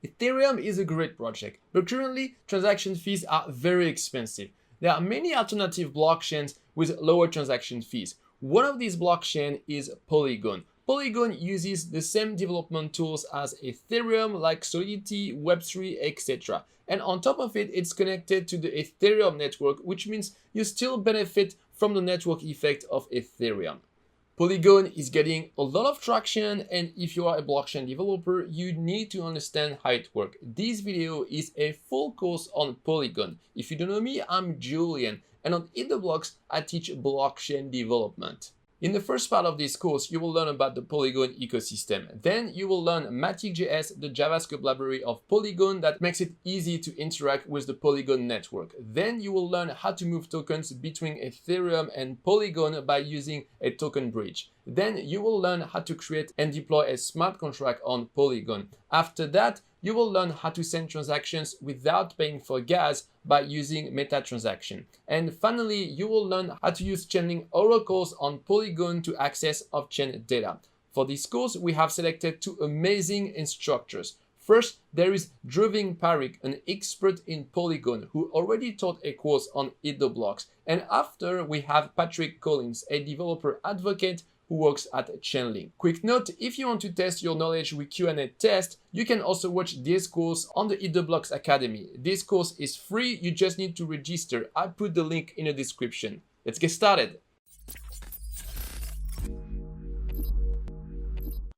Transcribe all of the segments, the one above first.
Ethereum is a great project, but currently transaction fees are very expensive. There are many alternative blockchains with lower transaction fees. One of these blockchains is Polygon. Polygon uses the same development tools as Ethereum like Solidity, Web3, etc. And on top of it, it's connected to the Ethereum network, which means you still benefit from the network effect of Ethereum. Polygon is getting a lot of traction, and if you are a blockchain developer, you need to understand how it works. This video is a full course on Polygon. If you don't know me, I'm Julian, and on Eat the Blocks, I teach blockchain development. In the first part of this course, you will learn about the Polygon ecosystem. Then you will learn Matic.js, the JavaScript library of Polygon that makes it easy to interact with the Polygon network. Then you will learn how to move tokens between Ethereum and Polygon by using a token bridge. Then you will learn how to create and deploy a smart contract on Polygon. After that, you will learn how to send transactions without paying for gas by using MetaTransaction. And finally, you will learn how to use Chainlink oracles on Polygon to access off-chain data. For this course, we have selected two amazing instructors. First, there is Druvin Parikh, an expert in Polygon who already taught a course on Eat the Blocks. And after, we have Patrick Collins, a developer advocate who works at Chainlink. Quick note, if you want to test your knowledge with Q&A test, you can also watch this course on the Eat the Blocks Academy. This course is free, you just need to register. I put the link in the description. Let's get started.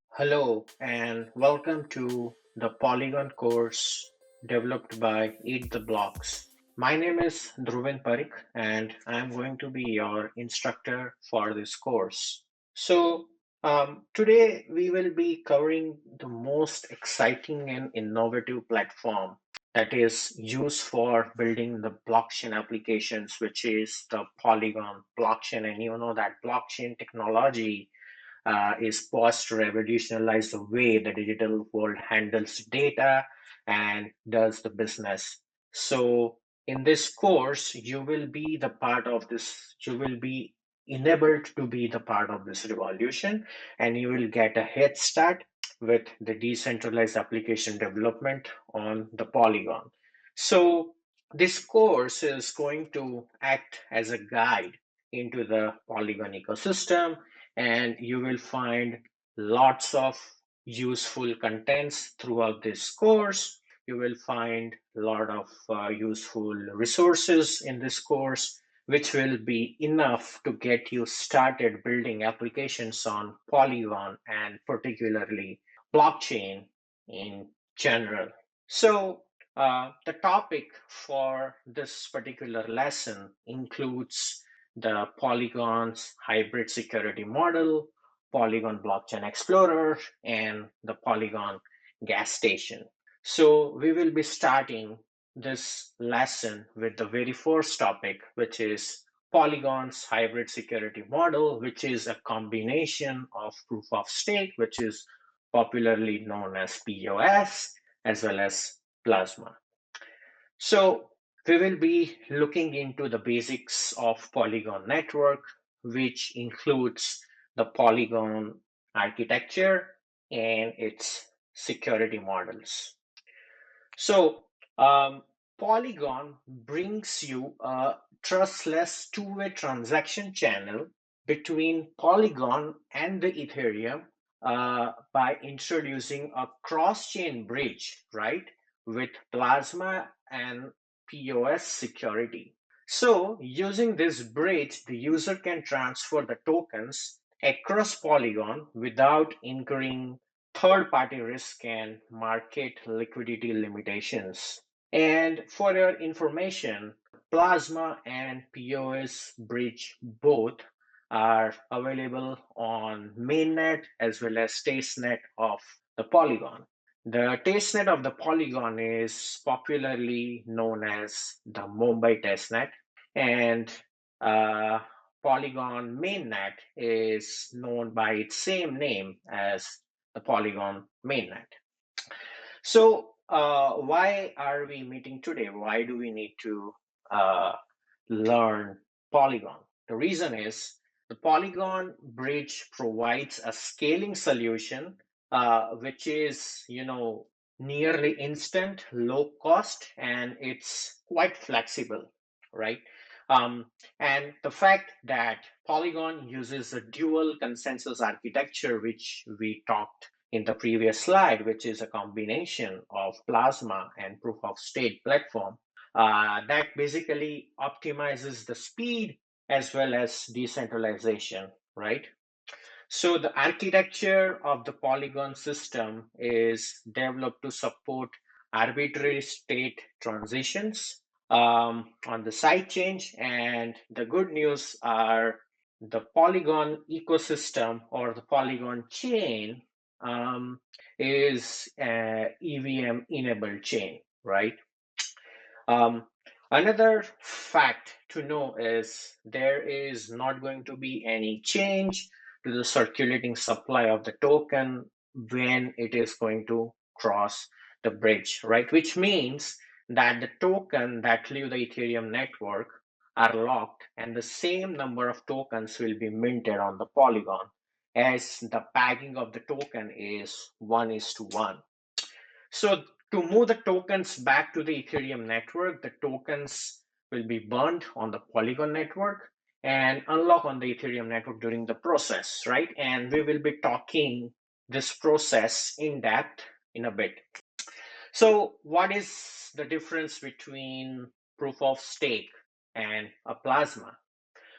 Hello and welcome to the Polygon course developed by Eat the Blocks. My name is Druvin Parikh and I'm going to be your instructor for this course. So today we will be covering the most exciting and innovative platform that is used for building the blockchain applications, which is the Polygon blockchain. And you know that blockchain technology is poised to revolutionize the way the digital world handles data and does the business. So in this course, you will be the part of this, you will be enabled to be the part of this revolution, and you will get a head start with the decentralized application development on the Polygon. So this course is going to act as a guide into the Polygon ecosystem, and you will find lots of useful contents throughout this course. You will find a lot of useful resources in this course, which will be enough to get you started building applications on Polygon and particularly blockchain in general. So the topic for this particular lesson includes the Polygon's hybrid security model, Polygon Blockchain Explorer, and the Polygon gas station. So we will be starting this lesson with the very first topic, which is Polygon's hybrid security model, which is a combination of proof of stake, which is popularly known as PoS, as well as plasma. So we will be looking into the basics of Polygon network, which includes the Polygon architecture and its security models. So Polygon brings you a trustless two-way transaction channel between Polygon and the Ethereum by introducing a cross-chain bridge, right, with Plasma and PoS security. So using this bridge, the user can transfer the tokens across Polygon without incurring third-party risk and market liquidity limitations. And for your information, Plasma and PoS bridge both are available on mainnet as well as testnet of the Polygon. The testnet of the Polygon is popularly known as the Mumbai testnet, and Polygon mainnet is known by its same name as the Polygon mainnet. So why are we meeting today? Why do we need to learn Polygon? The reason is the Polygon bridge provides a scaling solution, which is, nearly instant, low cost, and it's quite flexible, right? Um, and the fact that Polygon uses a dual consensus architecture, which we talked in the previous slide, which is a combination of Plasma and proof of stake platform, that basically optimizes the speed as well as decentralization, right? So the architecture of the Polygon system is developed to support arbitrary state transitions on the side chain. And the good news are the Polygon ecosystem or the Polygon chain um, is EVM enabled chain, right? Um, Another fact to know is there is not going to be any change to the circulating supply of the token when it is going to cross the bridge, right? Which means that the token that leave the Ethereum network are locked and the same number of tokens will be minted on the Polygon as the pegging of the token is 1:1. So to move the tokens back to the Ethereum network, the tokens will be burned on the Polygon network and unlock on the Ethereum network during the process, right? And we will be talking this process in depth in a bit. So what is the difference between proof of stake and a plasma?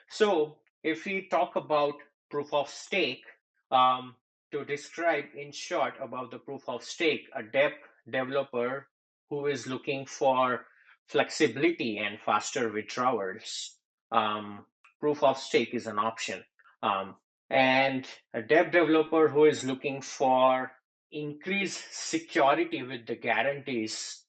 So if we talk about proof of stake, um, to describe in short about the proof of stake, a developer who is looking for flexibility and faster withdrawals, um, proof of stake is an option. Um, and a developer who is looking for increased security with the guarantees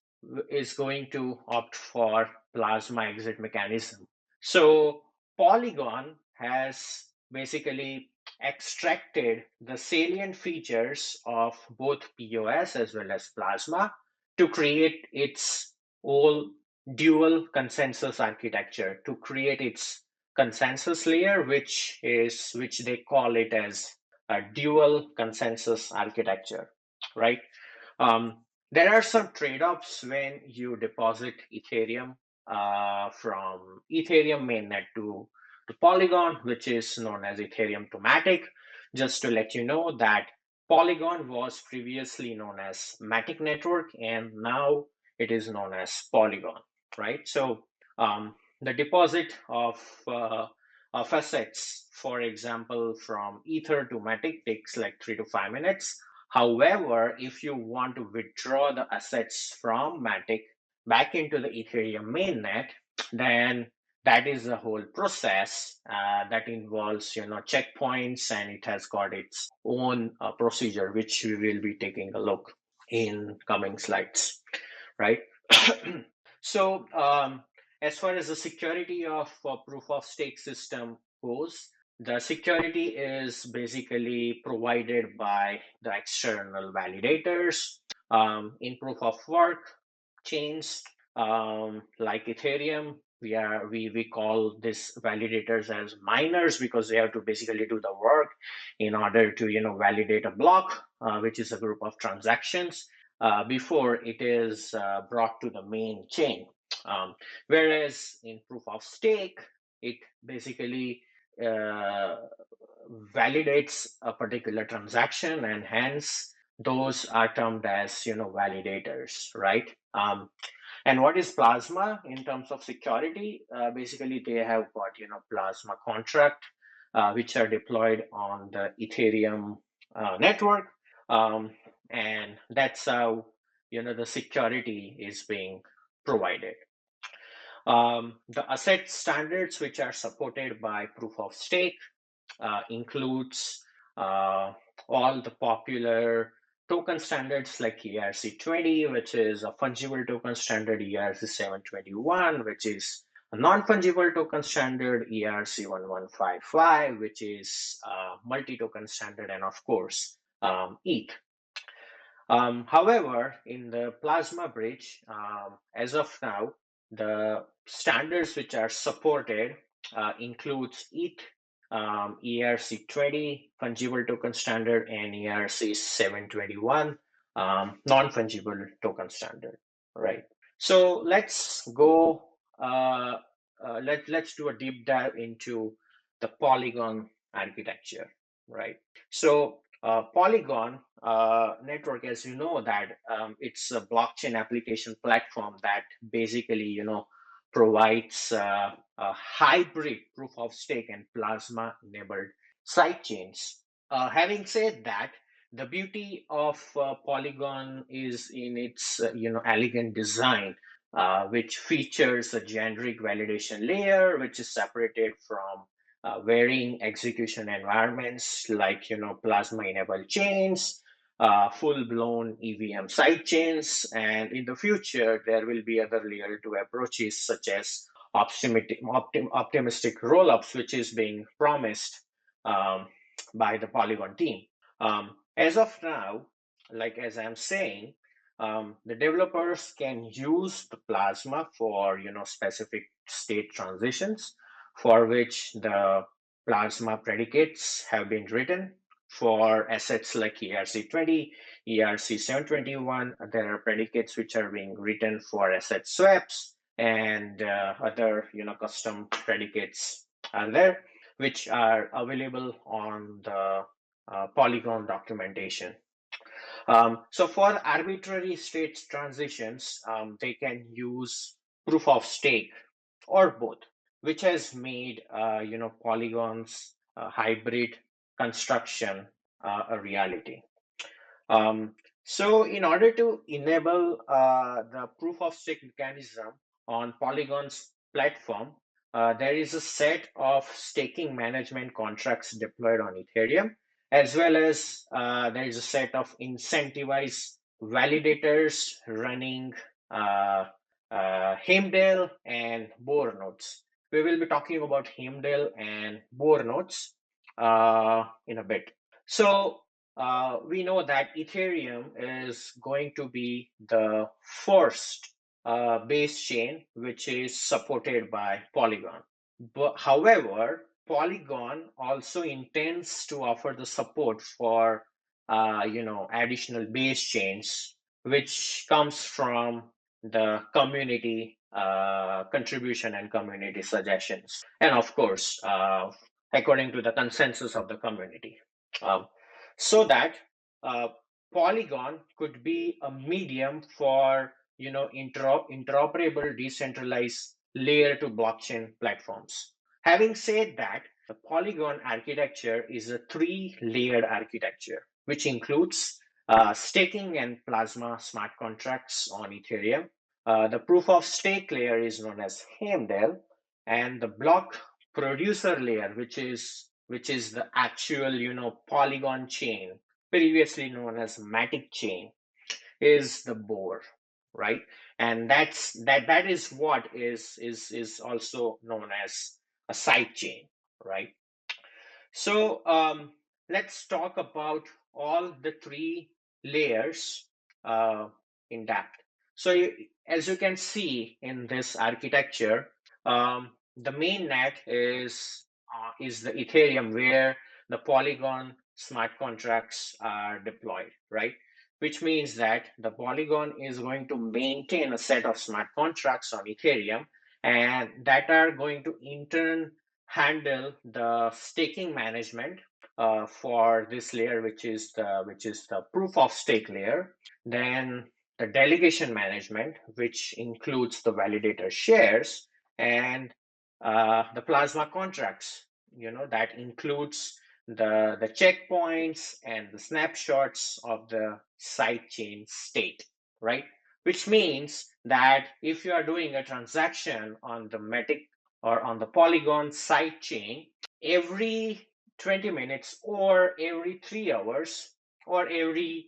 is going to opt for plasma exit mechanism. So Polygon has basically extracted the salient features of both PoS as well as Plasma to create its whole dual consensus architecture, to create its consensus layer, which they call it as a dual consensus architecture, right? Um, there are some trade-offs when you deposit Ethereum from Ethereum mainnet to Polygon, which is known as Ethereum to Matic. Just to let you know that Polygon was previously known as Matic Network, and now it is known as Polygon, right? So the deposit of assets, for example, from Ether to Matic takes like 3 to 5 minutes. However, if you want to withdraw the assets from Matic back into the Ethereum mainnet, then that is a whole process that involves, checkpoints, and it has got its own procedure, which we will be taking a look in coming slides, right? So, as far as the security of proof of stake system goes, the security is basically provided by the external validators in proof of work chains like Ethereum. We call this validators as miners because they have to basically do the work in order to validate a block, which is a group of transactions before it is brought to the main chain. Whereas in proof of stake, it basically uh, validates a particular transaction, and hence those are termed as validators, right? And what is Plasma in terms of security? Basically, they have got Plasma contract, which are deployed on the Ethereum network, um, and that's how the security is being provided. The asset standards which are supported by proof of stake includes all the popular token standards like ERC20, which is a fungible token standard, ERC721, which is a non-fungible token standard, ERC1155, which is a multi-token standard, and of course, ETH. However, in the Plasma bridge, as of now, the standards which are supported includes ETH, ERC20 fungible token standard, and ERC721 non-fungible token standard, right? So let's go. Let's do a deep dive into the Polygon architecture, right? So Polygon network, as you know, that it's a blockchain application platform that basically, provides a hybrid proof of stake and plasma enabled side chains. Having said that, the beauty of Polygon is in its elegant design, which features a generic validation layer, which is separated from varying execution environments like plasma enabled chains, full-blown EVM side chains, and in the future there will be other layer 2 approaches such as optimistic rollups, which is being promised by the Polygon team. As of now, like as I'm saying, the developers can use the Plasma for specific state transitions for which the Plasma predicates have been written. For assets like ERC20, ERC721, there are predicates which are being written for asset swaps, and other custom predicates are there, which are available on the Polygon documentation. So for arbitrary state transitions, they can use proof of stake or both, which has made Polygon's hybrid construction a reality. So in order to enable the proof of stake mechanism on Polygon's platform, there is a set of staking management contracts deployed on Ethereum, as well as there is a set of incentivized validators running Heimdall and Bohr nodes. We will be talking about Heimdall and Bohr nodes in a bit. So we know that Ethereum is going to be the first base chain which is supported by Polygon. But however, Polygon also intends to offer the support for additional base chains, which comes from the community contribution and community suggestions, and of course, according to the consensus of the community. So that Polygon could be a medium for interoperable decentralized layer 2 blockchain platforms. Having said that, the Polygon architecture is a 3-layered architecture, which includes staking and plasma smart contracts on Ethereum. The proof of stake layer is known as Heimdall, and the block producer layer, which is the actual Polygon chain, previously known as Matic chain, is the Bohr, right? And that is what is also known as a side chain, right? So let's talk about all the 3 layers in depth. So as you can see in this architecture, the main net is the Ethereum, where the Polygon smart contracts are deployed, right? Which means that the Polygon is going to maintain a set of smart contracts on Ethereum, and that are going to in turn handle the staking management for this layer, which is the proof of stake layer. Then the delegation management, which includes the validator shares, and the plasma contracts. That includes the checkpoints and the snapshots of the sidechain state, right? Which means that if you are doing a transaction on the Matic or on the Polygon sidechain, every 20 minutes or every 3 hours or every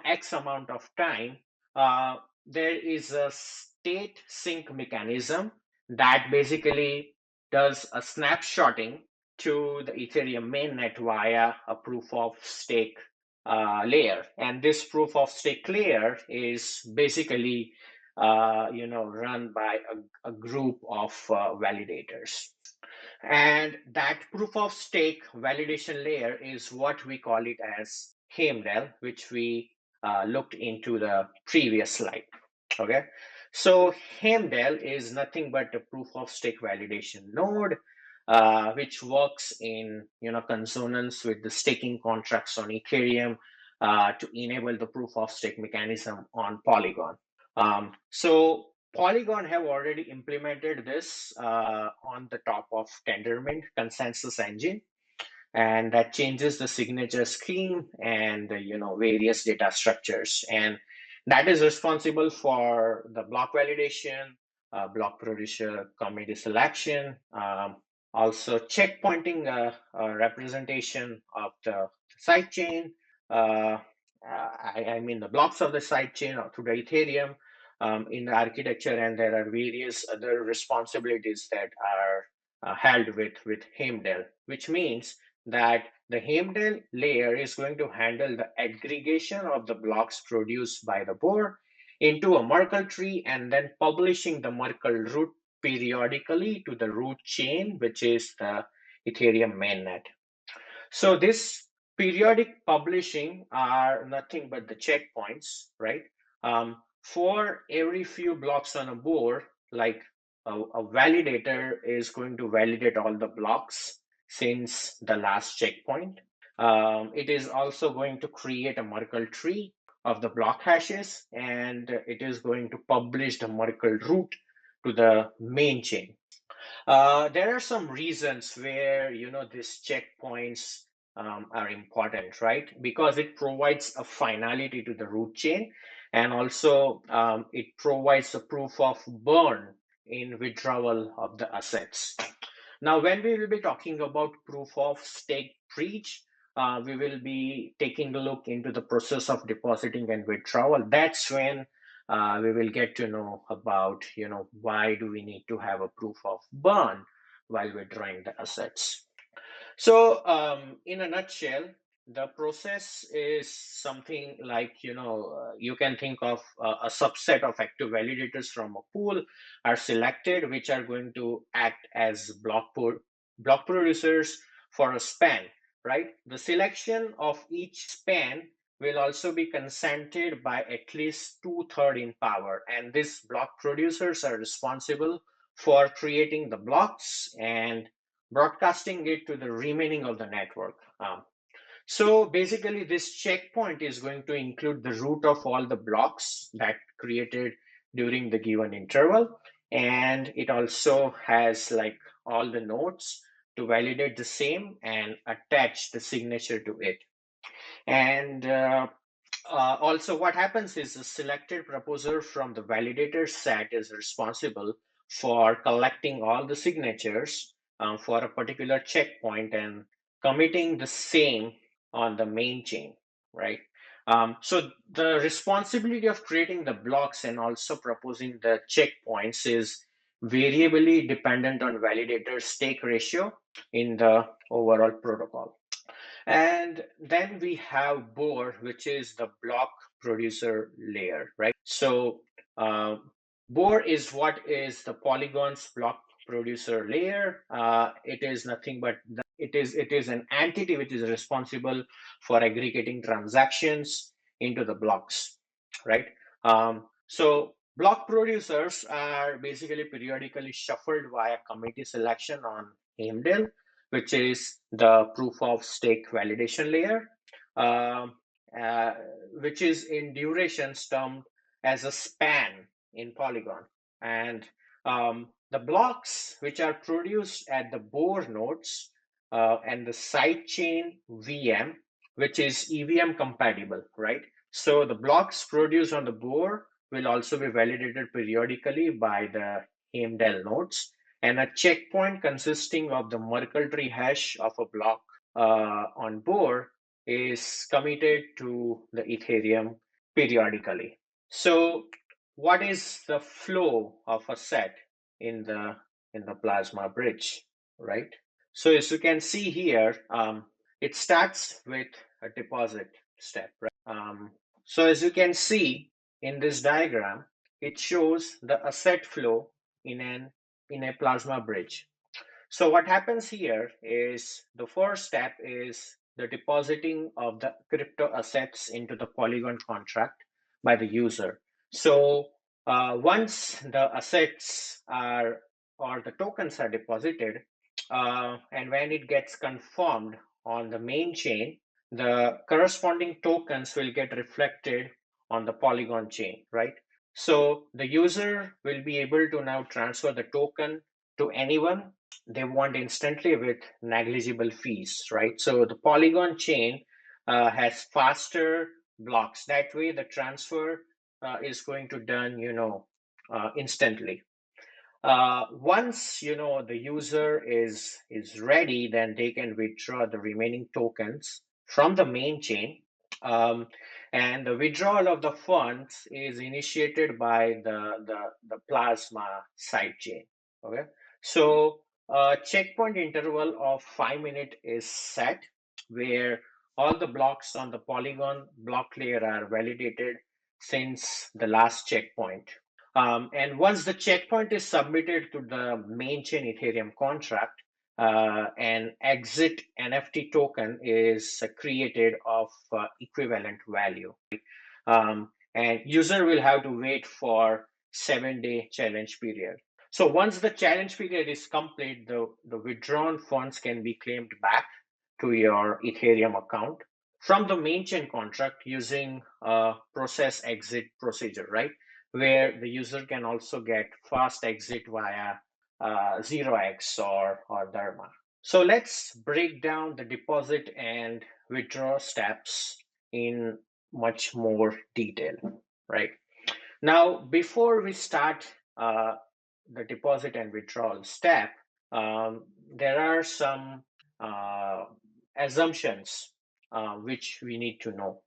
X amount of time, there is a state sync mechanism that basically does a snapshotting to the Ethereum mainnet via a proof of stake layer. And this proof of stake layer is basically run by a group of validators. And that proof of stake validation layer is what we call it as Heimdall, which we looked into the previous slide. Okay, so Hamdel is nothing but a proof of stake validation node, which works in consonance with the staking contracts on Ethereum to enable the proof of stake mechanism on Polygon. So Polygon have already implemented this on the top of Tendermint consensus engine, and that changes the signature scheme and various data structures, and that is responsible for the block validation, block producer committee selection, also checkpointing representation of the sidechain. I mean the blocks of the sidechain or through the Ethereum in the architecture, and there are various other responsibilities that are held with Hamdel, which means that the Hamdel layer is going to handle the aggregation of the blocks produced by the board into a Merkle tree and then publishing the Merkle root periodically to the root chain, which is the Ethereum mainnet. So this periodic publishing are nothing but the checkpoints, right? For every few blocks on a board, like a validator is going to validate all the blocks since the last checkpoint. It is also going to create a Merkle tree of the block hashes, and it is going to publish the Merkle root to the main chain. There are some reasons where these checkpoints are important, right? Because it provides a finality to the root chain, and also it provides a proof of burn in withdrawal of the assets. Now, when we will be talking about proof of stake breach, we will be taking a look into the process of depositing and withdrawal. That's when we will get to know about, why do we need to have a proof of burn while withdrawing the assets. So, in a nutshell, the process is something like, you can think of a subset of active validators from a pool are selected, which are going to act as block producers for a span, right? The selection of each span will also be consented by at least 2/3 in power, and these block producers are responsible for creating the blocks and broadcasting it to the remaining of the network. So basically, this checkpoint is going to include the root of all the blocks that created during the given interval, and it also has like all the nodes to validate the same and attach the signature to it. And also what happens is the selected proposer from the validator set is responsible for collecting all the signatures for a particular checkpoint and committing the same on the main chain, right? So the responsibility of creating the blocks and also proposing the checkpoints is variably dependent on validator stake ratio in the overall protocol. And then we have board, which is the block producer layer, right? So board is what is the Polygon's block producer layer. It is nothing but it is an entity which is responsible for aggregating transactions into the blocks, right? So block producers are basically periodically shuffled via committee selection on Hamdel, which is the proof of stake validation layer, uh, uh, which is in durations termed as a span in Polygon. And the blocks which are produced at the board nodes and the sidechain VM, which is EVM compatible, right? So the blocks produced on the board will also be validated periodically by the Hamdel nodes, and a checkpoint consisting of the Merkle tree hash of a block on board is committed to the Ethereum periodically. So what is the flow of a set in the plasma bridge, right? So as you can see here, it starts with a deposit step, right? So as you can see in this diagram, it shows the asset flow in a plasma bridge. So what happens here is the first step is the depositing of the crypto assets into the Polygon contract by the user. So once the assets are or the tokens are deposited, and when it gets confirmed on the main chain, the corresponding tokens will get reflected on the Polygon chain, right? So the user will be able to now transfer the token to anyone they want instantly with negligible fees, right? So the Polygon chain has faster blocks. That way, the transfer is going to done, instantly. Once the user is ready, then they can withdraw the remaining tokens from the main chain, um, and the withdrawal of the funds is initiated by the Plasma sidechain. Okay, so a checkpoint interval of 5 minutes is set where all the blocks on the Polygon block layer are validated since the last checkpoint. And once the checkpoint is submitted to the main chain Ethereum contract, an exit NFT token is created of equivalent value. And user will have to wait for 7-day challenge period. So once the challenge period is complete, the withdrawn funds can be claimed back to your Ethereum account from the main chain contract using a process exit procedure, right? Where the user can also get fast exit via 0x or Dharma. So let's break down the deposit and withdraw steps in much more detail, right? Now, before we start the deposit and withdrawal step, there are some uh, assumptions which we need to know.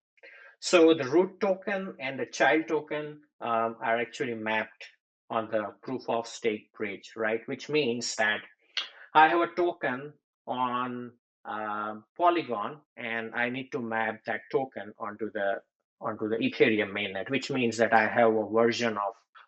So the root token and the child token are actually mapped on the proof of stake bridge, right? Which means that I have a token on Polygon, and I need to map that token onto the Ethereum mainnet, which means that I have a version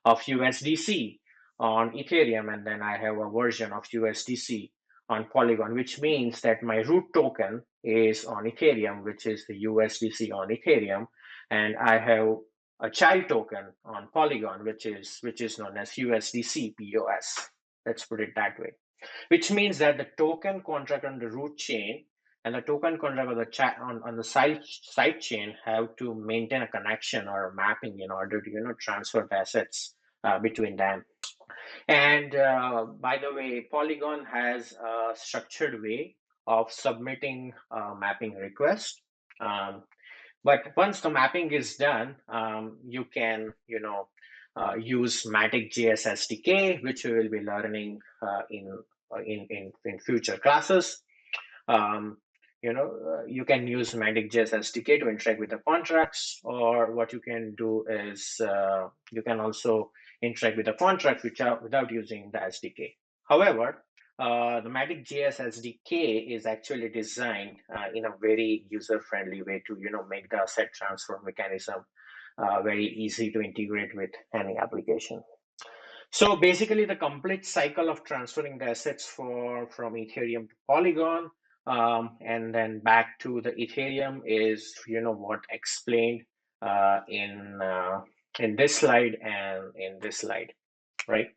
of USDC on Ethereum, and then I have a version of USDC on Polygon, which means that my root token is on Ethereum, which is the USDC on Ethereum, and I have a child token on Polygon, which is known as USDC PoS. Let's put it that way, which means that the token contract on the root chain and the token contract on the side chain have to maintain a connection or a mapping in order to transfer the assets between them. And by the way, Polygon has a structured way of submitting a mapping request. But once the mapping is done, you can use Matic.js SDK, which we will be learning in future classes. You can use Matic.js SDK to interact with the contracts, or what you can do is you can also interact with the contract without using the SDK. However, the Matic.js SDK is actually designed in a very user-friendly way to make the asset transfer mechanism very easy to integrate with any application. So basically, the complete cycle of transferring the assets from Ethereum to Polygon and then back to the Ethereum is what explained in this slide and in this slide, right?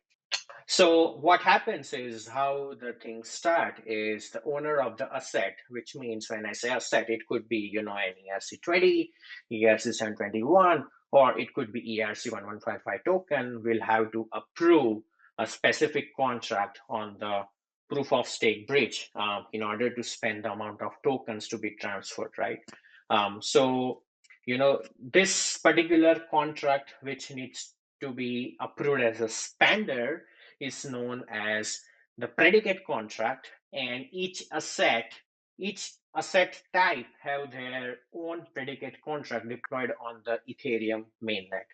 So what happens is how the things start is the owner of the asset, which means when I say asset, it could be an ERC20, ERC721, or it could be ERC1155 token, will have to approve a specific contract on the proof of stake bridge in order to spend the amount of tokens to be transferred, right? So this particular contract, which needs to be approved as a spender, is known as the predicate contract, and each asset type have their own predicate contract deployed on the Ethereum mainnet.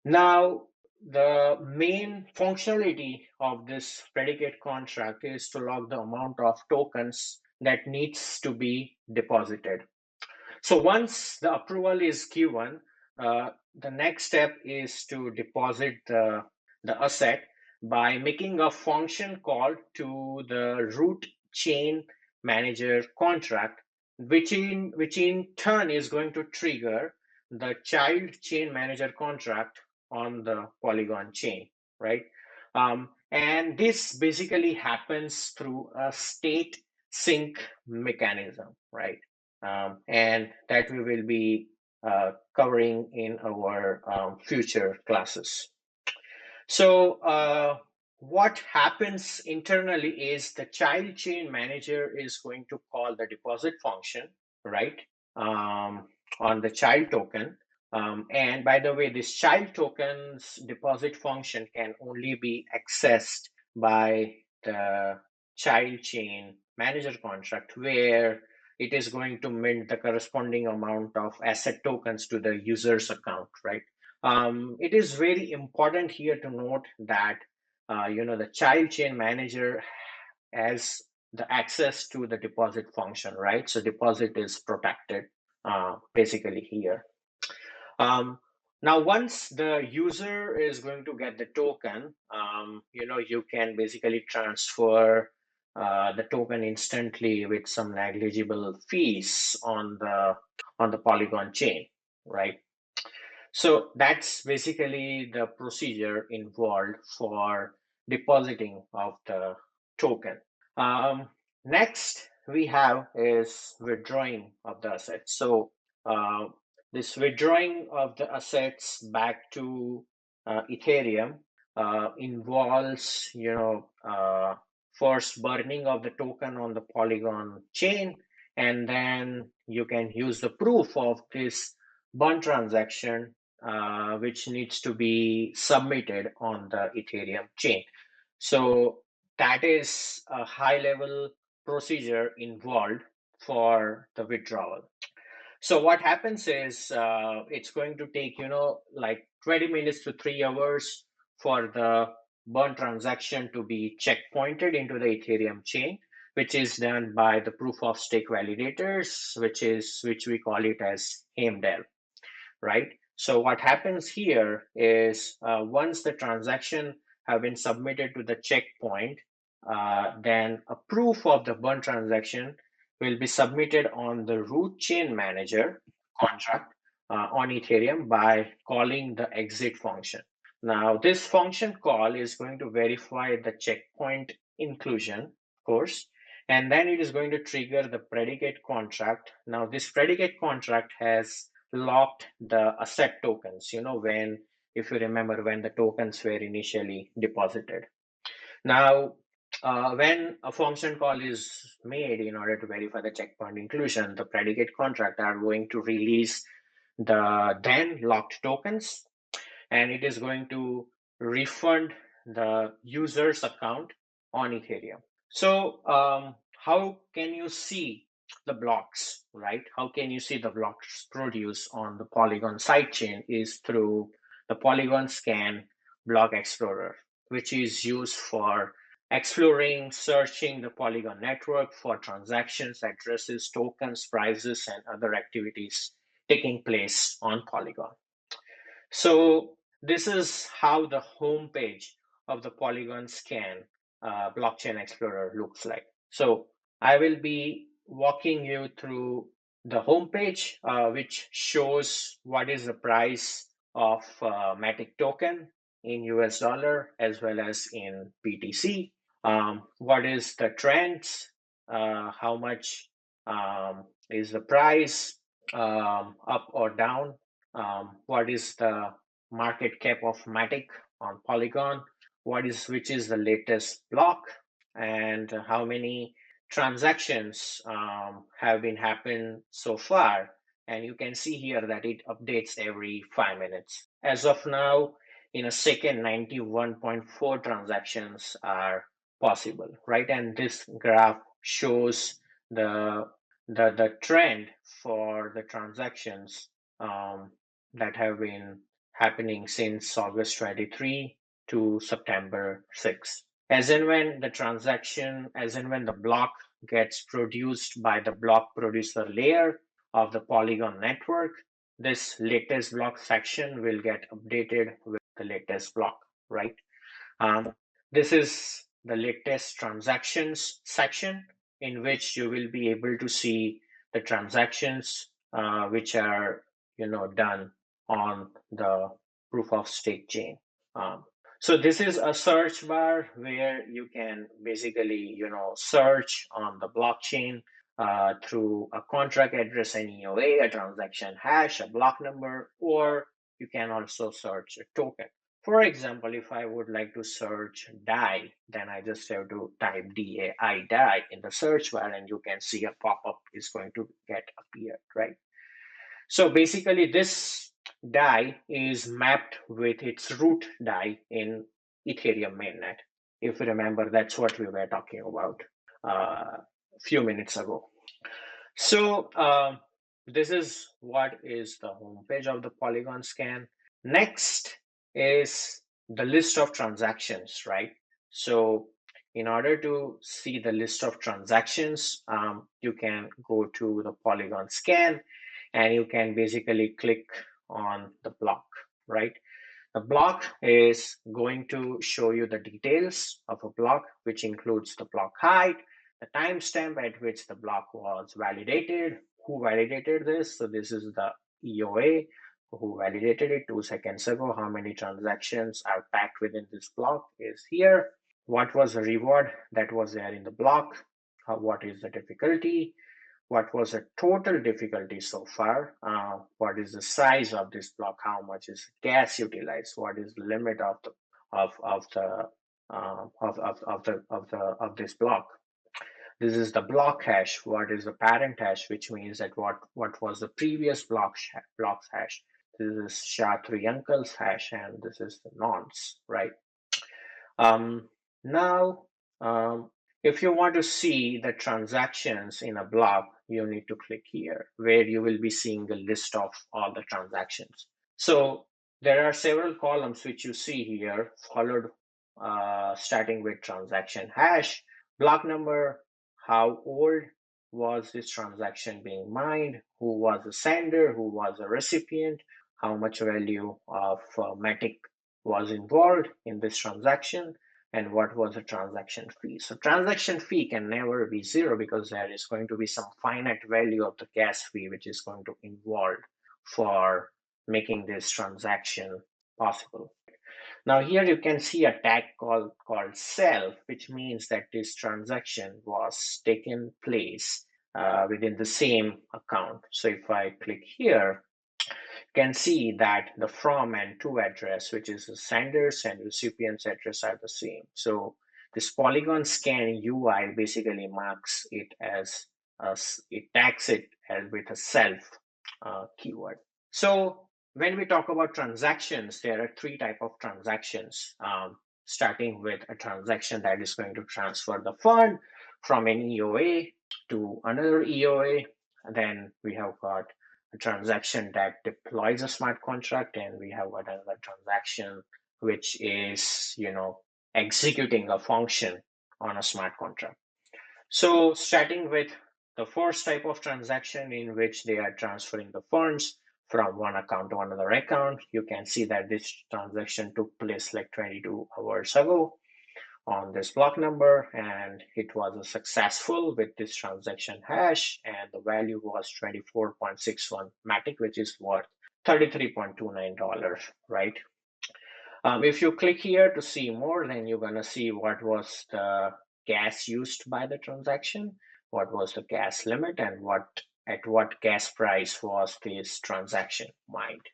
Now, the main functionality of this predicate contract is to log the amount of tokens that needs to be deposited. So once the approval is given, the next step is to deposit the asset by making a function call to the root chain manager contract which in turn is going to trigger the child chain manager contract on the Polygon chain, right? And this basically happens through a state sync mechanism, right? And that we will be covering in our future classes. So what happens internally is the child chain manager is going to call the deposit function, right, on the child token. And by the way, this child token's deposit function can only be accessed by the child chain manager contract, where it is going to mint the corresponding amount of asset tokens to the user's account, right? It is very important here to note that the child chain manager has the access to the deposit function, right? So deposit is protected basically here. Now, once the user is going to get the token, you can basically transfer the token instantly with some negligible fees on the Polygon chain, right? So that's basically the procedure involved for depositing of the token. Next we have is withdrawing of the assets. So this withdrawing of the assets back to Ethereum involves, first burning of the token on the Polygon chain, and then you can use the proof of this burn transaction, which needs to be submitted on the Ethereum chain. So that is a high level procedure involved for the withdrawal. So what happens is it's going to take, like 20 minutes to 3 hours for the burn transaction to be checkpointed into the Ethereum chain, which is done by the proof of stake validators, which we call it as HAMDEL, right? So what happens here is once the transaction have been submitted to the checkpoint, then a proof of the burn transaction will be submitted on the root chain manager contract on Ethereum by calling the exit function. Now, this function call is going to verify the checkpoint inclusion, of course, and then it is going to trigger the predicate contract. Now, this predicate contract has locked the asset tokens, if you remember, when the tokens were initially deposited. Now, when a function call is made in order to verify the checkpoint inclusion, the predicate contract are going to release the then locked tokens, and it is going to refund the user's account on Ethereum. So how can you see the blocks, right? How can you see the blocks produced on the Polygon sidechain is through the Polygon Scan block explorer, which is used for exploring, searching the Polygon network for transactions, addresses, tokens, prices, and other activities taking place on Polygon. So this is how the homepage of the Polygon Scan blockchain explorer looks like. So I will be walking you through the homepage, which shows what is the price of Matic token in US dollar as well as in BTC. What is the trends? How much is the price, up or down? What is the market cap of Matic on Polygon? Which is the latest block, and how many transactions have been happened so far? And you can see here that it updates every 5 minutes. As of now, in a second, 91.4 transactions are possible, right? And this graph shows the trend for the transactions that have been happening since August 23 to September 6. As and when the block gets produced by the block producer layer of the Polygon network, this latest block section will get updated with the latest block, right? This is the latest transactions section, in which you will be able to see the transactions which are done on the proof of stake chain. So this is a search bar where you can basically search on the blockchain through a contract address, an EOA, a transaction hash, a block number, or you can also search a token. For example, if I would like to search DAI, then I just have to type DAI DAI in the search bar, and you can see a pop-up is going to get appeared, right? So basically this DAI is mapped with its root DAI in Ethereum mainnet. If you remember, that's what we were talking about a few minutes ago. So this is what is the homepage of the Polygon scan. Next is the list of transactions, right? So in order to see the list of transactions, you can go to the Polygon scan and you can basically click on the block, right? The block is going to show you the details of a block, which includes the block height, the timestamp at which the block was validated, who validated this. So this is the EOA who validated it 2 seconds ago. How many transactions are packed within this block is here. What was the reward that was there in the block? What is the difficulty? What was the total difficulty so far? What is the size of this block? How much is gas utilized? What is the limit of this block? This is the block hash. What is the parent hash? Which means that what was the previous block's hash? This is SHA-3 uncle's hash, and this is the nonce, right? Now, if you want to see the transactions in a block, you need to click here, where you will be seeing the list of all the transactions. So there are several columns which you see here, followed starting with transaction hash, block number, how old was this transaction being mined, who was the sender, who was the recipient, how much value of Matic was involved in this transaction, and what was the transaction fee. So transaction fee can never be zero because there is going to be some finite value of the gas fee which is going to involve for making this transaction possible. Now here you can see a tag called self, which means that this transaction was taken place within the same account. So if I click here, can see that the from and to address, which is the senders and recipients address, are the same. So this Polygon scan UI basically marks it as it tags it as with a self keyword. So when we talk about transactions, there are three types of transactions, starting with a transaction that is going to transfer the fund from an EOA to another EOA. Then we have got a transaction that deploys a smart contract, and we have another transaction which is executing a function on a smart contract. So starting with the first type of transaction, in which they are transferring the funds from one account to another account, you can see that this transaction took place like 22 hours ago on this block number, and it was successful with this transaction hash, and the value was 24.61 Matic, which is worth $33.29, right? If you click here to see more, then you're going to see what was the gas used by the transaction, what was the gas limit, and at what gas price was this transaction mined.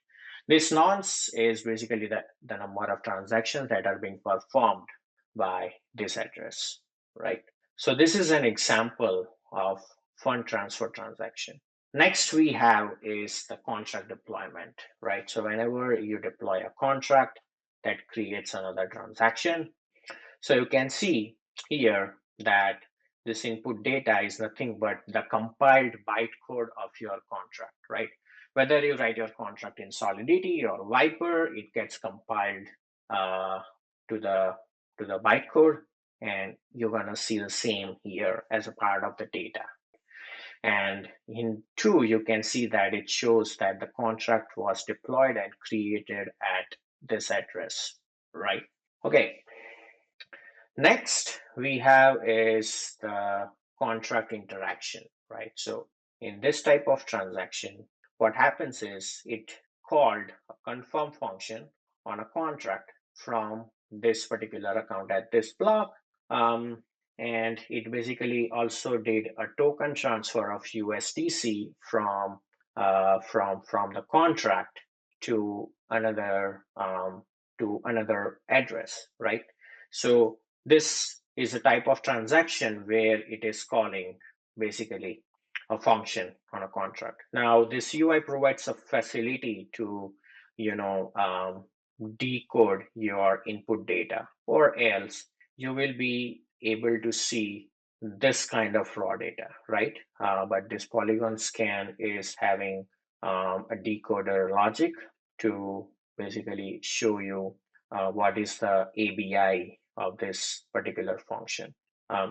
This nonce is basically the number of transactions that are being performed by this address, right? So this is an example of fund transfer transaction. Next we have is the contract deployment, right? So whenever you deploy a contract, that creates another transaction. So you can see here that this input data is nothing but the compiled bytecode of your contract, right? Whether you write your contract in Solidity or Viper, it gets compiled to the bytecode, and you're gonna see the same here as a part of the data. And in 2, you can see that it shows that the contract was deployed and created at this address, right? Okay. Next we have is the contract interaction, right? So in this type of transaction, what happens is it called a confirm function on a contract from this particular account at this block. And it basically also did a token transfer of USDC from the contract to another address, right? So this is a type of transaction where it is calling basically a function on a contract. Now, this UI provides a facility to, decode your input data, or else you will be able to see this kind of raw data, right? But this Polygon scan is having a decoder logic to basically show you what is the ABI of this particular function.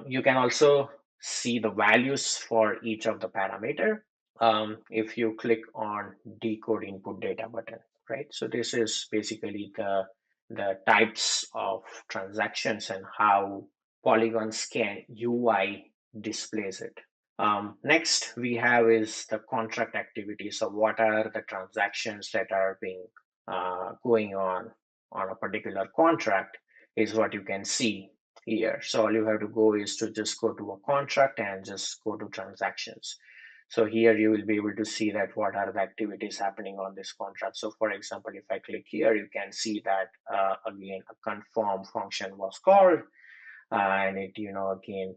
You can also see the values for each of the parameter if you click on decode input data button, right? So this is basically the types of transactions and how Polygon Scan UI displays it. Next we have is the contract activity. So what are the transactions that are being going on a particular contract is what you can see here. So all you have to go is to just go to a contract and just go to transactions. So here you will be able to see that what are the activities happening on this contract. So for example, if I click here, you can see that again, a confirm function was called and it, again,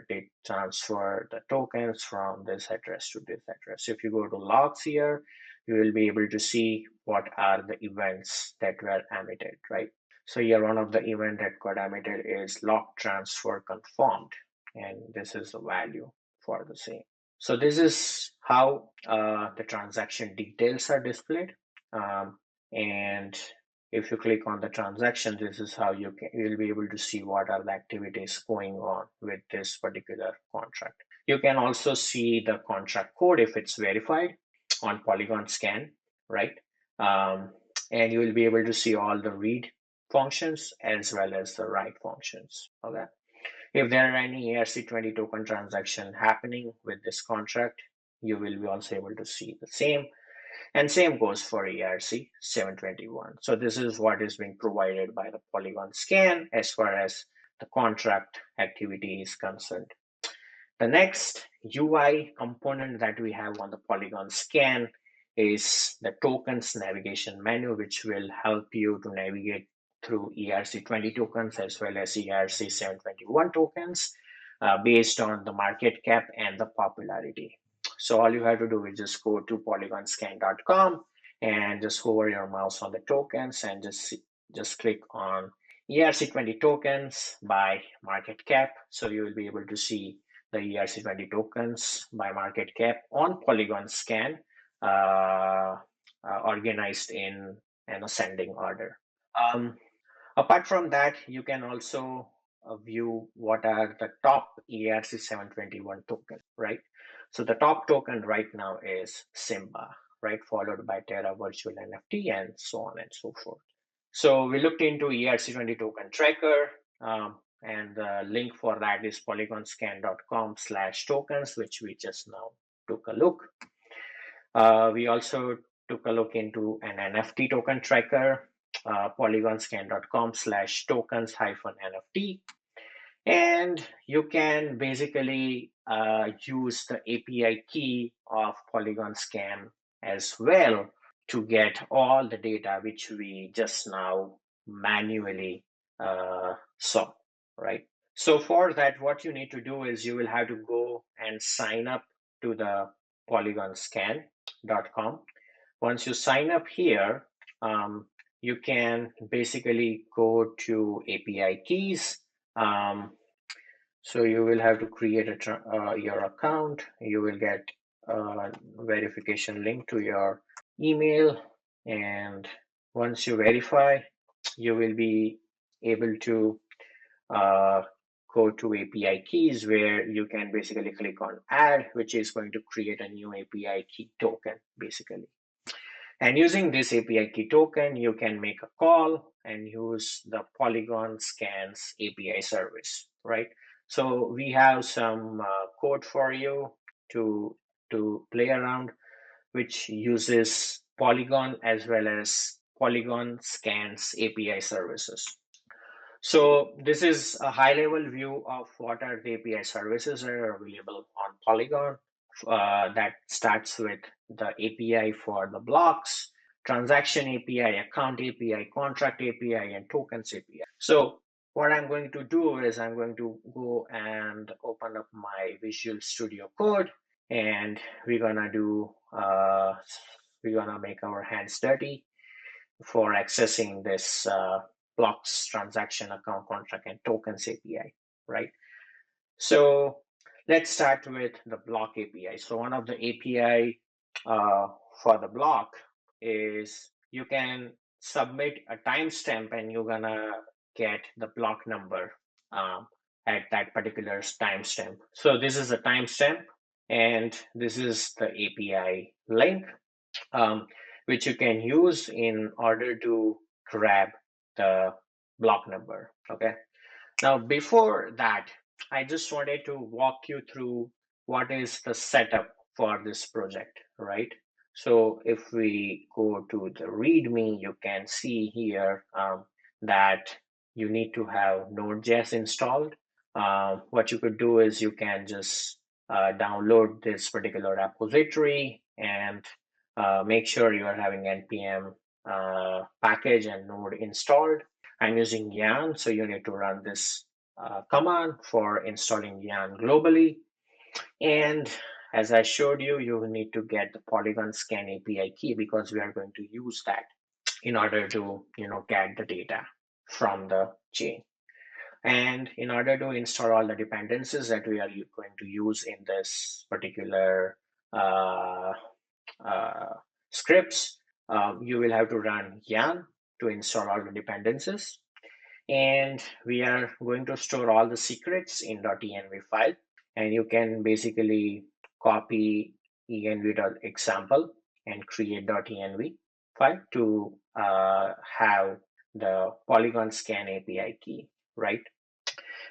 did transfer the tokens from this address to this address. So if you go to logs here, you will be able to see what are the events that were emitted, right? So here, one of the event that got emitted is log transfer confirmed, and this is the value for the same. So this is how the transaction details are displayed. And if you click on the transaction, this is how you'll be able to see what are the activities going on with this particular contract. You can also see the contract code if it's verified on Polygon Scan, right? And you will be able to see all the read functions as well as the write functions. Okay. If there are any ERC20 token transaction happening with this contract, you will be also able to see the same. And same goes for ERC 721. So this is what is being provided by the Polygon Scan as far as the contract activity is concerned. The next UI component that we have on the Polygon Scan is the tokens navigation menu, which will help you to navigate through ERC20 tokens as well as ERC 721 tokens based on the market cap and the popularity. So all you have to do is just go to polygonscan.com and just hover your mouse on the tokens and just click on ERC20 tokens by market cap. So you will be able to see the ERC20 tokens by market cap on Polygon Scan organized in an ascending order. Apart from that, you can also view what are the top ERC 721 token, right? So the top token right now is Simba, right? Followed by Terra Virtual NFT and so on and so forth. So we looked into ERC20 token tracker, and the link for that is polygonscan.com/tokens, which we just now took a look. We also took a look into an NFT token tracker, polygonscan.com/tokens-NFT. And you can basically use the API key of Polygon Scan as well to get all the data which we just now manually saw, right? So for that, what you need to do is you will have to go and sign up to the polygonscan.com. Once you sign up here, you can basically go to API keys. So you will have to create your account. You will get a verification link to your email. And once you verify, you will be able to go to API keys where you can basically click on add, which is going to create a new API key token, basically. And using this API key token, you can make a call and use the Polygon Scans API service, right? So we have some code for you to to play around, which uses Polygon as well as Polygon Scans API services. So this is a high-level view of what are the API services that are available on Polygon. That starts with the API for the blocks, transaction API, account API, contract API, and tokens API. So what I'm going to do is I'm going to go and open up my Visual Studio Code, and we're gonna make our hands dirty for accessing this blocks, transaction, account, contract, and tokens API, right? So let's start with the block API. So one of the API for the block is you can submit a timestamp and you're gonna get the block number at that particular timestamp. So this is a timestamp and this is the API link, which you can use in order to grab the block number. Okay. Now, before that, I just wanted to walk you through what is the setup for this project, right? So if we go to the README, you can see here that you need to have Node.js installed. What you could do is you can just download this particular repository and make sure you are having npm package and node installed. I'm using Yarn, so you need to run this command for installing Yarn globally. And as I showed you, you need to get the Polygon Scan API key because we are going to use that in order to get the data from the chain. And in order to install all the dependencies that we are going to use in this particular scripts, you will have to run yarn to install all the dependencies. And we are going to store all the secrets in .env file. And you can basically copy env.example and create .env file to have the Polygon Scan API key, right?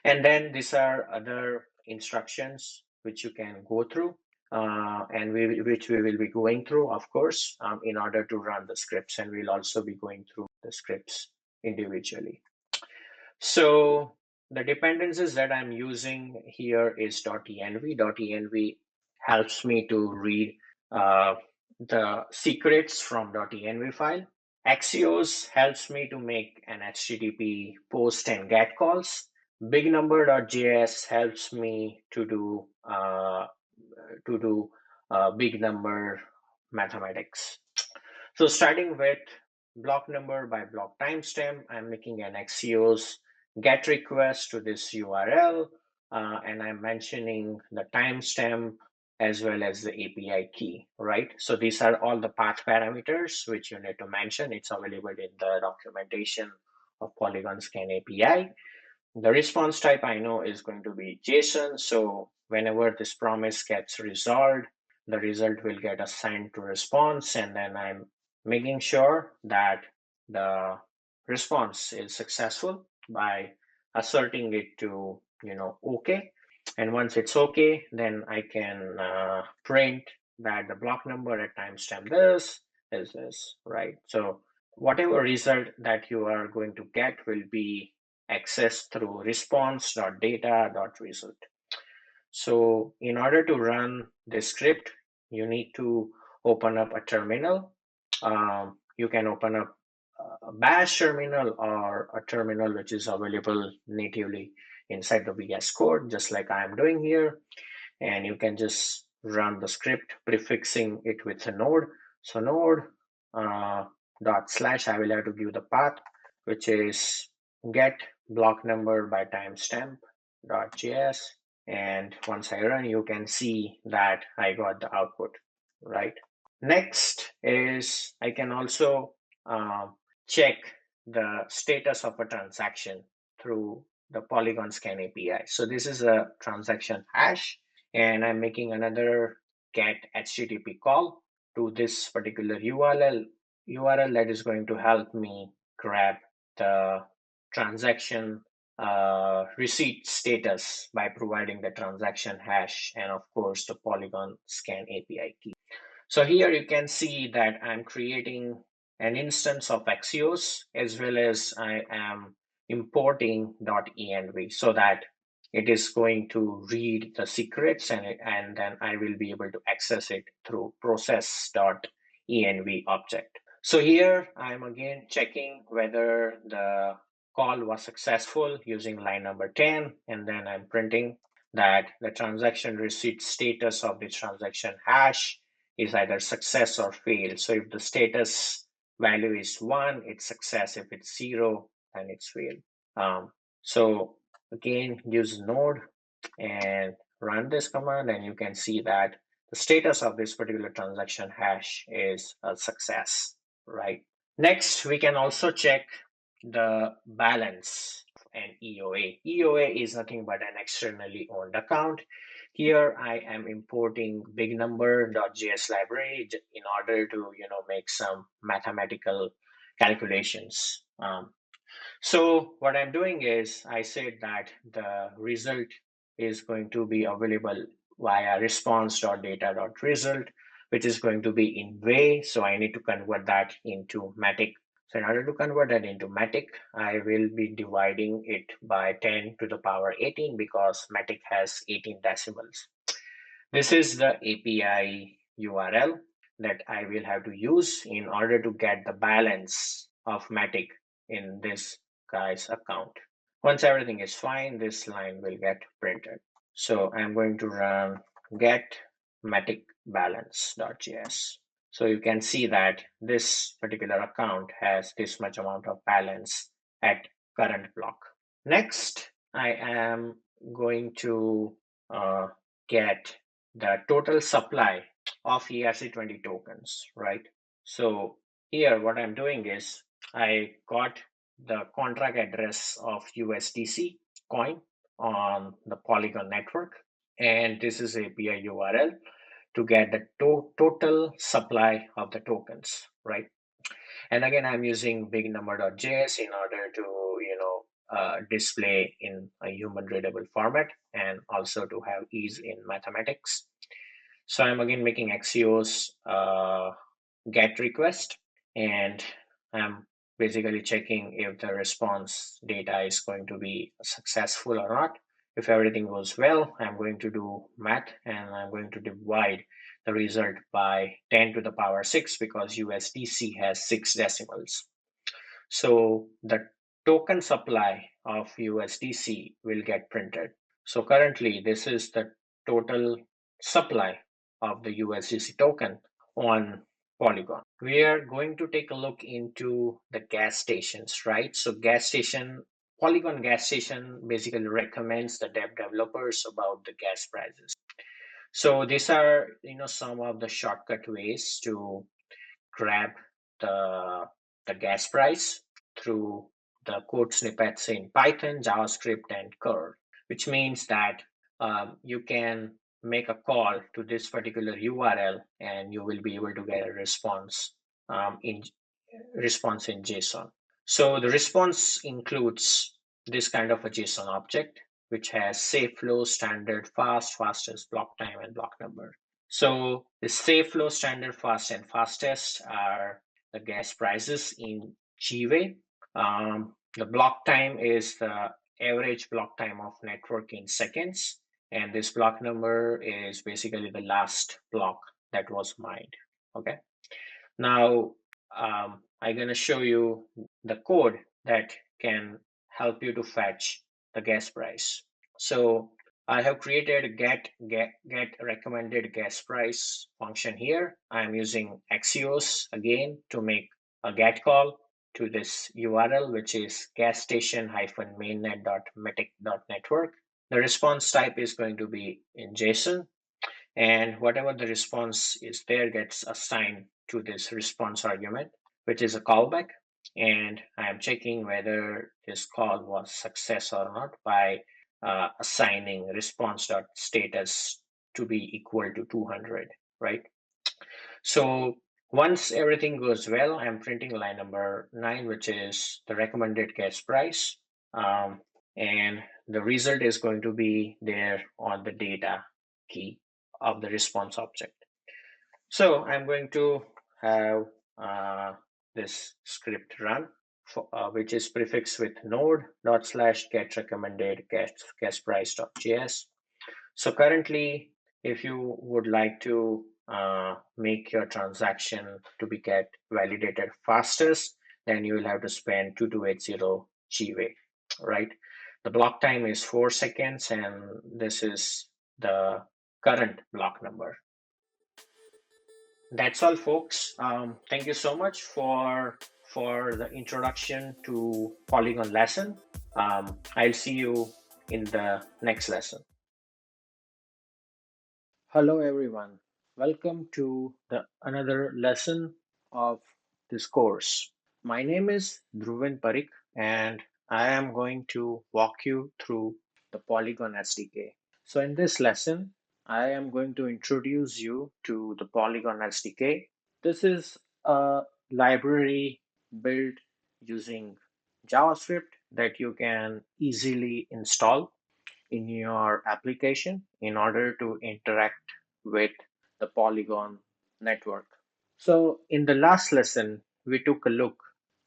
And then these are other instructions which you can go through and which we will be going through, of course, in order to run the scripts. And we'll also be going through the scripts individually. So the dependencies that I'm using here is .env. .env helps me to read the secrets from .env file. Axios helps me to make an HTTP post and get calls. BigNumber.js helps me to do big number mathematics. So starting with block number by block timestamp, I'm making an Axios GET request to this URL, and I'm mentioning the timestamp as well as the API key, right? So these are all the path parameters which you need to mention. It's available in the documentation of Polygon Scan API. The response type I know is going to be JSON. So whenever this promise gets resolved, the result will get assigned to response, and then I'm making sure that the response is successful by asserting it to OK. And once it's OK, then I can print that the block number at timestamp this is this, right? So whatever result that you are going to get will be accessed through response.data.result. So in order to run this script, you need to open up a terminal. You can open up a bash terminal or a terminal which is available natively inside the VS Code, just like I am doing here. And you can just run the script prefixing it with a node. So node dot slash, I will have to give the path, which is get block number by timestamp .js. And once I run, you can see that I got the output, right? Next is I can also check the status of a transaction through the Polygon Scan API. So this is a transaction hash, and I'm making another get HTTP call to this particular URL that is going to help me grab the transaction receipt status by providing the transaction hash and of course the Polygon scan API key. So here you can see that I'm creating an instance of Axios as well as I am importing .env so that it is going to read the secrets and then I will be able to access it through process.env object. So here I'm again checking whether the call was successful using line number 10, and then I'm printing that the transaction receipt status of the transaction hash is either success or fail. So if the status value is 1, it's success. If it's 0, then it's fail. So again, use node and run this command, and you can see that the status of this particular transaction hash is a success, right? Next, we can also check the balance and EOA. EOA is nothing but an externally owned account. Here I am importing bignumber.js library in order to make some mathematical calculations. So what I'm doing is I said that the result is going to be available via response.data.result, which is going to be in way. So I need to convert that into Matic. So in order to convert that into Matic, I will be dividing it by 10 to the power 18 because Matic has 18 decimals. This is the API URL that I will have to use in order to get the balance of Matic in this guy's account. Once everything is fine, this line will get printed. So I'm going to run get Matic balance.js. So you can see that this particular account has this much amount of balance at current block. Next, I am going to get the total supply of ERC20 tokens, right? So here what I'm doing is I got the contract address of USDC coin on the Polygon network, and this is API URL to get the total supply of the tokens, right? And again, I'm using bignumber.js in order to display in a human readable format and also to have ease in mathematics. So I'm again making Axios get request, and I'm basically checking if the response data is going to be successful or not. If everything goes well, I'm going to do math and I'm going to divide the result by 10 to the power 6 because USDC has 6 decimals. So the token supply of USDC will get printed. So currently this is the total supply of the USDC token on Polygon. We are going to take a look into the gas stations, right? So Polygon gas station basically recommends the developers about the gas prices. So these are, some of the shortcut ways to grab the gas price through the code snippets in Python, JavaScript, and curl, which means that you can make a call to this particular URL and you will be able to get a response in JSON. So the response includes this kind of a JSON object, which has safe flow, standard, fast, fastest, block time, and block number. So the safe flow, standard, fast, and fastest are the gas prices in GWay. The block time is the average block time of network in seconds. And this block number is basically the last block that was mined. Okay. Now, I'm going to show you the code that can help you to fetch the gas price. So I have created a get recommended gas price function here. I'm using Axios again to make a get call to this URL, which is gasstation-mainnet.matic.network. The response type is going to be in JSON, and whatever the response is there gets assigned to this response argument, which is a callback. And I am checking whether this call was success or not by assigning response.status to be equal to 200, right? So once everything goes well, I'm printing line number 9, which is the recommended gas price. and the result is going to be there on the data key of the response object. So I'm going to have this script run, which is prefixed with node dot slash get recommended guest price.js. So currently, if you would like to make your transaction to be get validated fastest, then you will have to spend 2280 GWay, right? The block time is 4 seconds, and this is the current block number. That's all, folks. Thank you so much for the introduction to Polygon lesson. I'll see you in the next lesson. Hello, everyone. Welcome to the another lesson of this course. My name is Dhruvan Parikh, and I am going to walk you through the Polygon SDK. So in this lesson, I am going to introduce you to the Polygon SDK. This is a library built using JavaScript that you can easily install in your application in order to interact with the Polygon network. So in the last lesson, we took a look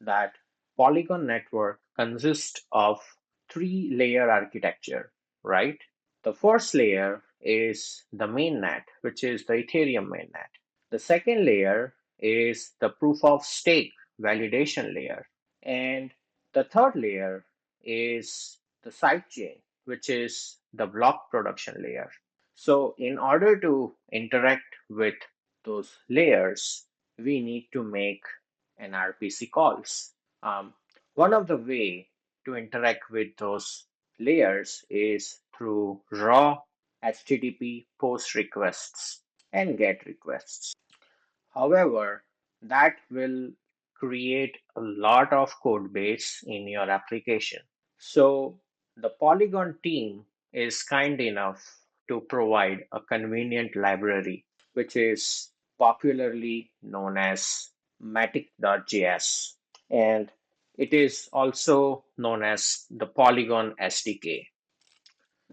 that Polygon network consists of three-layer architecture, right? The first layer is the mainnet, which is the Ethereum mainnet. The second layer is the proof of stake validation layer. And the third layer is the sidechain, which is the block production layer. So in order to interact with those layers, we need to make an RPC calls. One of the way to interact with those layers is through raw HTTP post requests and GET requests. However, that will create a lot of code base in your application. So the Polygon team is kind enough to provide a convenient library, which is popularly known as Matic.js. And it is also known as the Polygon SDK.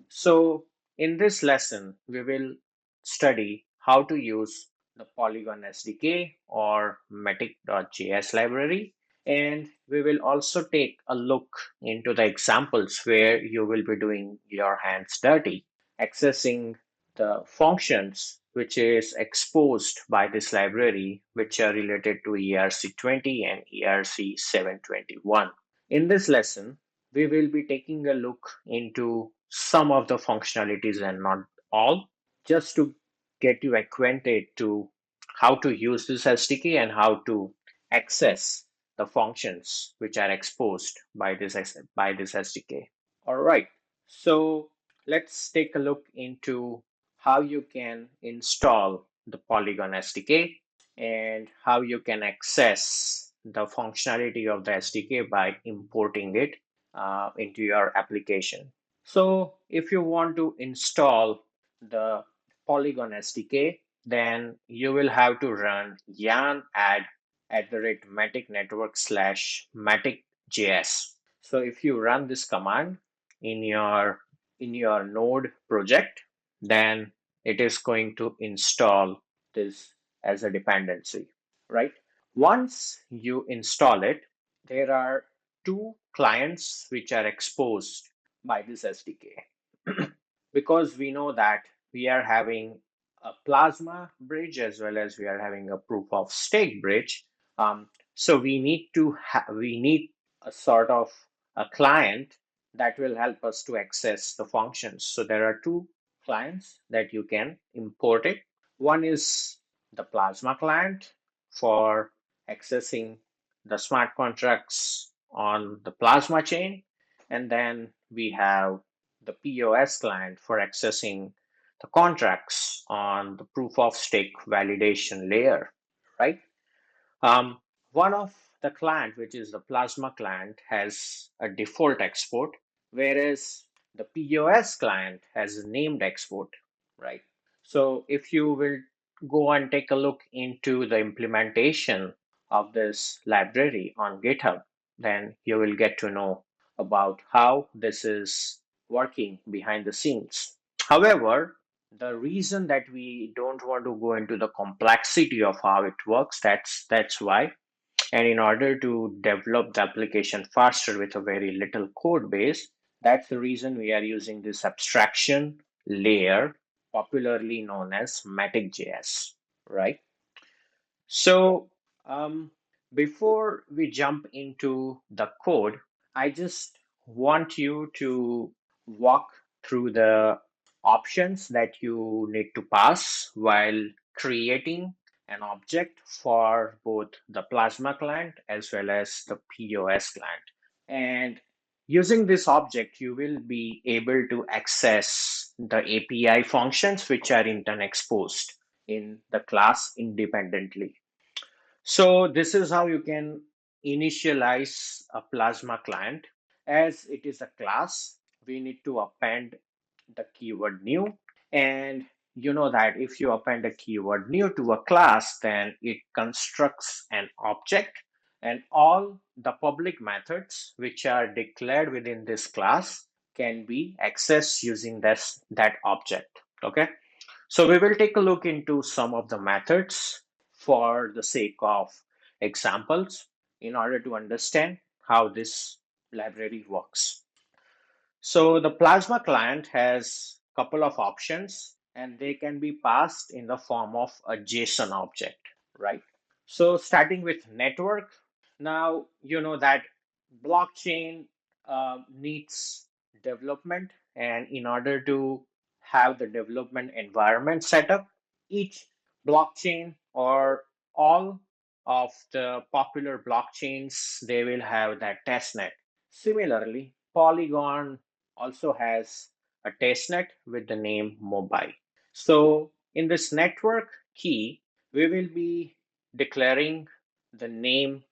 So in this lesson, we will study how to use the Polygon SDK or Matic.js library. And we will also take a look into the examples where you will be doing your hands dirty, accessing the functions which is exposed by this library, which are related to ERC20 and ERC721. In this lesson, we will be taking a look into some of the functionalities and not all, just to get you acquainted to how to use this SDK and how to access the functions which are exposed by this SDK. All right, so let's take a look into how you can install the Polygon SDK and how you can access the functionality of the SDK by importing it into your application. So if you want to install the Polygon SDK, then you will have to run yarn add @matic network / matic.js. So if you run this command in your node project, then it is going to install this as a dependency, right? Once you install it, there are two clients which are exposed by this SDK. Because we know that we are having a Plasma bridge as well as we are having a proof of stake bridge. So we need a sort of a client that will help us to access the functions. So there are two clients that you can import it. One is the Plasma client for accessing the smart contracts on the Plasma chain. And then we have the PoS client for accessing the contracts on the proof of stake validation layer, right? One of the client, which is the Plasma client, has a default export, whereas the PoS client has a named export, right? So if you will go and take a look into the implementation of this library on GitHub, then you will get to know about how this is working behind the scenes. However, the reason that we don't want to go into the complexity of how it works, that's why. And in order to develop the application faster with a very little code base, that's the reason we are using this abstraction layer, popularly known as Matic.js, right? So, um, before we jump into the code, I just want you to walk through the options that you need to pass while creating an object for both the Plasma client as well as the POS client. And using this object, you will be able to access the API functions which are in turn exposed in the class independently. So this is how you can initialize a Plasma client. As it is a class, we need to append the keyword new. And you know that if you append a keyword new to a class, then it constructs an object, and all the public methods which are declared within this class can be accessed using that object. Okay. So we will take a look into some of the methods for the sake of examples in order to understand how this library works. So the Plasma client has a couple of options and they can be passed in the form of a JSON object, right? So starting with network, now you know that blockchain needs development, and in order to have the development environment set up, each blockchain or all of the popular blockchains, they will have that testnet. Similarly, Polygon also has a testnet with the name mobile. So in this network key, we will be declaring the name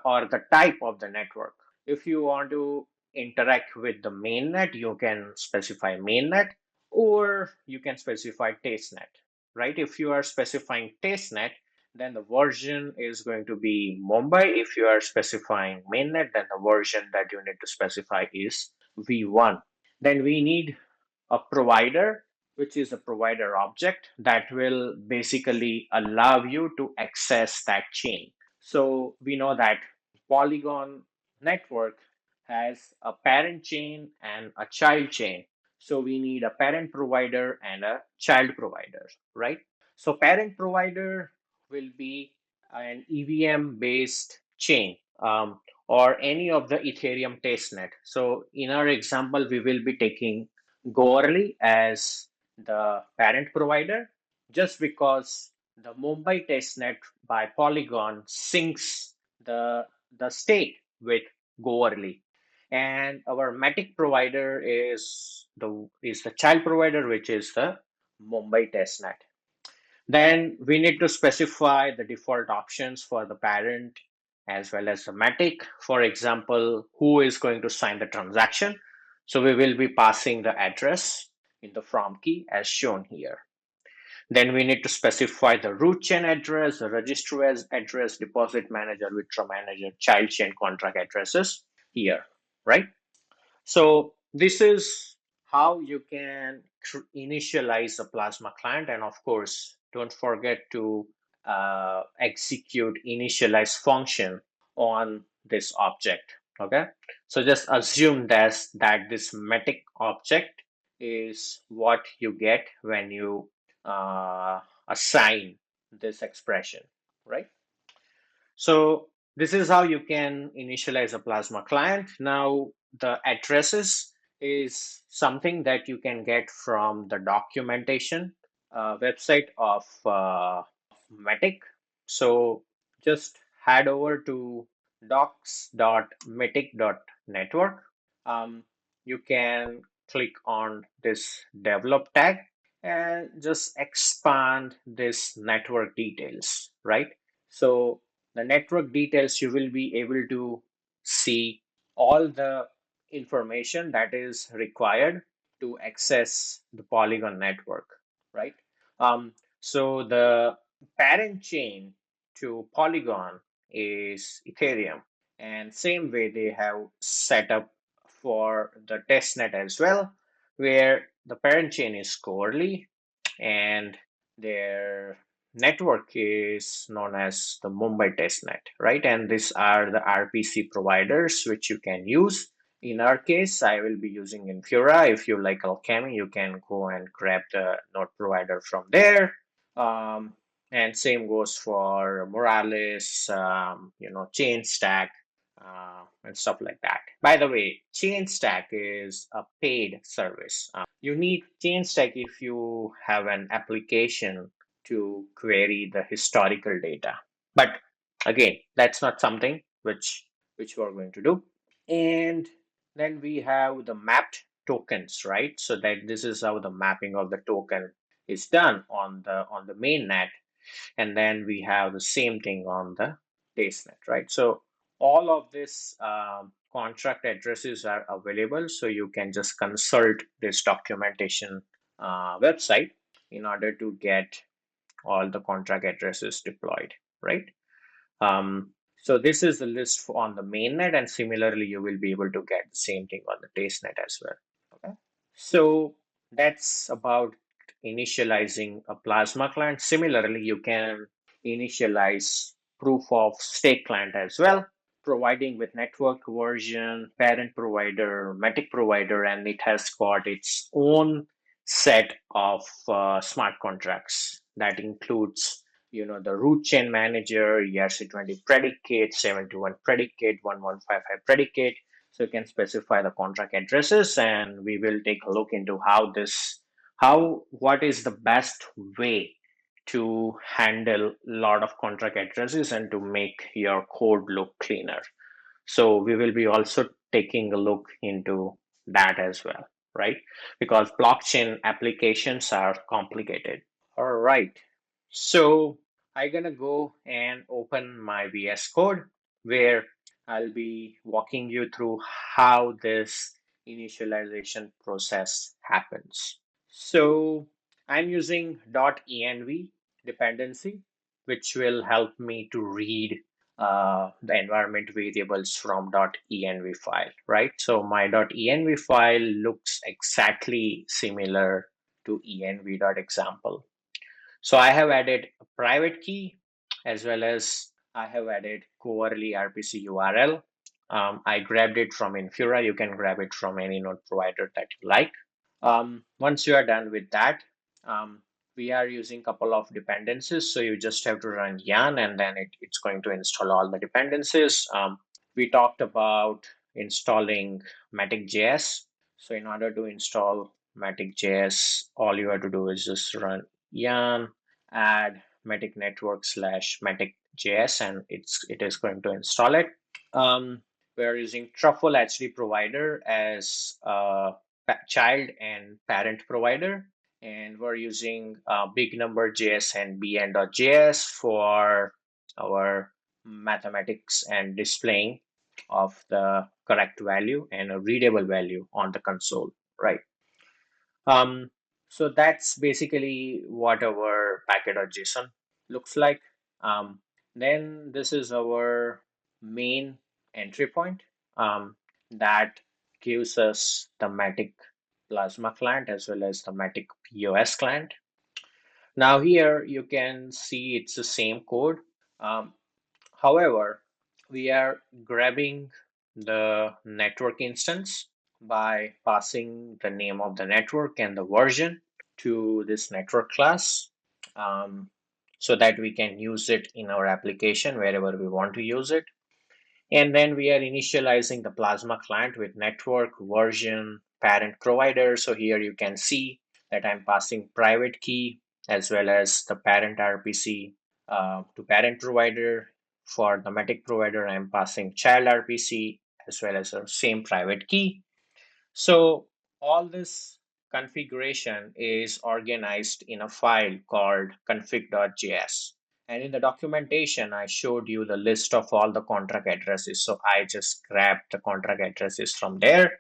or the type of the network. If you want to interact with the mainnet, you can specify mainnet or you can specify testnet, right? If you are specifying testnet, then the version is going to be Mumbai. If you are specifying mainnet, then the version that you need to specify is V1. Then we need a provider, which is a provider object that will basically allow you to access that chain. So we know that Polygon network has a parent chain and a child chain. So we need a parent provider and a child provider, right? So parent provider will be an EVM based chain, or any of the Ethereum testnet. So in our example, we will be taking Goerli as the parent provider just because the Mumbai testnet by Polygon syncs the state with Goerli. And our Matic provider is the child provider, which is the Mumbai testnet. Then we need to specify the default options for the parent as well as the Matic. For example, who is going to sign the transaction? So we will be passing the address in the from key as shown here. Then we need to specify the root chain address, the registrar address, deposit manager, withdraw manager, child chain contract addresses here, right? So this is how you can initialize a Plasma client. And of course, don't forget to execute initialize function on this object. Okay. So just assume that this Matic object is what you get when you assign this expression, right? So this is how you can initialize a Plasma client. Now the addresses is something that you can get from the documentation website of Matic. So just head over to docs.matic.network. You can click on this develop tag and just expand this network details, right? So the network details, you will be able to see all the information that is required to access the Polygon network, right? So the parent chain to Polygon is Ethereum, and same way they have set up for the testnet as well, where the parent chain is Coverly and their network is known as the Mumbai testnet, right? And these are the RPC providers which you can use. In our case, I will be using Infura. If you like Alchemy, you can go and grab the node provider from there. Um, and same goes for Morales, Chain Stack, and stuff like that. By the way, Chain Stack is a paid service. You need Chain Stack if you have an application to query the historical data. But again, that's not something which we're going to do. And then we have the mapped tokens, right? So that this is how the mapping of the token is done on the main net. And then we have the same thing on the testnet, right? So all of this contract addresses are available. So you can just consult this documentation website in order to get all the contract addresses deployed, right? So this is the list on the mainnet, and similarly, you will be able to get the same thing on the testnet as well. Okay. So that's about initializing a Plasma client. Similarly, you can initialize proof of stake client as well, providing with network version, parent provider, Matic provider, and it has got its own set of smart contracts that includes the root chain manager, ERC20 predicate, 71 predicate, 1155 predicate. So you can specify the contract addresses, and we will take a look into what is the best way to handle a lot of contract addresses and to make your code look cleaner. So we will be also taking a look into that as well, right? Because blockchain applications are complicated. All right. So I'm gonna go and open my VS Code where I'll be walking you through how this initialization process happens. So I'm using .env dependency, which will help me to read the environment variables from .env file, right? So my .env file looks exactly similar to env.example. So I have added a private key as well as I have added Coverly RPC URL. I grabbed it from Infura. You can grab it from any node provider that you like. Once you are done with that, we are using a couple of dependencies. So you just have to run yarn and then it's going to install all the dependencies. We talked about installing Matic.js. So in order to install Matic.js, all you have to do is just run yarn add Matic network / Matic.js and it is going to install it. We're using Truffle HD provider as a child and parent provider, and we're using big number JS and bn.js for our mathematics and displaying of the correct value and a readable value on the console, right? So that's basically what our packet.json looks like. Then this is our main entry point that gives us the Matic Plasma client as well as the Matic PoS client. Now here you can see it's the same code. However, we are grabbing the network instance by passing the name of the network and the version to this network class so that we can use it in our application wherever we want to use it. And then we are initializing the Plasma client with network, version, parent provider. So here you can see that I'm passing private key as well as the parent RPC to parent provider. For the Matic provider, I'm passing child RPC as well as the same private key. So all this configuration is organized in a file called config.js. And in the documentation, I showed you the list of all the contract addresses. So I just grabbed the contract addresses from there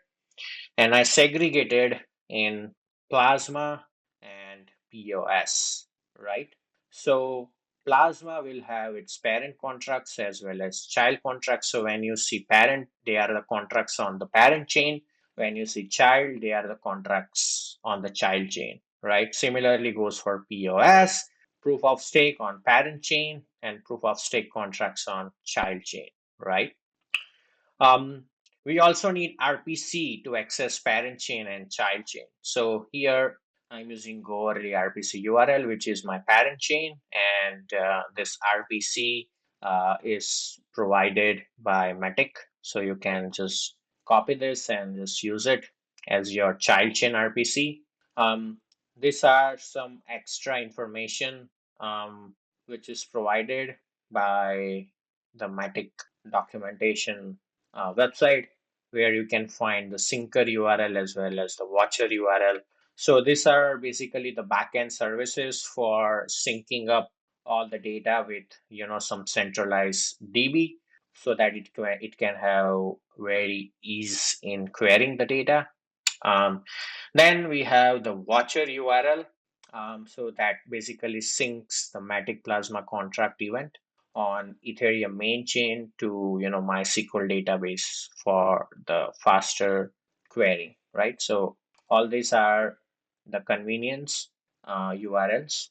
and I segregated in Plasma and PoS, right? So Plasma will have its parent contracts as well as child contracts. So when you see parent, they are the contracts on the parent chain. When you see child, they are the contracts on the child chain, right? Similarly goes for POS, proof of stake on parent chain, and proof of stake contracts on child chain, right? Um, we also need RPC to access parent chain and child chain. So here I'm using Go early RPC URL, which is my parent chain, and this RPC is provided by Matic. So you can just copy this and just use it as your child chain RPC. Um, these are some extra information which is provided by the Matic documentation website, where you can find the syncer URL as well as the watcher URL. So these are basically the backend services for syncing up all the data with some centralized DB, so that it can have very ease in querying the data. Then we have the watcher URL. So that basically syncs the Matic Plasma contract event on Ethereum main chain to MySQL database for the faster querying, right? So all these are the convenience URLs.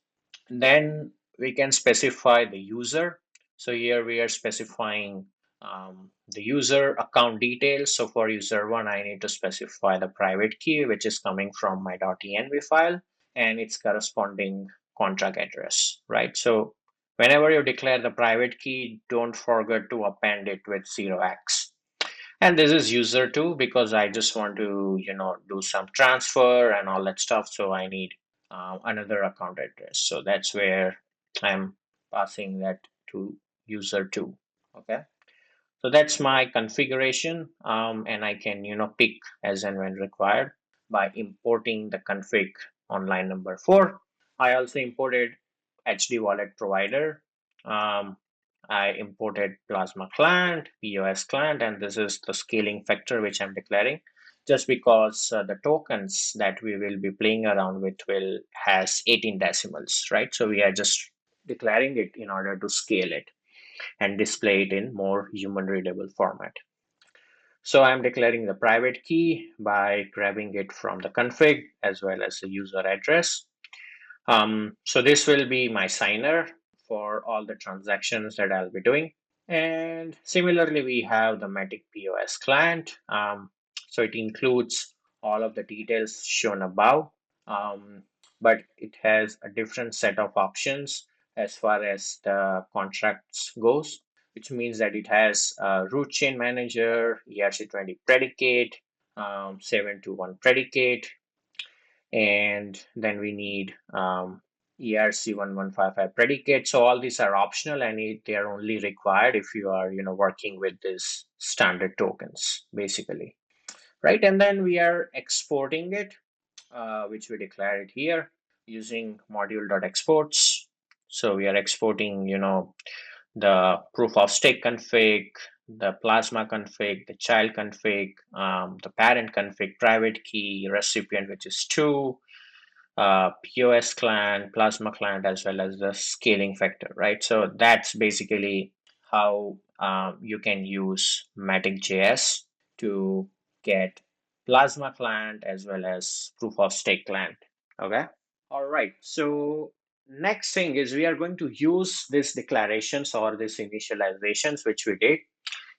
Then we can specify the user. So here we are specifying the user account details. So for user one, I need to specify the private key, which is coming from my .env file, and its corresponding contract address, right? So whenever you declare the private key, don't forget to append it with 0x. And this is user two, because I just want to, do some transfer and all that stuff. So I need another account address. So that's where I'm passing that to user two. Okay. So that's my configuration, and I can, pick as and when required by importing the config on line number 4. I also imported HD wallet provider. Um, I imported Plasma client, POS client, and this is the scaling factor which I'm declaring, just because the tokens that we will be playing around with will has 18 decimals, right? So we are just declaring it in order to scale it and display it in more human readable format. So I'm declaring the private key by grabbing it from the config as well as the user address. So this will be my signer for all the transactions that I'll be doing. And similarly, we have the Matic POS client. So it includes all of the details shown above, um, but it has a different set of options as far as the contracts goes, which means that it has a root chain manager, ERC20 predicate, 721 predicate, and then we need ERC1155 predicate. So all these are optional, and they are only required if you are working with these standard tokens, basically, right? And then we are exporting it, which we declared here using module.exports. So we are exporting the proof of stake config, the plasma config, the child config, the parent config, private key, recipient, which is 2, POS client, Plasma client, as well as the scaling factor, right? So that's basically how you can use Matic.js to get Plasma client as well as proof of stake client. Okay. All right. So next thing is we are going to use these declarations or these initializations, which we did,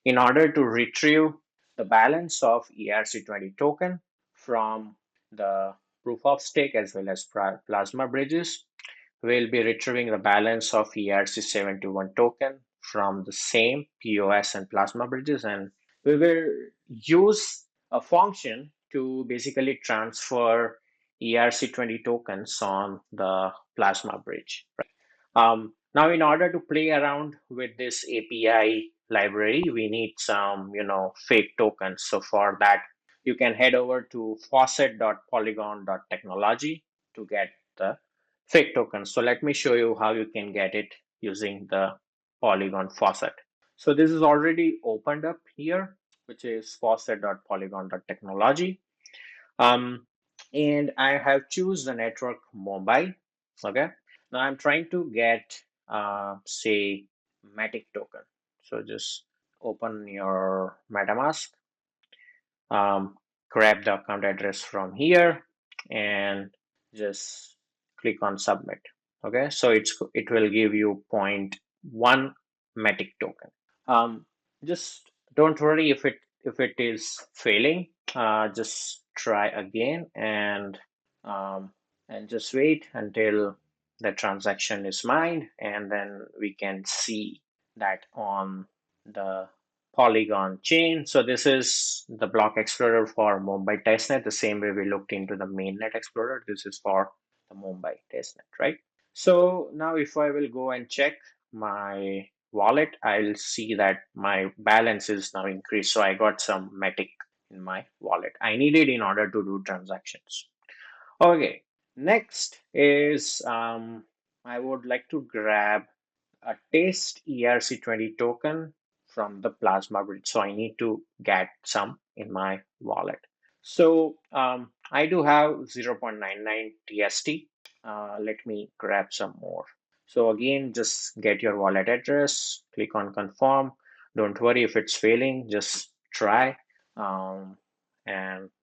in order to retrieve the balance of ERC20 token from the proof of stake as well as plasma bridges. We'll be retrieving the balance of ERC721 token from the same POS and plasma bridges, and we will use a function to basically transfer ERC20 tokens on the plasma bridge. Now, in order to play around with this API library, we need some, fake tokens. So for that, you can head over to faucet.polygon.technology to get the fake tokens. So let me show you how you can get it using the Polygon faucet. So this is already opened up here, which is faucet.polygon.technology. And I have choose the network mobile. Okay. Now I'm trying to get, say, Matic token. So just open your MetaMask, grab the account address from here and just click on submit. Okay, so it will give you 0.1 Matic token. Just don't worry if it is failing. Just try again um, and just wait until the transaction is mined, and then we can see that on the Polygon chain. So this is the block explorer for Mumbai testnet, the same way we looked into the mainnet explorer. This is for the Mumbai testnet, right? So now if I will go and check my wallet, I'll see that my balance is now increased. So I got some Matic in my wallet. I need it in order to do transactions. Okay, next is I would like to grab a test ERC20 token from the Plasma bridge. So I need to get some in my wallet. So I do have 0.99 TST. Let me grab some more. So again, just get your wallet address, click on confirm. Don't worry if it's failing, just try. And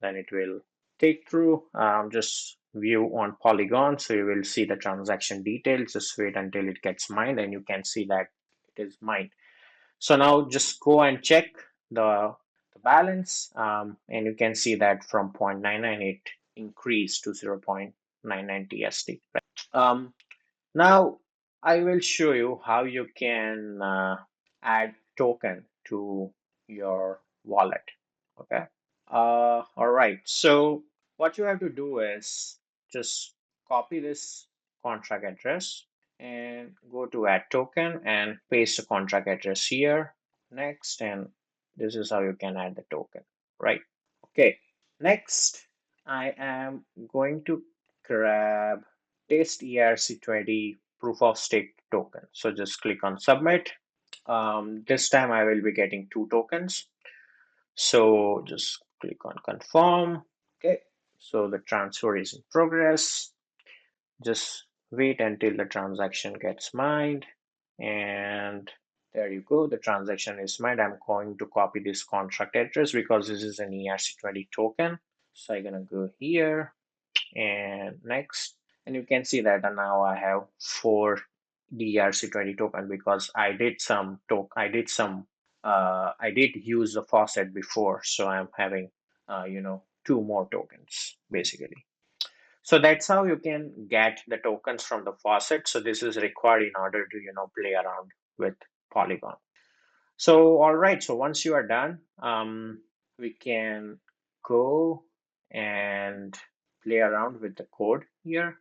then it will take through. Just view on Polygon, so you will see the transaction details. Just wait until it gets mined and you can see that it is mined. So now just go and check the balance, and you can see that from 0.99 it increased to 0.99 TST. Right? Now I will show you how you can add token to your wallet. Okay. All right. So what you have to do is just copy this contract address and go to add token and paste the contract address here. Next, and this is how you can add the token, right? Okay. Next, I am going to grab test ERC20 proof of stake token. So just click on submit. This time I will be getting 2 tokens. So just click on confirm. Okay, so the transfer is in progress. Just wait until the transaction gets mined, and there you go, the transaction is mined. I'm going to copy this contract address because this is an ERC20 token. So I'm gonna go here and next, and you can see that now I have 4 ERC20 token because I did use the faucet before, so I'm having 2 more tokens basically. So that's how you can get the tokens from the faucet. So this is required in order to play around with Polygon. So all right, so once you are done, we can go and play around with the code here.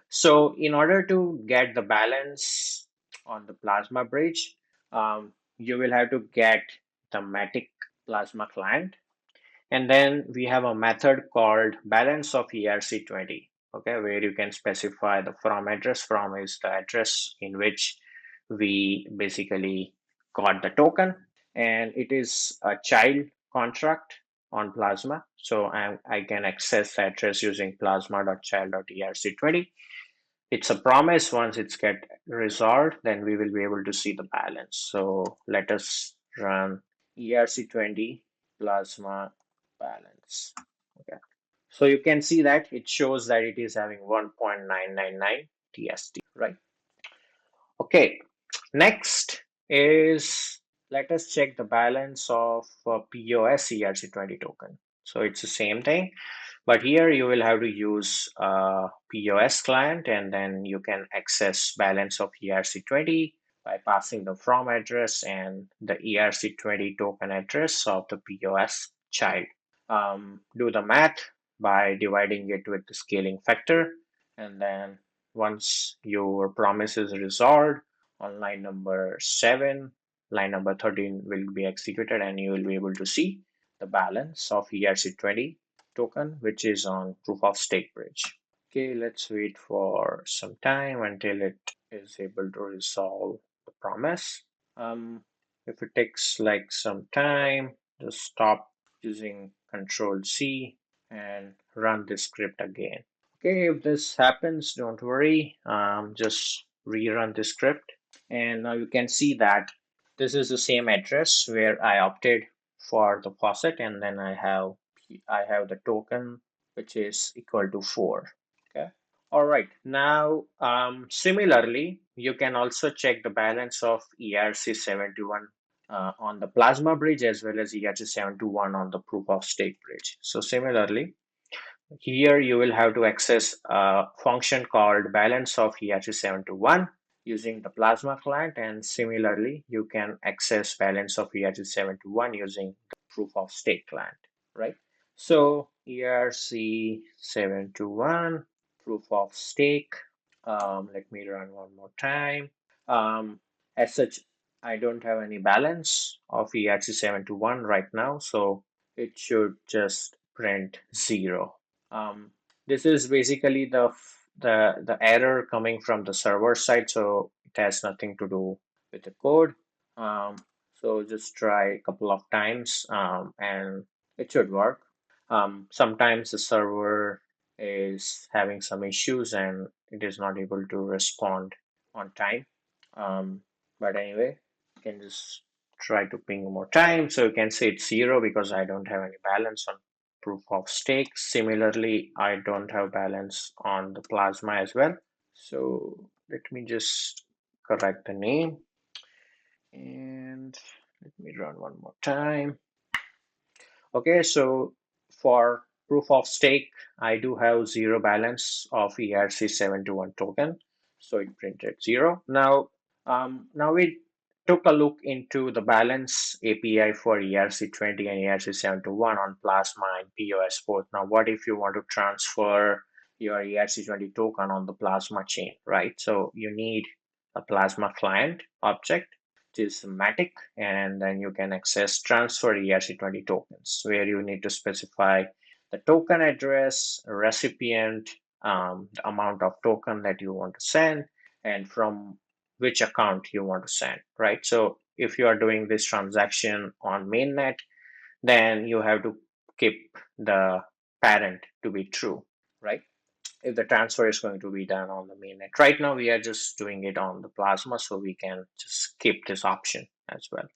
So in order to get the balance on the Plasma bridge, you will have to get the Matic Plasma client. And then we have a method called balance of ERC20, okay, where you can specify the from address. From is the address in which we basically got the token, and it is a child contract on Plasma. So I can access the address using plasma.child.erc20. It's a promise. Once it's get resolved, then we will be able to see the balance. So let us run ERC20 Plasma balance. Okay. So you can see that it shows that it is having 1.999 TST, right? Okay. Next is, let us check the balance of PoS ERC20 token. So it's the same thing, but here you will have to use PoS client, and then you can access balance of ERC20 by passing the from address and the ERC20 token address of the PoS child. Do the math by dividing it with the scaling factor, and then once your promise is resolved on line number 7, line number 13 will be executed, and you will be able to see the balance of ERC20 token, which is on proof of stake bridge. Okay, let's wait for some time until it is able to resolve the promise. If it takes like some time, just stop using Control-C and run this script again. Okay, if this happens, don't worry, just rerun the script. And now you can see that this is the same address where I opted for the faucet, and then I have I have the token which is equal to 4. Okay. All right. Now, similarly, you can also check the balance of ERC71 on the Plasma bridge as well as ERC721 on the proof of stake bridge. So similarly, here you will have to access a function called balance of ERC721 using the Plasma client, and similarly, you can access balance of ERC721 using the proof of stake client, right? So ERC721 proof of stake. Let me run one more time. As such, I don't have any balance of ERC721 right now, so it should just print 0. This is basically the error coming from the server side, so it has nothing to do with the code. So just try a couple of times, and it should work. Sometimes the server is having some issues and it is not able to respond on time. But anyway, you can just try to ping more time. So you can say it's 0 because I don't have any balance on proof of stake. Similarly, I don't have balance on the Plasma as well. So let me just correct the name and let me run one more time. Okay, so for proof of stake, I do have 0 balance of ERC721 token. So it printed 0. Now we took a look into the balance API for ERC20 and ERC721 on Plasma and PoS both. Now, what if you want to transfer your ERC20 token on the Plasma chain, right? So you need a Plasma client object, which is Matic, and then you can access transfer ERC20 tokens, where you need to specify the token address, recipient, the amount of token that you want to send, and from which account you want to send, right? So if you are doing this transaction on mainnet, then you have to keep the parent to be true, right? If the transfer is going to be done on the mainnet. Right now, we are just doing it on the Plasma, so we can just keep this option as well.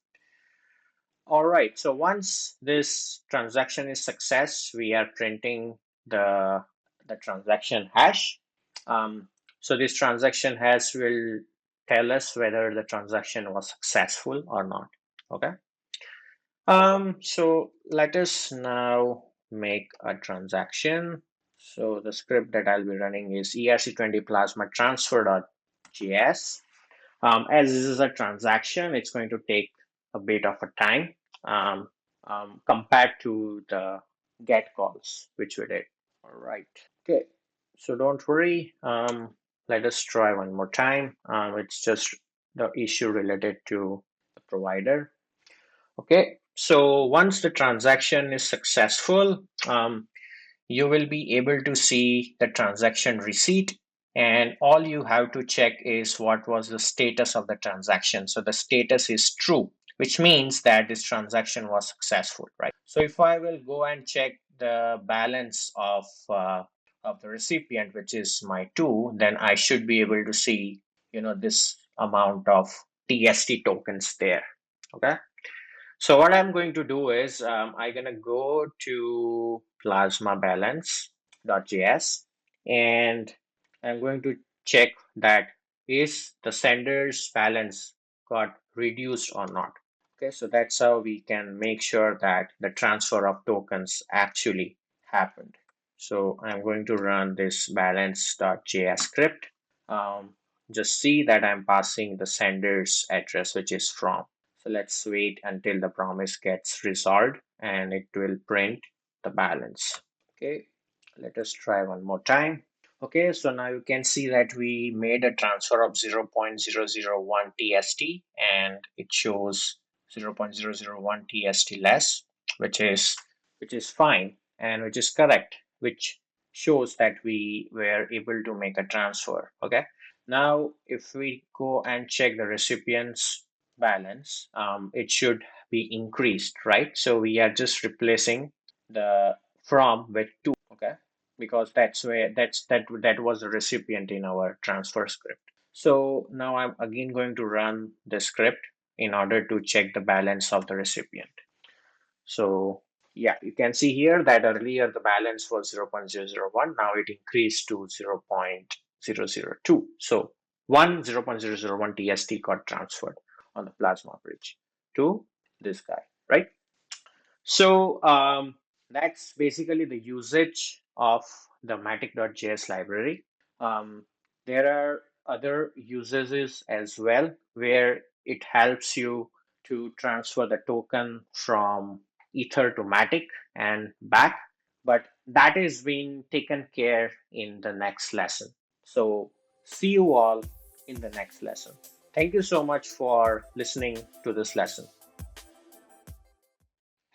All right, so once this transaction is success, we are printing the transaction hash. So this transaction hash will tell us whether the transaction was successful or not. Okay. So let us now make a transaction. So the script that I'll be running is ERC20 plasma transfer.js. As this is a transaction, it's going to take a bit of a time compared to the get calls, which we did. All right. Okay. So don't worry. Let us try one more time. It's just the issue related to the provider. Okay. So once the transaction is successful, you will be able to see the transaction receipt, and all you have to check is what was the status of the transaction. So the status is true, which means that this transaction was successful, right? So if I will go and check the balance of the recipient, which is my 2, then I should be able to see, this amount of TST tokens there. Okay. So what I'm going to do is I'm going to go to plasma balance.js, and I'm going to check that is the sender's balance got reduced or not. Okay, so that's how we can make sure that the transfer of tokens actually happened. So I'm going to run this balance.js script. Just see that I'm passing the sender's address, which is from. So let's wait until the promise gets resolved and it will print the balance. Okay, let us try one more time. Okay, so now you can see that we made a transfer of 0.001 TST and it shows 0.001 TST less, which is fine and which is correct, which shows that we were able to make a transfer. Okay, now if we go and check the recipient's balance, it should be increased, right? So we are just replacing the from with to. Okay, because that was the recipient in our transfer script. So now I'm again going to run the script in order to check the balance of the recipient. So Yeah, you can see here that earlier the balance was 0.001. Now it increased to 0.002. So 0.001 TST got transferred on the plasma bridge to this guy, right? So that's basically the usage of the Matic.js library. Um, there are other usages as well where it helps you to transfer the token from Ether to Matic and back, but that is being taken care in the next lesson. So see you all in the next lesson. Thank you so much for listening to this lesson.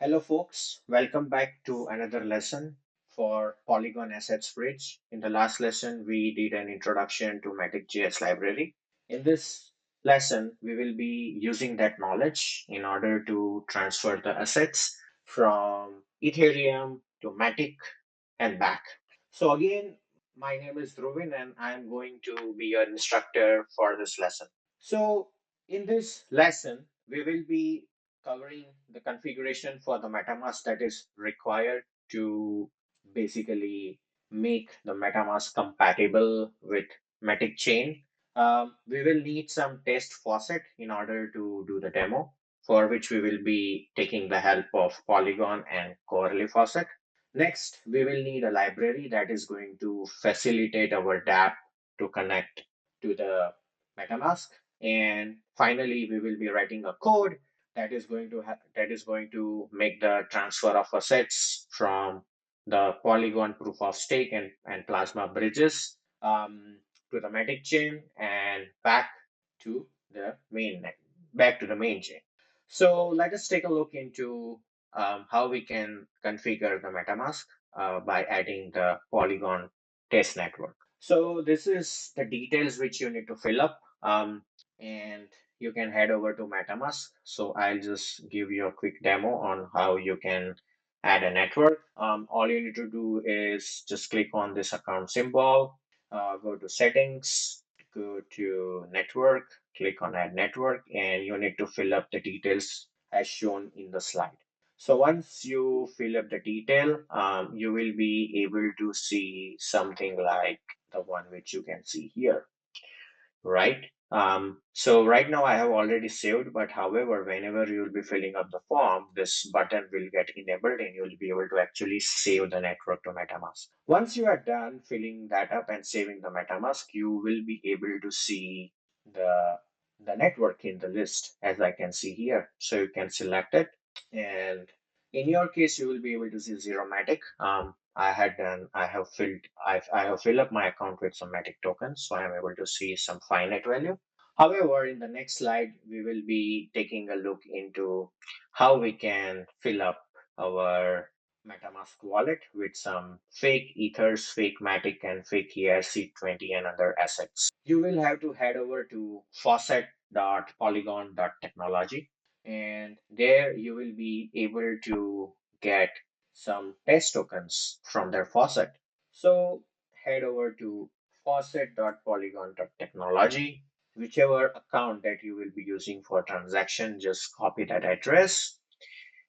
Hello, folks. Welcome back to another lesson for Polygon Assets Bridge. In the last lesson, we did an introduction to Matic.js library. In this lesson, we will be using that knowledge in order to transfer the assets from Ethereum to Matic and back. So again, my name is Dhruvin and I'm going to be your instructor for this lesson. So in this lesson, we will be covering the configuration for the MetaMask that is required to basically make the MetaMask compatible with Matic chain. We will need some test faucet in order to do the demo, for which we will be taking the help of Polygon and Corely faucet. Next, we will need a library that is going to facilitate our dApp to connect to the MetaMask. And finally, we will be writing a code that is going to make the transfer of assets from the Polygon proof of stake and Plasma bridges to the Matic chain and to the main back to the main chain. So let us take a look into how we can configure the MetaMask by adding the Polygon test network. So this is the details which you need to fill up, and you can head over to MetaMask. So I'll just give you a quick demo on how you can add a network. All you need to do is just click on this account symbol, go to settings, go to network, click on add network, and you need to fill up the details as shown in the slide. So once you fill up the detail, you will be able to see something like the one which you can see here, right? So right now I have already saved, but however, whenever you will be filling up the form, this button will get enabled and you'll be able to actually save the network to MetaMask. Once you are done filling that up and saving the MetaMask, you will be able to see the the network in the list as I can see here. So you can select it, and in your case, you will be able to see zero Matic. I have filled up my account with some Matic tokens, so I am able to see some finite value. However, in the next slide, we will be taking a look into how we can fill up our MetaMask wallet with some fake Ethers, fake Matic, and fake ERC20 and other assets. You will have to head over to faucet.polygon.technology, and there you will be able to get some test tokens from their faucet. So head over to faucet.polygon.technology. Whichever account that you will be using for transaction, just copy that address.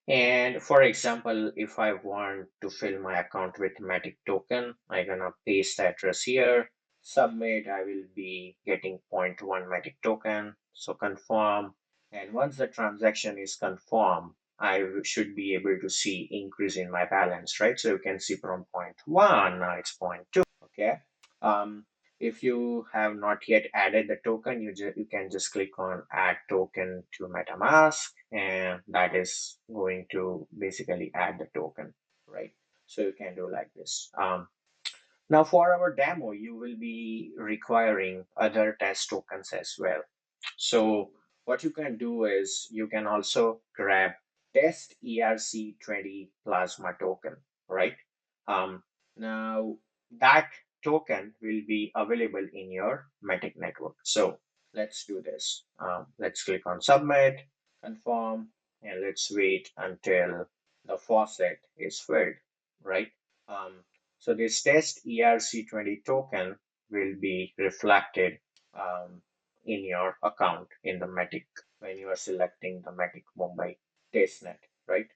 And for example, if I want to fill my account with Matic token, I'm gonna paste the address here, submit, I will be getting zero point 0.1 Matic token. So confirm. And once the transaction is confirmed, should be able to see increase in my balance, right? So you can see from zero point 0.1, now it's 0.2, okay? Um, if you have not yet added the token, you can just click on add token to MetaMask, and that is going to basically add the token, right? So you can do like this. Now for our demo, you will be requiring other test tokens as well. So what you can do is you can also grab test ERC20 plasma token, right? Um, Now that token will be available in your Matic network. So let's do this. Let's click on submit, confirm, and let's wait until the faucet is filled, right? Um, so this test ERC20 token will be reflected in your account in the Matic when you are selecting the Matic Mumbai testnet, right?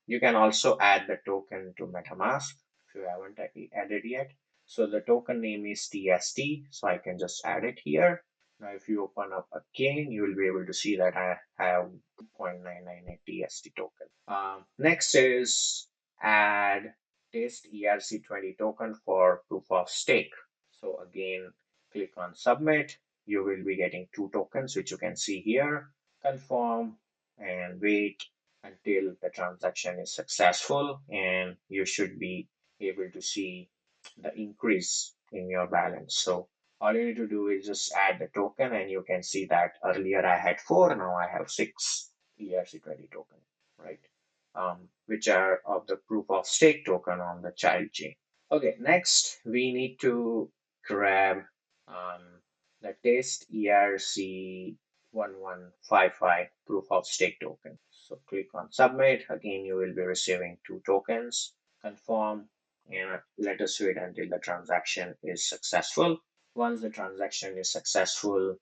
You can also add the token to MetaMask if you haven't added yet. So the token name is TST, so I can just add it here. Now, if you open up again, you will be able to see that I have 2.998 TST token. Next is add test ERC20 token for proof of stake. So again, click on submit. You will be getting two tokens, which you can see here. Confirm and wait until the transaction is successful, and you should be able to see the increase in your balance. So all you need to do is just add the token, and you can see that earlier I had 4, now I have 6 ERC20 token, right? Which are of the proof of stake token on the child chain. Okay, next we need to grab um, the test ERC1155 proof of stake token. So click on submit. Again, you will be receiving two tokens. Confirm and let us wait until the transaction is successful. Once the transaction is successful,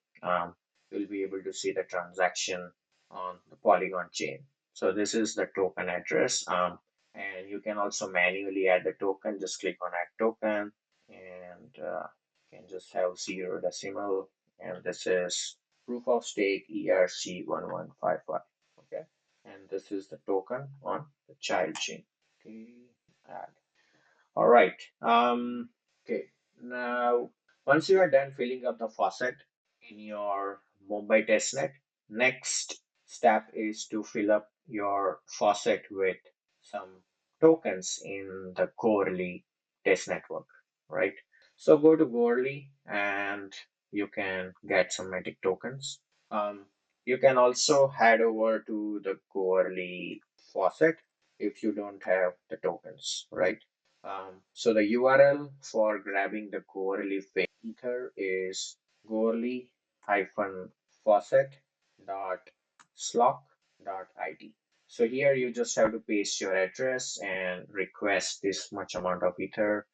you'll be able to see the transaction on the Polygon chain. So this is the token address. And you can also manually add the token. Just click on add token, and you can just have 0 decimal. And this is proof of stake ERC1155. Okay. And this is the token on the child chain. Okay. Add. All right. Okay. Now, once you are done filling up the faucet in your Mumbai testnet, next step is to fill up your faucet with some tokens in the Corely test network, right? So go to Corely and you can get some Matic tokens. Um, you can also head over to the Corely faucet if you don't have the tokens, right? So the URL for grabbing the Goerli fake ether is goerli-faucet.slock.it. So here you just have to paste your address and request this much amount of ether.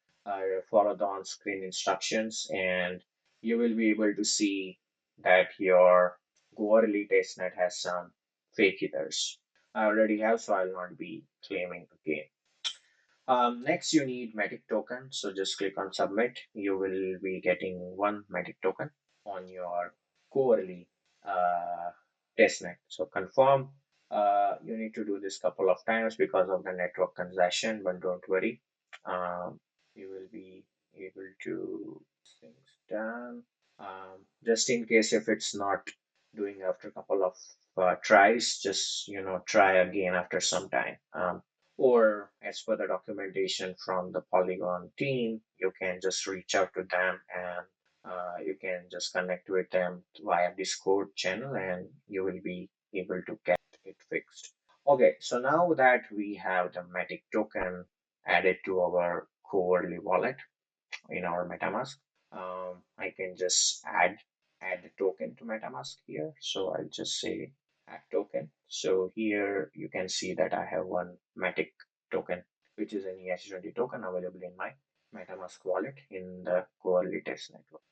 Follow the on-screen instructions, and you will be able to see that your Goerli testnet has some fake ethers. I already have, so I'll not be claiming again. Next, you need Matic token. So just click on submit. You will be getting one Matic token on your Corely testnet. So confirm. You need to do this couple of times because of the network congestion, but don't worry. You will be able to things done. Just in case if it's not doing after a couple of tries, just try again after some time. Or as per the documentation from the Polygon team, you can just reach out to them, and you can just connect with them via Discord channel, and you will be able to get it fixed. Okay, so now that we have the Matic token added to our Coverly wallet in our MetaMask, I can just add the token to MetaMask here. So I'll just say add token. So here you can see that I have one Matic token, which is an ERC20 token available in my MetaMask wallet in the Coverly test network.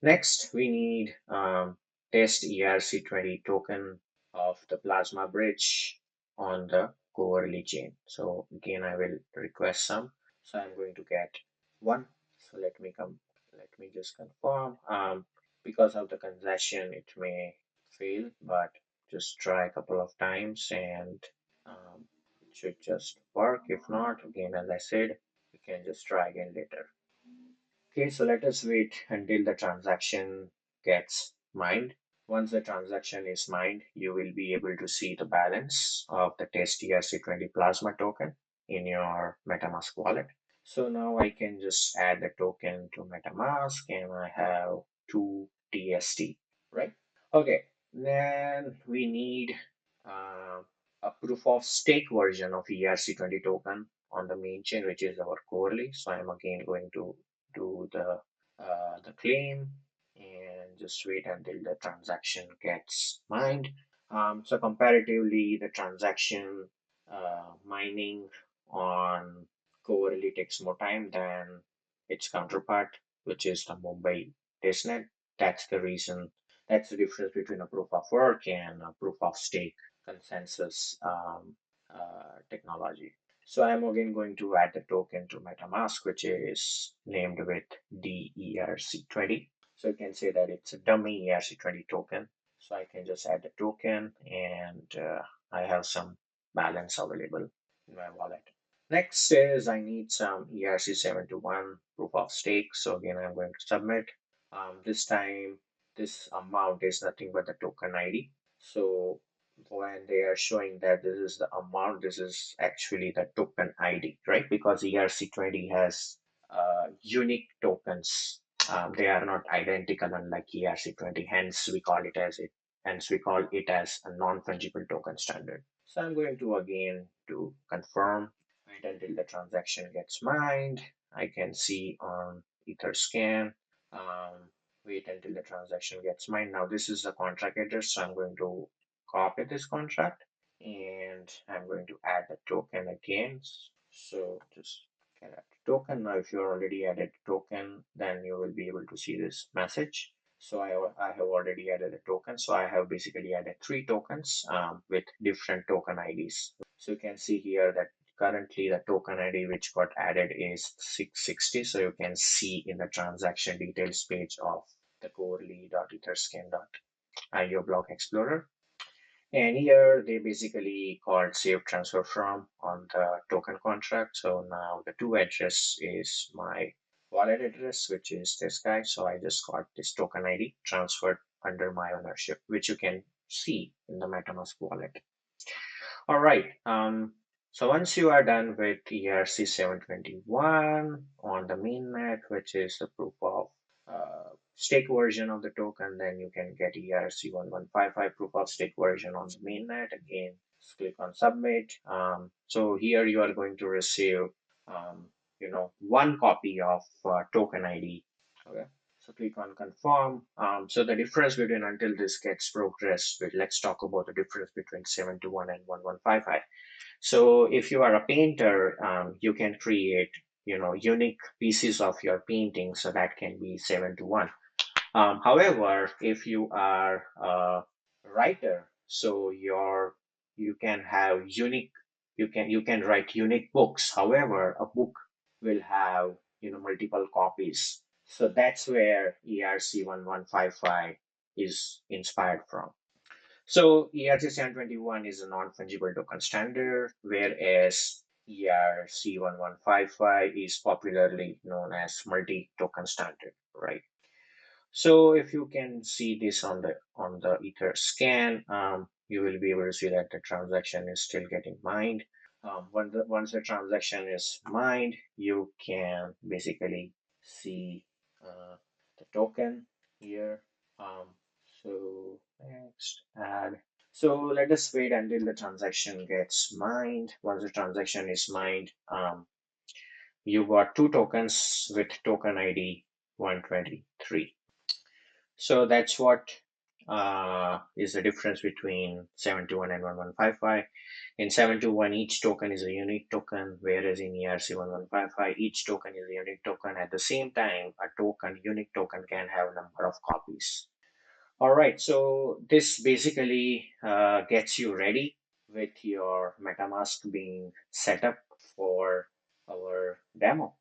Next, we need test ERC20 token of the Plasma bridge on the Coverly chain. So again, I will request some. So I'm going to get one. So let me just confirm. Because of the congestion, it may fail, but just try a couple of times and it should just work. If not, again, as I said, you can just try again later. Okay, so let us wait until the transaction gets mined. Once the transaction is mined, you will be able to see the balance of the test ERC20 Plasma token in your MetaMask wallet. So now I can just add the token to MetaMask, and I have 2 TST, right? Okay, then we need uh, a proof of stake version of ERC20 token on the main chain, which is our Corely. So I'm again going to do the claim and just wait until the transaction gets mined. So comparatively, the transaction mining on Coverly takes more time than its counterpart, which is the Mumbai testnet. That's the reason. That's the difference between a proof of work and a proof of stake consensus technology. So I'm again going to add the token to MetaMask, which is named with DERC20. So you can say that it's a dummy ERC20 token. So I can just add the token, and I have some balance available in my wallet. Next is I need some ERC721 proof of stake. So again, I'm going to submit. This time, this amount is nothing but the token ID. So when they are showing that this is the amount, this is actually the token ID, right? Because ERC20 has unique tokens. They are not identical unlike ERC20. Hence, we call it as a non-fungible token standard. So I'm going to again to confirm, wait until the transaction gets mined. I can see on Etherscan. Wait until the transaction gets mined. Now this is the contract address, so I'm going to copy this contract and I'm going to add the token again. So just get add token. Now if you already added token, then you will be able to see this message. So I have already added a token. So I have basically added 3 tokens with different token IDs. So you can see here that currently the token ID which got added is 660. So you can see in the transaction details page of the corely.etherscan.io block explorer. And here they basically called save transfer from on the token contract. So now the to address is my wallet address, which is this guy. So I just got this token ID transferred under my ownership, which you can see in the MetaMask wallet. All right. So once you are done with ERC721 on the mainnet, which is the proof of stake version of the token, then you can get ERC1155 proof of stake version on the mainnet. Again, just click on submit. So here you are going to receive, one copy of token ID. Okay. So click on confirm. So the difference between until this gets progressed, let's talk about the difference between 721 and 1155. So if you are a painter, you can create, unique pieces of your painting. So that can be 721. However, if you are a writer, so you can have unique, you can write unique books. However, a book will have multiple copies. So that's where ERC1155 is inspired from. So ERC721 is a non-fungible token standard, whereas ERC1155 is popularly known as multi-token standard, right? So if you can see this on the Ether scan, you will be able to see that the transaction is still getting mined. Once the transaction is mined, you can basically see the token here. So next add. So let us wait until the transaction gets mined. Once the transaction is mined, you got 2 tokens with token ID 123. So that's what is the difference between 721 and 1155. In 721, each token is a unique token, whereas in ERC1155, each token is a unique token. At the same time, unique token can have a number of copies. All right, so this basically gets you ready with your MetaMask being set up for our demo.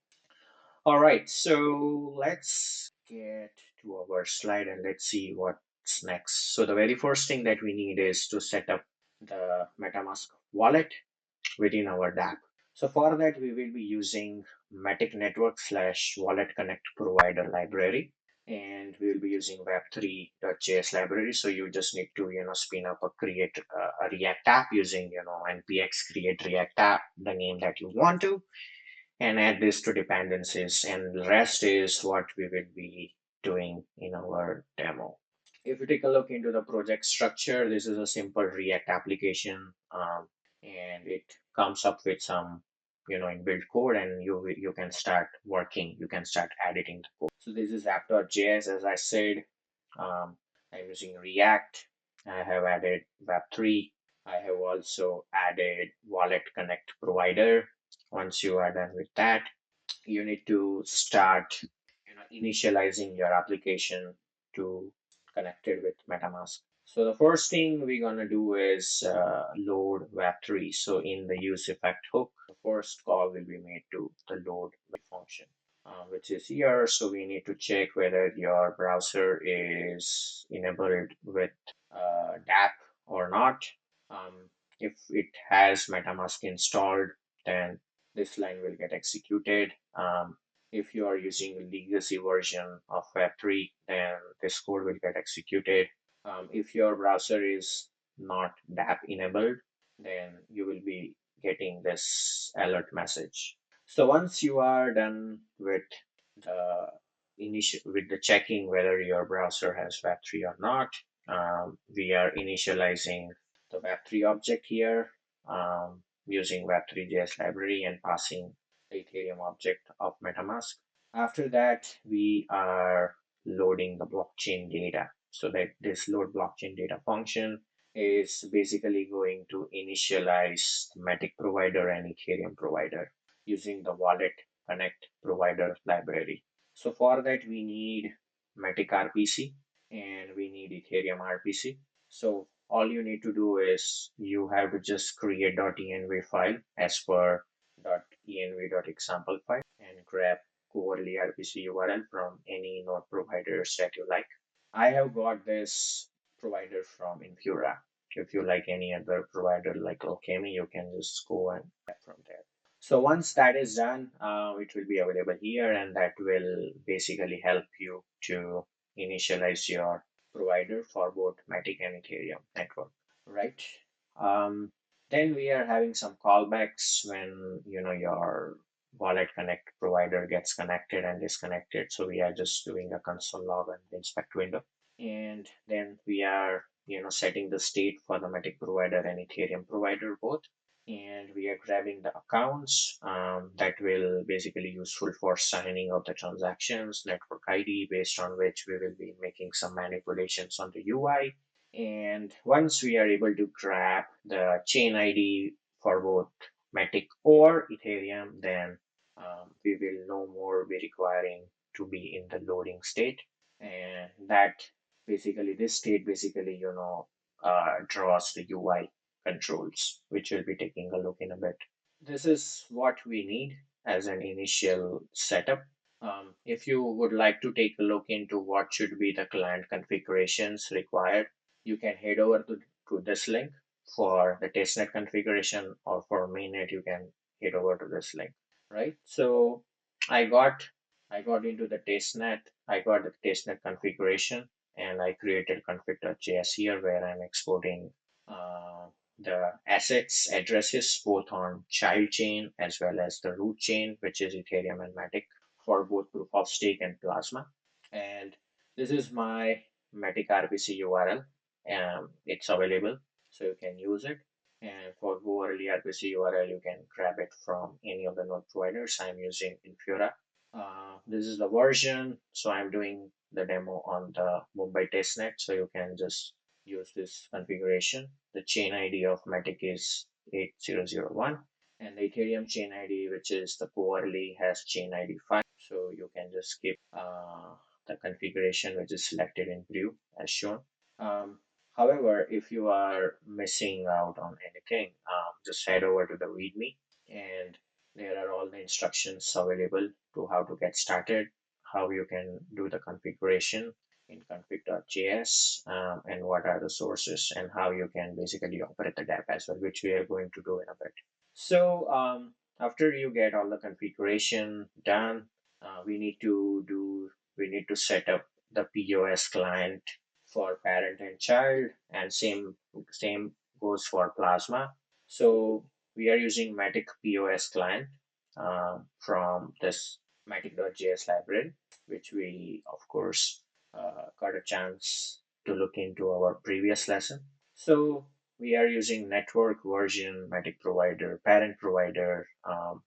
All right, so let's get to our slide and let's see what's next. So the very first thing that we need is to set up the MetaMask wallet within our dApp. So for that, we will be using Matic Network / Wallet Connect Provider library, and we will be using Web3.js library. So you just need to, spin up create a React app using, npx create React app, the name that you want to, and add this to dependencies, and the rest is what we will be doing in our demo. If you take a look into the project structure, this is a simple React application, and it comes up with some inbuilt code, and you can start working, you can start editing the code. So this is app.js. As I said, I'm using React. I have added Web3. I have also added Wallet Connect Provider. Once you are done with that, you need to start initializing your application to connect it with MetaMask. So the first thing we're gonna do is load Web3. So in the use effect hook, the first call will be made to the load function, which is here. So we need to check whether your browser is enabled with dApp or not. If it has MetaMask installed, then this line will get executed. If you are using a legacy version of Web3, then this code will get executed. If your browser is not dApp enabled, then you will be getting this alert message. So once you are done with the with the checking whether your browser has Web3 or not, we are initializing the Web3 object here using Web3.js library and passing the Ethereum object of MetaMask. After that, we are loading the blockchain data. So that this load blockchain data function is basically going to initialize the Matic provider and Ethereum provider using the wallet connect provider library. So for that, we need Matic RPC and we need Ethereum RPC. So all you need to do is you have to just create .env file as per .env.example file and grab overlay RPC URL from any node providers that you like. I have got this provider from Infura. If you like any other provider like Alchemy, you can just go and get from there. So once that is done, it will be available here, and that will basically help you to initialize your provider for both Matic and Ethereum network, right? Um, then we are having some callbacks when your wallet connect provider gets connected and disconnected. So we are just doing a console log and the inspect window, and then we are setting the state for the Matic provider and Ethereum provider both, and we are grabbing the accounts that will basically useful for signing of the transactions, network ID based on which we will be making some manipulations on the UI. And once we are able to grab the chain ID for both Matic or Ethereum, then we will no more be requiring to be in the loading state. And that basically, this state basically, draws the UI controls, which we'll be taking a look in a bit. This is what we need as an initial setup. If you would like to take a look into what should be the client configurations required, you can head over to this link for the testnet configuration, or for mainnet, you can head over to this link, right? So I got I got into the testnet, I got the testnet configuration, and I created config.js here where I'm exporting uh, the assets addresses both on child chain as well as the root chain, which is Ethereum and Matic, for both proof of stake and Plasma. And this is my Matic RPC URL. It's available, so you can use it. And for Go early RPC URL, you can grab it from any of the node providers. I'm using Infura. This is the version, so I'm doing the demo on the Mumbai testnet, so you can just use this configuration. The chain ID of Matic is 8001, and the Ethereum chain ID, which is the poorly, has chain ID 5. So you can just skip the configuration which is selected in blue as shown. Um, However, if you are missing out on anything, just head over to the README, and there are all the instructions available to how to get started, how you can do the configuration in config.js, and what are the sources, and how you can basically operate the dApp as well, which we are going to do in a bit. So after you get all the configuration done, we need to set up the POS client for parent and child, and same goes for Plasma. So we are using Matic POS client from this Matic.js library, which we of course got a chance to look into our previous lesson. So we are using network version, Matic provider, parent provider,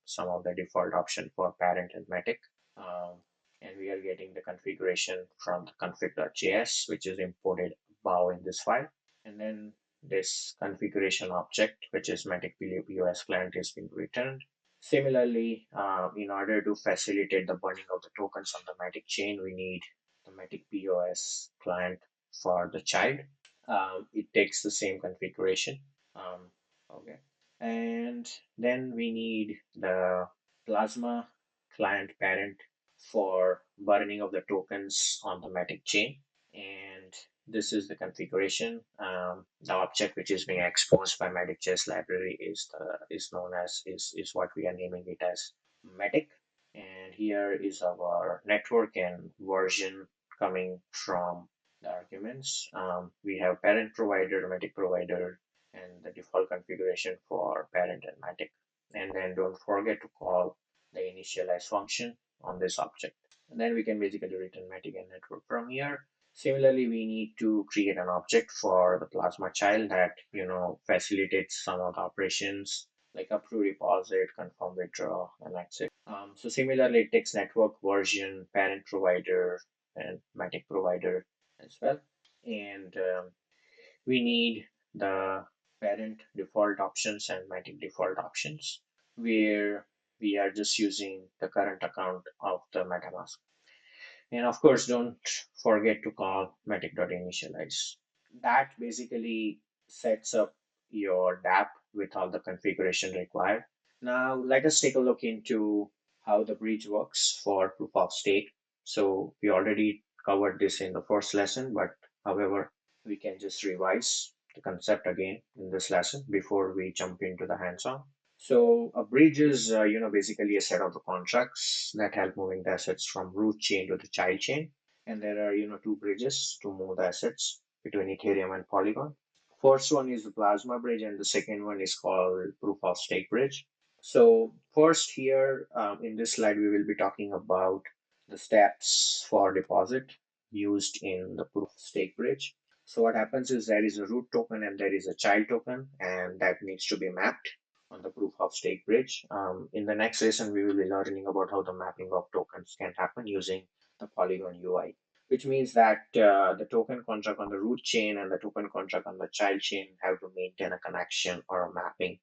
some of the default option for parent and Matic. Um, and we are getting the configuration from the config.js, which is imported above in this file. And then this configuration object, which is Matic POS client, is being returned. Similarly, in order to facilitate the burning of the tokens on the Matic chain, we need the Matic POS client for the child. it takes the same configuration. Okay. And then we need the Plasma client parent for burning of the tokens on the Matic chain. And this is the configuration. The object which is being exposed by Matic.js library is known as is what we are naming it as Matic. And here is our network and version coming from the arguments. We have parent provider, Matic provider, and the default configuration for parent and Matic. And then don't forget to call the initialize function on this object. And then we can basically return Matic and network from here. Similarly, we need to create an object for the Plasma child that facilitates some of the operations like approve deposit, confirm withdraw, and exit. So similarly, it takes network version, parent provider, and Matic provider as well. And we need the parent default options and Matic default options, where we are just using the current account of the MetaMask. And of course, don't forget to call Matic.initialize. That basically sets up your dApp with all the configuration required. Now, let us take a look into how the bridge works for proof of stake. So we already covered this in the first lesson, but however, we can just revise the concept again in this lesson before we jump into the hands-on. So a bridge is, basically a set of the contracts that help moving the assets from root chain to the child chain. And there are, two bridges to move the assets between Ethereum and Polygon. First one is the Plasma bridge, and the second one is called Proof of Stake bridge. So first here in this slide, we will be talking about the steps for deposit used in the Proof of Stake bridge. So what happens is there is a root token and there is a child token, and that needs to be mapped on the proof of stake bridge. In the next lesson, we will be learning about how the mapping of tokens can happen using the Polygon UI, which means that the token contract on the root chain and the token contract on the child chain have to maintain a connection or a mapping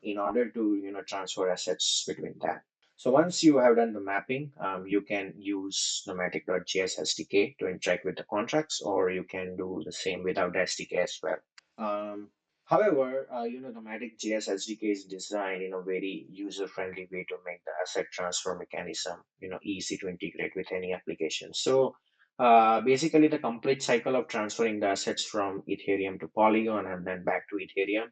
in order to transfer assets between them. So once you have done the mapping, you can use the Matic.js SDK to interact with the contracts, or you can do the same without the SDK as well. However, the Matic.js SDK is designed in a very user-friendly way to make the asset transfer mechanism, easy to integrate with any application. So basically, the complete cycle of transferring the assets from Ethereum to Polygon and then back to Ethereum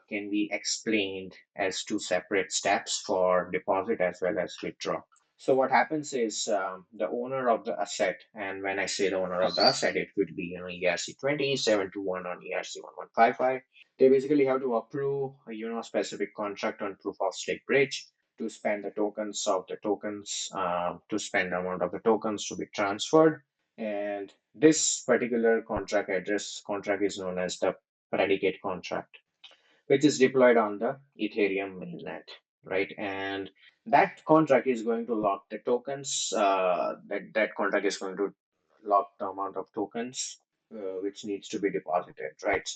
can be explained as two separate steps for deposit as well as withdraw. So what happens is the owner of the asset, and when I say the owner of the asset, it could be ERC20, 721 on ERC1155. They basically have to approve a specific contract on proof of stake bridge to spend the tokens of the tokens to spend the amount of the tokens to be transferred. And this particular contract is known as the predicate contract, which is deployed on the Ethereum mainnet, right? And that contract is going to lock the tokens. That contract is going to lock the amount of tokens which needs to be deposited, right?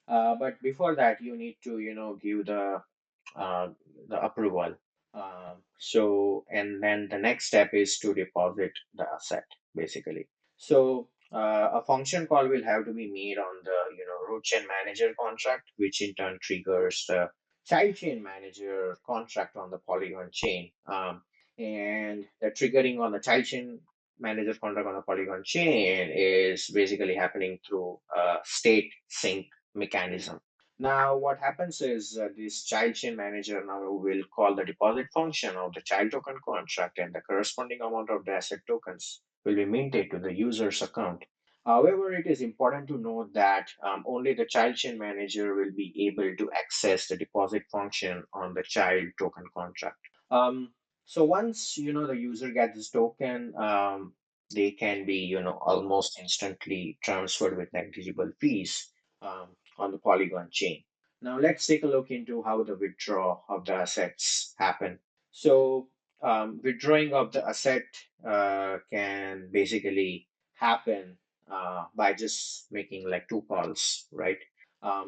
But before that, you need to give uh, the approval. And then the next step is to deposit the asset, basically. So a function call will have to be made on the root chain manager contract, which in turn triggers the child chain manager contract on the Polygon chain. And the triggering on the child chain manager contract on the Polygon chain is basically happening through a state sync mechanism. Now, what happens is this child chain manager now will call the deposit function of the child token contract, and the corresponding amount of the asset tokens will be minted to the user's account. However, it is important to note that only the child chain manager will be able to access the deposit function on the child token contract. So once the user gets this token, they can be almost instantly transferred with negligible fees on the Polygon chain. Now let's take a look into how the withdrawal of the assets happen. So withdrawing of the asset can basically happen by just making like two calls, right?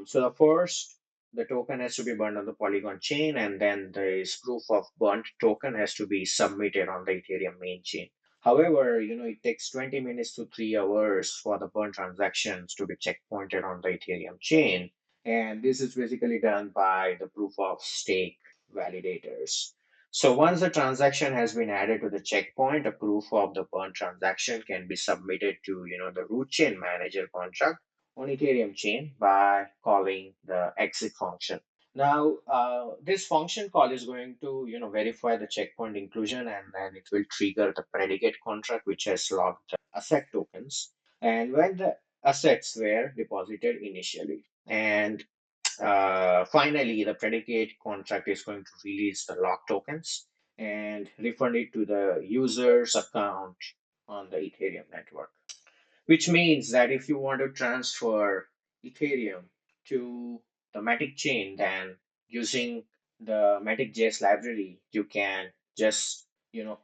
So the first, the token has to be burned on the Polygon chain, and then this proof of burnt token has to be submitted on the Ethereum main chain. However, it takes 20 minutes to 3 hours for the burn transactions to be checkpointed on the Ethereum chain. And this is basically done by the proof of stake validators. So once the transaction has been added to the checkpoint, a proof of the burn transaction can be submitted to, the root chain manager contract on Ethereum chain by calling the exit function. Now, this function call is going to, verify the checkpoint inclusion, and then it will trigger the predicate contract, which has logged the asset tokens. And when the assets were deposited initially. And finally, the predicate contract is going to release the lock tokens and refund it to the user's account on the Ethereum network, which means that if you want to transfer Ethereum to the Matic chain, then using the Matic.js library, you can just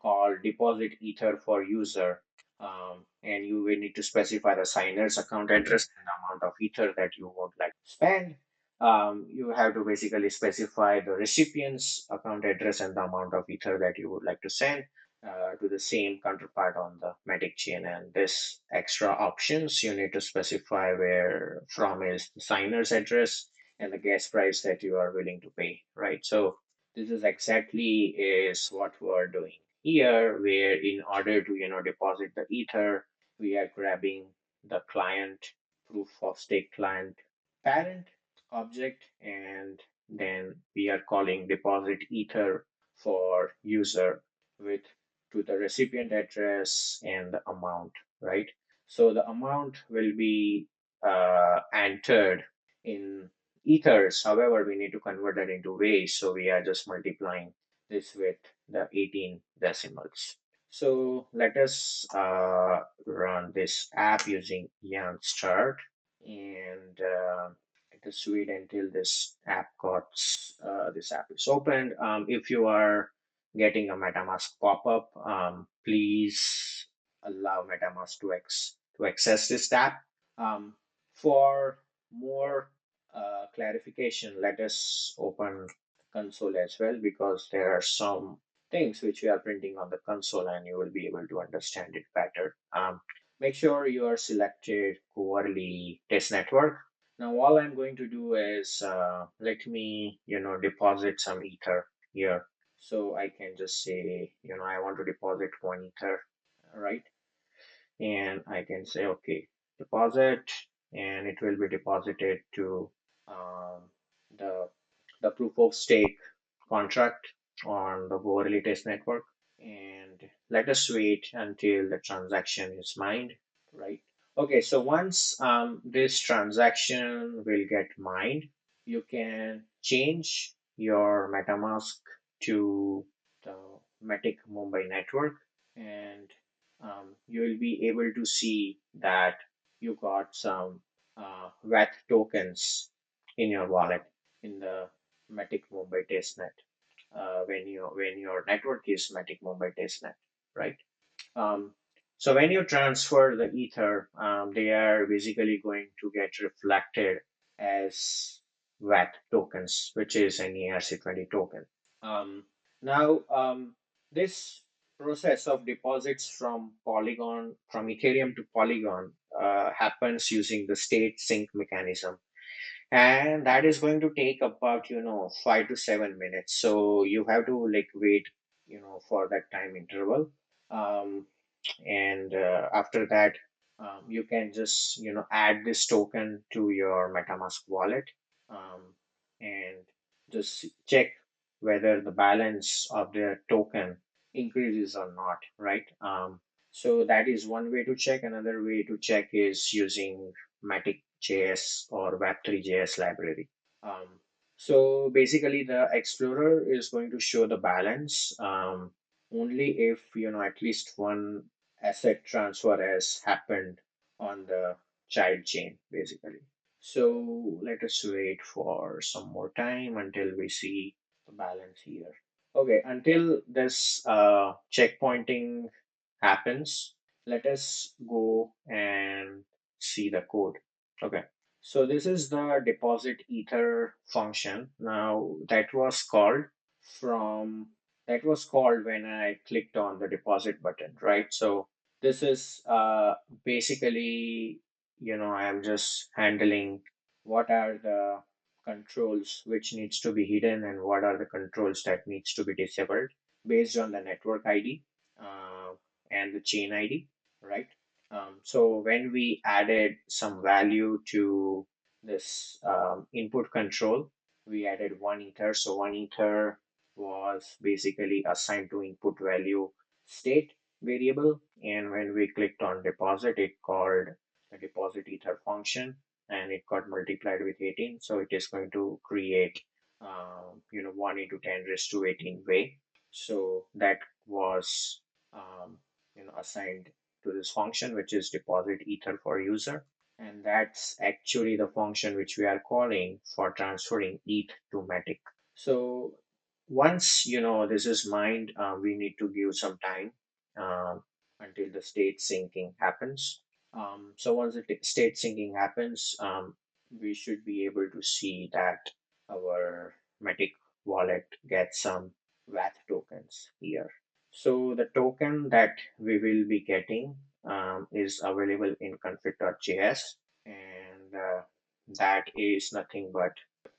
call deposit ether for user, and you will need to specify the signer's account address and the amount of ether that you would like to spend. You have to basically specify the recipient's account address and the amount of ether that you would like to send to the same counterpart on the Matic chain. And this extra options you need to specify where from is the signer's address and the gas price that you are willing to pay, right? So this is exactly is what we're doing here, where in order to deposit the ether, we are grabbing the client proof of stake client parent object, and then we are calling deposit ether for user with to the recipient address and the amount, right? So the amount will be entered in ethers. However, we need to convert that into ways. So we are just multiplying this with the 18 decimals. So let us run this app using Yarn start, and let us wait until this app is opened. If you are getting a MetaMask pop-up, please allow MetaMask to access this tab. Um, for more clarification, let us open console as well, because there are some things which we are printing on the console and you will be able to understand it better. Make sure you are selected quarterly test network. Now all I'm going to do is let me deposit some ether here. So I can just say I want to deposit 1 ether, right? And I can say okay, deposit, and it will be deposited to um, the the proof of stake contract on the Goerli test network. And let us wait until the transaction is mined, right? Okay, so once this transaction will get mined, you can change your MetaMask to the Matic Mumbai network, and you will be able to see that you got some WAT tokens in your wallet in the Matic Mumbai testnet, when your network is Matic Mumbai testnet, right? Um, so when you transfer the ether, they are basically going to get reflected as WAT tokens, which is an ERC20 token. Um, now, this process of deposits from Ethereum to Polygon happens using the state sync mechanism, and that is going to take about 5 to 7 minutes. So you have to like wait for that time interval. Um, and after that, you can just add this token to your MetaMask wallet, um, and just check whether the balance of the token increases or not, right? So that is one way to check. Another way to check is using Matic.js or Web3 JS library. um, so basically the explorer is going to show the balance only if at least one asset transfer has happened on the child chain, basically. So let us wait for some more time until we see the balance here. Okay, until this checkpointing happens, let us go and see the code. Okay, so this is the deposit ether function. Now that was called from that was called when I clicked on the deposit button, right? So this is basically, I'm just handling what are the controls which needs to be hidden and what are the controls that needs to be disabled based on the network ID uh, and the chain ID, right? So when we added some value to this input control, we added 1 ether. So 1 ether was basically assigned to input value state variable. And when we clicked on deposit, it called the deposit ether function and it got multiplied with 18. So it is going to create, 1 into 10 raised to 18 way. So that was, assigned to this function, which is deposit ether for user. And that's actually the function which we are calling for transferring ETH to Matic. So once this is mined, we need to give some time um, until the state syncing happens. So once the state syncing happens, we should be able to see that our Matic wallet gets some WAT tokens here. So the token that we will be getting is available in config.js, and that is nothing but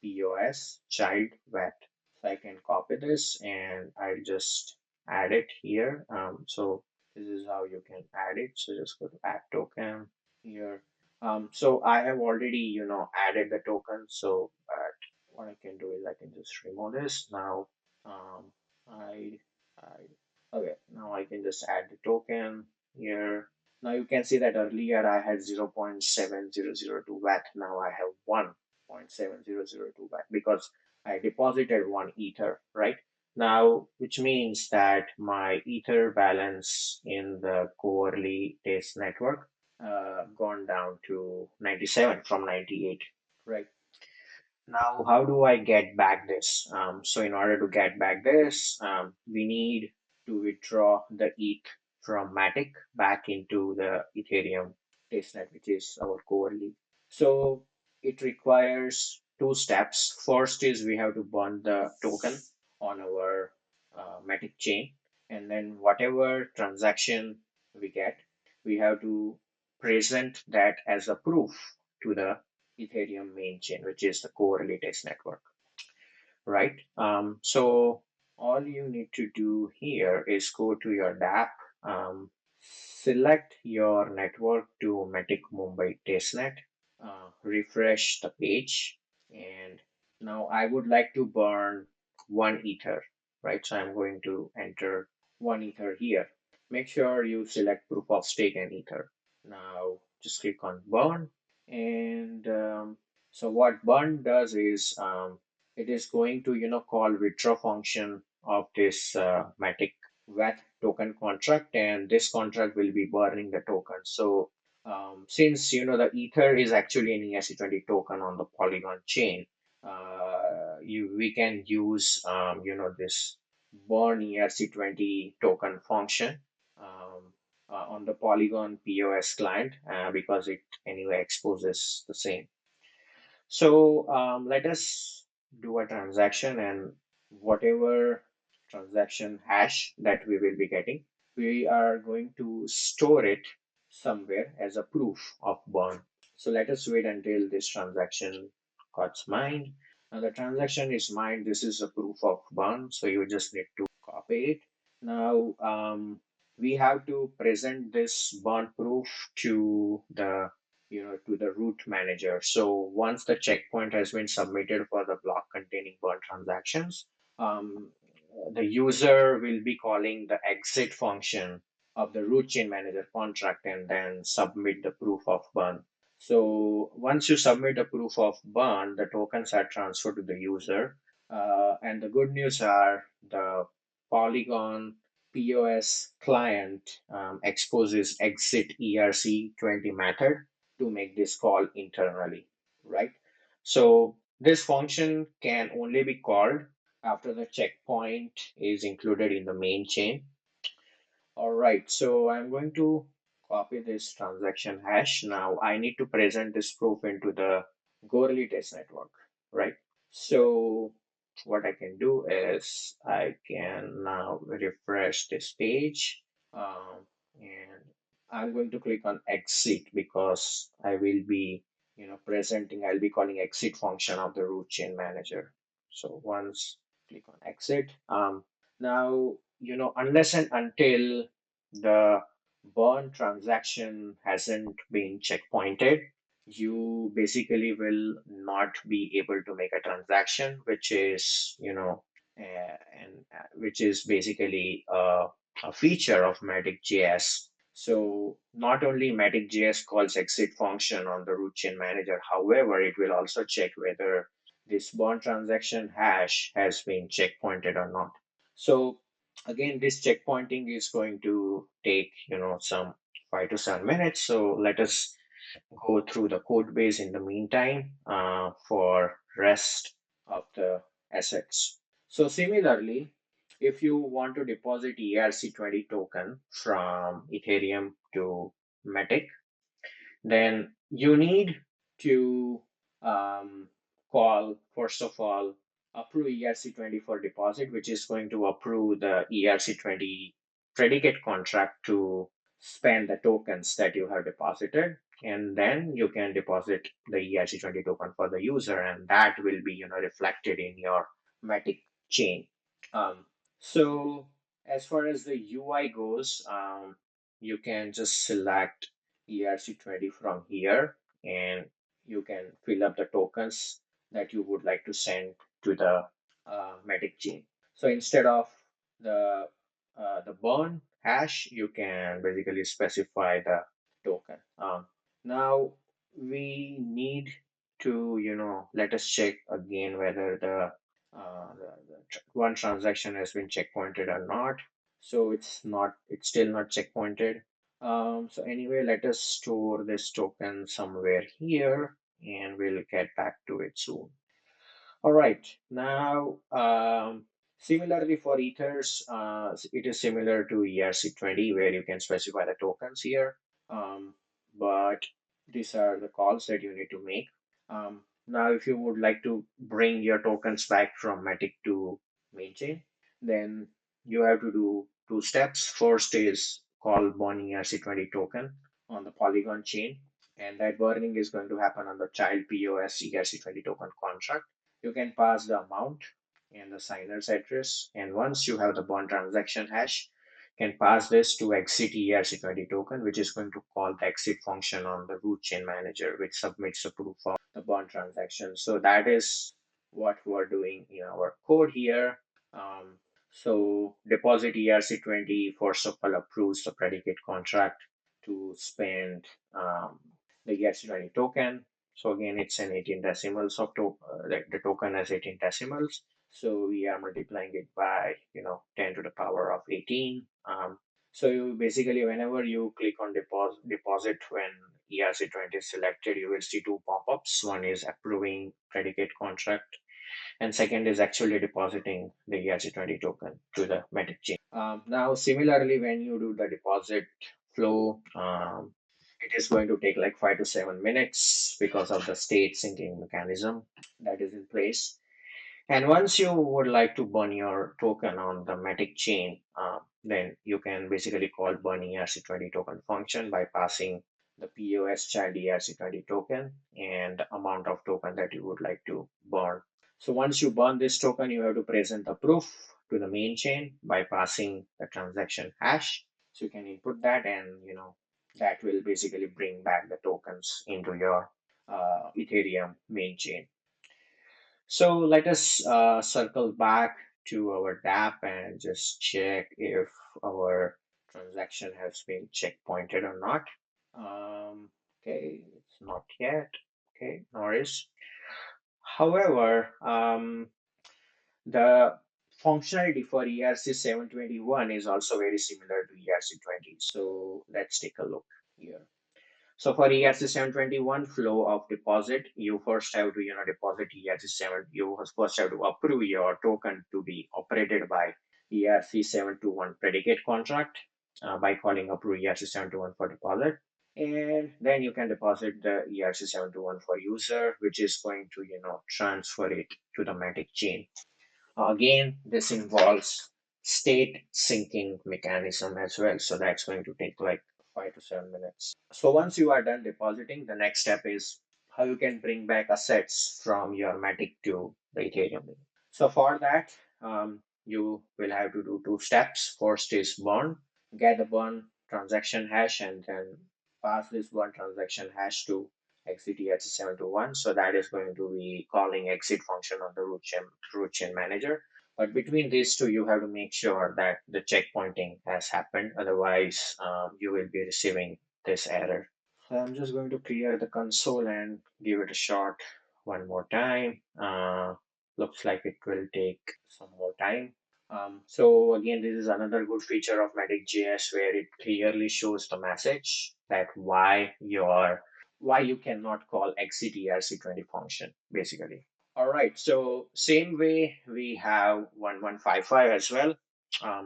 POS child WAT. So I can copy this and I'll just add it here. So this is how you can add it. So just go to add token here. So I have already, added the token. So what I can do is I can just remove this now. Um, I, I, okay, now I can just add the token here. Now you can see that earlier I had 0.7002 watt. Now I have 1.7002 watt because I deposited 1 ether, right? Now, which means that my ether balance in the Coverly test network gone down to 97 from 98, right? Now, how do I get back this? So in order to get back this, we need to withdraw the ETH from Matic back into the Ethereum testnet, which is our core league. So it requires two steps. First is we have to burn the token on our Matic chain, and then whatever transaction we get, we have to present that as a proof to the Ethereum main chain, which is the core test network, right? So all you need to do here is go to your DApp, select your network to Matic Mumbai testnet, refresh the page, and now I would like to burn 1 ether, right? So I'm going to enter 1 ether here. Make sure you select proof of stake and ether. Now just click on burn, and so what burn does is it is going to call withdraw function of this Matic WAT token contract, and this contract will be burning the token. So since the ether is actually an ERC20 token on the Polygon chain, we can use this burn ERC20 token function on the Polygon POS client because it anyway exposes the same. So let us do a transaction, and whatever transaction hash that we will be getting, we are going to store it somewhere as a proof of burn. So let us wait until this transaction got mined. Now the transaction is mined. This is a proof of burn. So you just need to copy it. Now we have to present this burn proof to the to the root manager. So once the checkpoint has been submitted for the block containing burn transactions, um, the user will be calling the exit function of the root chain manager contract and then submit the proof of burn. So once you submit a proof of burn, the tokens are transferred to the user. And the good news are the Polygon POS client exposes exit ERC20 method to make this call internally, right? So this function can only be called after the checkpoint is included in the main chain. All right, so I'm going to copy this transaction hash. Now I need to present this proof into the Gorley test network, right? So what I can do is I can now refresh this page, and I'm going to click on exit because I will be, I'll be calling exit function of the root chain manager. So once click on exit, now, unless and until the burn transaction hasn't been checkpointed, you basically will not be able to make a transaction, which is, which is basically a feature of Matic.js. So not only Matic.js calls exit function on the root chain manager, however, it will also check whether this bond transaction hash has been checkpointed or not. So again, this checkpointing is going to take, some 5 to 7 minutes. So let us go through the code base in the meantime for rest of the assets. So similarly, if you want to deposit ERC20 token from Ethereum to Matic, then you need to call, first of all, approve ERC20 for deposit, which is going to approve the ERC20 predicate contract to spend the tokens that you have deposited. And then you can deposit the ERC20 token for the user, and that will be, reflected in your Matic chain. Um, so as far as the UI goes, you can just select ERC20 from here, and you can fill up the tokens that you would like to send to the Matic chain. So instead of the the burn hash, you can basically specify the token. Now we need to, let us check again whether the one transaction has been checkpointed or not. So it's still not checkpointed. So anyway, let us store this token somewhere here, and we'll get back to it soon. All right, now similarly for ethers, it is similar to ERC20 where you can specify the tokens here, but these are the calls that you need to make. Now, if you would like to bring your tokens back from Matic to main chain, then you have to do two steps. First is call burn ERC20 token on the Polygon chain, and that burning is going to happen on the child PoS ERC20 token contract. You can pass the amount and the signer's address, and once you have the bond transaction hash, you can pass this to exit ERC20 token, which is going to call the exit function on the root chain manager, which submits the proof of the bond transaction. So that is what we're doing in our code here. So deposit ERC20 first of all approves the predicate contract to spend the ERC20 token. So again, it's an 18 decimals of the token has 18 decimals. So we are multiplying it by 10 to the power of 18. So you basically, whenever you click on deposit when ERC20 is selected, you will see two pop-ups. One is approving predicate contract, and second is actually depositing the ERC20 token to the Matic chain. Now, similarly, when you do the deposit flow, it is going to take like 5 to 7 minutes because of the state syncing mechanism that is in place. And once you would like to burn your token on the Matic chain, then you can basically call burn ERC20 token function by passing the POS child ERC20 token and the amount of token that you would like to burn. So once you burn this token, you have to present the proof to the main chain by passing the transaction hash. So you can input that, and that will basically bring back the tokens into your Ethereum main chain. So let us circle back to our DApp and just check if our transaction has been checkpointed or not. Okay, it's not yet. Okay, no worries. However, the functionality for ERC721 is also very similar to ERC20. So let's take a look here. So for ERC721 flow of deposit, you first have to deposit ERC7. You first have to approve your token to be operated by ERC721 predicate contract by calling approve ERC721 for deposit. And then you can deposit the ERC721 for user, which is going to transfer it to the Matic chain. Again, this involves state syncing mechanism as well. So that's going to take like 5 to 7 minutes. So once you are done depositing, the next step is how you can bring back assets from your Matic to the Ethereum. So for that, you will have to do two steps. First is burn, get the burn transaction hash, and then pass this burn transaction hash to exit ERC721. So that is going to be calling exit function on the root chain manager. But between these two, you have to make sure that the checkpointing has happened. Otherwise, you will be receiving this error. So I'm just going to clear the console and give it a shot one more time. Looks like it will take some more time. So again, this is another good feature of Matic.js where it clearly shows the message that why you cannot call exit ERC20 function, basically. All right, so same way we have 1155 as well.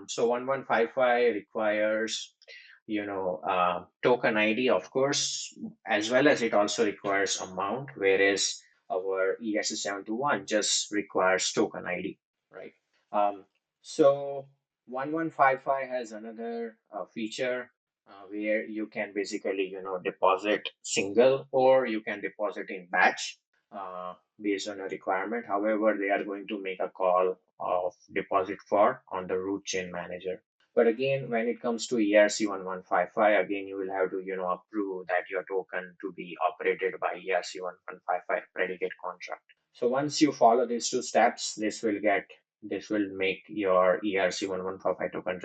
So 1155 requires, token ID, of course, as well as it also requires amount, whereas our ERC721 just requires token ID, right? Um, so 1155 has another feature where you can basically, deposit single or you can deposit in batch based on a requirement. However, they are going to make a call of deposit for on the root chain manager. But again, when it comes to ERC1155, again, you will have to, approve that your token to be operated by ERC1155 predicate contract. So once you follow these two steps, this will make your ERC1155 token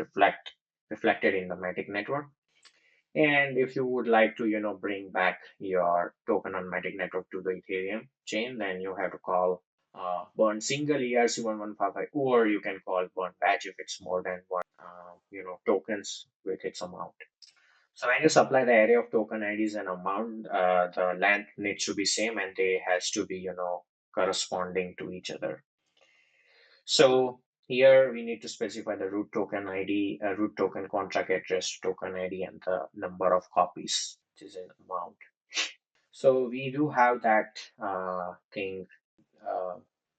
reflected in the Matic network. And if you would like to, bring back your token on Matic network to the Ethereum chain, then you have to call burn single ERC1155, or you can call burn batch if it's more than one, tokens with its amount. So when you supply the array of token IDs and amount, the length needs to be same and they has to be, corresponding to each other. So here we need to specify the root token ID, root token contract address, token ID, and the number of copies, which is an amount. So we do have that thing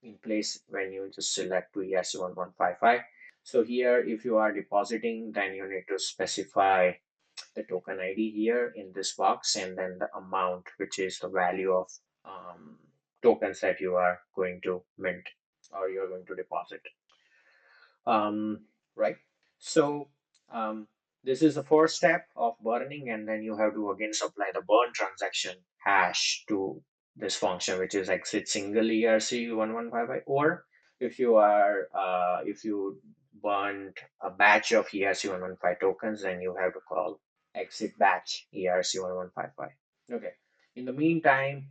in place when you just select to ERC1155. So here, if you are depositing, then you need to specify the token ID here in this box, and then the amount, which is the value of tokens that you are going to mint or you're going to deposit. Right? So this is the first step of burning, and then you have to again supply the burn transaction hash to this function, which is exit single ERC1155. Or if you burned a batch of ERC115 tokens, then you have to call exit batch ERC1155. Okay. In the meantime,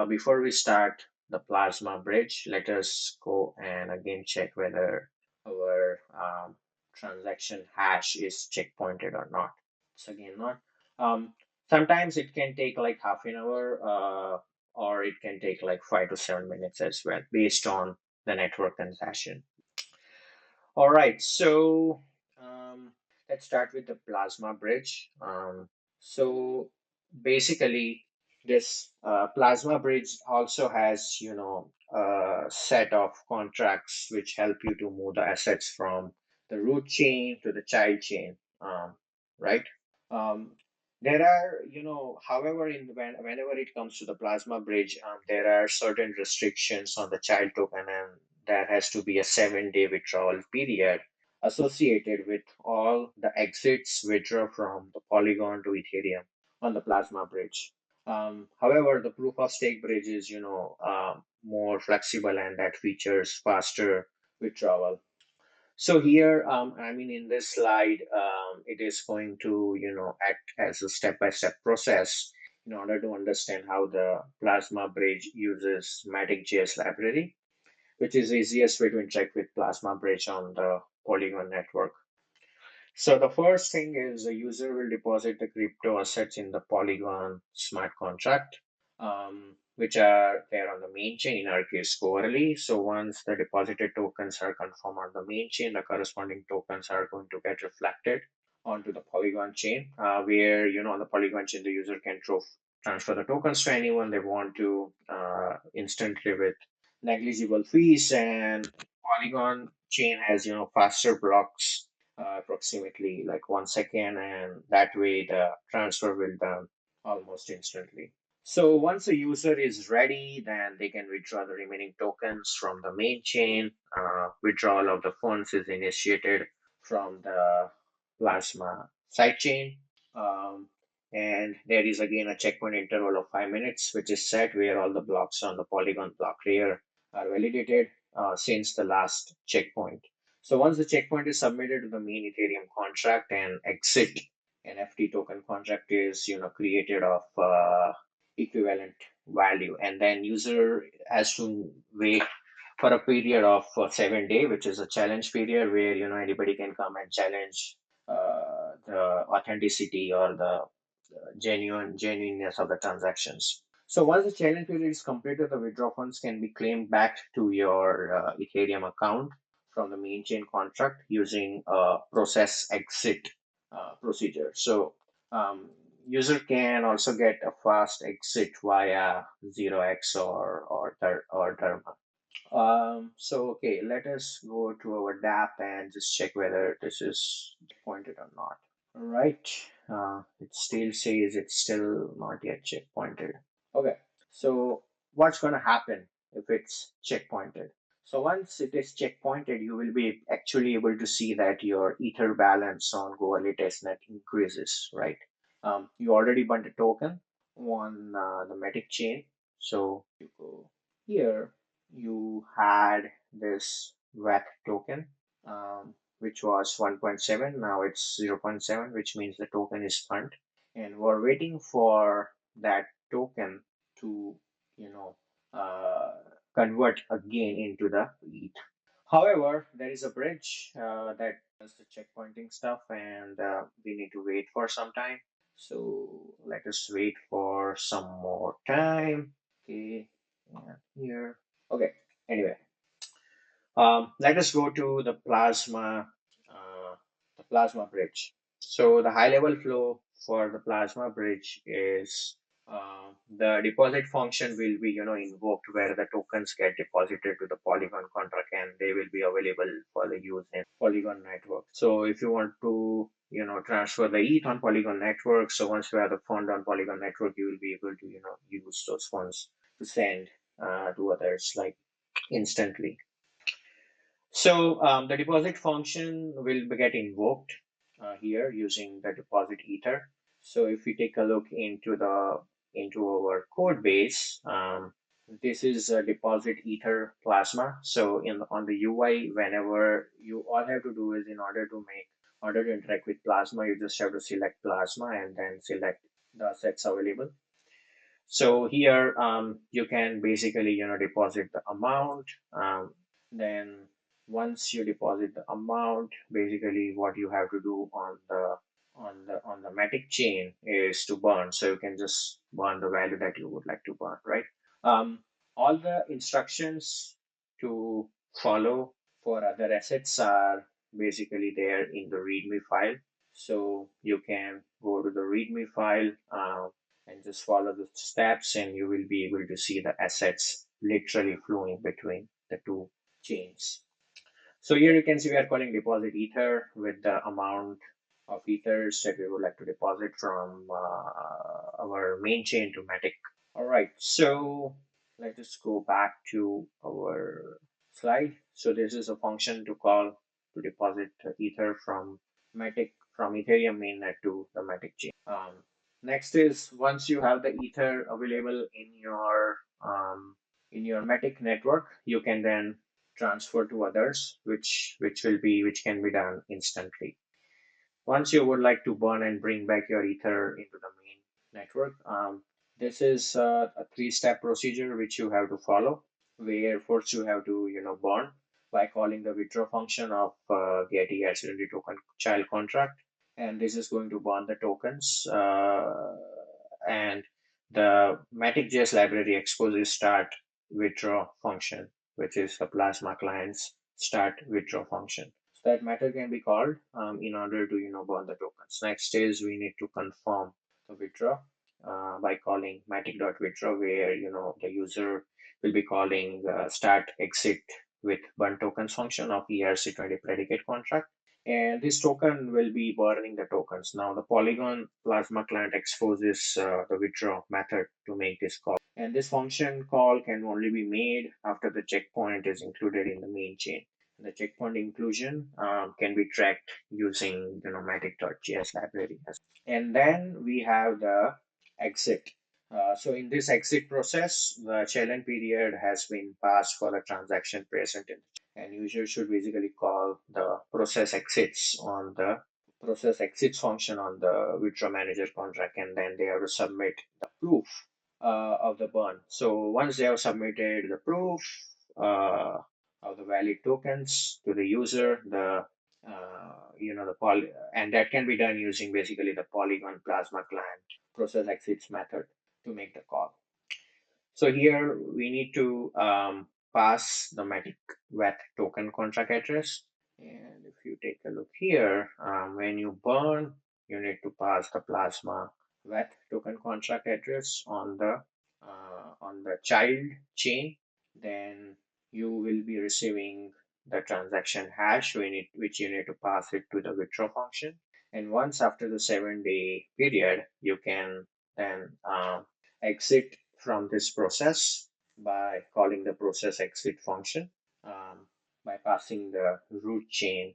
before we start the plasma bridge, let us go and again check whether our transaction hash is checkpointed or not. It's again not. Sometimes it can take like half an hour or it can take like 5 to 7 minutes as well, based on the network transaction. All right, so let's start with the plasma bridge. So basically, this plasma bridge also has, a set of contracts which help you to move the assets from the root chain to the child chain, right? Um, there are, however, whenever it comes to the plasma bridge, there are certain restrictions on the child token, and there has to be a 7-day withdrawal period associated with all the exits withdraw from the Polygon to Ethereum on the plasma bridge. However, the proof of stake bridge is, more flexible and that features faster withdrawal. So here, in this slide, it is going to, act as a step-by-step process in order to understand how the Plasma Bridge uses Matic.js library, which is the easiest way to interact with Plasma Bridge on the Polygon network. So the first thing is the user will deposit the crypto assets in the Polygon smart contract, which are there on the main chain, in our case, Coverly. So once the deposited tokens are confirmed on the main chain, the corresponding tokens are going to get reflected onto the Polygon chain, where, on the Polygon chain, the user can transfer the tokens to anyone they want to instantly with negligible fees, and Polygon chain has, faster blocks, approximately like 1 second, and that way the transfer will done almost instantly. So once a user is ready, then they can withdraw the remaining tokens from the main chain. Withdrawal of the funds is initiated from the Plasma sidechain. Um, and there is again a checkpoint interval of 5 minutes, which is set where all the blocks on the Polygon block layer are validated since the last checkpoint. So once the checkpoint is submitted to the main Ethereum contract and exit NFT token contract is created of equivalent value, and then user has to wait for a period of 7 days, which is a challenge period where anybody can come and challenge the authenticity or the genuineness of the transactions. So once the challenge period is completed, the withdraw funds can be claimed back to your Ethereum account from the main chain contract using a process exit procedure. So um, user can also get a fast exit via 0x or Dharma. So okay, let us go to our DApp and just check whether this is pointed or not. All right, it still says it's still not yet checkpointed. Okay, so what's going to happen if it's checkpointed? So once it is checkpointed, you will be actually able to see that your Ether balance on Goerli testnet increases, right? You already bought a token on the Matic chain. So you go here, you had this WAC token. Which was 1.7. Now it's 0.7, which means the token is spent. And we're waiting for that token to, you know, uh, convert again into the ETH. However, there is a bridge that does the checkpointing stuff, and we need to wait for some time. So let us wait for some more time. Okay, and here. Okay, anyway, let us go to the plasma bridge. So the high level flow for the plasma bridge is the deposit function will be invoked where the tokens get deposited to the Polygon contract and they will be available for the use in Polygon network. So if you want to transfer the ETH on Polygon network, so once you have the fund on Polygon network, you will be able to use those funds to send to others like instantly. So the deposit function will get invoked here using the deposit ether. So if we take a look into our code base, this is a deposit ether plasma. So on the UI, whenever you all have to do is in order to interact with plasma, you just have to select plasma and then select the assets available. So here you can basically deposit the amount. Then once you deposit the amount, basically what you have to do on the Matic chain is to burn. So you can just burn the value that you would like to burn, right? All the instructions to follow for other assets are basically there in the README file. So you can go to the README file and just follow the steps, and you will be able to see the assets literally flowing between the two chains. So here you can see we are calling deposit ether with the amount of ethers that we would like to deposit from our main chain to Matic. All right, so let us go back to our slide. So this is a function to call to deposit ether from Matic from Ethereum mainnet to the Matic chain. Next is once you have the ether available in your Matic network, you can then transfer to others, which can be done instantly. Once you would like to burn and bring back your ether into the main network, this is a three-step procedure which you have to follow. Where first you have to burn by calling the withdraw function of get ERC20 token child contract, and this is going to burn the tokens. And the Matic.js library exposes start withdraw function, which is the Plasma client's start withdraw function. So that method can be called in order to burn the tokens. Next is we need to confirm the withdraw by calling matic.withdraw, where the user will be calling start exit with burn tokens function of ERC20 predicate contract. And this token will be burning the tokens. Now the Polygon Plasma client exposes the withdraw method to make this call. And this function call can only be made after the checkpoint is included in the main chain. The checkpoint inclusion can be tracked using Matic.js library. And then we have the exit. So in this exit process, the challenge period has been passed for the transaction present in, and user should basically call the process exits on the process exits function on the withdraw manager contract, and then they have to submit the proof of the burn. So once they have submitted the proof of the valid tokens to the user, and that can be done using basically the Polygon Plasma client process exits method to make the call. So here we need to pass the Matic WETH token contract address. And if you take a look here, when you burn, you need to pass the Plasma WETH token contract address on the child chain. Then you will be receiving the transaction hash, which you need to pass it to the withdraw function. And once after the 7-day period, you can then exit from this process by calling the process exit function by passing the root chain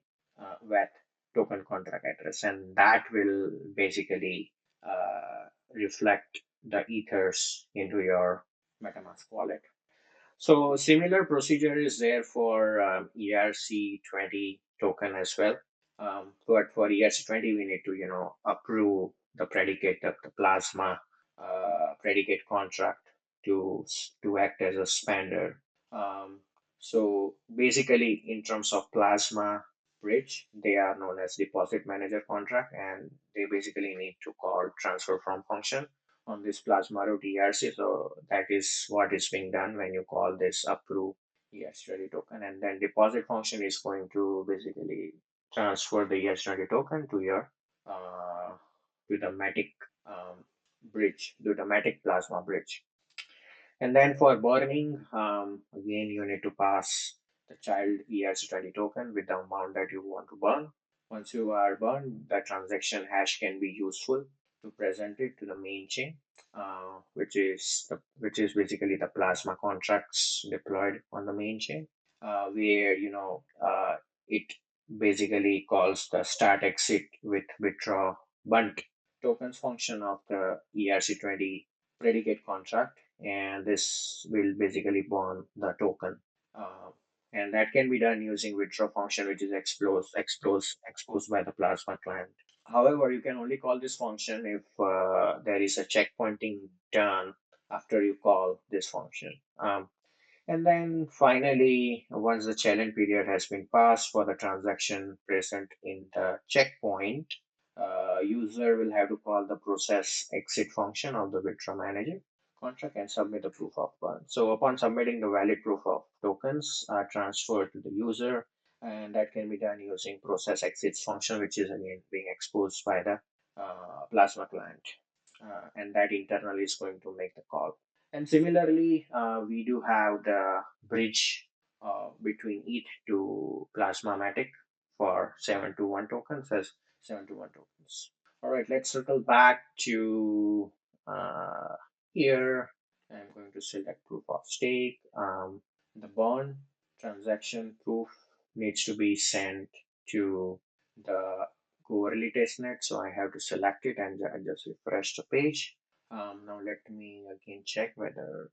with token contract address, and that will basically reflect the ethers into your MetaMask wallet. So similar procedure is there for ERC20 token as well. But for ERC20, we need to approve the predicate of the Plasma predicate contract to act as a spender. So basically, in terms of Plasma bridge, they are known as deposit manager contract, and they basically need to call transfer from function on this Plasma root ERC. So that is what is being done when you call this approve ERC20 token, and then deposit function is going to basically transfer the ERC20 token to your to the Matic bridge, to the Matic Plasma bridge. And then for burning, again, you need to pass the child ERC20 token with the amount that you want to burn. Once you are burned, the transaction hash can be useful to present it to the main chain, which is basically the Plasma contracts deployed on the main chain, where it basically calls the start exit with withdraw bunt tokens function of the ERC20 predicate contract, and this will basically burn the token. And that can be done using withdraw function, which is exposed by the Plasma client. However, you can only call this function if there is a checkpointing done after you call this function. And then finally, once the challenge period has been passed for the transaction present in the checkpoint, user will have to call the process exit function of the withdraw manager contract and submit the proof of burn. So upon submitting, the valid proof of tokens are transferred to the user, and that can be done using process exits function, which is again being exposed by the Plasma client, and that internally is going to make the call. And similarly, we do have the bridge between ETH to Plasma Matic for 721 tokens as 721 tokens. All right, let's circle back to here. I'm going to select proof of stake. The bond transaction proof needs to be sent to the Goerli testnet. So I have to select it and just refresh the page. Now let me again check whether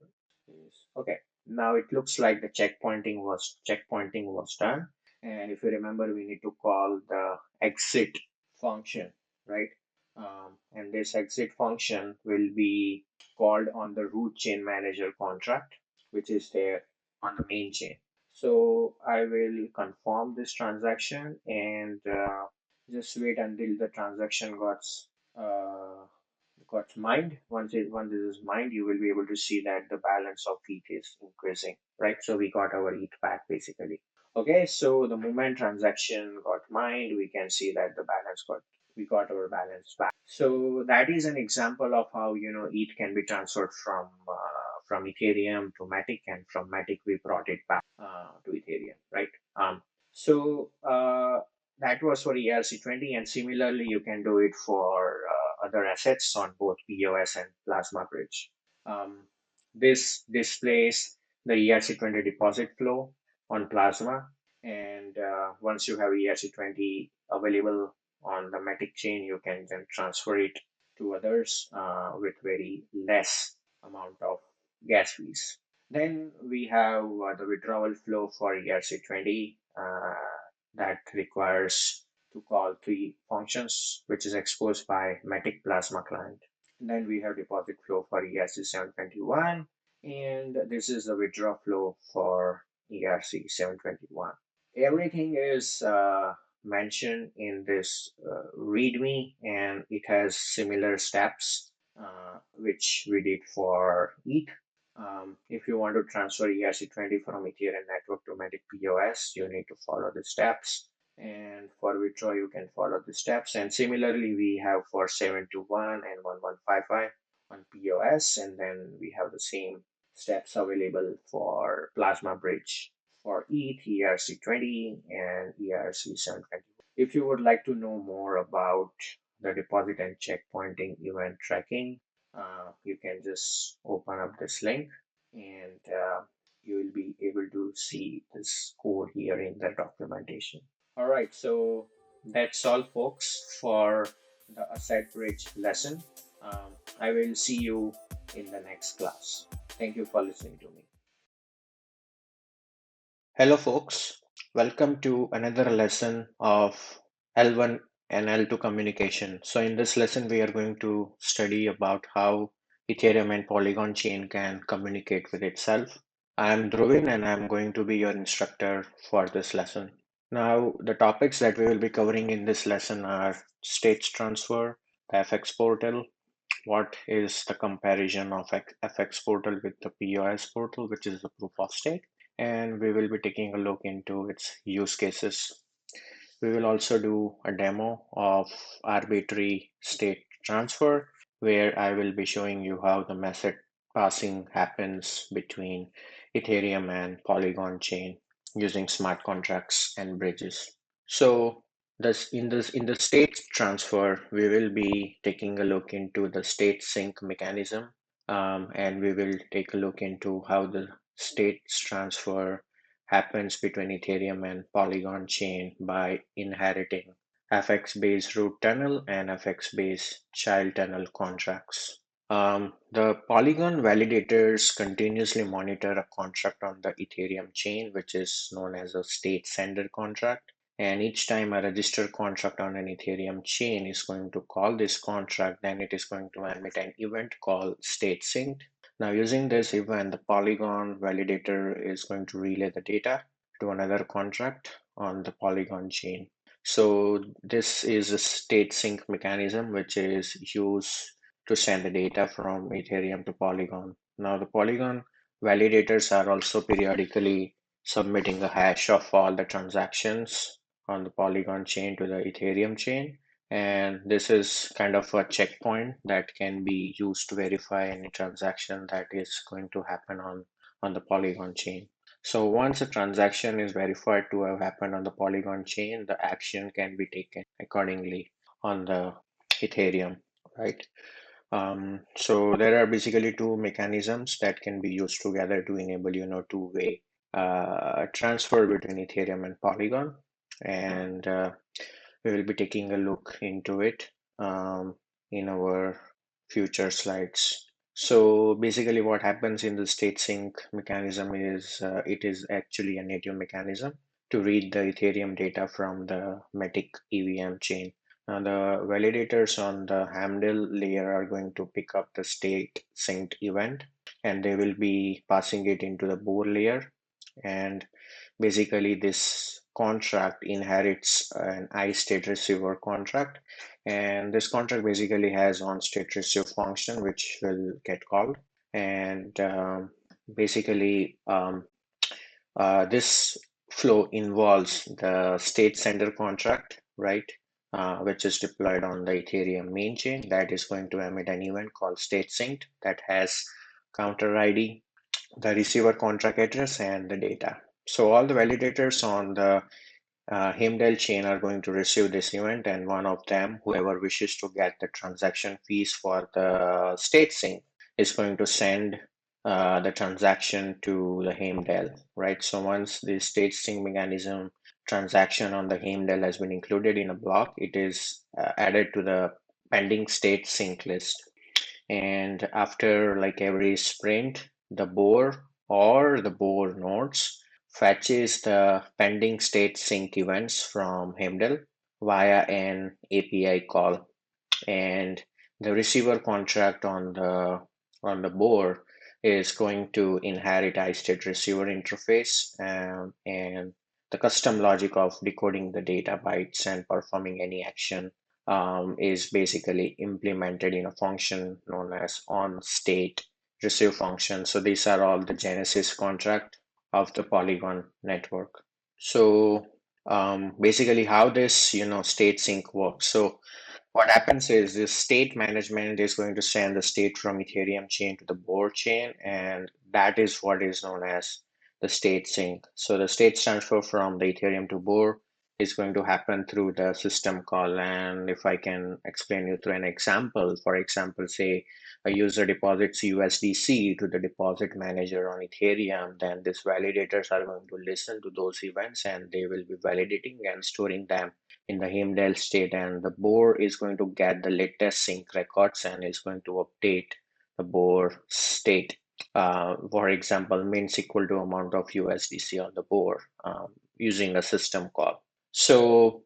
okay. Now it looks like the checkpointing was done. And if you remember, we need to call the exit function, right? And this exit function will be called on the root chain manager contract, which is there on the main chain. So I will confirm this transaction and just wait until the transaction got mined. Once it is mined, you will be able to see that the balance of ETH is increasing, right? So we got our ETH back basically. Okay, so the moment transaction got mined, we can see that we got our balance back. So that is an example of how ETH can be transferred from Ethereum to Matic, and from Matic we brought it back to Ethereum, right? So that was for ERC20, and similarly you can do it for other assets on both PoS and Plasma Bridge. This displays the ERC20 deposit flow on Plasma, and once you have ERC20 available on the Matic chain, you can then transfer it to others with very less amount of gas fees. Then we have the withdrawal flow for ERC20 that requires to call three functions, which is exposed by Matic Plasma client. Then we have deposit flow for ERC721, and this is the withdraw flow for ERC721. Everything is mentioned in this README, and it has similar steps which we did for ETH. If you want to transfer ERC20 from Ethereum network to Matic PoS, you need to follow the steps. And for withdraw, you can follow the steps. And similarly, we have for 721 and 1155 on PoS, and then we have the same steps available for Plasma Bridge for ETH, ERC20, and ERC720. If you would like to know more about the deposit and checkpointing event tracking, you can just open up this link, and you will be able to see this code here in the documentation. All right, so that's all, folks, for the Asset Bridge lesson. I will see you in the next class. Thank you for listening to me. Hello, folks. Welcome to another lesson of L1 and L2 communication. So in this lesson, we are going to study about how Ethereum and Polygon chain can communicate with itself. I am Dhruvin, and I'm going to be your instructor for this lesson. Now, the topics that we will be covering in this lesson are states transfer, the FX portal, what is the comparison of FX portal with the PoS portal, which is the proof of stake, and we will be taking a look into its use cases. We will also do a demo of arbitrary state transfer, where I will be showing you how the message passing happens between Ethereum and Polygon chain using smart contracts and bridges. So in the state transfer, we will be taking a look into the state sync mechanism, and we will take a look into how the states transfer happens between Ethereum and Polygon chain by inheriting FX-based root tunnel and FX-based child tunnel contracts. The Polygon validators continuously monitor a contract on the Ethereum chain, which is known as a state sender contract. And each time a registered contract on an Ethereum chain is going to call this contract, then it is going to emit an event called state synced. Now, using this event, the Polygon validator is going to relay the data to another contract on the Polygon chain. So this is a state sync mechanism which is used to send the data from Ethereum to Polygon. Now, the Polygon validators are also periodically submitting a hash of all the transactions on the Polygon chain to the Ethereum chain. And this is kind of a checkpoint that can be used to verify any transaction that is going to happen on the Polygon chain. So once a transaction is verified to have happened on the Polygon chain, the action can be taken accordingly on the Ethereum, right? So there are basically two mechanisms that can be used together to enable, two-way transfer between Ethereum and Polygon. And we will be taking a look into it in our future slides. So basically what happens in the state sync mechanism is it is actually a native mechanism to read the Ethereum data from the Matic EVM chain. Now the validators on the Hamdel layer are going to pick up the state synced event, and they will be passing it into the Bohr layer. And basically this contract inherits an iState receiver contract, and this contract basically has on state receive function which will get called, and basically this flow involves the state sender contract, right, which is deployed on the Ethereum main chain that is going to emit an event called state synced that has counter ID, the receiver contract address, and the data. So all the validators on the Heimdall chain are going to receive this event, and one of them, whoever wishes to get the transaction fees for the state sync, is going to send the transaction to the Heimdall, right? So once the state sync mechanism transaction on the Heimdall has been included in a block, it is added to the pending state sync list. And after like every sprint, the Bohr or the Bohr nodes fetches the pending state sync events from Heimdall via an API call, and the receiver contract on the Bohr is going to inherit iState receiver interface, and the custom logic of decoding the data bytes and performing any action is basically implemented in a function known as onState receive function. So these are all the Genesis contract of the Polygon network. So basically how this state sync works. So what happens is this state management is going to send the state from Ethereum chain to the Bohr chain, and that is what is known as the state sync. So the state transfer from the Ethereum to Bohr is going to happen through the system call. And if I can explain you through an example, for example, say a user deposits USDC to the deposit manager on Ethereum, then these validators are going to listen to those events and they will be validating and storing them in the Heimdall state, and the Bohr is going to get the latest sync records and is going to update the Bohr state. For example, means equal to amount of USDC on the Bohr using a system call. So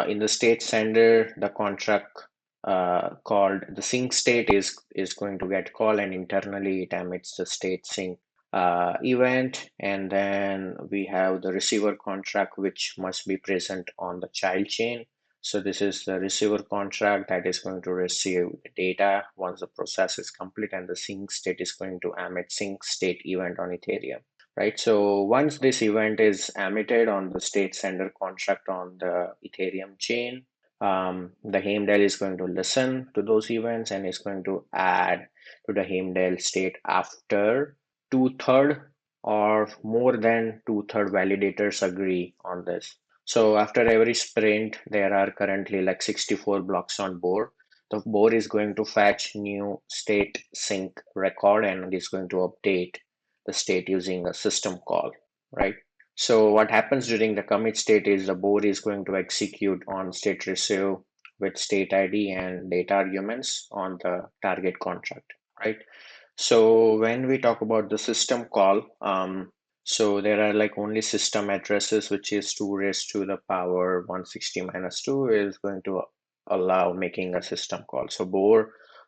in the state sender, the contract called the sync state is going to get called, and internally it emits the state sync event, and then we have the receiver contract which must be present on the child chain. So this is the receiver contract that is going to receive the data once the process is complete, and the sync state is going to emit sync state event on Ethereum, right? So once this event is emitted on the state sender contract on the Ethereum chain, the Heimdall is going to listen to those events and is going to add to the Heimdall state after two-third or more than two-third validators agree on this. So after every sprint, there are currently like 64 blocks on Bohr. The Bohr is going to fetch new state sync record and is going to update the state using a system call, right? So what happens during the commit state is the Bohr is going to execute on state receive with state ID and data arguments on the target contract, right? So when we talk about the system call, so there are like only system addresses, which is 2 raised to the power 160 minus 2 is going to allow making a system call. So Bohr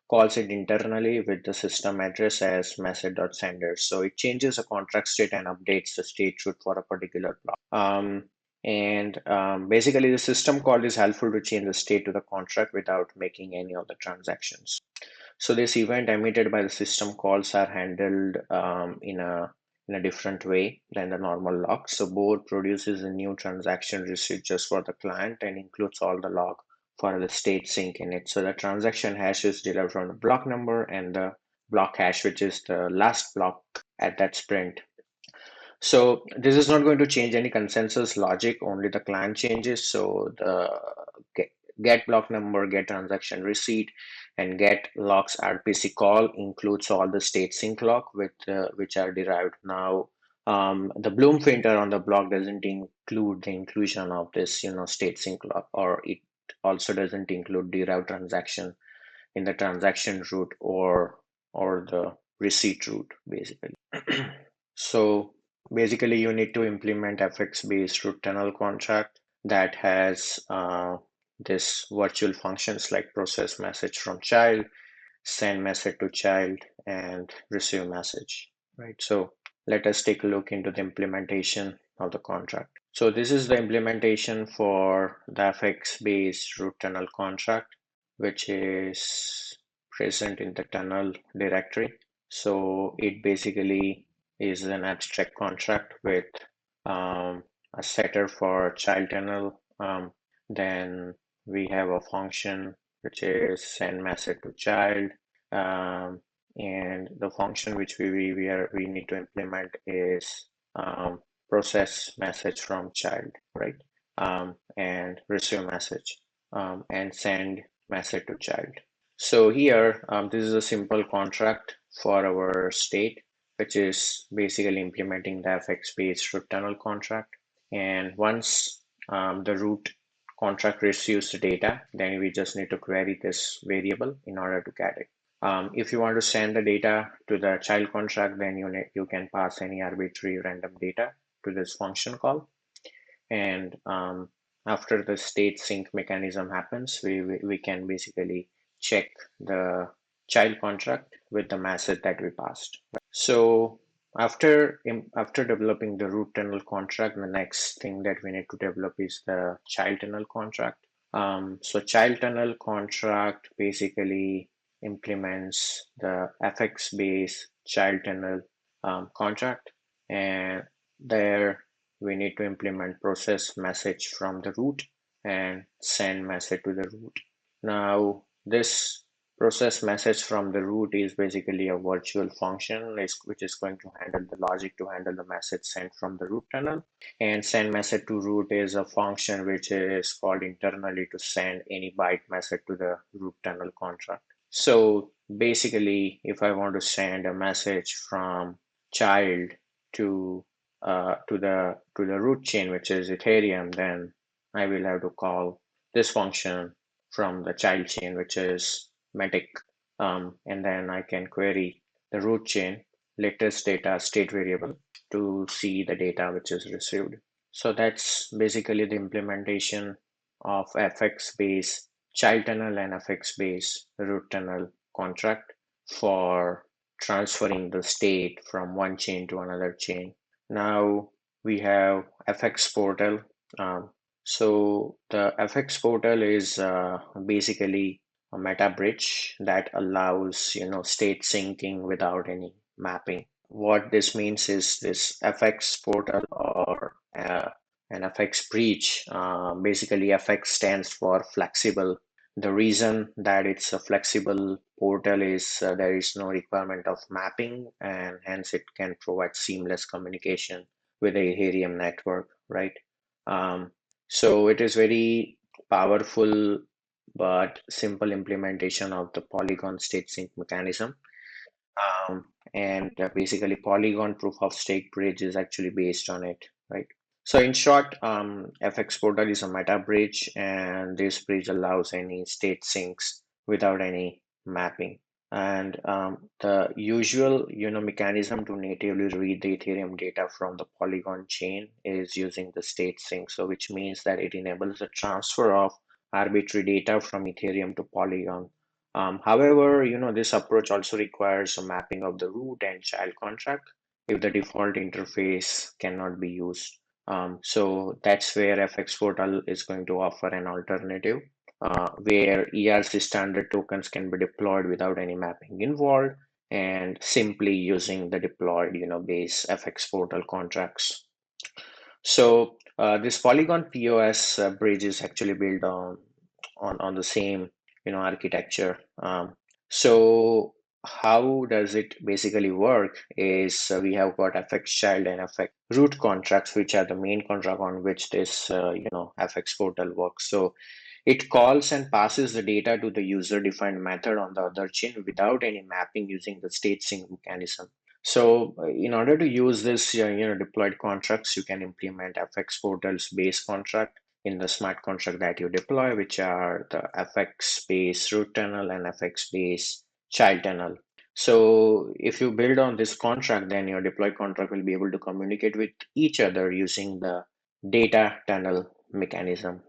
calls it internally with the system address as message.sender. So it changes the contract state and updates the state root for a particular block. Basically the system call is helpful to change the state to the contract without making any of the transactions. So this event emitted by the system calls are handled in a different way than the normal log. So Bohr produces a new transaction receipt just for the client and includes all the log for the state sync in it. So the transaction hash is derived from the block number and the block hash, which is the last block at that sprint. So this is not going to change any consensus logic, only the client changes. So the get block number, get transaction receipt, and get logs RPC call includes all the state sync log with which are derived. Now, the Bloom filter on the block doesn't include the inclusion of this, state sync log, or it also doesn't include derived transaction in the transaction root or the receipt root, basically. So basically, you need to implement FX-based root tunnel contract that has this virtual functions like process message from child, send message to child, and receive message, right? So let us take a look into the implementation of the contract. So this is the implementation for the FX-based root tunnel contract, which is present in the tunnel directory. So it basically is an abstract contract with a setter for child tunnel. Then we have a function which is send message to child, and the function which we need to implement is process message from child, right? And receive message, and send message to child. So here, this is a simple contract for our state, which is basically implementing the FX-based root tunnel contract. And once the root contract receives the data, then we just need to query this variable in order to get it. If you want to send the data to the child contract, then you can pass any arbitrary random data to this function call. And after the state sync mechanism happens, we can basically check the child contract with the message that we passed. So after developing the root tunnel contract, the next thing that we need to develop is the child tunnel contract. So child tunnel contract basically implements the FX-based child tunnel contract, and there we need to implement process message from the root and send message to the root. Now this process message from the root is basically a virtual function which is going to handle the logic to handle the message sent from the root tunnel, and send message to root is a function which is called internally to send any byte message to the root tunnel contract. So basically, if I want to send a message from child to the root chain, which is Ethereum, then I will have to call this function from the child chain, which is Matic, and then I can query the root chain latest data state variable to see the data which is received. So that's basically the implementation of FX-based child tunnel and FX-based root tunnel contract for transferring the state from one chain to another chain. Now we have FX portal. So the FX portal is basically a meta bridge that allows state syncing without any mapping. What this means is this FX portal or an FX bridge. Basically, FX stands for flexible. The reason that it's a flexible portal is there is no requirement of mapping, and hence it can provide seamless communication with the Ethereum network, right? So it is very powerful but simple implementation of the Polygon state sync mechanism. And basically Polygon proof of stake bridge is actually based on it, right? So in short, FX portal is a meta bridge, and this bridge allows any state syncs without any mapping. And the usual mechanism to natively read the Ethereum data from the Polygon chain is using the state sync. So which means that it enables the transfer of arbitrary data from Ethereum to Polygon. However, this approach also requires a mapping of the root and child contract if the default interface cannot be used. So that's where FX Portal is going to offer an alternative where ERC standard tokens can be deployed without any mapping involved and simply using the deployed, base FX Portal contracts. So this Polygon PoS bridge is actually built on the same architecture. So how does it basically work is we have got FX child and FX root contracts, which are the main contract on which this FX portal works. So it calls and passes the data to the user defined method on the other chain without any mapping using the state sync mechanism. So in order to use this deployed contracts, you can implement FX portal's base contract in the smart contract that you deploy, which are the FX base root tunnel and FX base child tunnel. So if you build on this contract, then your deployed contract will be able to communicate with each other using the data tunnel mechanism.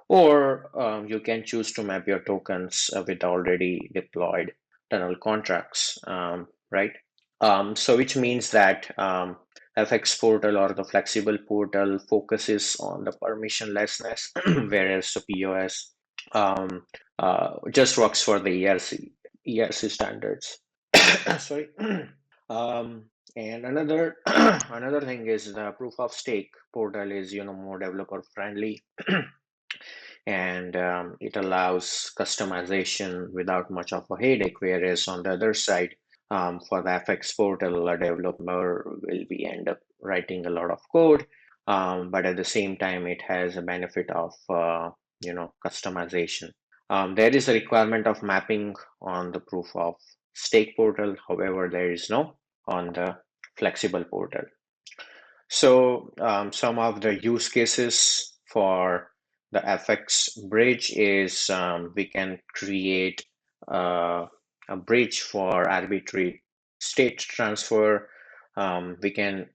Or you can choose to map your tokens with already deployed tunnel contracts, right? So which means that FX portal or the flexible portal focuses on the permissionlessness, whereas the POS just works for the ERC standards. Sorry. And another another thing is the proof of stake portal is more developer friendly. and it allows customization without much of a headache. Whereas on the other side, for the FX portal, a developer will be end up writing a lot of code, but at the same time, it has a benefit of customization. There is a requirement of mapping on the proof of stake portal. However, there is no on the flexible portal. So some of the use cases for the FX bridge is we can create a bridge for arbitrary state transfer. We can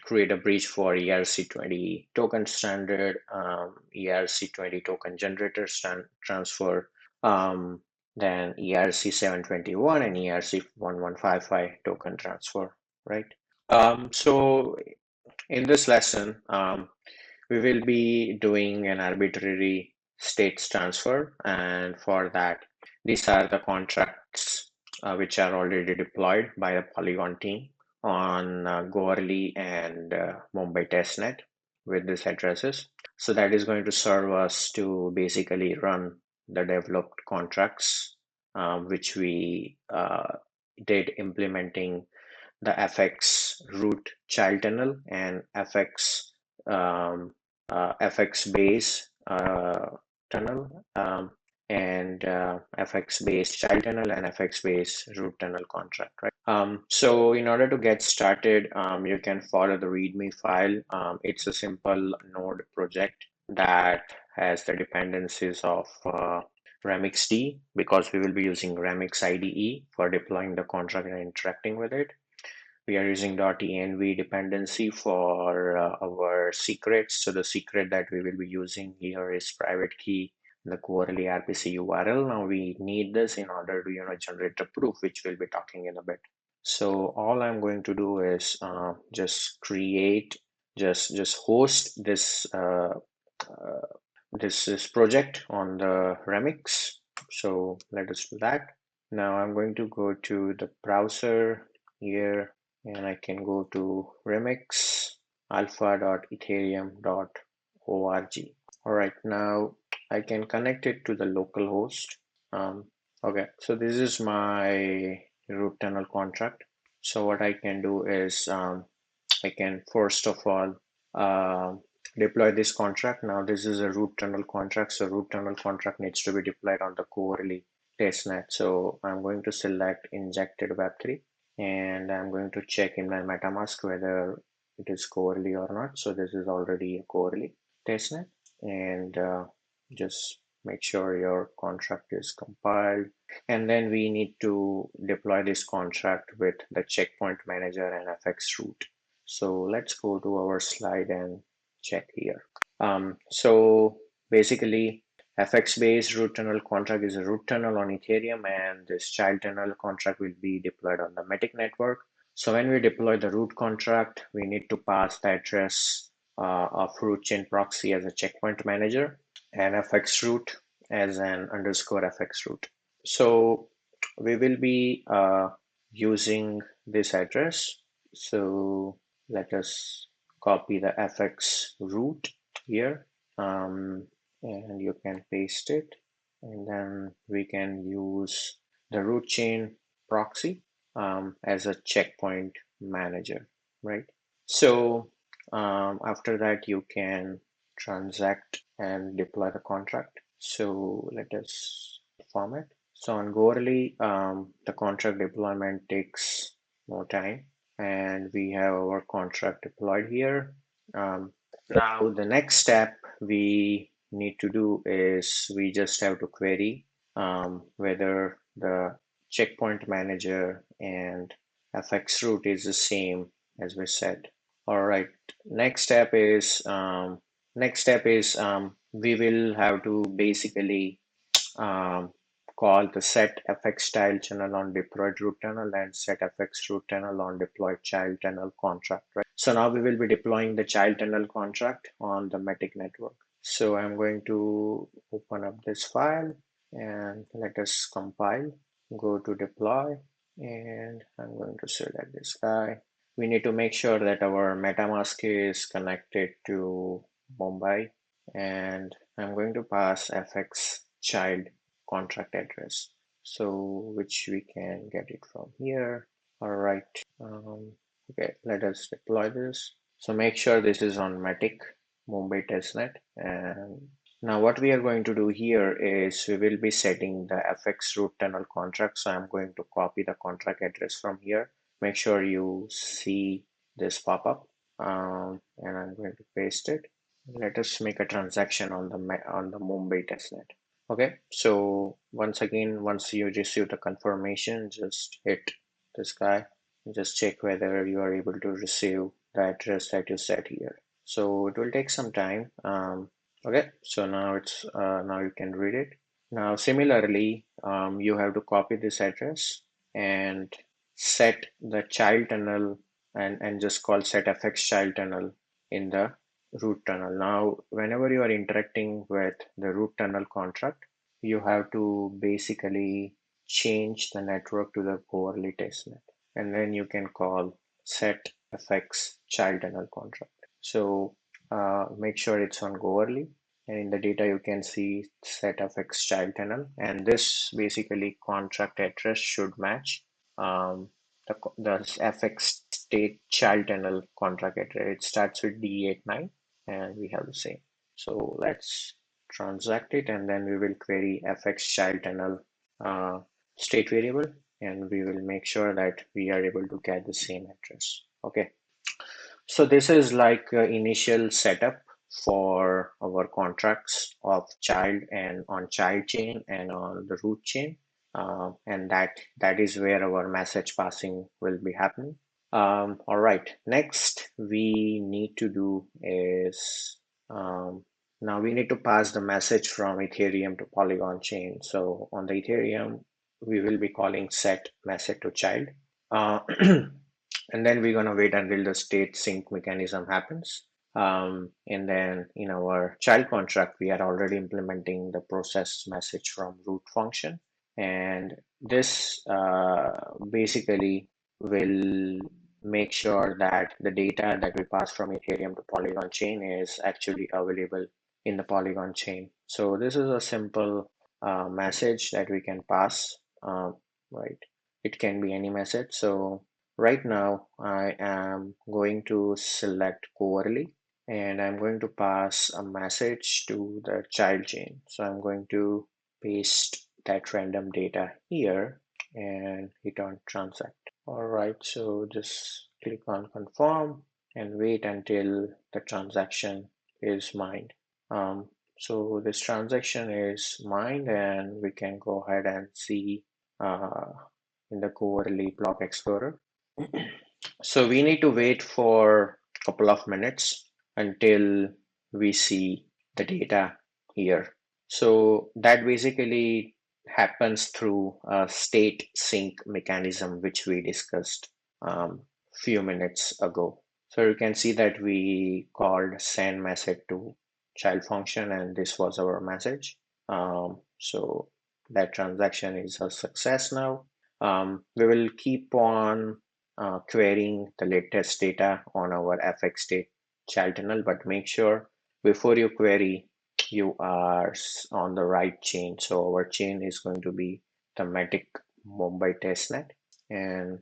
create a bridge for ERC20 token standard, ERC20 token generator transfer, then ERC721 and ERC1155 token transfer, right? So in this lesson, we will be doing an arbitrary states transfer, and for that, these are the contracts which are already deployed by the Polygon team on Goerli and Mumbai testnet with these addresses. So that is going to serve us to basically run the developed contracts, which we did implementing the FX root child tunnel and FX base tunnel, and FX base child tunnel and FX base root tunnel contract, right? So in order to get started, you can follow the README file. It's a simple node project that has the dependencies of RemixD, because we will be using Remix IDE for deploying the contract and interacting with it. We are using .env dependency for our secrets. So the secret that we will be using here is private key, the quarterly RPC URL. Now we need this in order to generate the proof, which we'll be talking in a bit. So all I'm going to do is just host this this project on the Remix. So let us do that. Now I'm going to go to the browser here, and I can go to remix alpha.ethereum.org. All right, now I can connect it to the local host. Okay, so this is my root tunnel contract. So what I can do is I can first of all deploy this contract. Now this is a root tunnel contract, so root tunnel contract needs to be deployed on the Goerli testnet. So I'm going to select injected Web3, and I'm going to check in my MetaMask whether it is Goerli or not. So this is already a Goerli testnet, and just make sure your contract is compiled. And then we need to deploy this contract with the checkpoint manager and FX root. So let's go to our slide and check here. So basically, FX-based root tunnel contract is a root tunnel on Ethereum, and this child tunnel contract will be deployed on the Matic network. So when we deploy the root contract, we need to pass the address of root chain proxy as a checkpoint manager and FX root as an underscore FX root. So we will be using this address. So let us copy the FX root here, and you can paste it, and then we can use the root chain proxy as a checkpoint manager, right? So after that, you can transact and deploy the contract. So let us perform it. So on Goerli, the contract deployment takes more time, and we have our contract deployed here. Now the next step we need to do is we just have to query whether the checkpoint manager and FX root is the same as we said. All right, next step is we will have to basically call the set FX child channel on deployed root tunnel and set FX root tunnel on deployed child tunnel contract, right? So now we will be deploying the child tunnel contract on the Matic network. So I'm going to open up this file and let us compile, go to deploy, and I'm going to select this guy. We need to make sure that our MetaMask is connected to Mumbai, and I'm going to pass fx child contract address. So which we can get it from here. All right. Okay, let us deploy this. So make sure this is on Matic Mumbai testnet. And now what we are going to do here is we will be setting the fx root tunnel contract. So I'm going to copy the contract address from here. Make sure you see this pop up, and I'm going to paste it. Let us make a transaction on the Mumbai testnet. Okay, so once again, once you receive the confirmation, just hit this guy and just check whether you are able to receive the address that you set here. So it will take some time. Okay, so now it's now you can read it. Now similarly, you have to copy this address and set the child tunnel, and just call set fx child tunnel in the root tunnel. Now, whenever you are interacting with the root tunnel contract, you have to basically change the network to the Goerli testnet, and then you can call set fx child tunnel contract. So make sure it's on Goerli, and in the data you can see set fx child tunnel, and this basically contract address should match the fx state child tunnel contract address. It starts with D89 and we have the same. So let's transact it, and then we will query fx child tunnel state variable, and we will make sure that we are able to get the same address. Okay, so this is like initial setup for our contracts of child and on child chain and on the root chain, and that is where our message passing will be happening. All right, next we need to do is now we need to pass the message from Ethereum to Polygon chain. So on the Ethereum, we will be calling set message to child. And then we're going to wait until the state sync mechanism happens. And then in our child contract, we are already implementing the process message from root function. And this basically will make sure that the data that we pass from Ethereum to Polygon chain is actually available in the Polygon chain. So this is a simple message that we can pass, right? It can be any message. So right now I am going to select Goerli, and I'm going to pass a message to the child chain. So I'm going to paste that random data here and hit on transact. All right, so just click on confirm and wait until the transaction is mined. So this transaction is mined, and we can go ahead and see in the Goerli block explorer. So we need to wait for a couple of minutes until we see the data here. So that basically happens through a state sync mechanism, which we discussed few minutes ago. So you can see that we called send message to child function, and this was our message. So that transaction is a success now. We will keep on querying the latest data on our fx state child tunnel, but make sure before you query, you are on the right chain. So our chain is going to be the Matic Mumbai testnet, and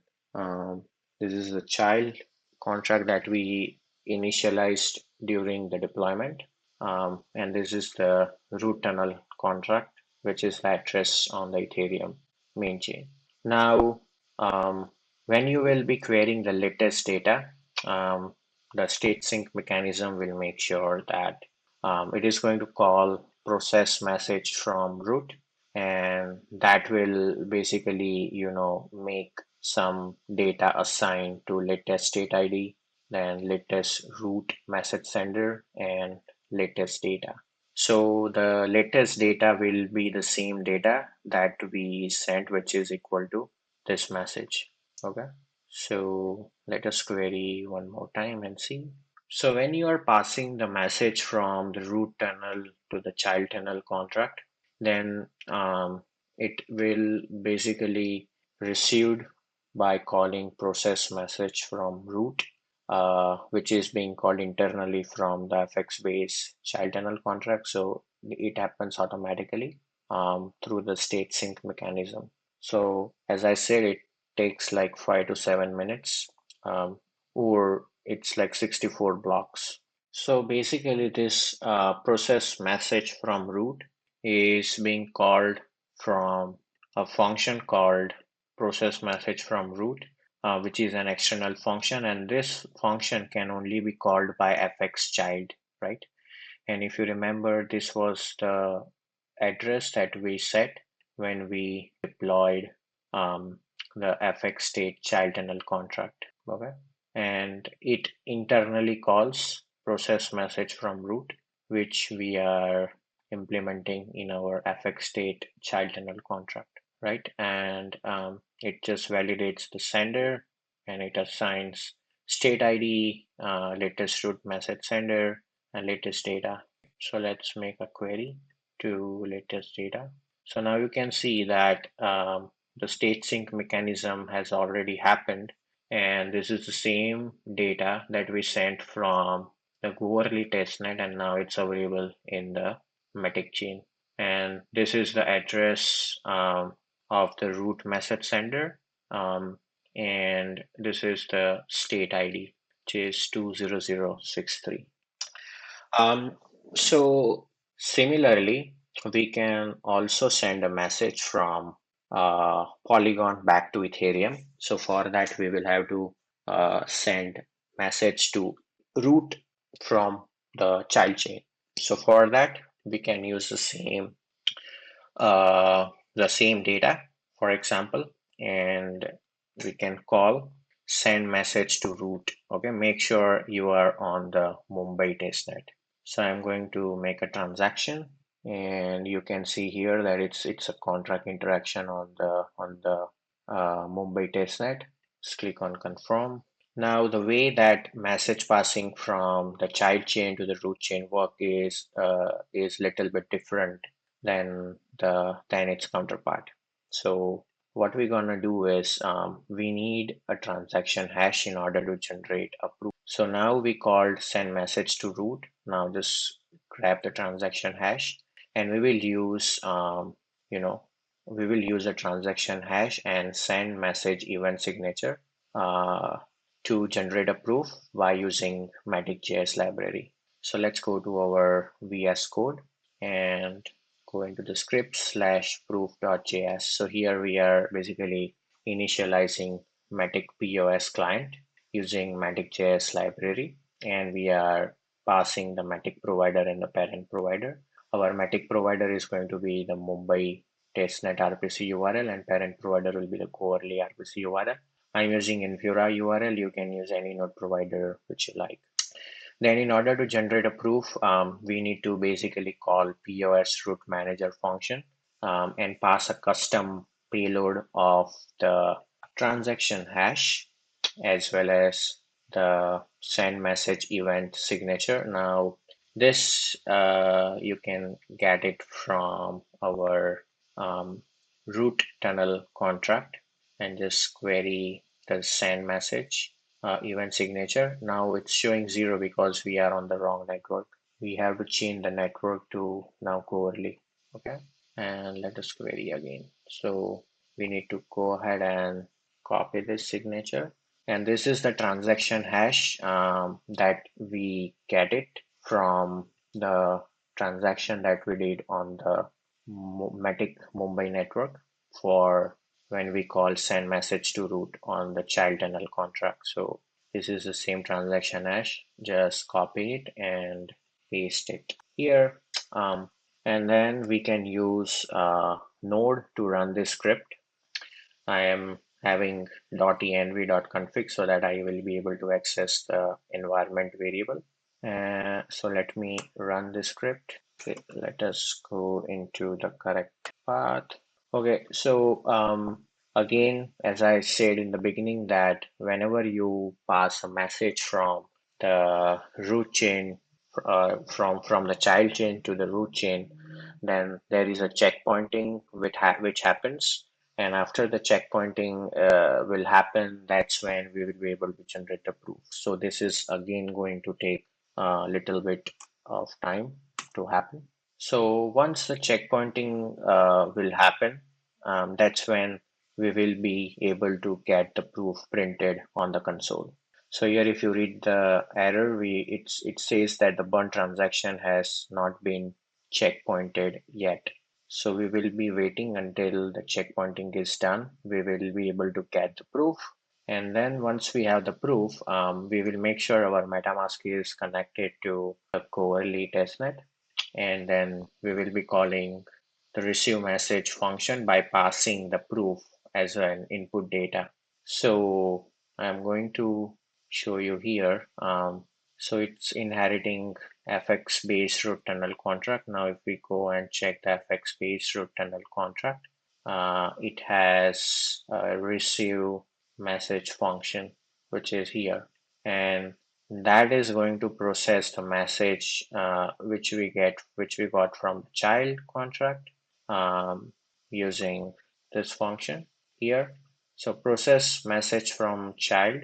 this is the child contract that we initialized during the deployment, and this is the root tunnel contract, which is the address on the Ethereum main chain. Now, when you will be querying the latest data, the state sync mechanism will make sure that it is going to call process message from root, and that will basically, make some data assigned to latest state ID, then latest root message sender, and latest data. So the latest data will be the same data that we sent, which is equal to this message. Okay, so let us query one more time and see. So when you are passing the message from the root tunnel to the child tunnel contract, then it will basically received by calling process message from root, which is being called internally from the fx base child tunnel contract. So it happens automatically through the state sync mechanism. So as I said, it takes like 5 to 7 minutes, or it's like 64 blocks. So basically, this process message from root is being called from a function called process message from root, which is an external function, and this function can only be called by fx child, right? And if you remember, this was the address that we set when we deployed the fx state child tunnel contract. Okay, and it internally calls process message from root, which we are implementing in our fx state child tunnel contract, right? And it just validates the sender, and it assigns state ID, latest root message sender, and latest data. So let's make a query to latest data. So now you can see that the state sync mechanism has already happened, and this is the same data that we sent from the Goerli testnet, and now it's available in the Matic chain. And this is the address of the root message sender, and this is the state ID, which is 20063. Um, so similarly, we can also send a message from Polygon back to Ethereum. So for that, we will have to send message to root from the child chain. So for that, we can use the same data, for example, and we can call send message to root. Okay, make sure you are on the Mumbai testnet. So I'm going to make a transaction, and you can see here that it's a contract interaction on the Mumbai testnet. Just click on confirm. Now the way that message passing from the child chain to the root chain work is little bit different than its counterpart. So what we're gonna do is we need a transaction hash in order to generate a proof. So now we called send message to root. Now just grab the transaction hash, and we will use you know we will use a transaction hash and send message event signature to generate a proof by using Matic.js library. So let's go to our VS Code and go into the script slash proof.js. So here we are basically initializing Matic POS client using Matic.js library, and we are passing the Matic provider and the parent provider. Our Matic provider is going to be the Mumbai testnet RPC URL, and parent provider will be the Goerli RPC URL. I'm using Infura URL. You can use any node provider which you like. Then in order to generate a proof, we need to basically call POS root manager function and pass a custom payload of the transaction hash as well as the send message event signature. Now this you can get it from our root tunnel contract, and just query the send message event signature. Now it's showing 0 because we are on the wrong network. We have to change the network to now Goerli. Okay, and let us query again. So we need to go ahead and copy this signature, and this is the transaction hash that we get it from the transaction that we did on the Matic Mumbai network for when we call send message to root on the child tunnel contract. So this is the same transaction hash, just copy it and paste it here. And then we can use Node to run this script. I am having .env.config so that I will be able to access the environment variable. So let me run the script. Okay, let us go into the correct path. Okay, so again, as I said in the beginning, that whenever you pass a message from the root chain, from the child chain to the root chain, then there is a checkpointing which happens, and after the checkpointing will happen, that's when we will be able to generate the proof. So this is again going to take a little bit of time to happen. So once the checkpointing will happen, that's when we will be able to get the proof printed on the console. So here, if you read the error, it says that the burn transaction has not been checkpointed yet. So we will be waiting until the checkpointing is done. We will be able to get the proof. And then once we have the proof, we will make sure our MetaMask is connected to a Coverly testnet. And then we will be calling the receive message function by passing the proof as an input data. So I'm going to show you here. So it's inheriting FX based root tunnel contract. Now, if we go and check the FX based root tunnel contract, it has a receive message function, which is here. And that is going to process the message which we got from the child contract using this function here. So process message from child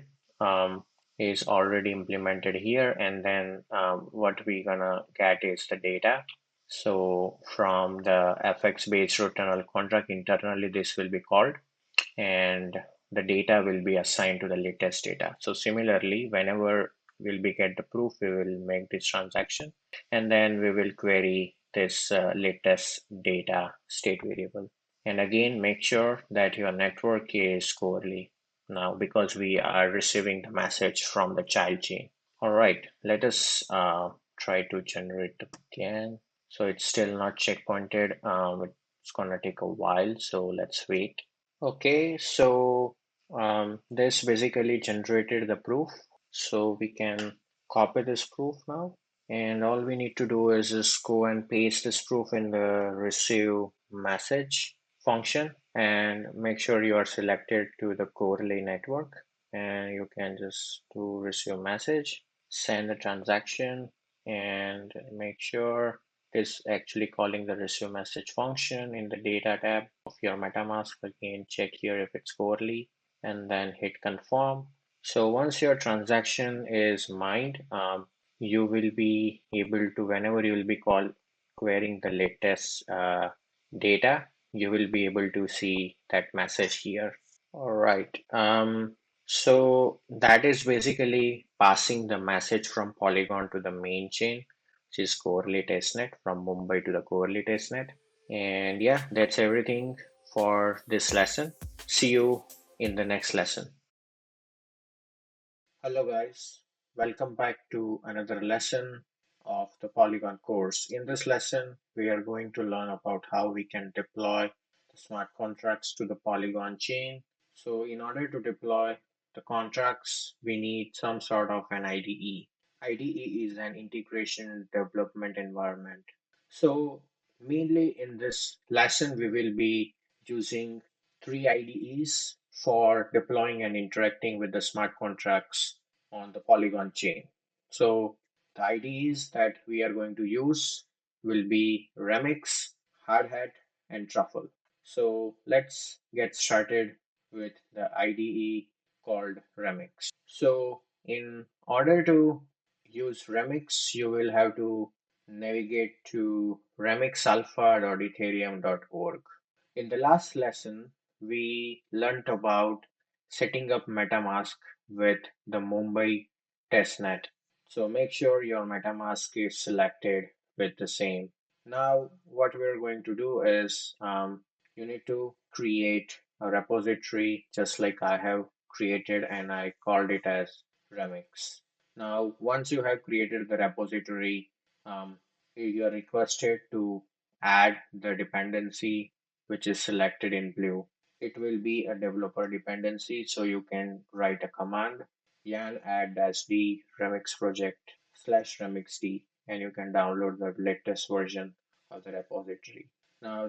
is already implemented here, and then what we're gonna get is the data. So from the FX based root tunnel contract, internally this will be called, and the data will be assigned to the latest data. So similarly, whenever we'll be get the proof, we will make this transaction, and then we will query this latest data state variable. And again, make sure that your network is Corely now, because we are receiving the message from the child chain. All right, let us try to generate again. So it's still not checkpointed. It's gonna take a while, so let's wait. Okay, so this basically generated the proof. So we can copy this proof now. And all we need to do is just go and paste this proof in the receive message function and make sure you are selected to the Corelay network. And you can just do receive message, send the transaction, and make sure it's actually calling the receive message function in the data tab of your MetaMask. Again, check here if it's Corelay and then hit confirm. So once your transaction is mined, you will be able to, whenever you will be querying the latest data, you will be able to see that message here. All right. So that is basically passing the message from Polygon to the main chain, which is Corelate testnet, from Mumbai to the Corelate testnet. And yeah, that's everything for this lesson. See you in the next lesson. Hello guys, welcome back to another lesson of the Polygon course. In this lesson, we are going to learn about how we can deploy the smart contracts to the Polygon chain. So in order to deploy the contracts, we need some sort of an IDE. IDE is an integration development environment. So mainly in this lesson, we will be using three IDEs for deploying and interacting with the smart contracts on the Polygon chain. So the IDEs that we are going to use will be Remix, Hardhat, and Truffle. So let's get started with the IDE called Remix. So in order to use Remix, you will have to navigate to remixalpha.ethereum.org. In the last lesson, we learnt about setting up MetaMask with the Mumbai testnet. So make sure your MetaMask is selected with the same. Now, what we're going to do is you need to create a repository just like I have created, and I called it as Remix. Now, once you have created the repository, you are requested to add the dependency which is selected in blue. It will be a developer dependency, so you can write a command yarn add -d remix project /remixd, and you can download the latest version of the repository. Now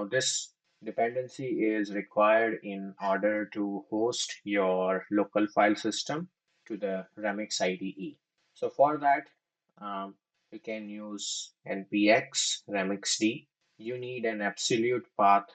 this dependency is required in order to host your local file system to the Remix IDE. So for that, you can use npx remixd. You need an absolute path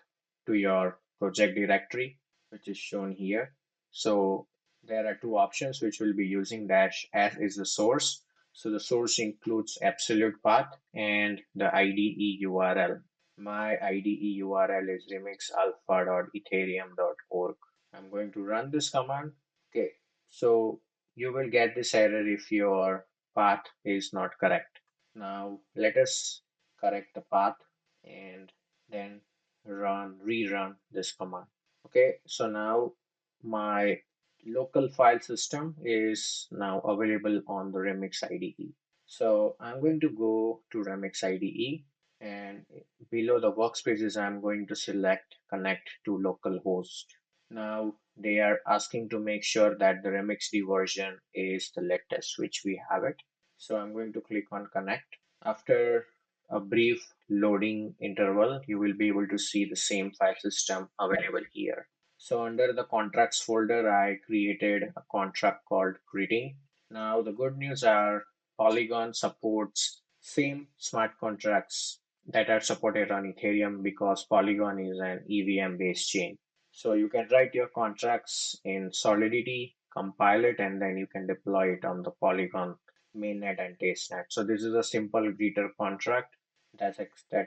to your project directory, which is shown here. So there are two options which we'll be using. Dash as is the source. So the source includes absolute path and the IDE URL. My IDE URL is remixalpha.ethereum.org. I'm going to run this command. Okay, so you will get this error if your path is not correct. Now let us correct the path and then rerun this command. Okay, so now my local file system is now available on the Remix IDE. So I'm going to go to Remix IDE, and below the workspaces, I'm going to select connect to localhost. Now they are asking to make sure that the RemixD version is the latest, which we have it. So I'm going to click on connect. After a brief loading interval, you will be able to see the same file system available here. So under the contracts folder, I created a contract called greeting. Now the good news are Polygon supports same smart contracts that are supported on Ethereum because Polygon is an EVM based chain. So you can write your contracts in Solidity, compile it, and then you can deploy it on the Polygon mainnet and testnet. So this is a simple greeter contract that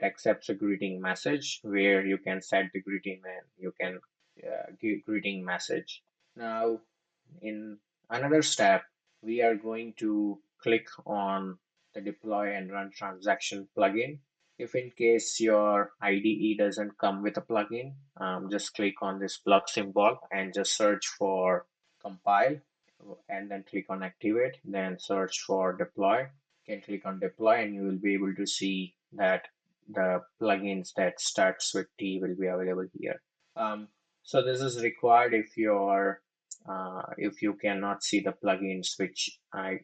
accepts a greeting message where you can set the greeting and you can give greeting message. Now, in another step, we are going to click on the deploy and run transaction plugin. If in case your IDE doesn't come with a plugin, just click on this plug symbol and just search for compile and then click on activate, then search for deploy. You can click on deploy and you will be able to see that the plugins that starts with T will be available here. So this is required if you cannot see the plugins which I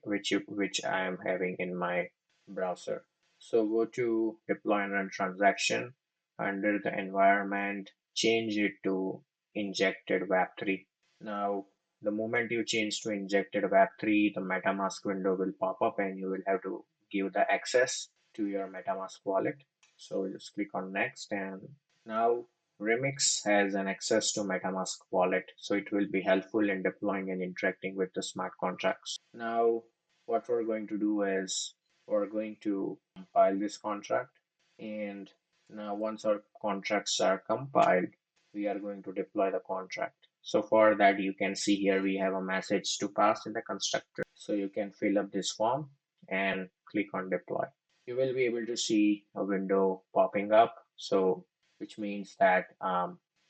am having in my browser. So go to deploy and run transaction. Under the environment, change it to injected Web3. Now, the moment you change to injected Web3, the MetaMask window will pop up and you will have to give the access to your MetaMask wallet. So just click on next, and now Remix has an access to MetaMask wallet, so it will be helpful in deploying and interacting with the smart contracts. Now, what we're going to do is we're going to compile this contract, and now once our contracts are compiled, we are going to deploy the contract. So for that, you can see here we have a message to pass in the constructor. So you can fill up this form and click on deploy. You will be able to see a window popping up. So which means that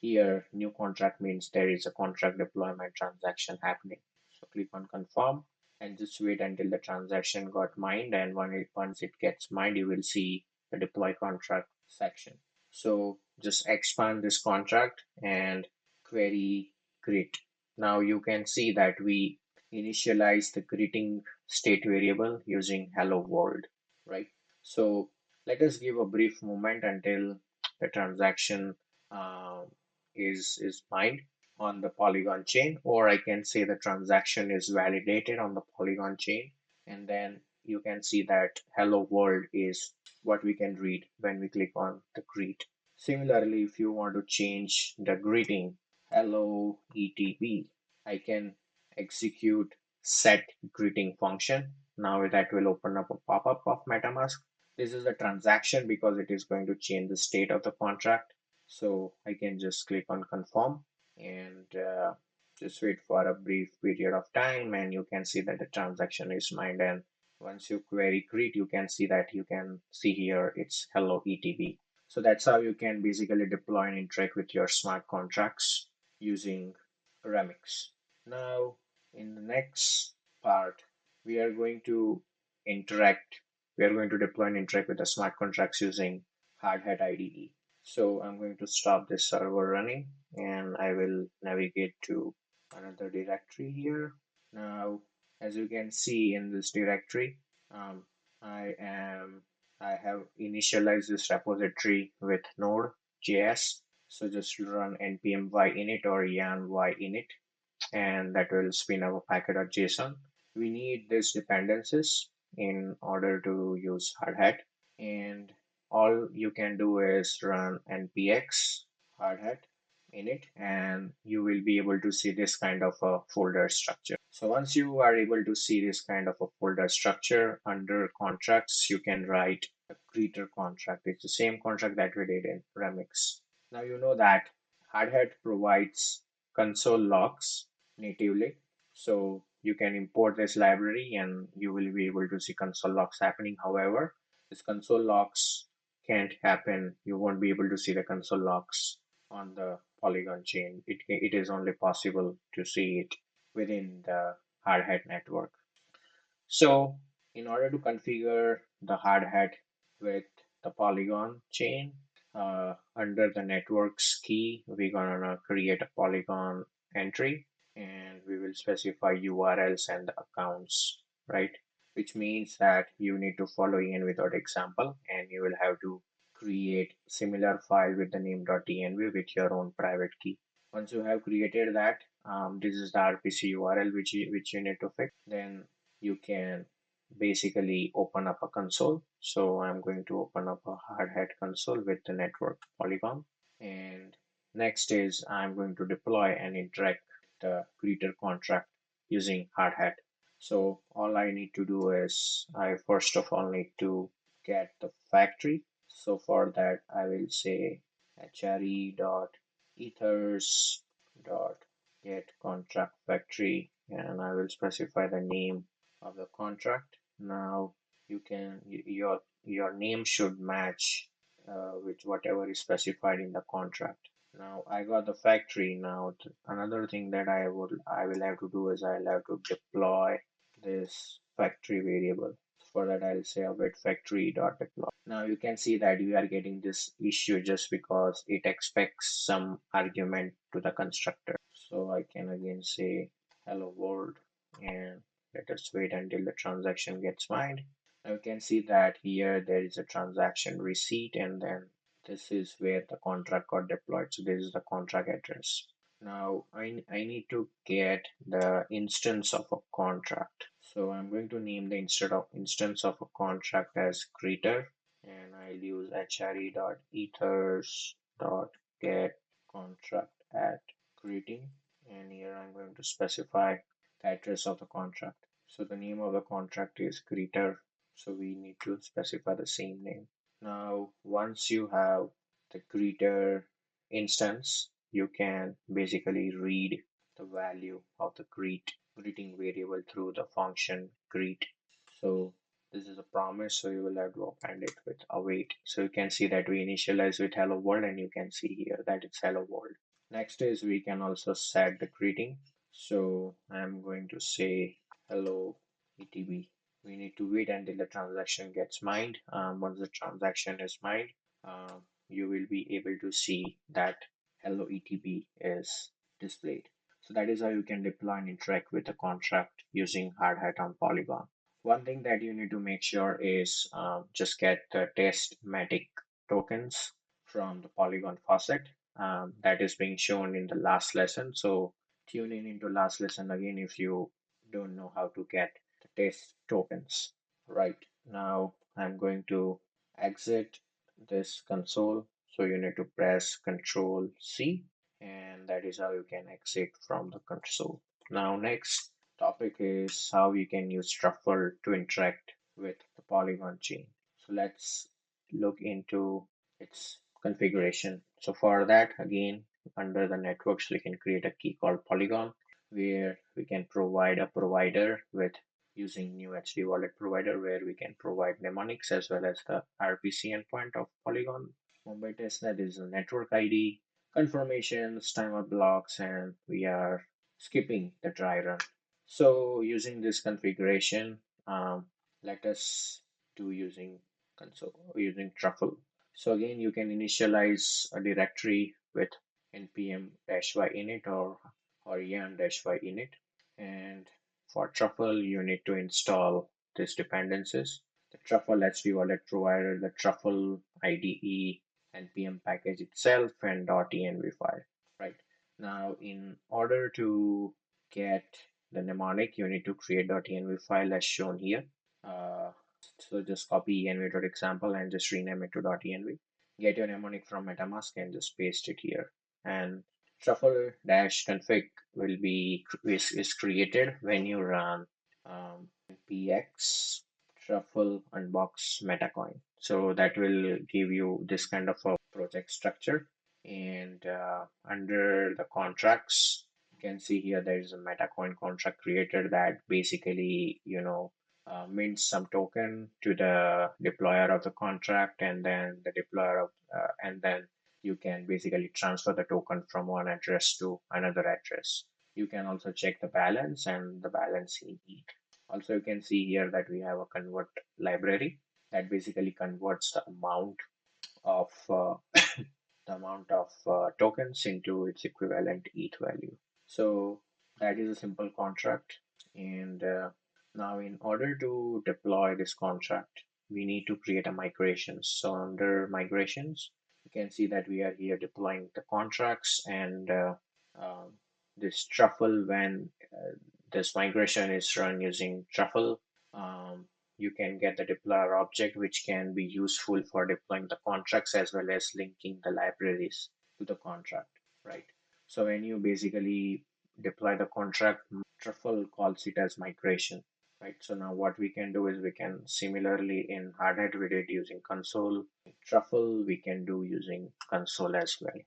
here new contract means there is a contract deployment transaction happening. So click on confirm and just wait until the transaction got mined, and once it gets mined, you will see the deploy contract section. So just expand this contract and query greet. Now you can see that we initialize the greeting state variable using hello world, right? So let us give a brief moment until the transaction uh, is mined on the Polygon chain, or I can say the transaction is validated on the Polygon chain, and then you can see that hello world is what we can read when we click on the greet. Similarly, if you want to change the greeting hello ETB, I can execute set greeting function. Now that will open up a pop-up of MetaMask. This is a transaction because it is going to change the state of the contract. So I can just click on confirm and just wait for a brief period of time, and you can see that the transaction is mined. And once you query greet, you can see that you can see here it's hello ETB. So that's how you can basically deploy and interact with your smart contracts using Remix. Now, in the next part, we are going to interact, we are going to deploy and interact with the smart contracts using Hardhat IDE. So I'm going to stop this server running and I will navigate to another directory here. Now, as you can see in this directory, um, I am I have initialized this repository with Node.js. So just run npm y-init or yarn y-init, and that will spin up a packet.json. We need these dependencies in order to use Hardhat, and all you can do is run npx hardhat init, and you will be be able to see this kind of a folder structure. So once you are able to see this kind of a folder structure under contracts, you can write a creator contract. It's the same contract that we did in Remix. Now you know that Hardhat provides console logs natively. So you can import this library and you will be able to see console logs happening. However, this console logs can't happen. You won't be able to see the console logs on the Polygon chain. It is only possible to see it within the Hardhat network. So in order to configure the Hardhat with the Polygon chain, under the networks key, we're gonna create a Polygon entry and we will specify URLs and the accounts, right? Which means that you need to follow in without example and you will have to create similar file with the name.env with your own private key. Once you have created that, this is the RPC URL which you need to fix. Then you can basically open up a console. So I'm going to open up a Hardhat console with the network Polygon. And next is I'm going to deploy and interact the creator contract using Hardhat. So all I need to do is I first of all need to get the factory. So for that I will say hre.ethers dot get contract factory and I will specify the name of the contract. Now you can your name should match with whatever is specified in the contract. Now I got the factory. Now another thing that I will have to do is I'll have to deploy this factory variable. For that I'll say await factory dot deploy. Now you can see that you are getting this issue just because it expects some argument to the constructor. So I can again say hello world and let us wait until the transaction gets mined. Now you can see that here there is a transaction receipt and then this is where the contract got deployed. So this is the contract address. Now I need to get the instance of a contract. So I'm going to name the instance of a contract as creator and I'll use hre.ethers.get contract at greeting and here I'm going to specify the address of the contract. So the name of the contract is greeter, so we need to specify the same name. Now once you have the greeter instance, you can basically read the value of the greeting variable through the function greet. So this is a promise, so you will have to append it with await. So you can see that we initialize with hello world and you can see here that it's hello world. Next is we can also set the greeting. So I'm going to say hello ETB. We need to wait until the transaction gets mined. Once the transaction is mined, you will be able to see that hello ETB is displayed. So that is how you can deploy and interact with the contract using Hardhat on Polygon. One thing that you need to make sure is just get the test Matic tokens from the Polygon faucet that is being shown in the last lesson. So tune in into last lesson again if you don't know how to get the test tokens. Right now, I'm going to exit this console. So you need to press Control C, and that is how you can exit from the console. Now, next topic is how you can use Truffle to interact with the Polygon chain. So let's look into its configuration. So for that, again, under the networks, we can create a key called Polygon, where we can provide a provider with using new HD wallet provider, where we can provide mnemonics as well as the RPC endpoint of Polygon. Mumbai testnet is a network ID, confirmations, timer blocks, and we are skipping the dry run. So using this configuration, let us do using console using Truffle. So again, you can initialize a directory with npm-y init or yarn-y init. And for Truffle, you need to install these dependencies. The Truffle HD wallet provider, the Truffle IDE, npm package itself, and .env file. Right now, in order to get the mnemonic, you need to create .env file as shown here. So just copy env.example and just rename it to .env. Get your mnemonic from MetaMask and just paste it here. And truffle dash config will be is created when you run px truffle unbox metacoin. So that will give you this kind of a project structure. And under the contracts, you can see here there is a metacoin contract created that basically, mints some token to the deployer of the contract, and then the deployer of and then you can basically transfer the token from one address to another address. You can also check the balance and the balance in ETH. Also, you can see here that we have a convert library that basically converts the amount of tokens into its equivalent ETH value. So that is a simple contract. And now, in order to deploy this contract, we need to create a migration. So under migrations, you can see that we are here deploying the contracts, and um, this truffle, when this migration is run using truffle, um, you can get the deployer object, which can be useful for deploying the contracts as well as linking the libraries to the contract, right? So when you basically deploy the contract, truffle calls it as migration, right? So now what we can do is we can similarly in hardhead we did using console, truffle we can do using console as well,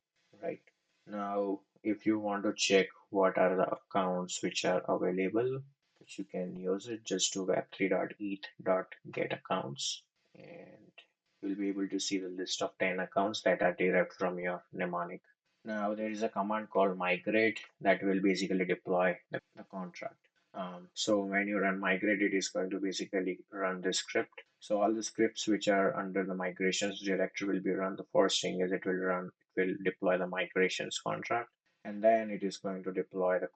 right? Now, if you want to check what are the accounts which are available, which you can use it, just to web3.eth.get accounts, and you'll be able to see the list of 10 accounts that are derived from your mnemonic. Now, there is a command called migrate that will basically deploy the contract. So when you run migrate, it is going to basically run the script. So all the scripts which are under the migrations directory will be run. The first thing is it will deploy the migrations contract, and then it is going to deploy the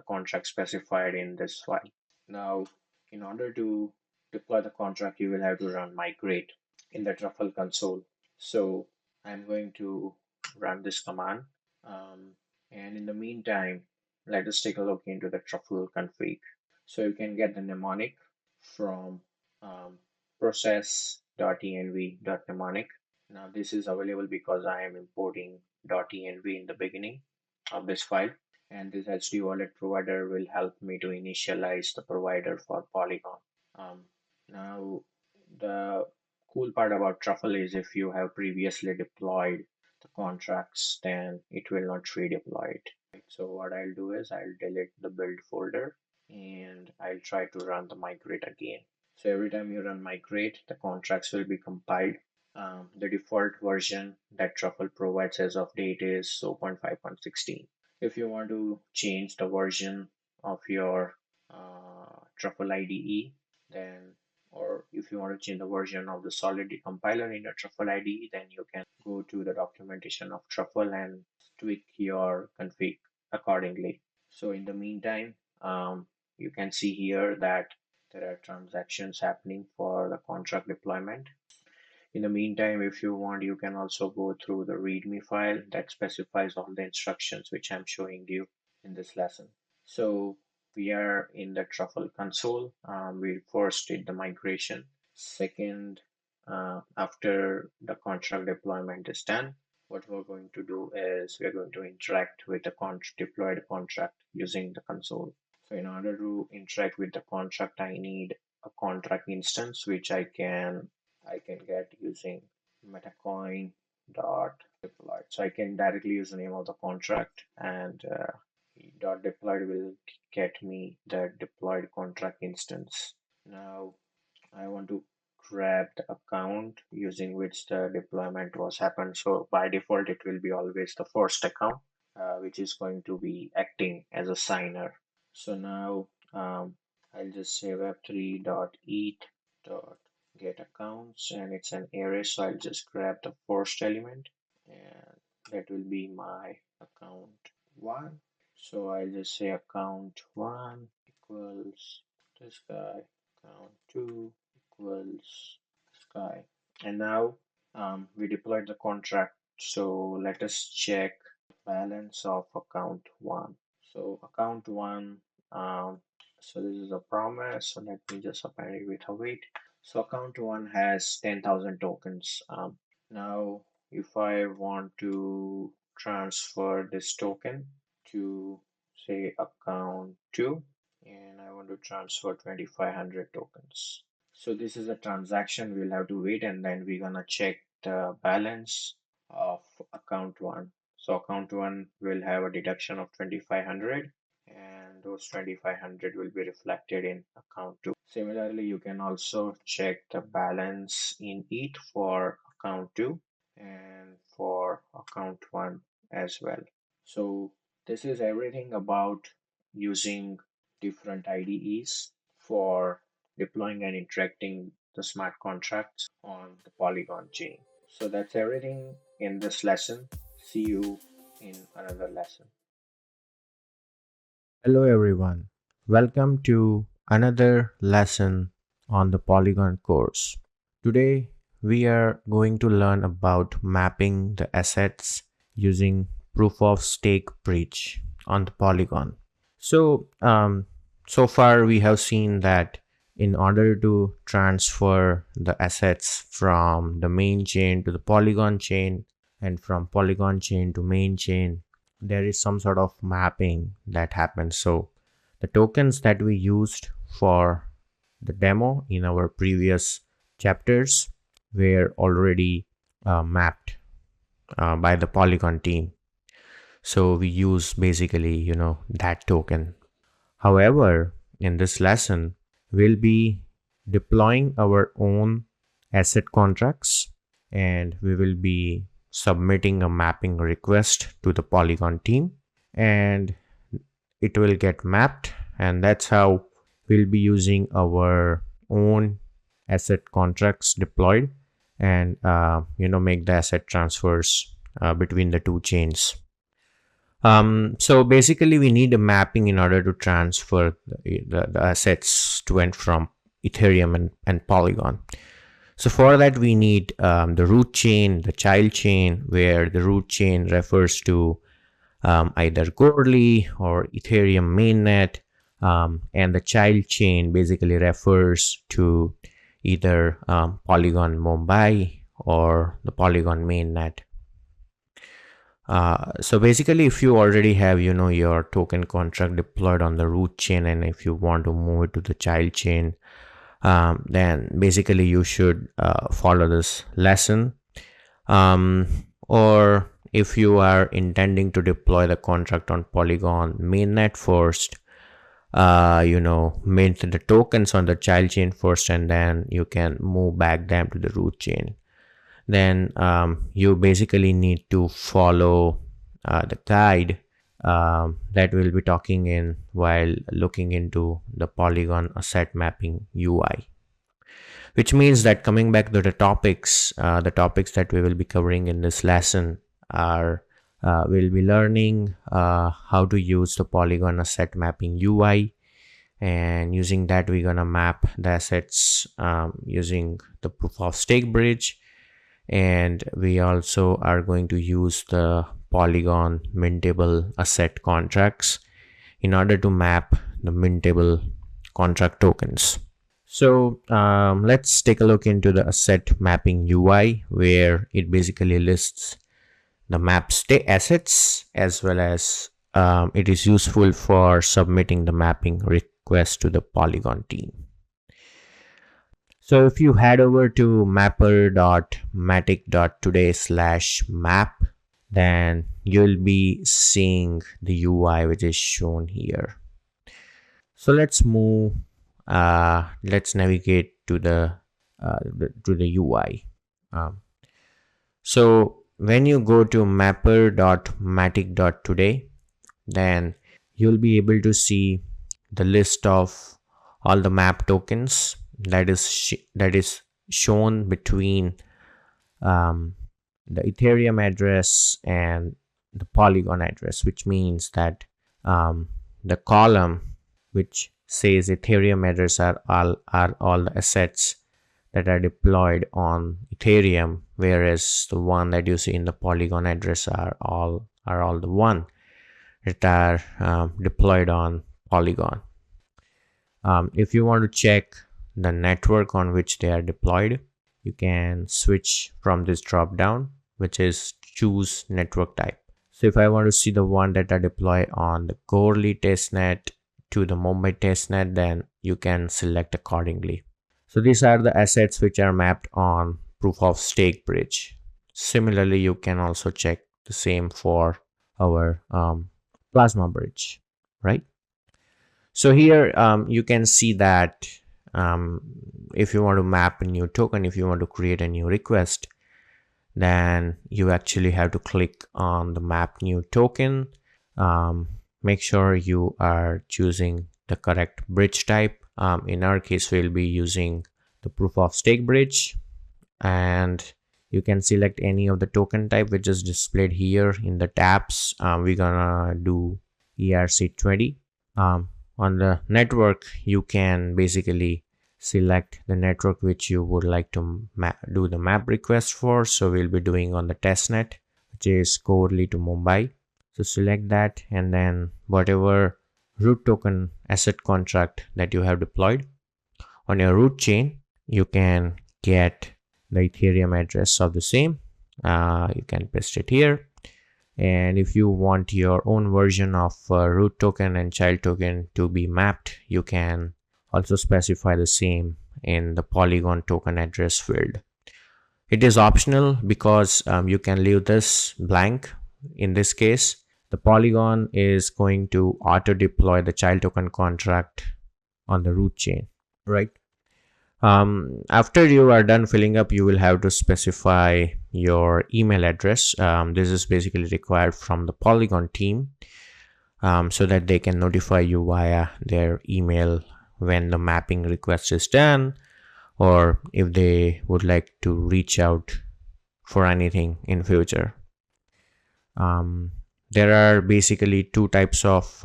contract specified in this file. Now, in order to deploy the contract, you will have to run migrate in the Truffle console. So I'm going to run this command. Um, and in the meantime, let us take a look into the Truffle config. So you can get the mnemonic from um, process.env.mnemonic. Now this is available because I am importing .env in the beginning of this file, and this HD wallet provider will help me to initialize the provider for Polygon. Um, Now, the cool part about Truffle is if you have previously deployed the contracts, then it will not redeploy it. Right? So what I'll do is I'll delete the build folder and I'll try to run the migrate again. So every time you run migrate, the contracts will be compiled. The default version that Truffle provides as of date is 0.5.16. If you want to change the version of your Truffle IDE, then, or if you want to change the version of the Solidity compiler in your Truffle IDE, then you can go to the documentation of Truffle and tweak your config accordingly. So in the meantime, you can see here that there are transactions happening for the contract deployment. In the meantime, if you want, you can also go through the README file that specifies all the instructions which I'm showing you in this lesson. So we are in the Truffle console. We first did the migration. Second, after the contract deployment is done, what we're going to do is we're going to interact with the deployed contract using the console. So in order to interact with the contract, I need a contract instance which I can get using metacoin dot deployed. So I can directly use the name of the contract, and dot deployed will get me the deployed contract instance. Now I want to grab the account using which the deployment was happened. So by default, it will be always the first account, which is going to be acting as a signer. So now I'll just say web3.eth.get accounts, and it's an array. So I'll just grab the first element, and that will be my account one. So I'll just say account one equals this guy, account two equals sky. And now we deployed the contract. So let us check balance of account one. So account one, so this is a promise. So let me just append it with a wait. So account one has 10,000 tokens. Now, if I want to transfer this token to say account 2, and I want to transfer 2500 tokens. So this is a transaction. We'll have to wait, and then we're gonna check the balance of account 1. So account 1 will have a deduction of 2500, and those 2500 will be reflected in account 2. Similarly, you can also check the balance in it for account 2 and for account 1 as well. So this is everything about using different IDEs for deploying and interacting the smart contracts on the Polygon chain. So that's everything in this lesson. See you in another lesson. Hello everyone, welcome to another lesson on the Polygon course. Today we are going to learn about mapping the assets using proof of stake bridge on the Polygon. So far we have seen that in order to transfer the assets from the main chain to the Polygon chain and from Polygon chain to main chain, there is some sort of mapping that happens. So the tokens that we used for the demo in our previous chapters were already mapped by the Polygon team. So we use basically, that token. However, in this lesson, we'll be deploying our own asset contracts, and we will be submitting a mapping request to the Polygon team, and it will get mapped, and that's how we'll be using our own asset contracts deployed and make the asset transfers between the two chains. So basically we need a mapping in order to transfer the assets to and from Ethereum and Polygon. So for that we need the root chain, the child chain, where the root chain refers to either Goerli or Ethereum mainnet, and the child chain basically refers to either Polygon Mumbai or the Polygon mainnet. So basically if you already have your token contract deployed on the root chain, and if you want to move it to the child chain, then basically you should follow this lesson. Or if you are intending to deploy the contract on Polygon mainnet first, mint the tokens on the child chain first, and then you can move back them to the root chain. Then you basically need to follow the guide that we'll be talking in while looking into the Polygon asset mapping UI, which means that coming back to the topics that we will be covering in this lesson are we'll be learning how to use the Polygon asset mapping UI, and using that we're gonna map the assets using the proof of stake bridge, and we also are going to use the Polygon mintable asset contracts in order to map the mintable contract tokens. So let's take a look into the asset mapping UI, where it basically lists the map assets, as well as it is useful for submitting the mapping request to the Polygon team. So if you head over to mapper.matic.today/map, then you'll be seeing the UI which is shown here. So let's navigate to the UI. So when you go to mapper.matic.today, then you'll be able to see the list of all the map tokens that is shown between the Ethereum address and the Polygon address, which means that the column which says Ethereum address are all the assets that are deployed on Ethereum, whereas the one that you see in the Polygon address are all the one that are deployed on Polygon. If you want to check the network on which they are deployed, you can switch from this drop down, which is choose network type. So if I want to see the one that are deployed on the Goerli testnet to the Mumbai testnet, then you can select accordingly. So these are the assets which are mapped on proof of stake bridge. Similarly, you can also check the same for our Plasma bridge, right? So here you can see that if you want to map a new token, if you want to create a new request, then you actually have to click on the map new token. Make sure you are choosing the correct bridge type. In our case, we'll be using the proof of stake bridge, and you can select any of the token type which is displayed here in the tabs. We're gonna do ERC20. On the network, you can basically select the network which you would like to do the map request for. So we'll be doing on the testnet, which is Goerli to Mumbai. So select that, and then whatever root token asset contract that you have deployed on your root chain, you can get the Ethereum address of the same. You can paste it here. And if you want your own version of root token and child token to be mapped, you can also specify the same in the Polygon token address field. It is optional because you can leave this blank. In this case, the Polygon is going to auto deploy the child token contract on the root chain, right? After you are done filling up, you will have to specify your email address. This is basically required from the Polygon team so that they can notify you via their email when the mapping request is done, or if they would like to reach out for anything in future. There are basically two types of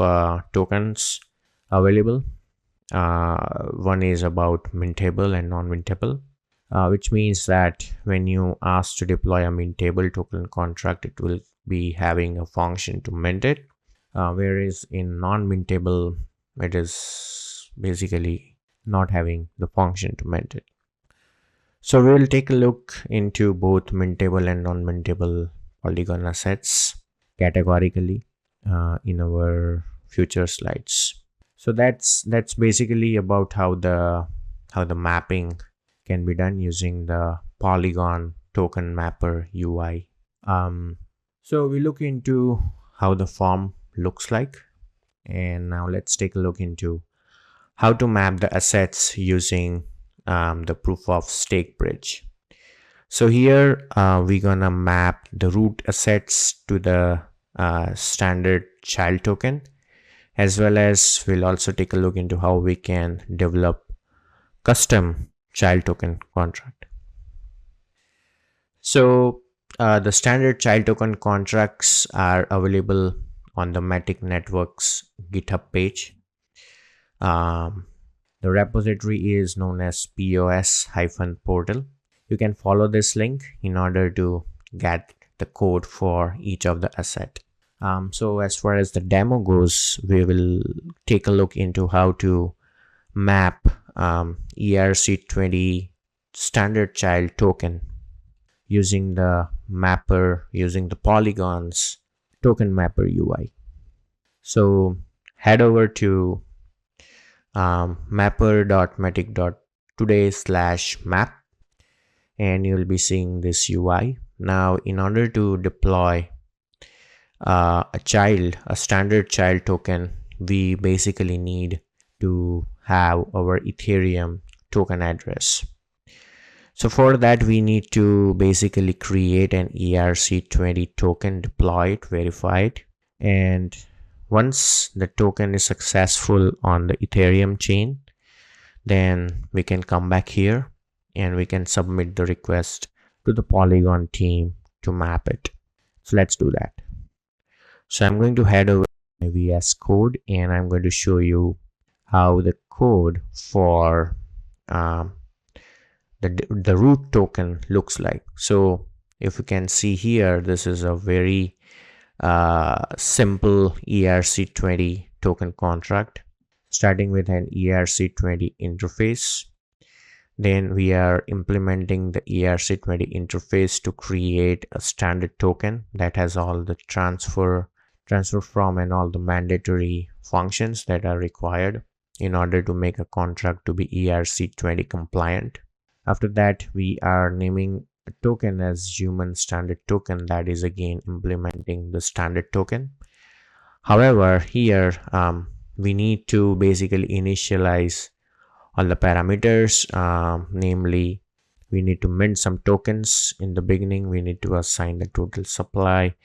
tokens available. One is about mintable and non-mintable, which means that when you ask to deploy a mintable token contract, it will be having a function to mint it, whereas in non-mintable, it is basically not having the function to mint it. So we will take a look into both mintable and non-mintable Polygon assets categorically in our future slides. So that's basically about how the mapping can be done using the Polygon token mapper UI. So we look into how the form looks like, and now let's take a look into how to map the assets using the proof of stake bridge. So here we're gonna map the root assets to the standard child token, as well as we'll also take a look into how we can develop custom child token contract. So the standard child token contracts are available on the Matic Network's GitHub page. The repository is known as PoS-portal. You can follow this link in order to get the code for each of the asset. So as far as the demo goes, we will take a look into how to map ERC20 standard child token using the mapper, using the Polygon's token mapper UI. So head over to mapper.matic.today/map, and you'll be seeing this UI. Now, in order to deploy a standard child token, we basically need to have our Ethereum token address. So for that, we need to basically create an ERC20 token, deploy it, verify it, and once the token is successful on the Ethereum chain, then we can come back here and we can submit the request to the Polygon team to map it. So let's do that. So I'm going to head over to VS Code, and I'm going to show you how the code for the root token looks like. So if you can see here, this is a very simple ERC20 token contract, starting with an ERC20 interface. Then we are implementing the ERC20 interface to create a standard token that has all the transfer from and all the mandatory functions that are required in order to make a contract to be ERC20 compliant. After that, we are naming a token as human standard token, that is again implementing the standard token. However, here we need to basically initialize all the parameters, namely we need to mint some tokens in the beginning. We need to assign the total supply,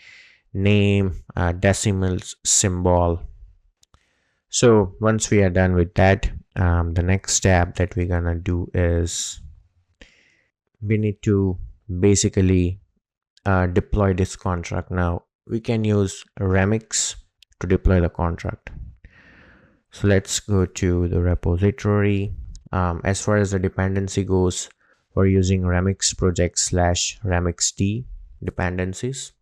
name, decimals, symbol. So once we are done with that, the next step that we're gonna do is we need to basically deploy this contract. Now we can use Remix to deploy the contract. So let's go to the repository. As far as the dependency goes, we're using Remix project / remixd dependencies.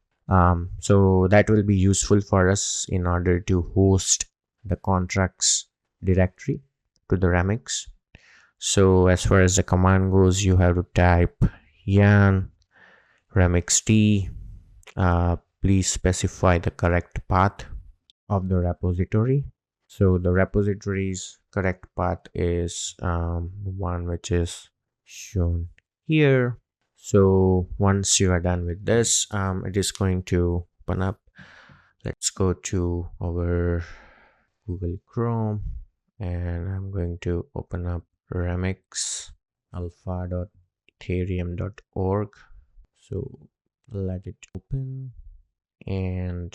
So that will be useful for us in order to host the contracts directory to the Remix. So as far as the command goes, you have to type yarn remixd. Please specify the correct path of the repository. So the repository's correct path is the one which is shown here. So once you are done with this, it is going to open up. Let's go to our Google Chrome, and I'm going to open up remix alpha.ethereum.org. So let it open, and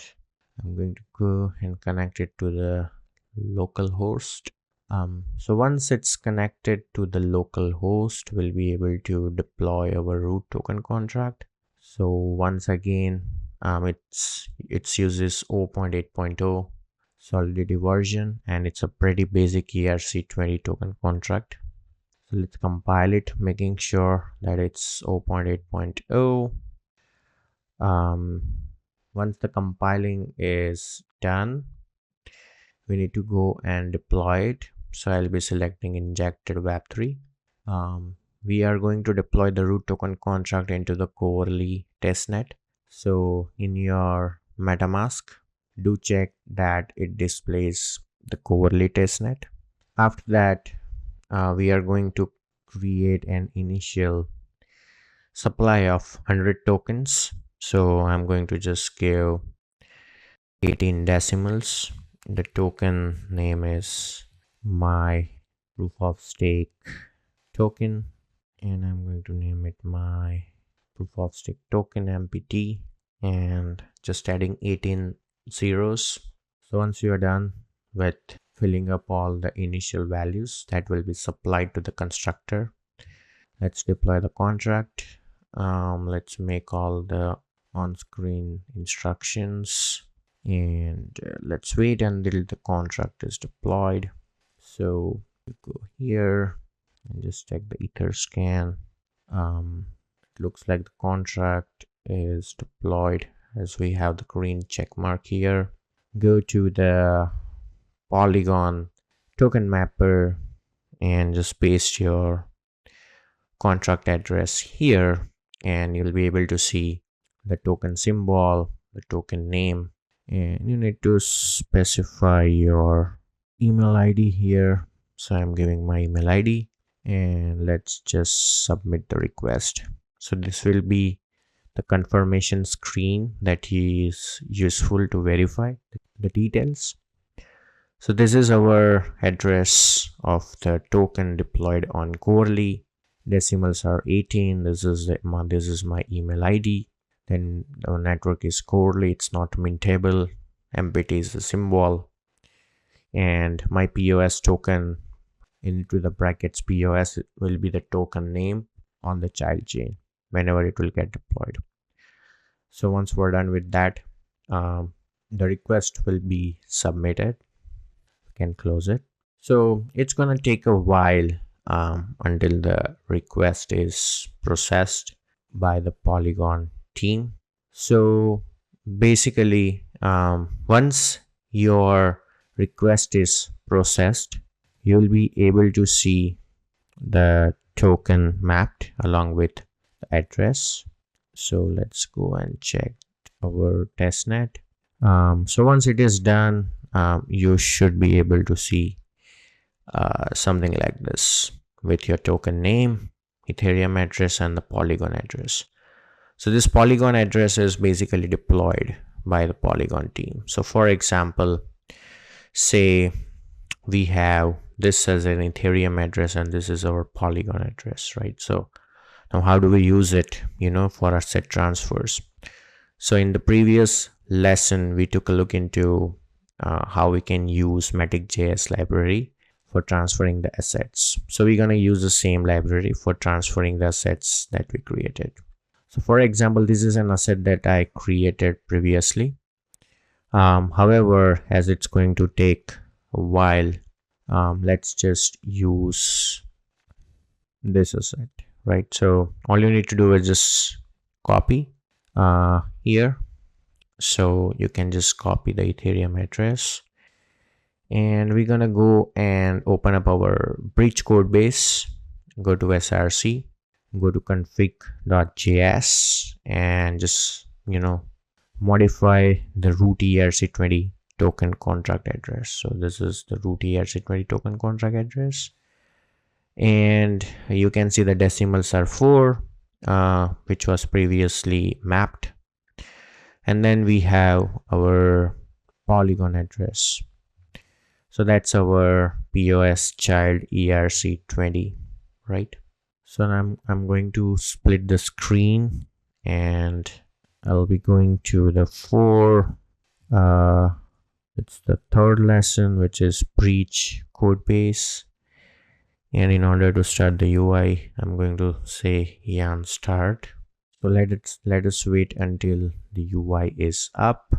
I'm going to go and connect it to the local host. So once it's connected to the local host, we'll be able to deploy our root token contract. So once again, it uses 0.8.0 Solidity version, and it's a pretty basic ERC20 token contract. So let's compile it, making sure that it's 0.8.0. Once the compiling is done, we need to go and deploy it. So I'll be selecting injected Web3. We are going to deploy the root token contract into the Coverly testnet. So in your MetaMask, do check that it displays the Coverly testnet. After that, we are going to create an initial supply of 100 tokens. So I'm going to just give 18 decimals. The token name is my proof of stake token, and I'm going to name it my proof of stake token MPT, and just adding 18 zeros. So once you are done with filling up all the initial values that will be supplied to the constructor, let's deploy the contract. Let's make all the on-screen instructions, and let's wait until the contract is deployed. So you go here and just check the Etherscan. It looks like the contract is deployed, as we have the green check mark here. Go to the Polygon token mapper and just paste your contract address here, and you'll be able to see the token symbol, the token name, and you need to specify your email ID here. So I'm giving my email ID, and let's just submit the request. So this will be the confirmation screen that is useful to verify the details. So this is our address of the token deployed on Coverly. Decimals are 18. This is my email ID. Then the network is Coverly. It's not mintable. MPT is the symbol, and my POS token, into the brackets POS, will be the token name on the child chain whenever it will get deployed. So once we're done with that, the request will be submitted. We can close it. So it's gonna take a while until the request is processed by the Polygon team. So basically, once your request is processed, you'll be able to see the token mapped along with the address. So let's go and check our testnet. So once it is done, you should be able to see something like this with your token name, Ethereum address, and the Polygon address. So this Polygon address is basically deployed by the Polygon team. So for example, say we have this as an Ethereum address and this is our Polygon address, right? So now how do we use it, for asset transfers? So in the previous lesson, we took a look into how we can use Matic.js library for transferring the assets. So we're going to use the same library for transferring the assets that we created. So for example, this is an asset that I created previously. However, as it's going to take a while, let's just use this asset, right? So all you need to do is just copy here. So you can just copy the Ethereum address, and we're gonna go and open up our bridge code base, go to src, go to config.js, and just modify the root ERC20 token contract address. So this is the root ERC20 token contract address, and you can see the decimals are 4, which was previously mapped. And then we have our Polygon address. So that's our POS child ERC20, right? So I'm going to split the screen, and I'll be going to the it's the third lesson, which is bridge code base. And in order to start the UI, I'm going to say yarn start. So let us wait until the UI is up.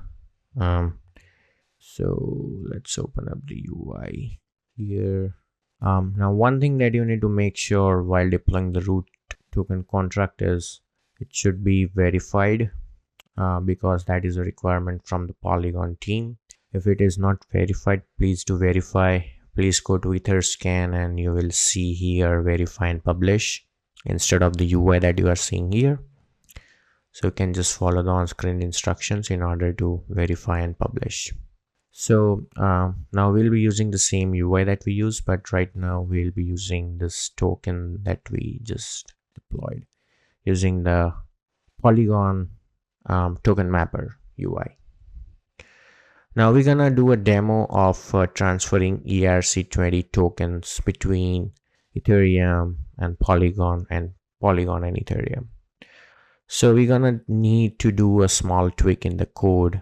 So let's open up the UI here. Now one thing that you need to make sure while deploying the root token contract is it should be verified, because that is a requirement from the Polygon team. If it is not verified, please do verify. Please go to Etherscan and you will see here verify and publish instead of the UI that you are seeing here. So you can just follow the on-screen instructions in order to verify and publish. So now we'll be using the same UI that we use, but right now we'll be using this token that we just deployed using the Polygon token mapper UI. Now we're gonna do a demo of transferring ERC20 tokens between Ethereum and Polygon and Ethereum. So we're gonna need to do a small tweak in the code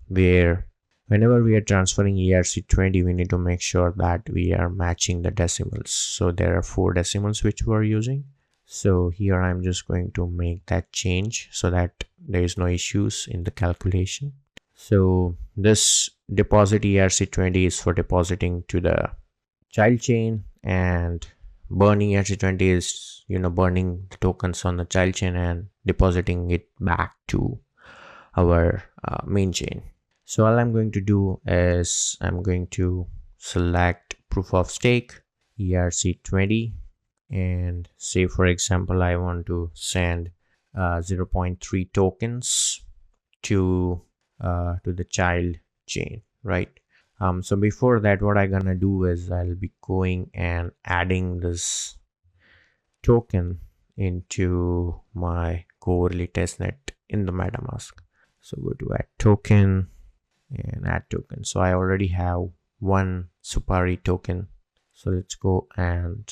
where whenever we are transferring ERC20, we need to make sure that we are matching the decimals. So there are 4 decimals which we are using. So here I'm just going to make that change so that there is no issues in the calculation. So this deposit ERC20 is for depositing to the child chain, and burning ERC20 is burning the tokens on the child chain and depositing it back to our main chain. So all I'm going to do is I'm going to select proof of stake ERC20, and say for example I want to send 0.3 tokens to the child chain, right? So before that, what I'm gonna do is I'll be going and adding this token into my Goerli testnet in the MetaMask. So go to add token and add token. So I already have one Supari token. So let's go and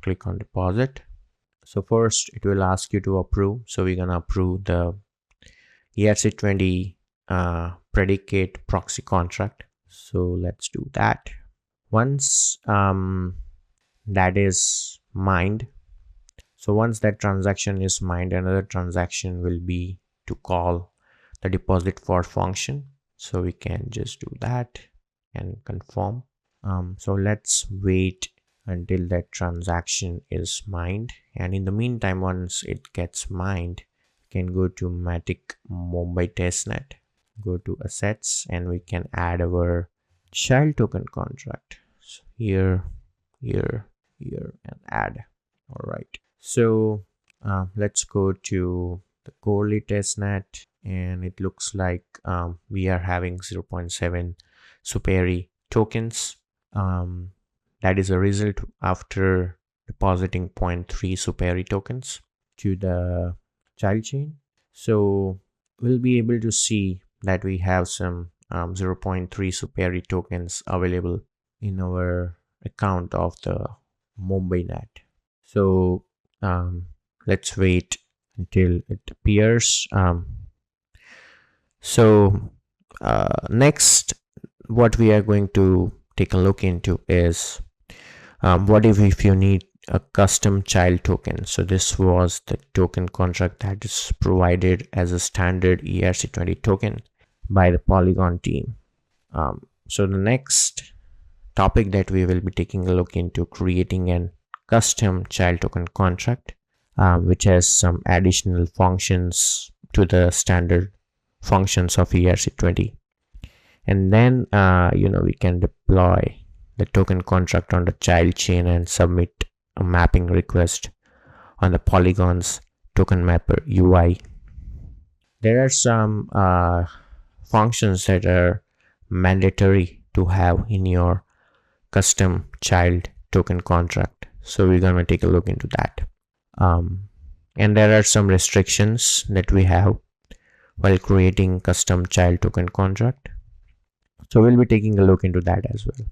click on deposit. So first it will ask you to approve. So we're gonna approve the ERC20 predicate proxy contract. So let's do that. Once that is mined, so once that transaction is mined, another transaction will be to call the deposit for function. So we can just do that and confirm. So let's wait until that transaction is mined, and in the meantime, once it gets mined, we can go to Matic Mumbai testnet, go to assets, and we can add our child token contract. So here, and add. All right. So let's go to the Corley testnet, and it looks like we are having 0.7 Superi tokens. That is a result after depositing 0.3 Superi tokens to the child chain. So we'll be able to see that we have some 0.3 Superi tokens available in our account of the Mumbai net. So let's wait until it appears. Next, what we are going to take a look into is what if you need a custom child token. So this was the token contract that is provided as a standard ERC20 token by the Polygon team. So the next topic that we will be taking a look into creating an custom child token contract, which has some additional functions to the standard functions of ERC20. And then we can deploy the token contract on the child chain and submit a mapping request on the Polygon's token mapper UI. There are some functions that are mandatory to have in your custom child token contract, so we're going to take a look into that. And there are some restrictions that we have while creating custom child token contract, so we'll be taking a look into that as well.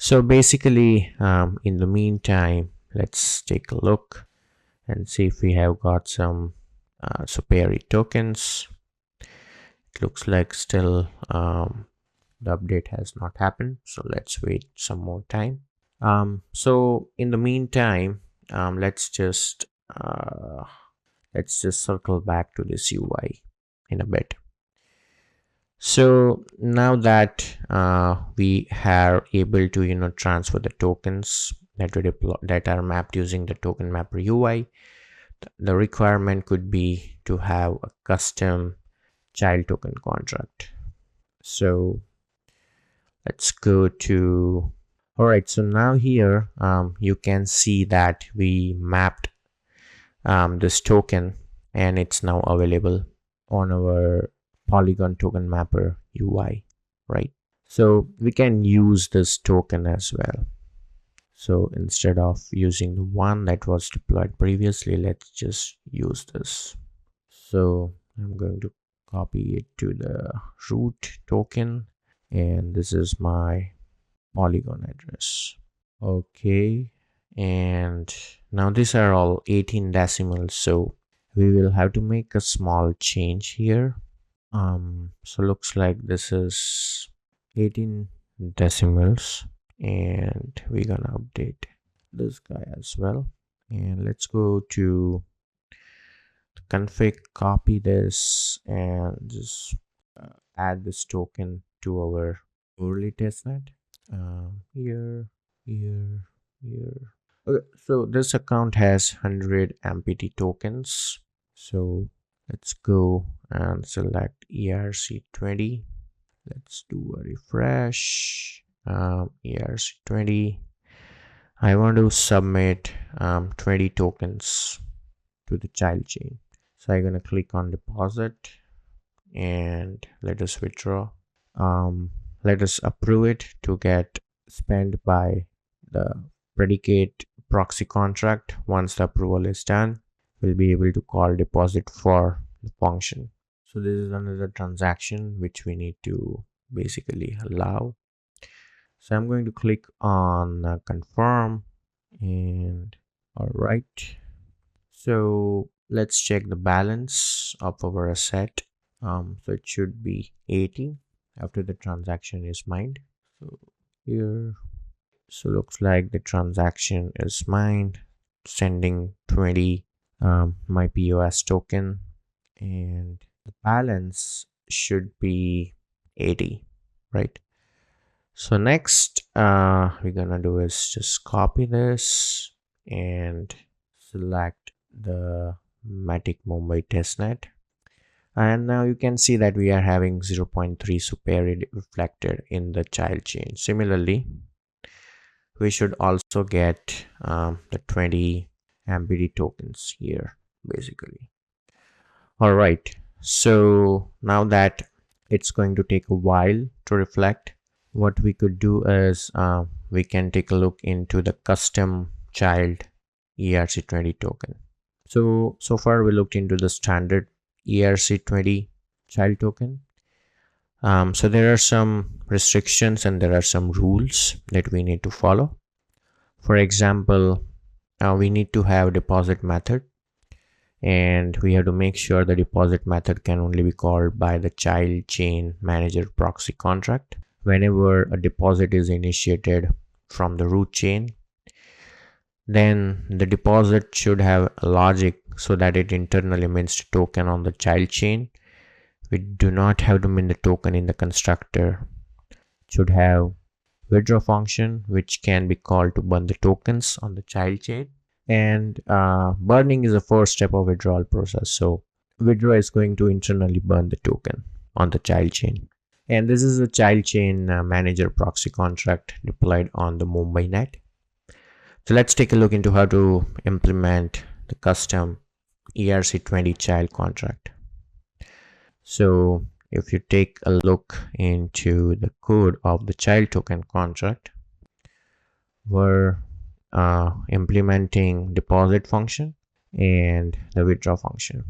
So basically, in the meantime, let's take a look and see if we have got some Superi tokens. It looks like still the update has not happened, so let's wait some more time. So in the meantime, let's just circle back to this UI in a bit. So now that we are able to transfer the tokens that we deploy, that are mapped using the token mapper UI, the requirement could be to have a custom child token contract. So let's go to, all right, so now here you can see that we mapped this token and it's now available on our Polygon token mapper UI, right? So we can use this token as well. So instead of using the one that was deployed previously, let's just use this. So I'm going to copy it to the root token, and this is my Polygon address. Okay, and now these are all 18 decimals, so we will have to make a small change here. So looks like this is 18 decimals, and we're gonna update this guy as well. And let's go to the config, copy this, and just add this token to our early testnet. Here. Okay, so this account has 100 MPT tokens. So let's go and select ERC20. Let's do a refresh. ERC20. I want to submit 20 tokens to the child chain. So I'm gonna click on deposit and let us withdraw. Let us approve it to get spent by the predicate proxy contract. Once the approval is done, we'll be able to call deposit for the function. So this is another transaction which we need to basically allow. So I'm going to click on confirm, and all right. So let's check the balance of our asset. So it should be 80 after the transaction is mined. So here, so looks like the transaction is mined, sending 20 my PoS token, and the balance should be 80, right? So next we're gonna do is just copy this and select the Matic Mumbai testnet, and now you can see that we are having 0.3 Superi reflected in the child chain. Similarly, we should also get the 20 MBD tokens here basically. All right, so now that it's going to take a while to reflect, what we could do is we can take a look into the custom child ERC20 token. So far we looked into the standard ERC20 child token. So there are some restrictions and there are some rules that we need to follow. For example, we need to have a deposit method, and we have to make sure the deposit method can only be called by the child chain manager proxy contract whenever a deposit is initiated from the root chain. Then the deposit should have a logic so that it internally mints the token on the child chain. We do not have to mint the token in the constructor. It should have withdraw function which can be called to burn the tokens on the child chain. And burning is the first step of withdrawal process. So withdraw is going to internally burn the token on the child chain. And this is a child chain manager proxy contract deployed on the Mumbai net. So let's take a look into how to implement the custom ERC20 child contract. So if you take a look into the code of the child token contract, we're implementing deposit function and the withdraw function.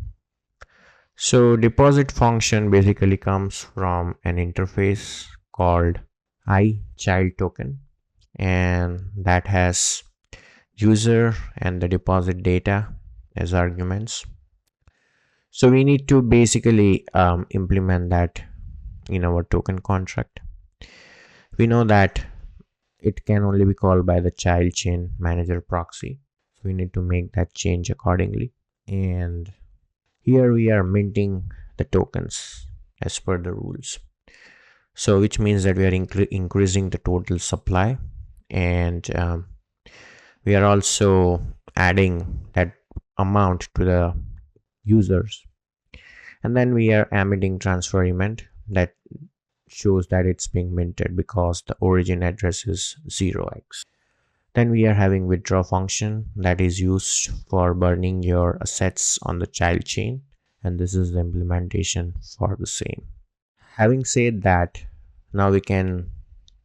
So deposit function basically comes from an interface called iChildToken, and that has user and the deposit data as arguments. So we need to basically implement that in our token contract. We know that it can only be called by the child chain manager proxy, so we need to make that change accordingly. And here we are minting the tokens as per the rules, so which means that we are increasing the total supply, and we are also adding that amount to the users. And then we are emitting transfer event that shows that it's being minted because the origin address is 0x. Then we are having withdraw function that is used for burning your assets on the child chain, and this is the implementation for the same. Having said that, now we can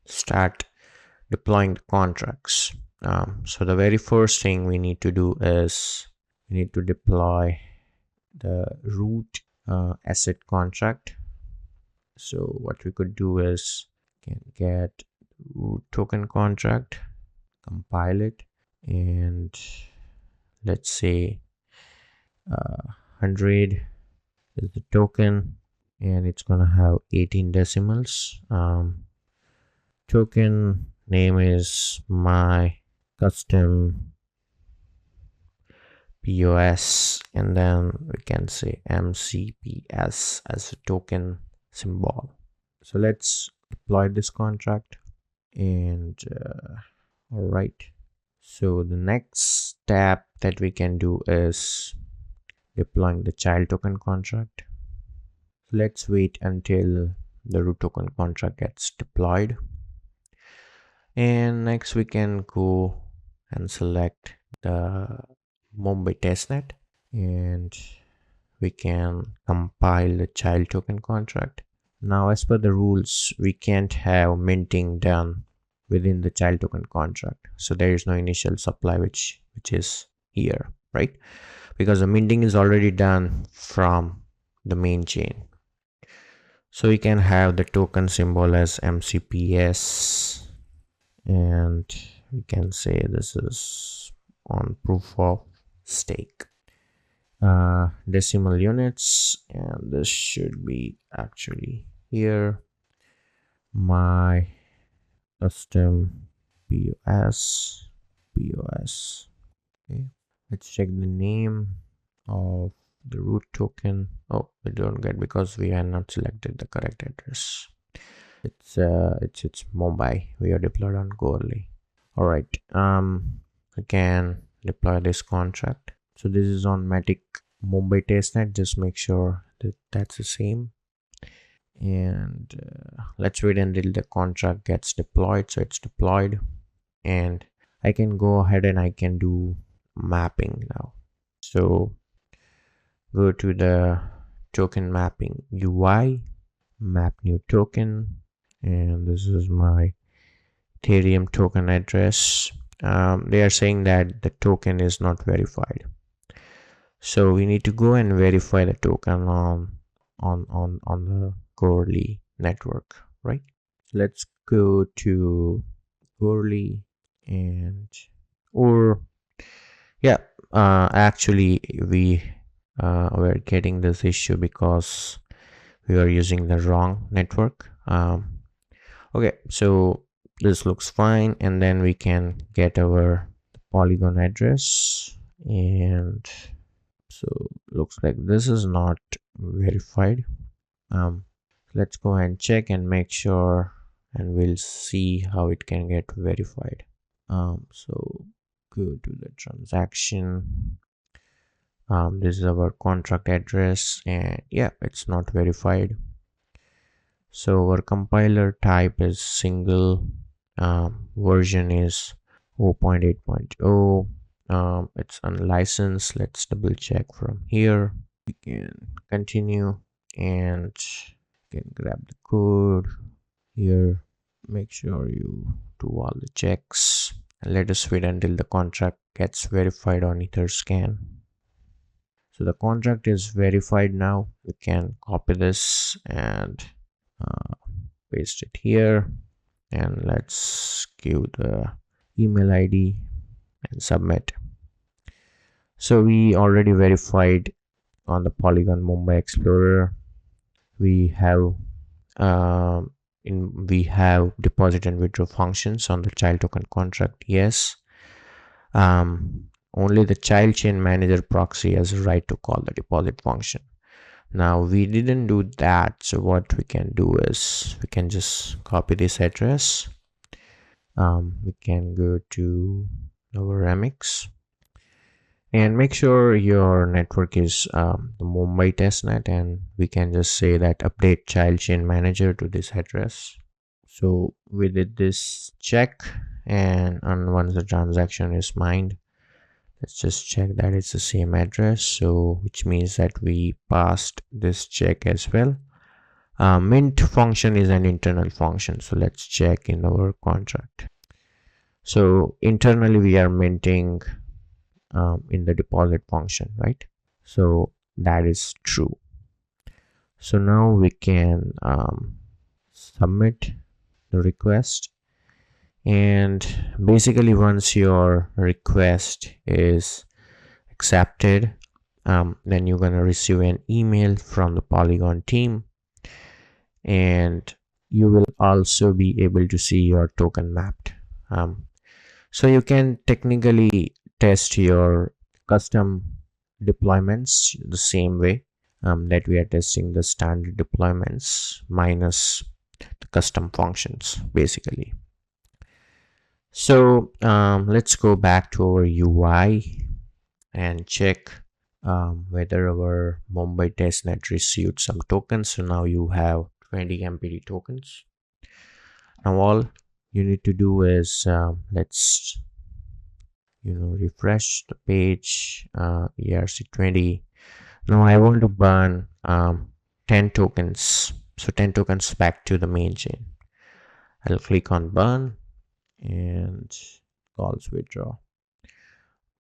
start deploying the contracts. So the very first thing we need to do is we need to deploy the root asset contract. So what we could do is can get root token contract, compile it, and let's say 100 is the token, and it's gonna have 18 decimals. Token name is my custom PoS, and then we can say MCPS as a token symbol. So let's deploy this contract. And all right, so the next step that we can do is deploying the child token contract. Let's wait until the root token contract gets deployed, and next we can go and select the Mumbai testnet, and we can compile the child token contract. Now, as per the rules, we can't have minting done within the child token contract, so there is no initial supply which is here, right? Because the minting is already done from the main chain. So we can have the token symbol as MCPS, and we can say this is on proof of stake. Decimal units, and this should be actually here, my custom PoS. Okay, let's check the name of the root token. Oh, we don't get because we have not selected the correct address. It's Mumbai. We are deployed on Goerli. All right, we can deploy this contract. So this is on Matic Mumbai testnet. Just make sure that that's the same. And let's wait until the contract gets deployed. So it's deployed. and I can go ahead and I can do mapping now. So go to the token mapping UI, map new token, and this is my Ethereum token address. They are saying that the token is not verified, so we need to go and verify the token on the Corely network, right? Let's go to Corely, and or yeah, actually we were getting this issue because we are using the wrong network. Okay, so this looks fine, and then we can get our Polygon address, and so looks like this is not verified. Let's go and check and make sure, and we'll see how it can get verified. So go to the transaction. This is our contract address, and yeah, it's not verified. So our compiler type is single, version is 0.8.0. It's unlicensed. Let's double check from here. We can continue and can grab the code here. Make sure you do all the checks, and let us wait until the contract gets verified on Etherscan. So the contract is verified now. We can copy this and paste it here, and let's give the email ID and submit. So we already verified on the Polygon Mumbai Explorer. We have deposit and withdraw functions on the child token contract. Yes, only the child chain manager proxy has a right to call the deposit function. Now we didn't do that, so what we can do is we can just copy this address. We can go to our remix and make sure your network is the Mumbai testnet, and we can just say that update child chain manager to this address. So we did this check, and once the transaction is mined, let's just check that it's the same address, so which means that we passed this check as well. Mint function is an internal function, so let's check in our contract. So internally we are minting in the deposit function, right? So that is true. So now we can submit the request, and basically once your request is accepted, then you're gonna receive an email from the Polygon team, and you will also be able to see your token mapped. So you can technically test your custom deployments the same way that we are testing the standard deployments minus the custom functions basically. So let's go back to our UI and check whether our Mumbai testnet received some tokens. So now you have 20 MPD tokens. Now all you need to do is let's refresh the page, ERC20. Now I want to burn 10 tokens, so 10 tokens back to the main chain. I'll click on burn and calls withdraw.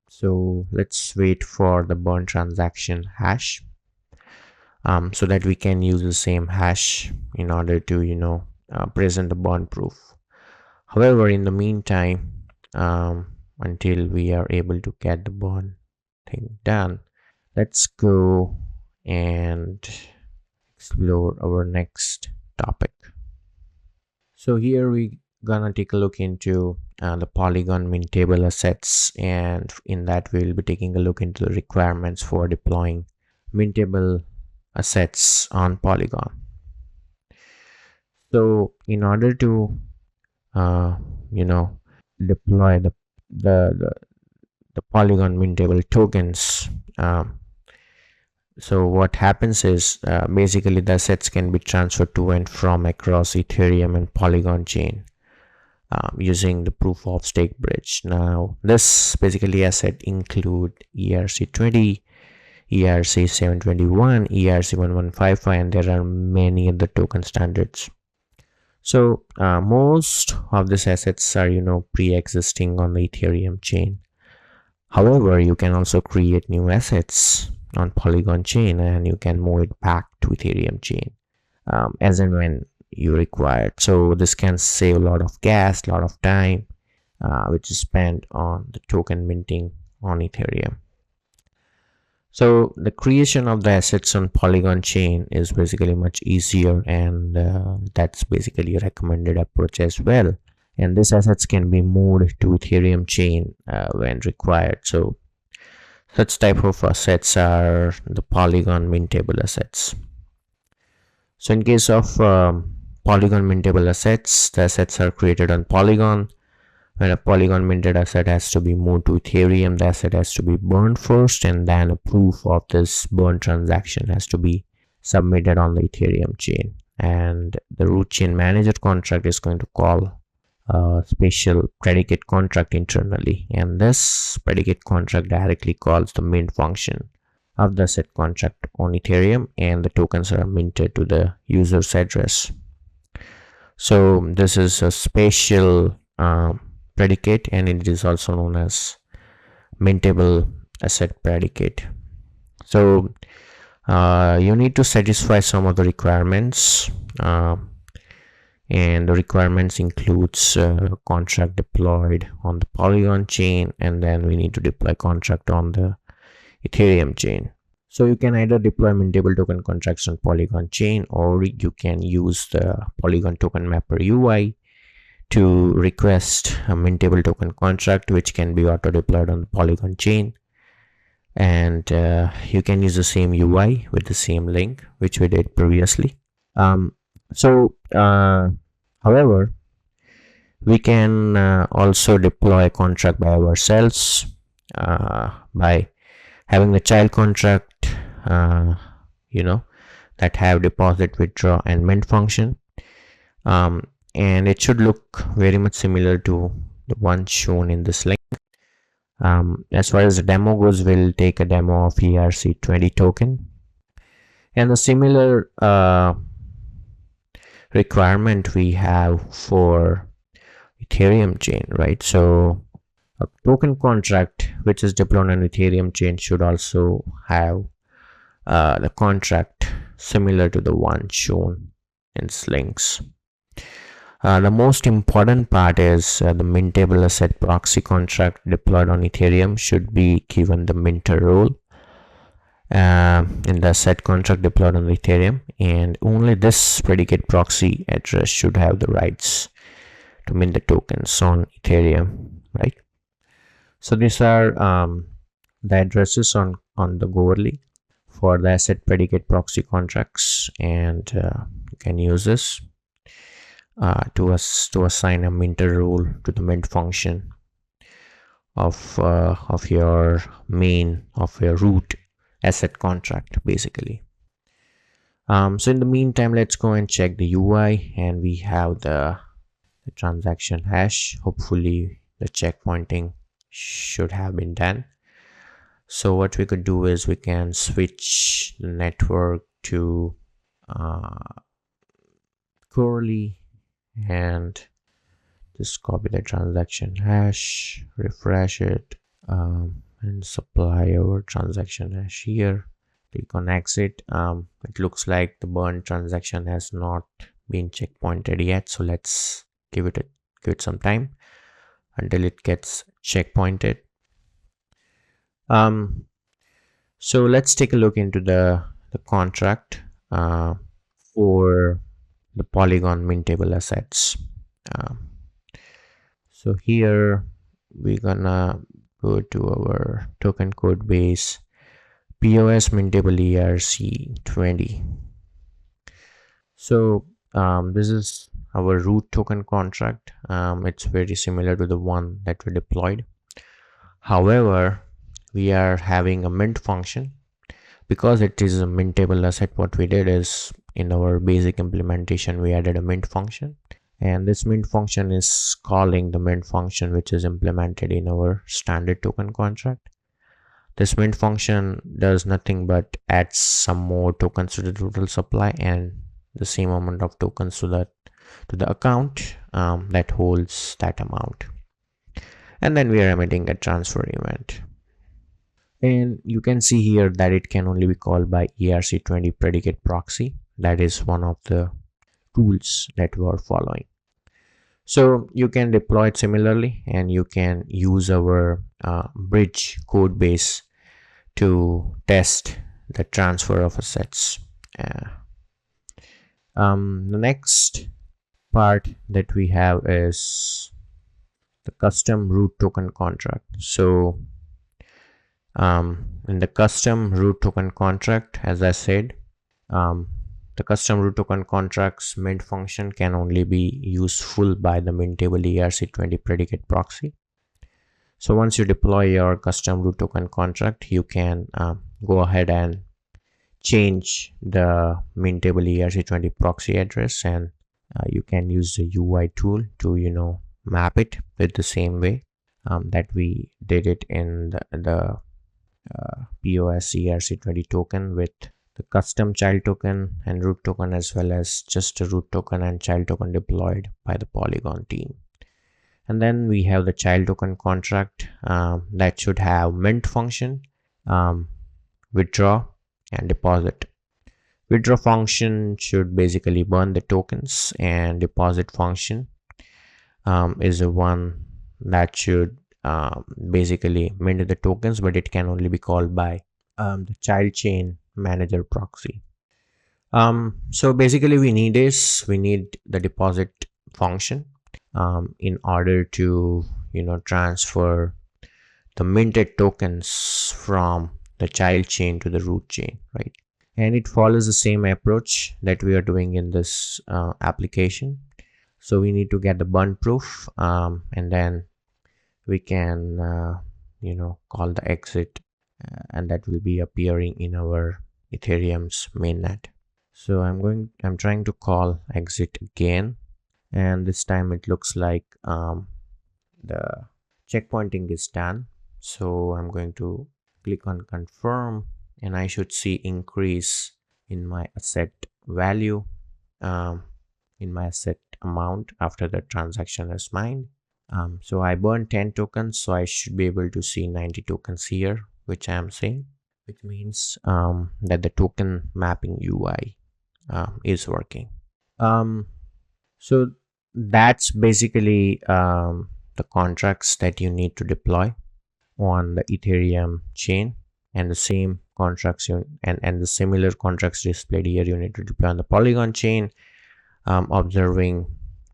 So let's wait for the burn transaction hash, so that we can use the same hash in order to present the burn proof. However, in the meantime, until we are able to get the burn thing done, let's go and explore our next topic. So here we gonna take a look into the Polygon mintable assets, and in that we will be taking a look into the requirements for deploying mintable assets on Polygon. So in order to deploy the Polygon mintable tokens, so what happens is basically the assets can be transferred to and from across Ethereum and Polygon chain. using the proof of stake bridge. Now this basically asset include ERC20, ERC721, ERC1155, and there are many other token standards. So most of these assets are pre-existing on the Ethereum chain. However, you can also create new assets on Polygon chain and you can move it back to Ethereum chain as and when you require. So this can save a lot of gas, a lot of time, which is spent on the token minting on Ethereum. So the creation of the assets on Polygon chain is basically much easier, and that's basically a recommended approach as well. And these assets can be moved to Ethereum chain when required. So such type of assets are the Polygon mintable assets. So in case of Polygon mintable assets, the assets are created on Polygon. When a Polygon minted asset has to be moved to Ethereum, the asset has to be burned first, and then a proof of this burn transaction has to be submitted on the Ethereum chain. And the root chain manager contract is going to call a special predicate contract internally, and this predicate contract directly calls the mint function of the asset contract on Ethereum, and the tokens are minted to the user's address. So this is a special predicate, and it is also known as mintable asset predicate. So you need to satisfy some of the requirements, and the requirements includes contract deployed on the Polygon chain, and then we need to deploy contract on the Ethereum chain. So you can either deploy mintable token contracts on Polygon chain, or you can use the Polygon token mapper UI to request a mintable token contract, which can be auto deployed on the Polygon chain. And you can use the same UI with the same link which we did previously. However, we can also deploy a contract by ourselves by having the child contract that have deposit, withdraw, and mint function, and it should look very much similar to the one shown in this link. As far as the demo goes, we'll take a demo of ERC20 token, and the similar requirement we have for Ethereum chain, right? So a token contract which is deployed on Ethereum chain should also have the contract similar to the one shown in links. The most important part is the mintable asset proxy contract deployed on Ethereum should be given the minter role in the asset contract deployed on Ethereum, and only this predicate proxy address should have the rights to mint the tokens on Ethereum, right? So these are the addresses on the Goerli for the asset predicate proxy contracts, and you can use this to assign a minter rule to the mint function of your root asset contract, basically. So in the meantime, let's go and check the UI, and we have the transaction hash. Hopefully the checkpointing should have been done. So what we could do is we can switch the network to Goerli and just copy the transaction hash, refresh it, and supply our transaction hash here. Click on exit. It looks like the burn transaction has not been checkpointed yet, so let's give it some time until it gets checkpointed. So let's take a look into the contract for the Polygon mintable assets. So here we're gonna go to our token code base, PoS mintable ERC20. So this is our root token contract. It's very similar to the one that we deployed. However, we are having a mint function because it is a mintable asset. What we did is, in our basic implementation, we added a mint function, And this mint function is calling the mint function which is implemented in our standard token contract. This mint function does nothing but adds some more tokens to the total supply and the same amount of tokens to the account that holds that amount. And then we are emitting a transfer event. And you can see here that it can only be called by ERC20 predicate proxy. That is one of the tools that we are following. So you can deploy it similarly, and you can use our bridge code base to test the transfer of assets. The next part that we have is the custom root token contract. So in the custom root token contract, as I said, the custom root token contract's mint function can only be useful by the mintable ERC20 predicate proxy. So once you deploy your custom root token contract, you can go ahead and change the mintable ERC20 proxy address, and you can use the UI tool to map it with the same way that we did it in the PoS ERC20 token with the custom child token and root token, as well as just a root token and child token deployed by the Polygon team. And then we have the child token contract that should have mint function, withdraw, and deposit. Withdraw function should basically burn the tokens, and deposit function is the one that should basically mint the tokens, but it can only be called by the child chain manager proxy. So basically we need the deposit function in order to transfer the minted tokens from the child chain to the root chain, right? And it follows the same approach that we are doing in this application. So we need to get the burn proof, and then we can call the exit, and that will be appearing in our Ethereum's mainnet. So I'm trying to call exit again, and this time it looks like the checkpointing is done. So I'm going to click on confirm, and I should see increase in my asset value, in my asset amount after the transaction is mined. So I burned 10 tokens, so I should be able to see 90 tokens here, which I am seeing, which means that the token mapping UI is working. So that's basically the contracts that you need to deploy on the Ethereum chain, and the same contracts and the similar contracts displayed here you need to deploy on the Polygon chain, observing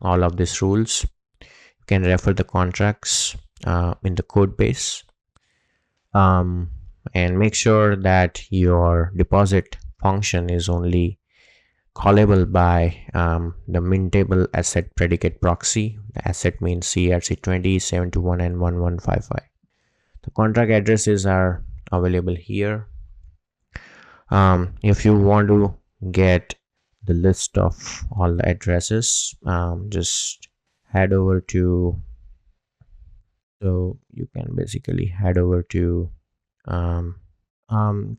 all of these rules. You can refer the contracts in the code base, and make sure that your deposit function is only callable by the mintable asset predicate proxy. The asset means ERC20, 721, and 1155. The contract addresses are available here. If you want to get the list of all the addresses, just head over to, so you can basically head over to you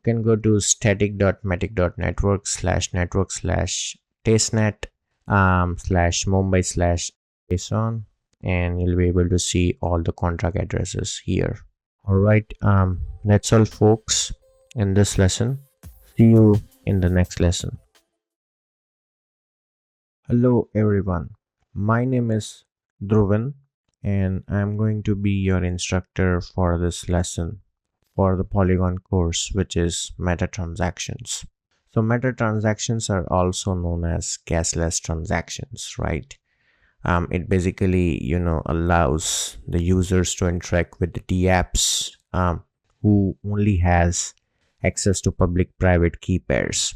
can go to static.matic.network/network/testnet/Mumbai/JSON, and you'll be able to see all the contract addresses here. All right, that's all folks in this lesson. See you in the next lesson. Hello everyone, my name is Dhruvan, and I'm going to be your instructor for this lesson for the Polygon course, which is meta transactions. So meta transactions are also known as gasless transactions, right? It basically allows the users to interact with the dApps who only has access to public private key pairs,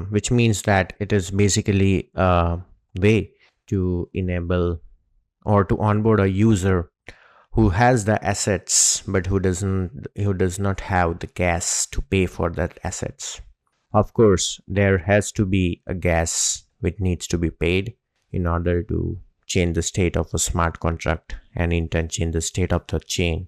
which means that it is basically a way to enable or to onboard a user who has the assets but who does not have the gas to pay for that assets. Of course, there has to be a gas which needs to be paid, in order to change the state of a smart contract and in turn change the state of the chain.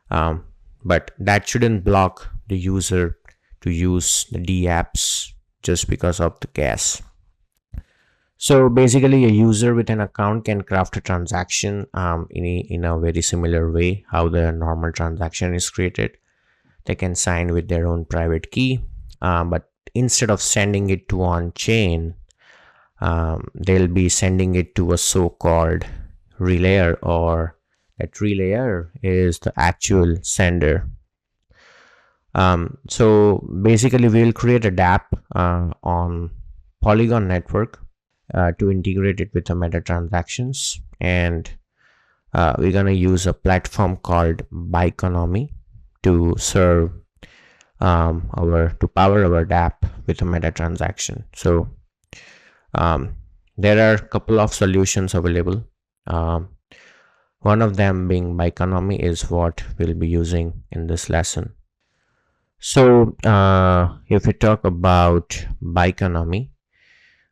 But that shouldn't block the user to use the dApps just because of the gas. So basically, a user with an account can craft a transaction in a very similar way how the normal transaction is created. They can sign with their own private key, but instead of sending it to on-chain, they'll be sending it to a so-called relayer, or that relayer is the actual sender. So basically, we'll create a dApp on Polygon network to integrate it with the meta transactions, and we're gonna use a platform called Bionomy to serve to power our dApp with a meta transaction. So there are a couple of solutions available. One of them being Bionomy is what we'll be using in this lesson. So if we talk about Bionomy,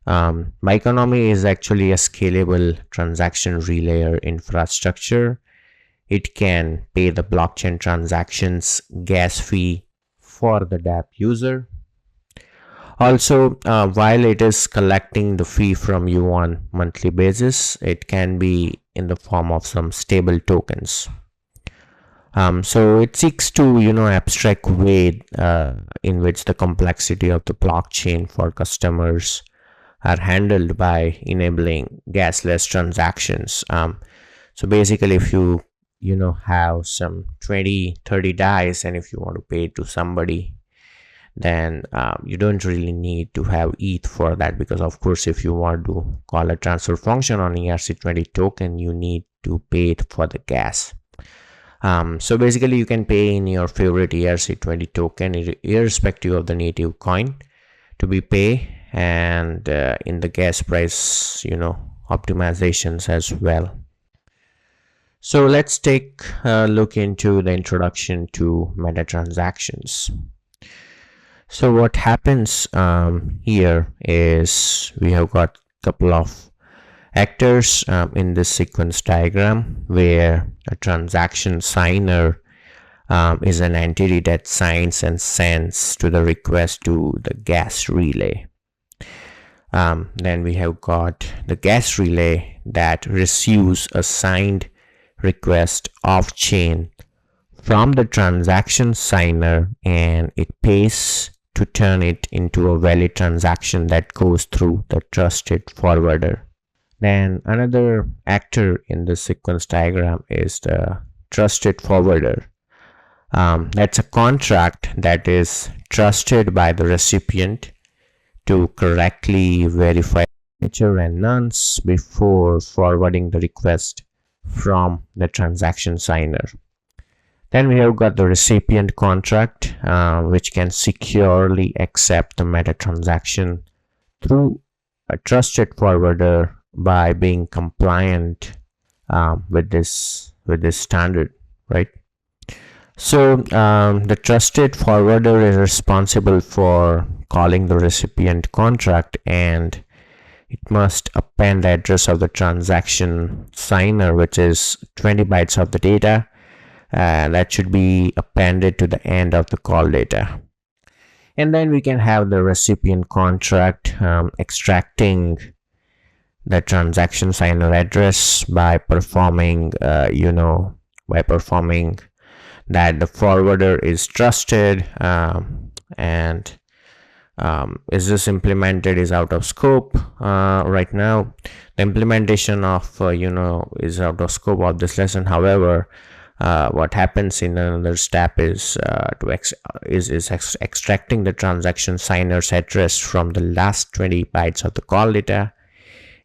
Bionomy is actually a scalable transaction relayer infrastructure. It can pay the blockchain transactions gas fee for the dApp user. Also, while it is collecting the fee from you on monthly basis, it can be in the form of some stable tokens. So it seeks to, abstract way in which the complexity of the blockchain for customers are handled by enabling gasless transactions. So basically, if you have some 20-30 DAIs, and if you want to pay to somebody, then you don't really need to have ETH for that, because of course if you want to call a transfer function on ERC20 token, you need to pay it for the gas. So basically you can pay in your favorite ERC20 token irrespective of the native coin to be paid, and in the gas price optimizations as well. So let's take a look into the introduction to meta transactions. So what happens here is we have got a couple of actors in this sequence diagram, where a transaction signer is an entity that signs and sends to the request to the gas relay. Then we have got the gas relay that receives a signed request off chain from the transaction signer, and it pays to turn it into a valid transaction that goes through the trusted forwarder. Then another actor in the sequence diagram is the trusted forwarder. That's a contract that is trusted by the recipient to correctly verify signature and nonce before forwarding the request from the transaction signer. Then we have got the recipient contract, which can securely accept the meta transaction through a trusted forwarder by being compliant with this standard, right? So the trusted forwarder is responsible for calling the recipient contract, and it must append the address of the transaction signer, which is 20 bytes of the data. That should be appended to the end of the call data. And then we can have the recipient contract extracting the transaction signer address by performing that the forwarder is trusted, and is this implemented is out of scope right now. The implementation of is out of scope of this lesson. However, what happens in another step is extracting the transaction signer's address from the last 20 bytes of the call data,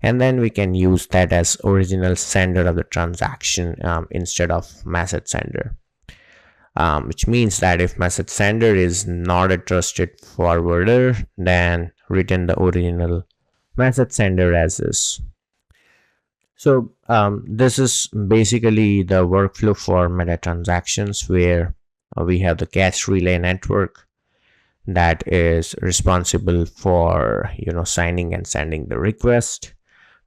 and then we can use that as original sender of the transaction instead of message sender, which means that if message sender is not a trusted forwarder, then return the original message sender as is. So this is basically the workflow for meta transactions, where we have the gas relay network that is responsible for signing and sending the request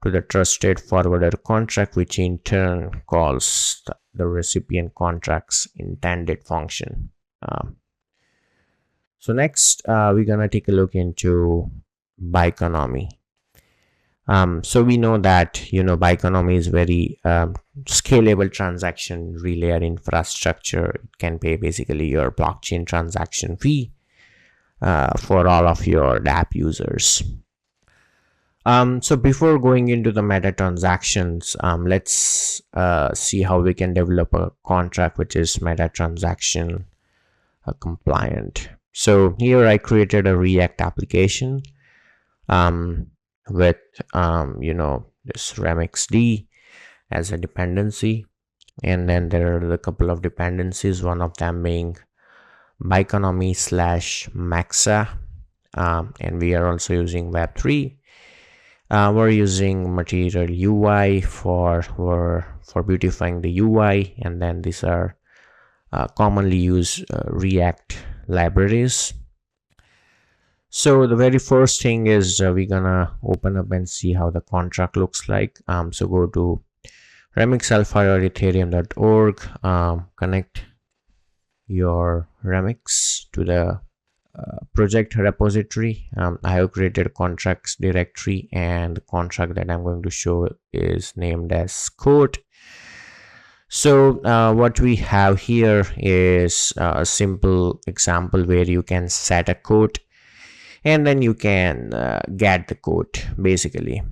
to the trusted forwarder contract, which in turn calls the recipient contract's intended function. So next, we're gonna take a look into Bioeconomy. So we know that Bioeconomy is very scalable transaction layer infrastructure. It can pay basically your blockchain transaction fee for all of your app users. So before going into the meta transactions, let's see how we can develop a contract which is meta transaction compliant. So here I created a React application with this remixd as a dependency, and then there are a couple of dependencies, one of them being Bioeconomy/Maxa, and we are also using Web3. We're using Material UI for beautifying the UI, and then these are commonly used React libraries. So the very first thing is we're gonna open up and see how the contract looks like. So go to remixalpha or ethereum.org, connect your remix to the project repository. I have created a contracts directory, and the contract that I'm going to show is named as code. So what we have here is a simple example where you can set a code and then you can get the code basically.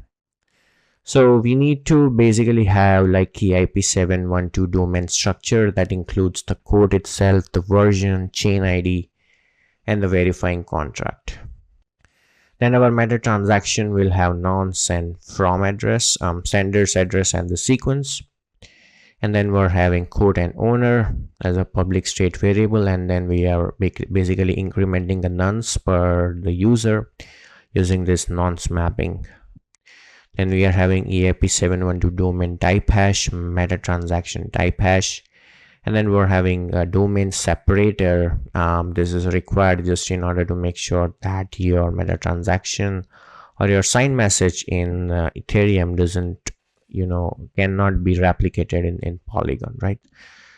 So we need to basically have like EIP712 domain structure that includes the code itself, the version, chain ID, and the verifying contract. Then our meta transaction will have nonce and from address, sender's address, and the sequence. And then we're having code and owner as a public state variable, and then we are basically incrementing the nonce per the user using this nonce mapping. Then we are having EIP712 domain type hash, meta transaction type hash, and then we're having a domain separator. This is required just in order to make sure that your meta transaction or your signed message in Ethereum doesn't cannot be replicated in Polygon, right?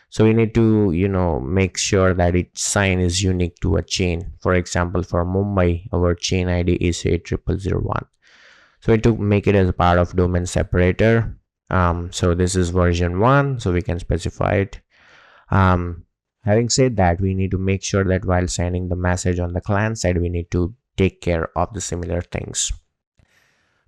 So we need to make sure that each sign is unique to a chain. For example, for Mumbai, our chain ID is 80001. So we need to make it as a part of domain separator. So this is version 1, so we can specify it. Having said that, we need to make sure that while sending the message on the client side, we need to take care of the similar things.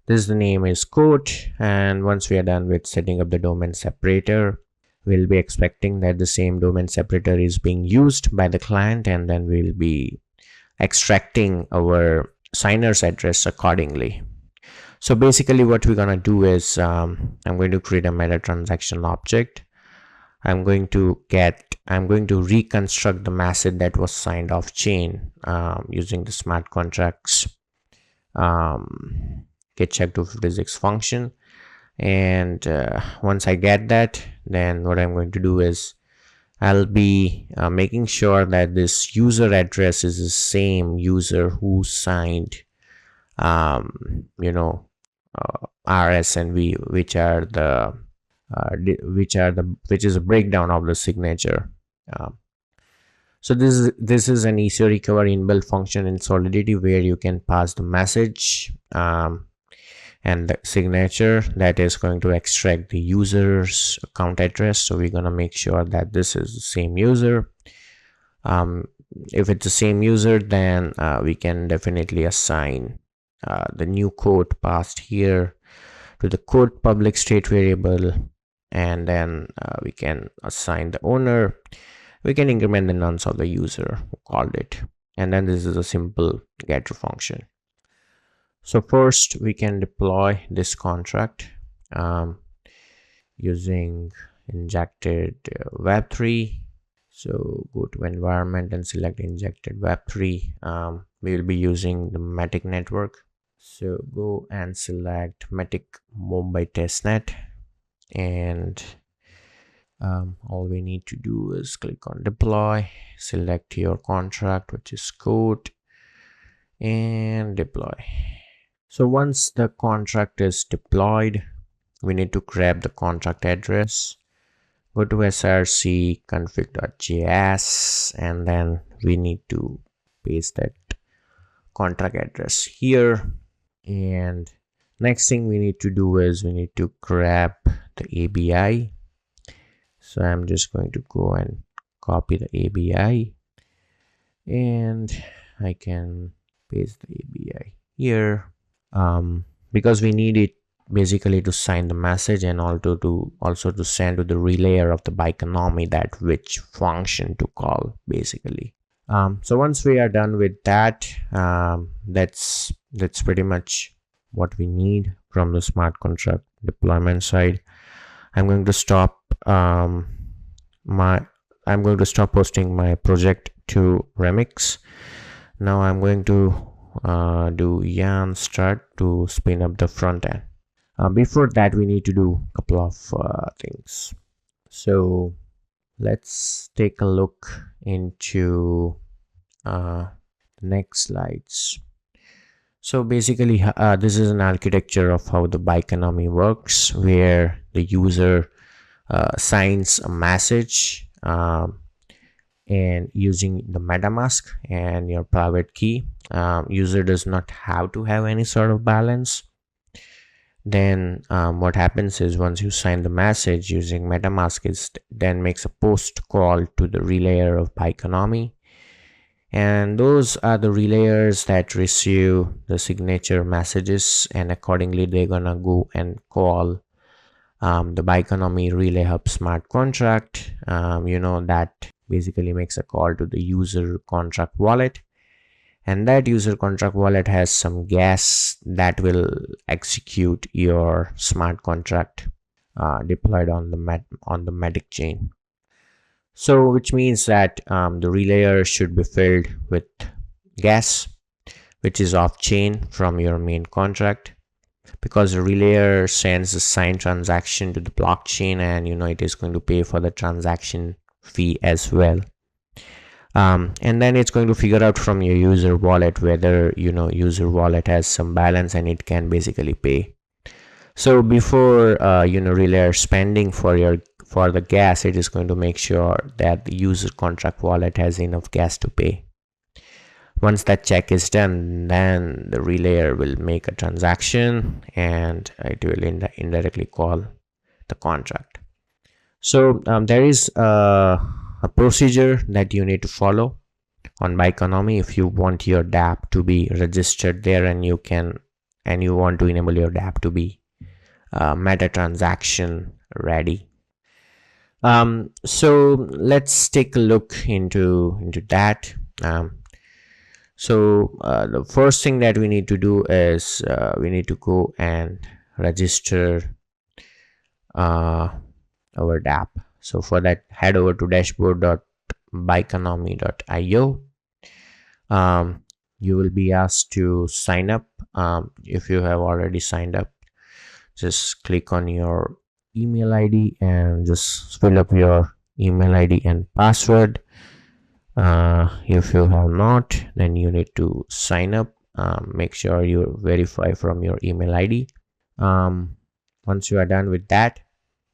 The name is code, and once we are done with setting up the domain separator, we'll be expecting that the same domain separator is being used by the client, and then we'll be extracting our signer's address accordingly. So basically what we're gonna do is I'm going to create a meta transaction object. I'm going to reconstruct the message that was signed off chain using the smart contracts get check 256 function, and once I get that, then what I'm going to do is I'll be making sure that this user address is the same user who signed RS and V, which is a breakdown of the signature. So this is an easy recovery inbuilt function in Solidity where you can pass the message and the signature that is going to extract the user's account address. So we're going to make sure that this is the same user. If it's the same user, then we can definitely assign the new code passed here to the code public state variable, and then we can assign the owner. We can increment the nonce of the user who called it, and then this is a simple getter function. So first we can deploy this contract using injected Web3. So go to environment and select injected Web3. We will be using the Matic network. So go and select Matic Mumbai testnet, and all we need to do is click on deploy, select your contract, which is code, and deploy. So once the contract is deployed, we need to grab the contract address, go to src config.js, and then we need to paste that contract address here. And next thing we need to do is we need to grab the ABI. So I'm just going to go and copy the ABI, and I can paste the ABI here, because we need it basically to sign the message and also to send to the relayer of the Bionomy that which function to call basically. So once we are done with that, that's pretty much what we need from the smart contract deployment side. I'm going to stop posting my project to Remix. Now I'm going to do yarn start to spin up the front end. Before that, we need to do a couple of things. So let's take a look into the next slides. So basically, this is an architecture of how the Bionomy works, where the user signs a message and using the MetaMask and your private key. User does not have to have any sort of balance. Then what happens is once you sign the message using MetaMask, is then makes a post call to the relayer of Bionomy, and those are the relayers that receive the signature messages, and accordingly they're gonna go and call the Bionomy Relay Hub smart contract, that basically makes a call to the user contract wallet, and that user contract wallet has some gas that will execute your smart contract deployed on the Matic chain. So which means that the relayer should be filled with gas which is off chain from your main contract, because the relayer sends a signed transaction to the blockchain, and it is going to pay for the transaction fee as well. And then it's going to figure out from your user wallet whether user wallet has some balance and it can basically pay. So before relayer spending for the gas, it is going to make sure that the user contract wallet has enough gas to pay. Once that check is done, then the relayer will make a transaction and it will indirectly call the contract. So there is a procedure that you need to follow on Bionomy if you want your dApp to be registered there, and you want to enable your dApp to be meta transaction ready. So let's take a look into that. So the first thing that we need to do is we need to go and register our dApp. So for that, head over to dashboard.bionomy.io. You will be asked to sign up. If you have already signed up, just click on your email ID and just fill up your email ID and password. If you have not, then you need to sign up. Make sure you verify from your email ID. Once you are done with that,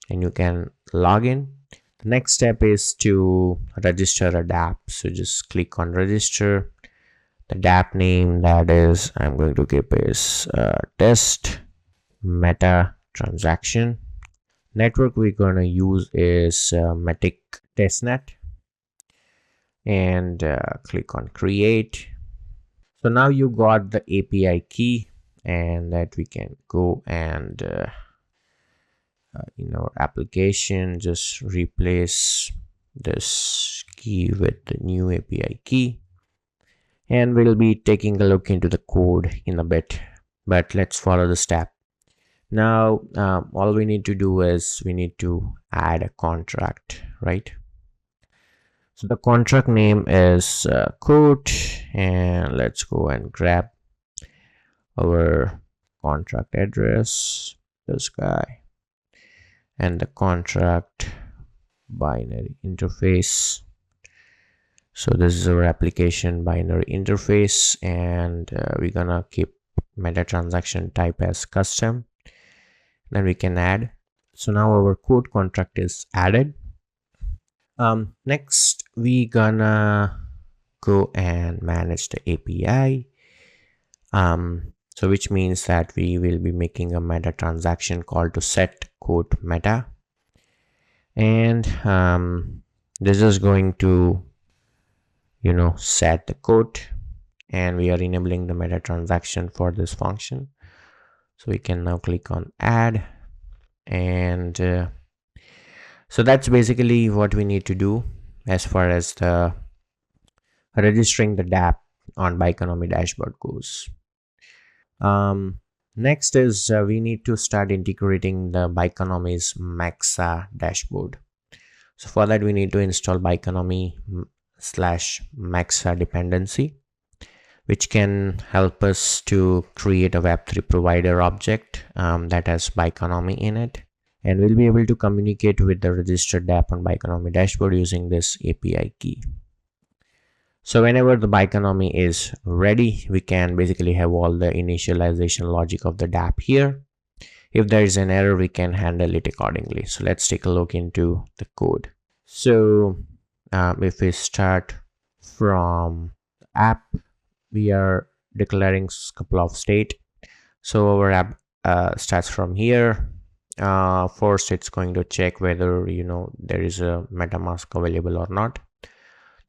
and you can log in, the next step is to register a dApp. So just click on register. The dApp name that is I'm going to give is test meta transaction. Network we're going to use is Matic testnet, and click on create. So now you got the API key, and that we can go and in our application just replace this key with the new API key, and we'll be taking a look into the code in a bit, but let's follow the step. Now all we need to do is we need to add a contract, right? So the contract name is quote, and let's go and grab our contract address, this guy, and the contract binary interface. So this is our application binary interface, and we're gonna keep meta transaction type as custom. Then we can add. So now our code contract is added. Next we gonna go and manage the API. So which means that we will be making a meta transaction call to set quote meta, and this is going to set the quote, and we are enabling the meta transaction for this function. So we can now click on add, and so that's basically what we need to do as far as the registering the dApp on Bikeonomy dashboard goes. Next is we need to start integrating the Bikeonomy's Maxa dashboard. So for that we need to install Bikeonomy/Maxa dependency, which can help us to create a Web3 provider object that has Bikeonomy in it, and we'll be able to communicate with the registered dApp on Bikeonomy dashboard using this API key. So whenever the Bikeonomy is ready, we can basically have all the initialization logic of the dApp here. If there is an error, we can handle it accordingly. So let's take a look into the code. So if we start from the app, we are declaring a couple of state. So our app starts from here. First, it's going to check whether there is a MetaMask available or not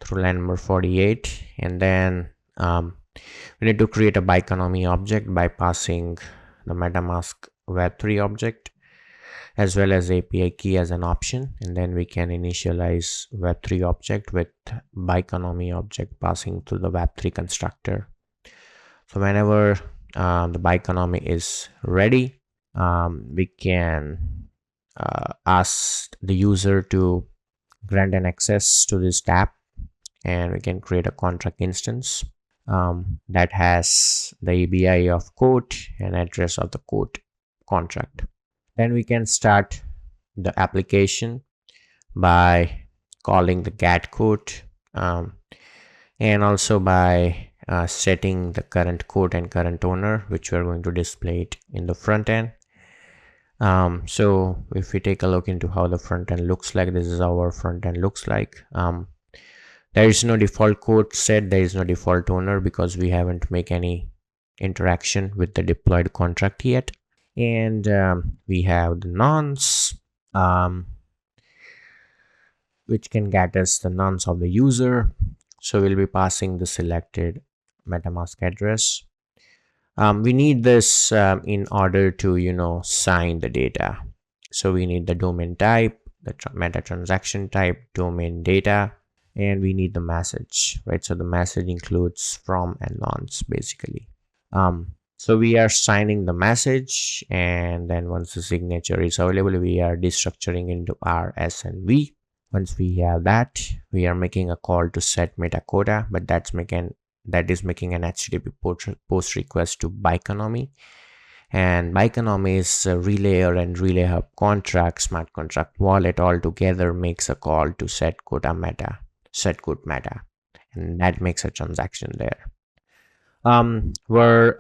through line number 48, and then we need to create a Bikeonomy object by passing the MetaMask Web3 object as well as API key as an option, and then we can initialize Web3 object with Bikeonomy object passing to the Web3 constructor. So whenever the Bikeonomy is ready, we can ask the user to grant an access to this dApp, and we can create a contract instance that has the ABI of quote and address of the quote contract. Then we can start the application by calling the get quote, and also by setting the current quote and current owner, which we are going to display it in the front end. So if we take a look into how the front end looks like, this is how our front end looks like. There is no default quote set, there is no default owner because we haven't made any interaction with the deployed contract yet. And we have the nonce, which can get us the nonce of the user. So we'll be passing the selected MetaMask address. We need this in order to sign the data. So we need the domain type, the meta transaction type, domain data, and we need the message, right? So the message includes from and nonce basically. So we are signing the message, and then once the signature is available, we are destructuring into R, S, and V. Once we have that, we are making a call to set meta quota, but that is making an HTTP post request to Bikeonomy. And Bikeonomy's relayer and relay hub contract, smart contract wallet all together makes a call to set quota meta, set quote meta, and that makes a transaction there. We're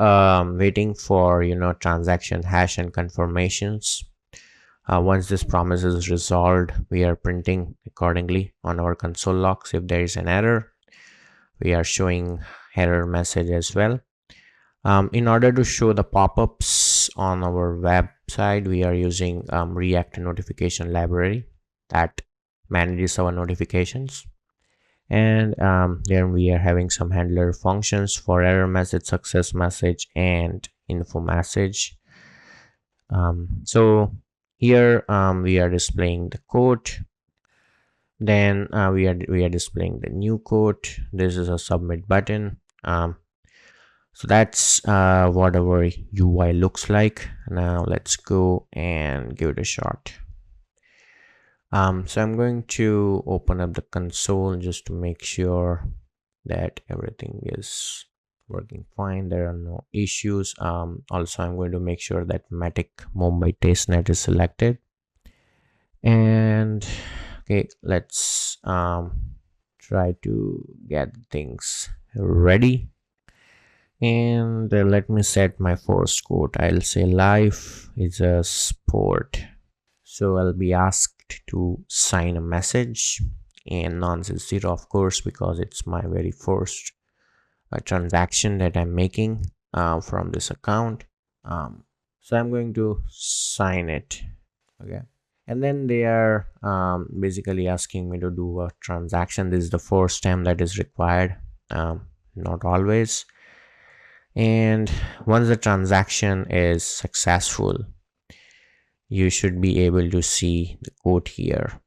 waiting for transaction hash and confirmations. Once this promise is resolved, we are printing accordingly on our console logs. If there is an error, we are showing error message as well. In order to show the pop-ups on our website, we are using React notification library that manages our notifications. And then we are having some handler functions for error message, success message, and info message. So here we are displaying the quote. Then we are displaying the new quote. This is a submit button. So that's what our UI looks like. Now let's go and give it a shot. So I'm going to open up the console just to make sure that everything is working fine. There are no issues. Also, I'm going to make sure that Matic Mumbai testnet is selected. And okay, let's try to get things ready. And let me set my first quote. I'll say life is a sport. So I'll be asked to sign a message, and nonce is 0, of course, because it's my very first transaction that I'm making from this account. So I'm going to sign it. Okay, and then they are basically asking me to do a transaction. This is the first time that is required, not always. And once the transaction is successful, you should be able to see the code here.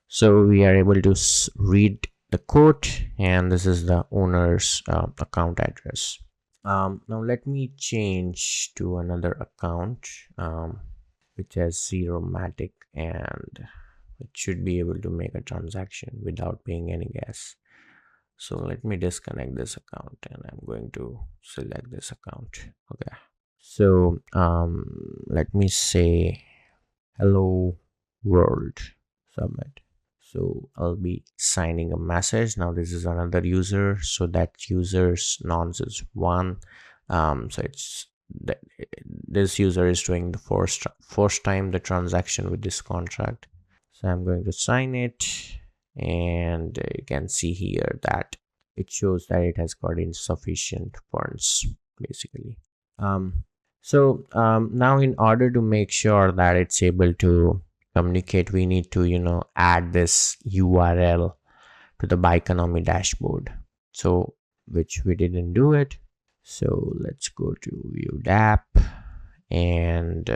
So we are able to read the code, and this is the owner's account address. Now let me change to another account which has 0 Matic, and it should be able to make a transaction without paying any gas. So let me disconnect this account, and I'm going to select this account. Okay, so let me say hello world, submit. So I'll be signing a message. Now this is another user, so that user's nonce is 1. So it's that this user is doing the first time the transaction with this contract. So I'm going to sign it, and you can see here that it shows that it has got insufficient funds basically. Now in order to make sure that it's able to communicate, we need to add this URL to the Bioeconomy dashboard, so which we didn't do it. So let's go to view DApp, and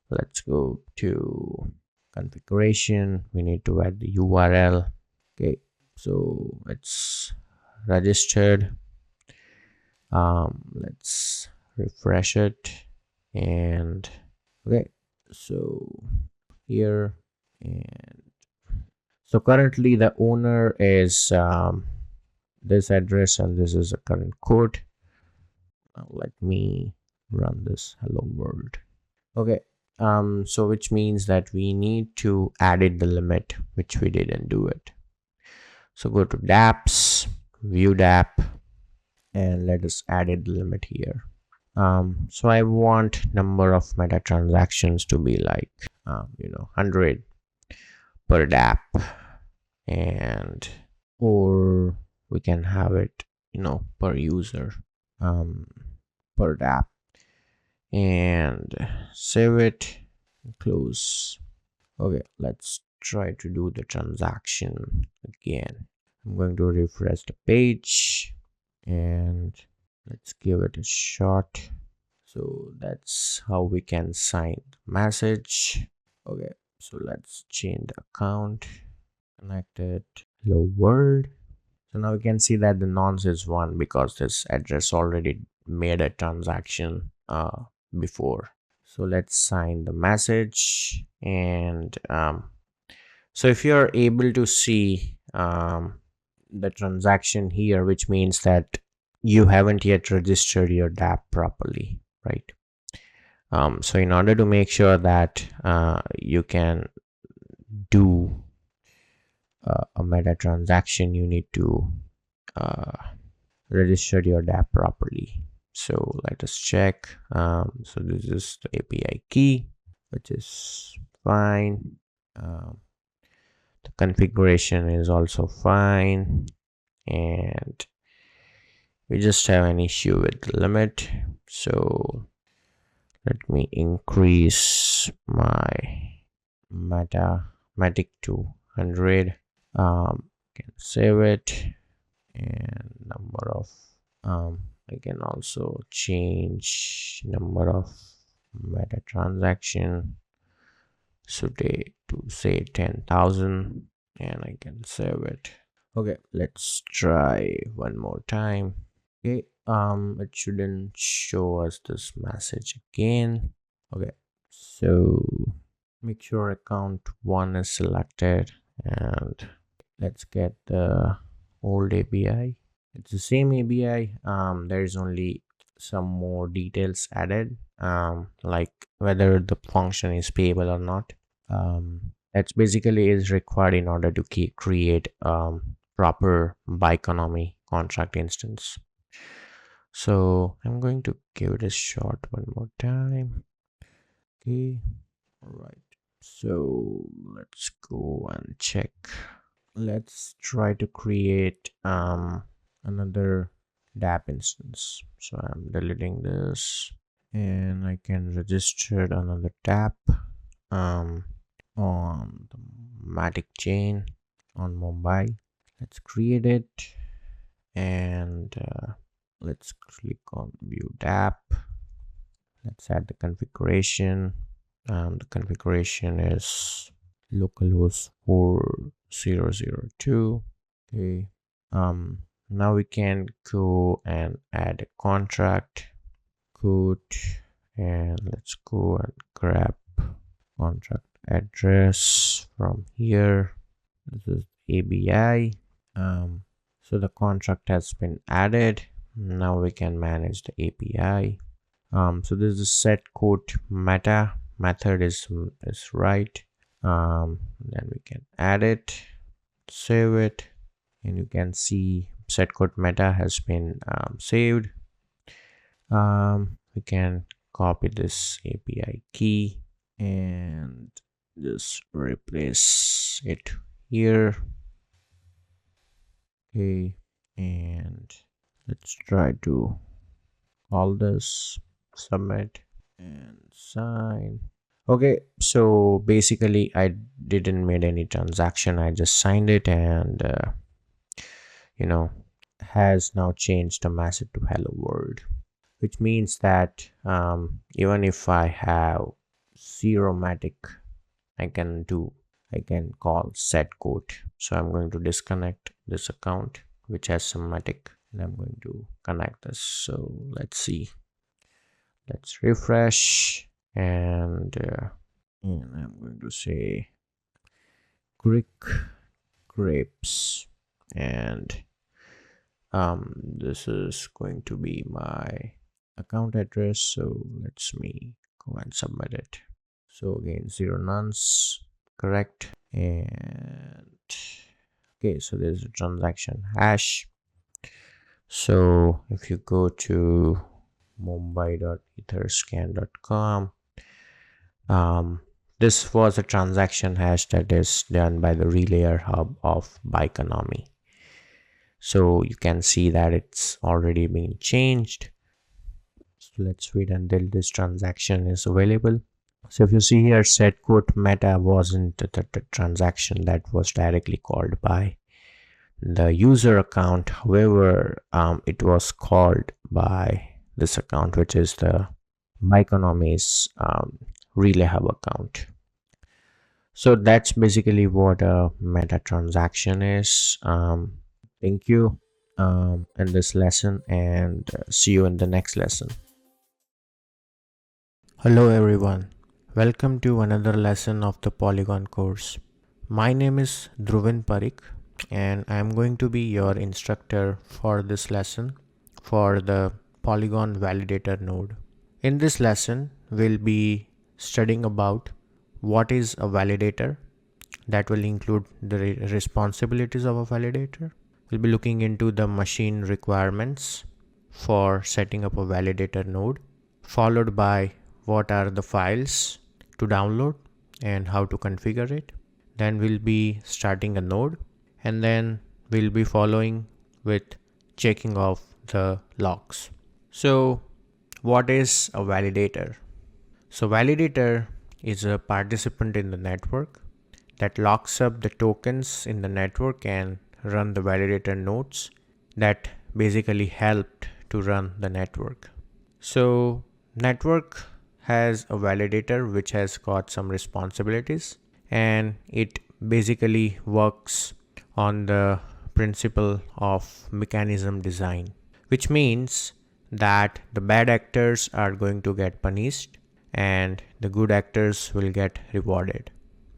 let's go to configuration. We need to add the URL. Okay, so it's registered. Let's refresh it, and okay, so here, and so currently the owner is this address, and this is a current code. Now let me run this hello world. Okay, so which means that we need to edit the limit, which we didn't do it. So go to dapps, view dapp, and let us edit the limit here. So I want number of meta transactions to be like 100 per dapp, and or we can have it per user per dapp, and save it and close. Okay, let's try to do the transaction again. I'm going to refresh the page, and let's give it a shot. So that's how we can sign the message. Okay, so let's change the account, connected, hello world. So now we can see that the nonce is 1 because this address already made a transaction before. So let's sign the message, and so if you're able to see the transaction here, which means that you haven't yet registered your DApp properly, right? So in order to make sure that you can do a meta transaction, you need to register your DApp properly. So let us check. So this is the API key, which is fine. The configuration is also fine, and we just have an issue with the limit. So let me increase my Matic to 100. Can save it, and number of I can also change number of meta transaction today to say 10,000, and I can save it. Okay, let's try one more time. Okay, it shouldn't show us this message again. Okay, so make sure account 1 is selected, and let's get the old API. It's the same API. There is only some more details added, like whether the function is payable or not. That's basically is required in order to create proper Bioeconomy contract instance. So I'm going to give it a shot one more time. Okay, all right. So let's go and check. Let's try to create another dApp instance. So I'm deleting this, and I can register another dApp on the Matic chain on Mumbai. Let's create it, and let's click on view dApp. Let's add the configuration. The configuration is localhost 4002. Okay. Now we can go and add a contract code, and let's go and grab contract address from here. This is ABI. So the contract has been added. Now we can manage the API. So this is set code meta method is right. Then we can add it, save it, and you can see set code meta has been saved. We can copy this API key and just replace it here. Okay, and let's try to call this, submit and sign. Okay, so basically I didn't made any transaction. I just signed it, and has now changed the message to hello world, which means that even if I have zero Matic, I can call set code. So I'm going to disconnect this account which has some Matic, and I'm going to connect this. So let's see. Let's refresh, and I'm going to say Greek grapes, and this is going to be my account address. So let's me go and submit it. So again, zero nones, correct. And okay, so there's a transaction hash. So if you go to mumbai.etherscan.com, this was a transaction hash that is done by the relayer hub of Bikeonomy. So you can see that it's already been changed. So let's wait until this transaction is available. So if you see here, set code meta wasn't the transaction that was directly called by the user account. However, it was called by this account, which is the Bikeonomy's relay hub account. So that's basically what a meta transaction is. Thank you in this lesson, and see you in the next lesson. Hello everyone, welcome to another lesson of the Polygon course. My name is Dhruvin Parikh, and I am going to be your instructor for this lesson for the Polygon validator node. In this lesson, we'll be studying about what is a validator. That will include the responsibilities of a validator. We'll be looking into the machine requirements for setting up a validator node, followed by what are the files to download and how to configure it. Then we'll be starting a node, and then we'll be following with checking off the logs. So what is a validator? So validator is a participant in the network that locks up the tokens in the network and run the validator nodes that basically helped to run the network. So network has a validator which has got some responsibilities, and it basically works on the principle of mechanism design, which means that the bad actors are going to get punished and the good actors will get rewarded.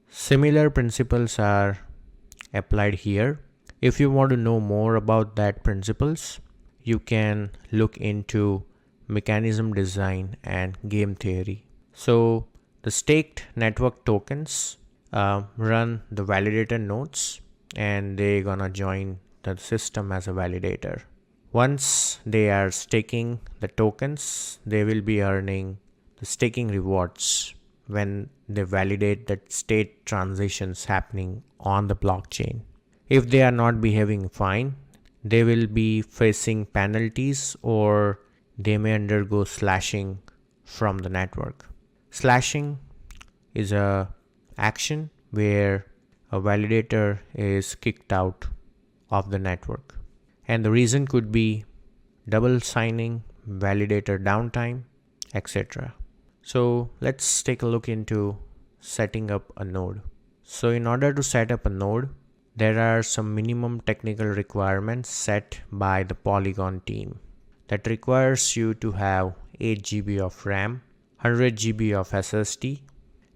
Similar principles are applied here. If you want to know more about that principles, you can look into mechanism design and game theory. So the staked network tokens run the validator nodes, and they're gonna join the system as a validator. Once they are staking the tokens, they will be earning the staking rewards when they validate that state transitions happening on the blockchain. If they are not behaving fine, they will be facing penalties or they may undergo slashing from the network. Slashing is a action where a validator is kicked out of the network. And the reason could be double signing, validator downtime, etc. So let's take a look into setting up a node. So in order to set up a node, there are some minimum technical requirements set by the Polygon team that requires you to have 8 GB of RAM, 100 GB of SSD,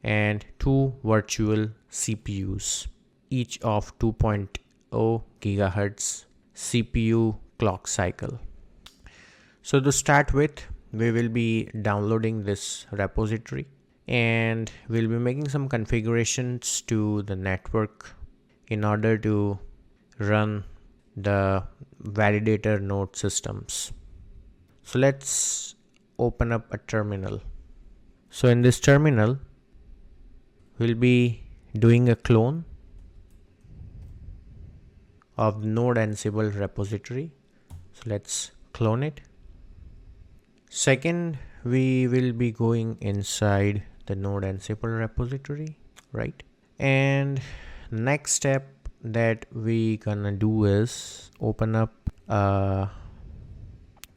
and 2 virtual CPUs, each of 2.0 GHz CPU clock cycle. So to start with, we will be downloading this repository and we'll be making some configurations to the network in order to run the validator node systems. So let's open up a terminal. So in this terminal, we'll be doing a clone of the node Ansible repository. So let's clone it. Second, we will be going inside the node Ansible repository, right? And next step that we gonna do is open up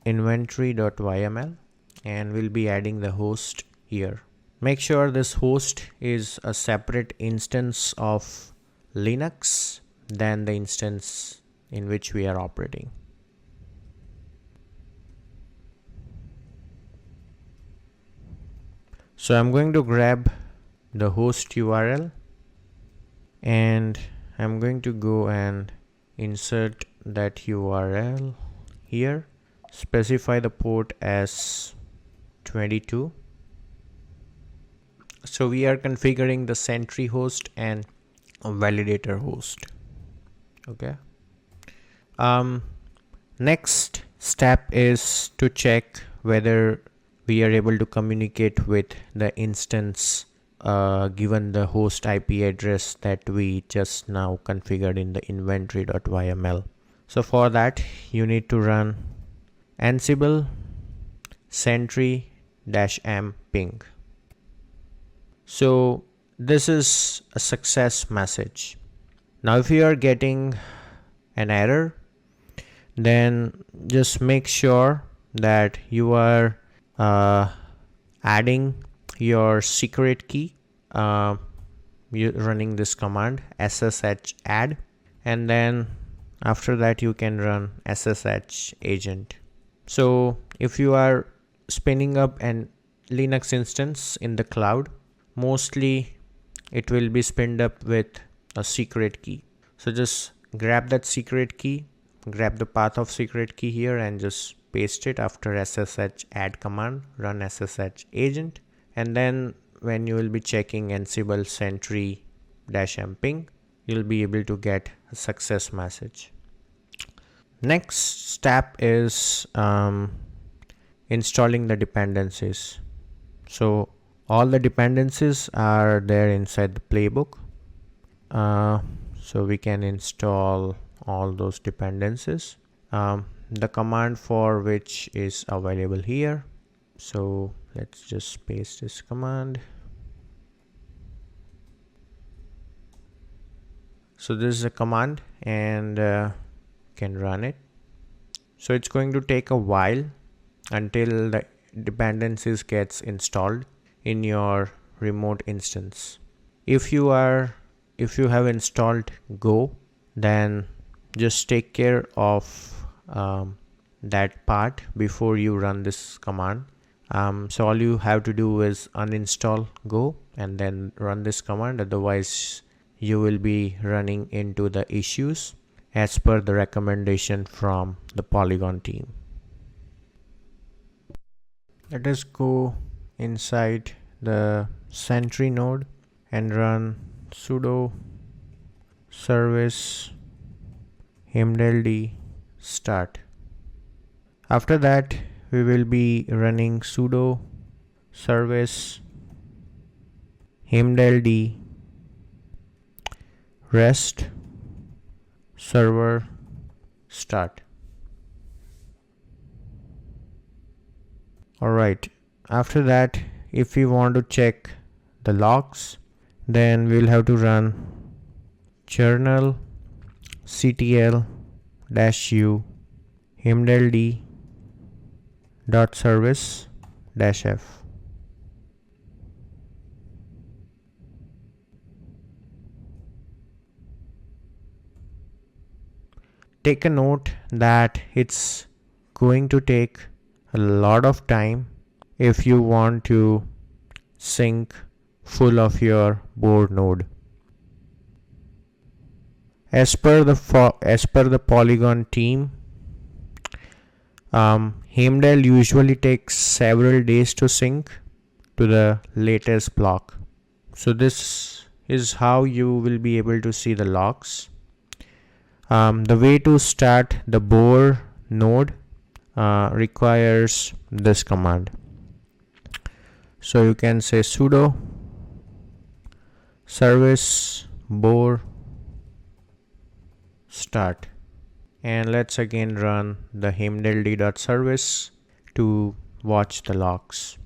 inventory.yml and we'll be adding the host here. Make sure this host is a separate instance of Linux than the instance in which we are operating. So I'm going to grab the host URL and I'm going to go and insert that URL here, specify the port as 22. So we are configuring the Sentry host and a validator host. Okay. Next step is to check whether we are able to communicate with the instance given the host IP address that we just now configured in the inventory.yml. So for that, you need to run ansible sentry-m ping. So this is a success message. Now if you are getting an error, then just make sure that you are adding your secret key. You're running this command ssh add, and then after that you can run ssh agent. So if you are spinning up an Linux instance in the cloud, mostly it will be spinned up with a secret key. So just grab that secret key, grab the path of secret key here and just paste it after ssh add command, run ssh agent, and then when you will be checking ansible sentry-m ping, you'll be able to get a success message. Next step is installing the dependencies. So all the dependencies are there inside the playbook. So we can install all those dependencies. The command for which is available here. So let's just paste this command. So this is a command and can run it. So it's going to take a while until the dependencies gets installed in your remote instance. If you have installed Go, then just take care of that part before you run this command. So all you have to do is uninstall Go and then run this command. Otherwise you will be running into the issues as per the recommendation from the Polygon team. Let us go inside the Sentry node and run sudo service himld start. After that, we will be running sudo service himld rest server start. Alright, after that, if we want to check the logs, then we'll have to run journal ctl -u himld dot service -f. Take a note that it's going to take a lot of time if you want to sync full of your board node. As per the Polygon team, Heimdall usually takes several days to sync to the latest block. So this is how you will be able to see the logs. The way to start the board node requires this command. So you can say sudo service board start, and let's again run the himld.service to watch the logs.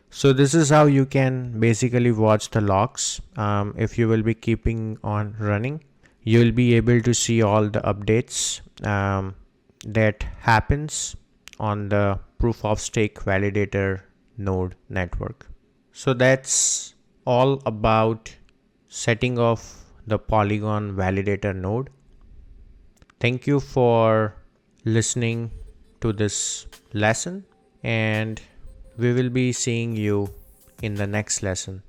So this is how you can basically watch the logs. If you will be keeping on running, you'll be able to see all the updates that happens on the proof of stake validator node network. So that's all about setting off the Polygon validator node. Thank you for listening to this lesson, and we will be seeing you in the next lesson.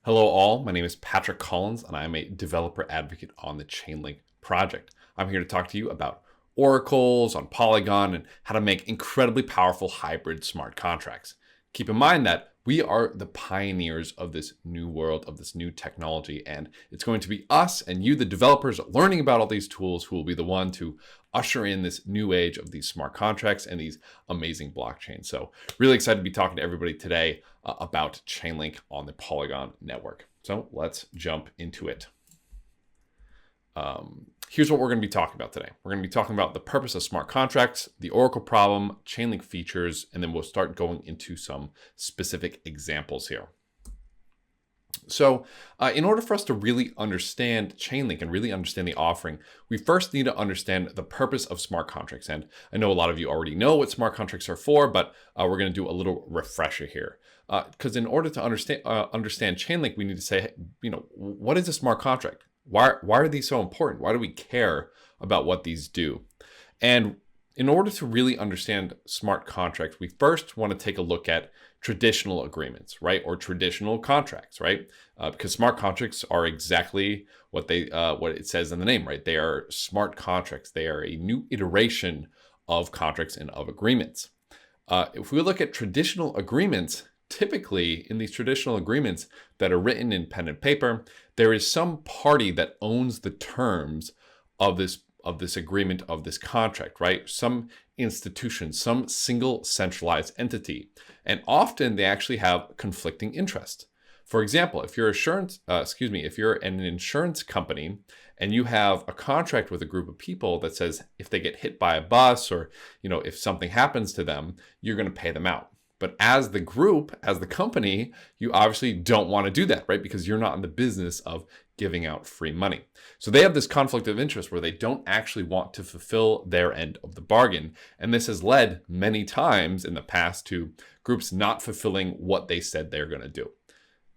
Hello all, my name is Patrick Collins and I'm a developer advocate on the Chainlink project. I'm here to talk to you about oracles on Polygon and how to make incredibly powerful hybrid smart contracts. Keep in mind that we are the pioneers of this new world, of this new technology, and it's going to be us and you, the developers, learning about all these tools who will be the one to usher in this new age of these smart contracts and these amazing blockchains. So really excited to be talking to everybody today about Chainlink on the Polygon network. So let's jump into it. Here's what we're going to be talking about today. We're going to be talking about the purpose of smart contracts, the Oracle problem, Chainlink features, and then we'll start going into some specific examples here. So in order for us to really understand Chainlink and really understand the offering, we first need to understand the purpose of smart contracts. And I know a lot of you already know what smart contracts are for, but we're going to do a little refresher here. Because in order to understand Chainlink, we need to say, what is a smart contract? Why are these so important? Why do we care about what these do? And in order to really understand smart contracts, we first want to take a look at traditional agreements, right? Or traditional contracts, right? Because smart contracts are exactly what it says in the name, right? They are smart contracts. They are a new iteration of contracts and of agreements. If we look at traditional agreements, typically in these traditional agreements that are written in pen and paper, there is some party that owns the terms of this agreement, of this contract, right? Some institution, some single centralized entity. And often they actually have conflicting interests. For example, if you're an insurance company and you have a contract with a group of people that says if they get hit by a bus or, if something happens to them, you're going to pay them out. But as the group, as the company, you obviously don't want to do that, right? Because you're not in the business of giving out free money. So they have this conflict of interest where they don't actually want to fulfill their end of the bargain. And this has led many times in the past to groups not fulfilling what they said they're going to do.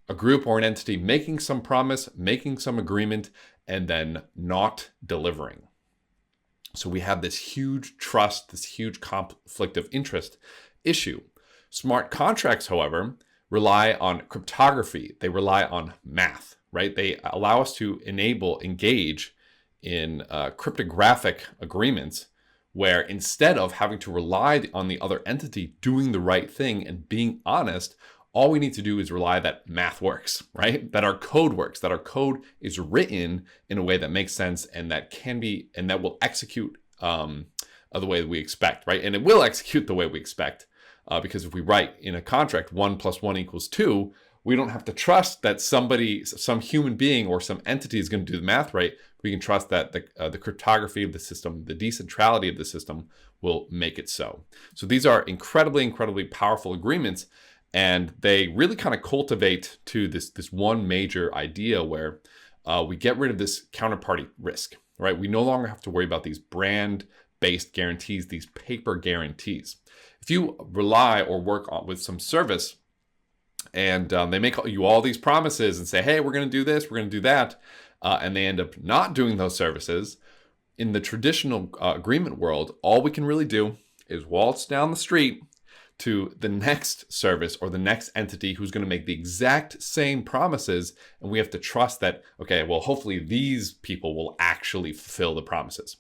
A group or an entity making some promise, making some agreement, and then not delivering. So we have this huge trust, this huge conflict of interest issue. Smart contracts, however, rely on cryptography. They rely on math, right? They allow us to engage in cryptographic agreements where instead of having to rely on the other entity doing the right thing and being honest, all we need to do is rely that math works, right? That our code works, that our code is written in a way that makes sense and that can be, and that will execute the way that we expect, right? And it will execute the way we expect because if we write in a contract 1 + 1 = 2, we don't have to trust that somebody, some human being or some entity is going to do the math right. We can trust that the cryptography of the system, the decentrality of the system will make it so. So these are incredibly, incredibly powerful agreements, and they really kind of cultivate to this one major idea where we get rid of this counterparty risk, right? We no longer have to worry about these brand-based guarantees, these paper guarantees. If you rely or work with some service and they make you all these promises and say, hey, we're going to do this, we're going to do that, and they end up not doing those services, in the traditional agreement world, all we can really do is waltz down the street to the next service or the next entity who's going to make the exact same promises, and we have to trust that, okay, well, hopefully these people will actually fulfill the promises.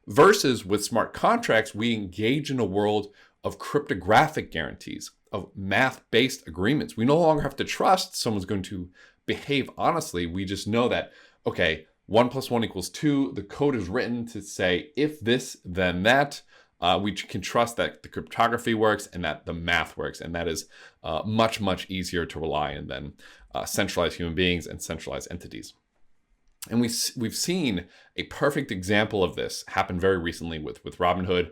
Versus with smart contracts, we engage in a world of cryptographic guarantees, of math-based agreements. We no longer have to trust someone's going to behave honestly. We just know that, okay, 1 + 1 = 2. The code is written to say, if this, then that. We can trust that the cryptography works and that the math works. And that is much, much easier to rely on than centralized human beings and centralized entities. And we've seen a perfect example of this happen very recently with Robinhood,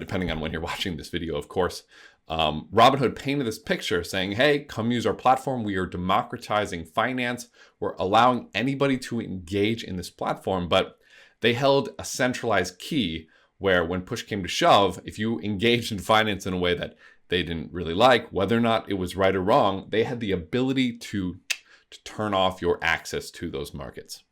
depending on when you're watching this video, of course. Robinhood painted this picture saying, hey, come use our platform. We are democratizing finance. We're allowing anybody to engage in this platform, but they held a centralized key where when push came to shove, if you engaged in finance in a way that they didn't really like, whether or not it was right or wrong, they had the ability to turn off your access to those markets.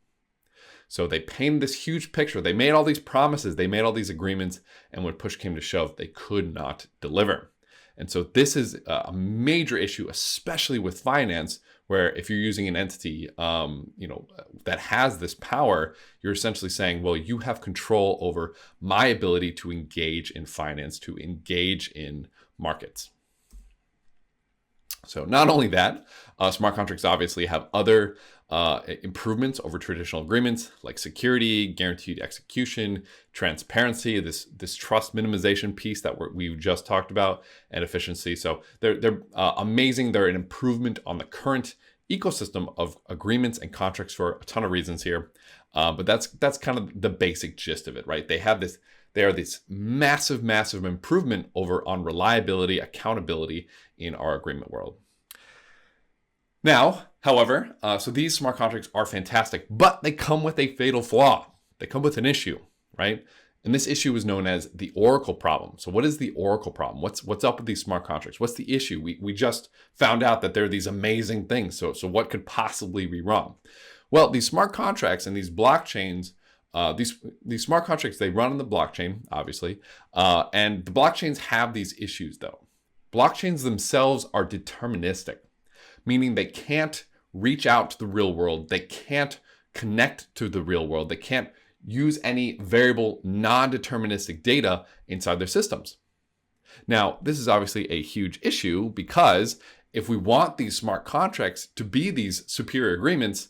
So they painted this huge picture. They made all these promises. They made all these agreements. And when push came to shove, they could not deliver. And so this is a major issue, especially with finance, where if you're using an entity, that has this power, you're essentially saying, well, you have control over my ability to engage in finance, to engage in markets. So not only that, smart contracts obviously have other improvements over traditional agreements like security, guaranteed execution, transparency, this trust minimization piece that we just talked about, and efficiency. So they're amazing. They're an improvement on the current ecosystem of agreements and contracts for a ton of reasons here. But that's kind of the basic gist of it, right? They are this massive, massive improvement on reliability, accountability in our agreement world. Now, however, so these smart contracts are fantastic, but they come with a fatal flaw. They come with an issue, right? And this issue is known as the Oracle problem. So what is the Oracle problem? What's up with these smart contracts? What's the issue? We just found out that there are these amazing things. So what could possibly be wrong? Well, these smart contracts and these blockchains, these smart contracts, they run on the blockchain, obviously. And the blockchains have these issues though. Blockchains themselves are deterministic, meaning they can't reach out to the real world. They can't connect to the real world. They can't use any variable non-deterministic data inside their systems. Now, this is obviously a huge issue because if we want these smart contracts to be these superior agreements,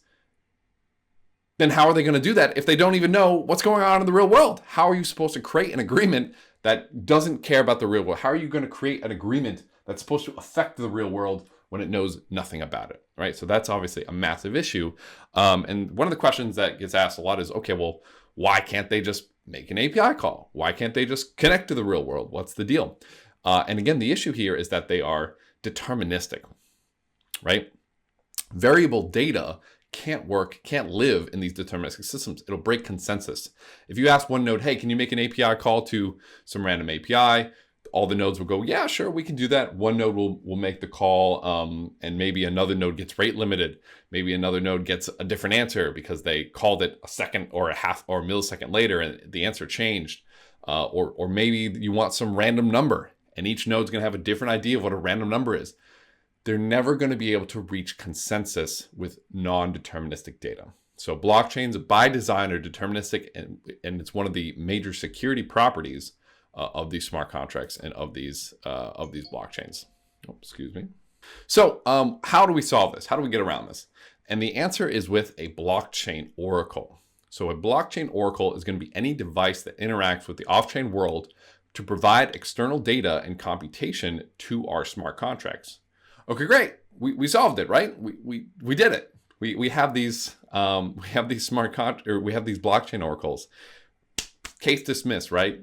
then how are they going to do that if they don't even know what's going on in the real world? How are you supposed to create an agreement that doesn't care about the real world? How are you going to create an agreement that's supposed to affect the real world when it knows nothing about it, right? So that's obviously a massive issue. And one of the questions that gets asked a lot is, okay, well, why can't they just make an API call? Why can't they just connect to the real world? What's the deal? And again, the issue here is that they are deterministic, right? Variable data can't live in these deterministic systems. It'll break consensus. If you ask one node, hey, can you make an API call to some random API? All the nodes will go, yeah, sure, we can do that. One node will make the call, and maybe another node gets rate limited. Maybe another node gets a different answer because they called it a second or a half or a millisecond later and the answer changed. Or maybe you want some random number and each node's going to have a different idea of what a random number is. They're never going to be able to reach consensus with non-deterministic data. So blockchains by design are deterministic, and it's one of the major security properties of these smart contracts and of these blockchains. Oh, excuse me. So how do we solve this? How do we get around this? And the answer is with a blockchain oracle. So a blockchain oracle is going to be any device that interacts with the off-chain world to provide external data and computation to our smart contracts. Okay, great. We solved it, right? We did it. We have these blockchain oracles. Case dismissed, right?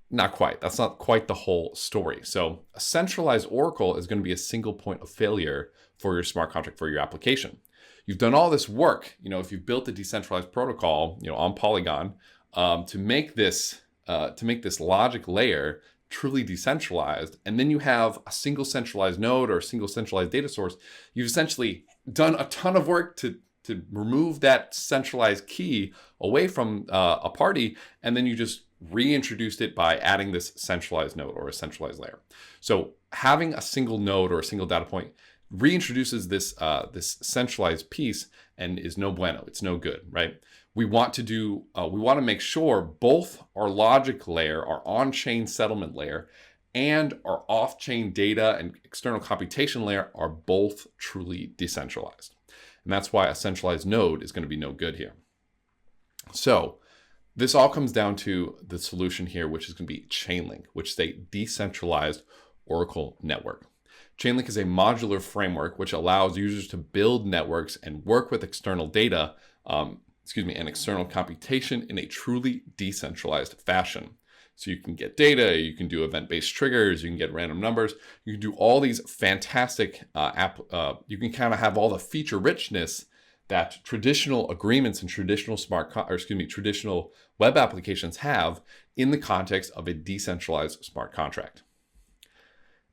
Not quite. That's not quite the whole story. So a centralized oracle is going to be a single point of failure for your smart contract, for your application. You've done all this work, if you've built a decentralized protocol, on Polygon, to make this logic layer truly decentralized, and then you have a single centralized node or a single centralized data source, you've essentially done a ton of work to remove that centralized key away from a party, and then you just reintroduced it by adding this centralized node or a centralized layer. So having a single node or a single data point reintroduces this centralized piece and is no bueno. It's no good, right? We want to make sure both our logic layer, our on-chain settlement layer, and our off-chain data and external computation layer are both truly decentralized. And that's why a centralized node is going to be no good here. So this all comes down to the solution here, which is going to be Chainlink, which is a decentralized Oracle network. Chainlink is a modular framework which allows users to build networks and work with external data, and external computation in a truly decentralized fashion. So you can get data, you can do event-based triggers, you can get random numbers, you can do all these fantastic you can kind of have all the feature richness that traditional agreements and traditional traditional web applications have in the context of a decentralized smart contract.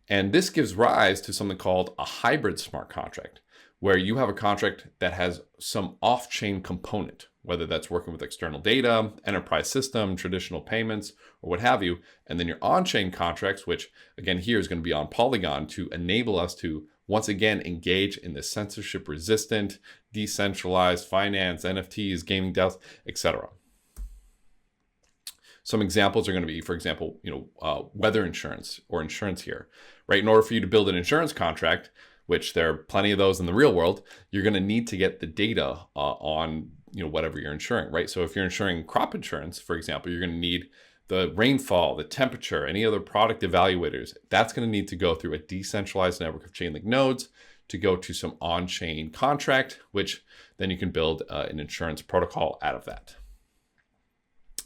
And this gives rise to something called a hybrid smart contract, where you have a contract that has some off-chain component, whether that's working with external data, enterprise system, traditional payments, or what have you. And then your on-chain contracts, which again here is going to be on Polygon to enable us to once again engage in the censorship-resistant, decentralized finance, NFTs, gaming DAOs, etc. Some examples are going to be, for example, weather insurance or insurance here, right? In order for you to build an insurance contract, which there are plenty of those in the real world, you're going to need to get the data on whatever you're insuring, right? So if you're insuring crop insurance, for example, you're going to need the rainfall, the temperature, any other product evaluators. That's going to need to go through a decentralized network of Chainlink nodes to go to some on-chain contract, which then you can build an insurance protocol out of that.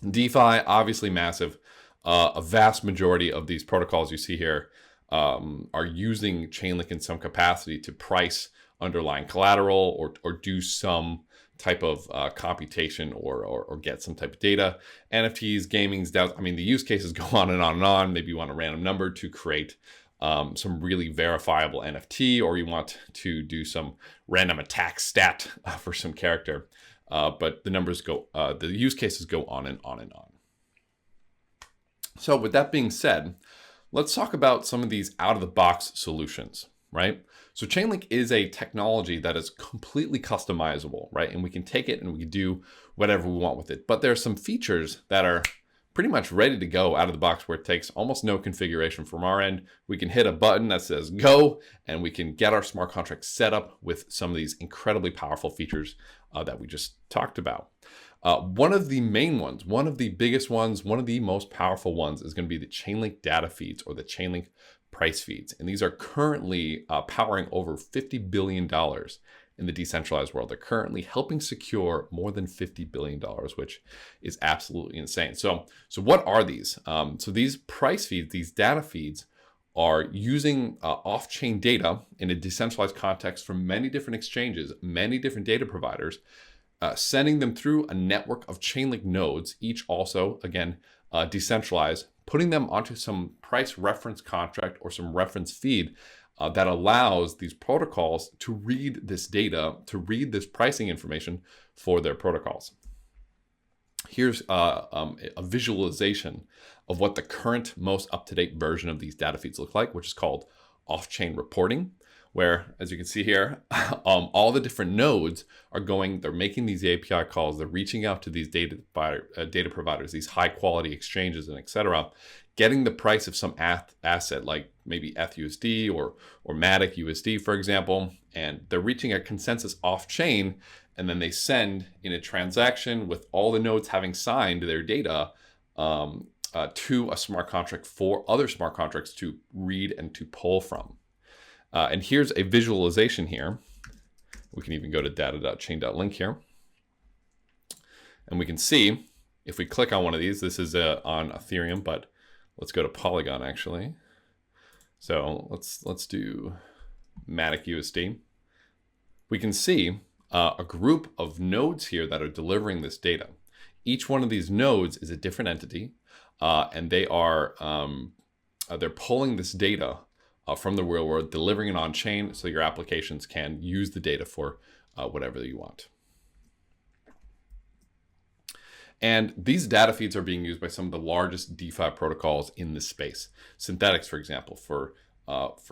DeFi, obviously massive. A vast majority of these protocols you see here are using Chainlink in some capacity to price underlying collateral or do some type of computation or get some type of data. NFTs, gaming, DAOs, the use cases go on and on and on. Maybe you want a random number to create some really verifiable NFT, or you want to do some random attack stat for some character. But the use cases go on and on and on. So with that being said, let's talk about some of these out-of-the-box solutions, right? So Chainlink is a technology that is completely customizable, right? And we can take it and we can do whatever we want with it. But there are some features that are pretty much ready to go out of the box where it takes almost no configuration from our end. We can hit a button that says go, and we can get our smart contract set up with some of these incredibly powerful features that we just talked about. One of the main ones, one of the biggest ones, one of the most powerful ones is going to be the Chainlink data feeds or the Chainlink price feeds. And these are currently powering over $50 billion in the decentralized world. They're currently helping secure more than $50 billion, which is absolutely insane. So what are these? So these price feeds, these data feeds, are using off-chain data in a decentralized context from many different exchanges, many different data providers, sending them through a network of Chainlink nodes, each also, again, decentralized, putting them onto some price reference contract or some reference feed that allows these protocols to read this data, to read this pricing information for their protocols. Here's a visualization of what the current most up-to-date version of these data feeds look like, which is called off-chain reporting, where, as you can see here, all the different nodes are they're making these API calls, they're reaching out to these data providers, these high-quality exchanges, and et cetera, getting the price of some asset like maybe ETHUSD or Matic.USD, for example, and they're reaching a consensus off-chain, and then they send in a transaction with all the nodes having signed their data to a smart contract for other smart contracts to read and to pull from. And here's a visualization here. We can even go to data.chain.link here. And we can see, if we click on one of these, this is on Ethereum, but let's go to Polygon actually. So let's do Matic.USD. We can see a group of nodes here that are delivering this data. Each one of these nodes is a different entity, and they are they're pulling this data from the real world, delivering it on chain, so your applications can use the data for whatever you want. And these data feeds are being used by some of the largest DeFi protocols in this space. Synthetics, for example, for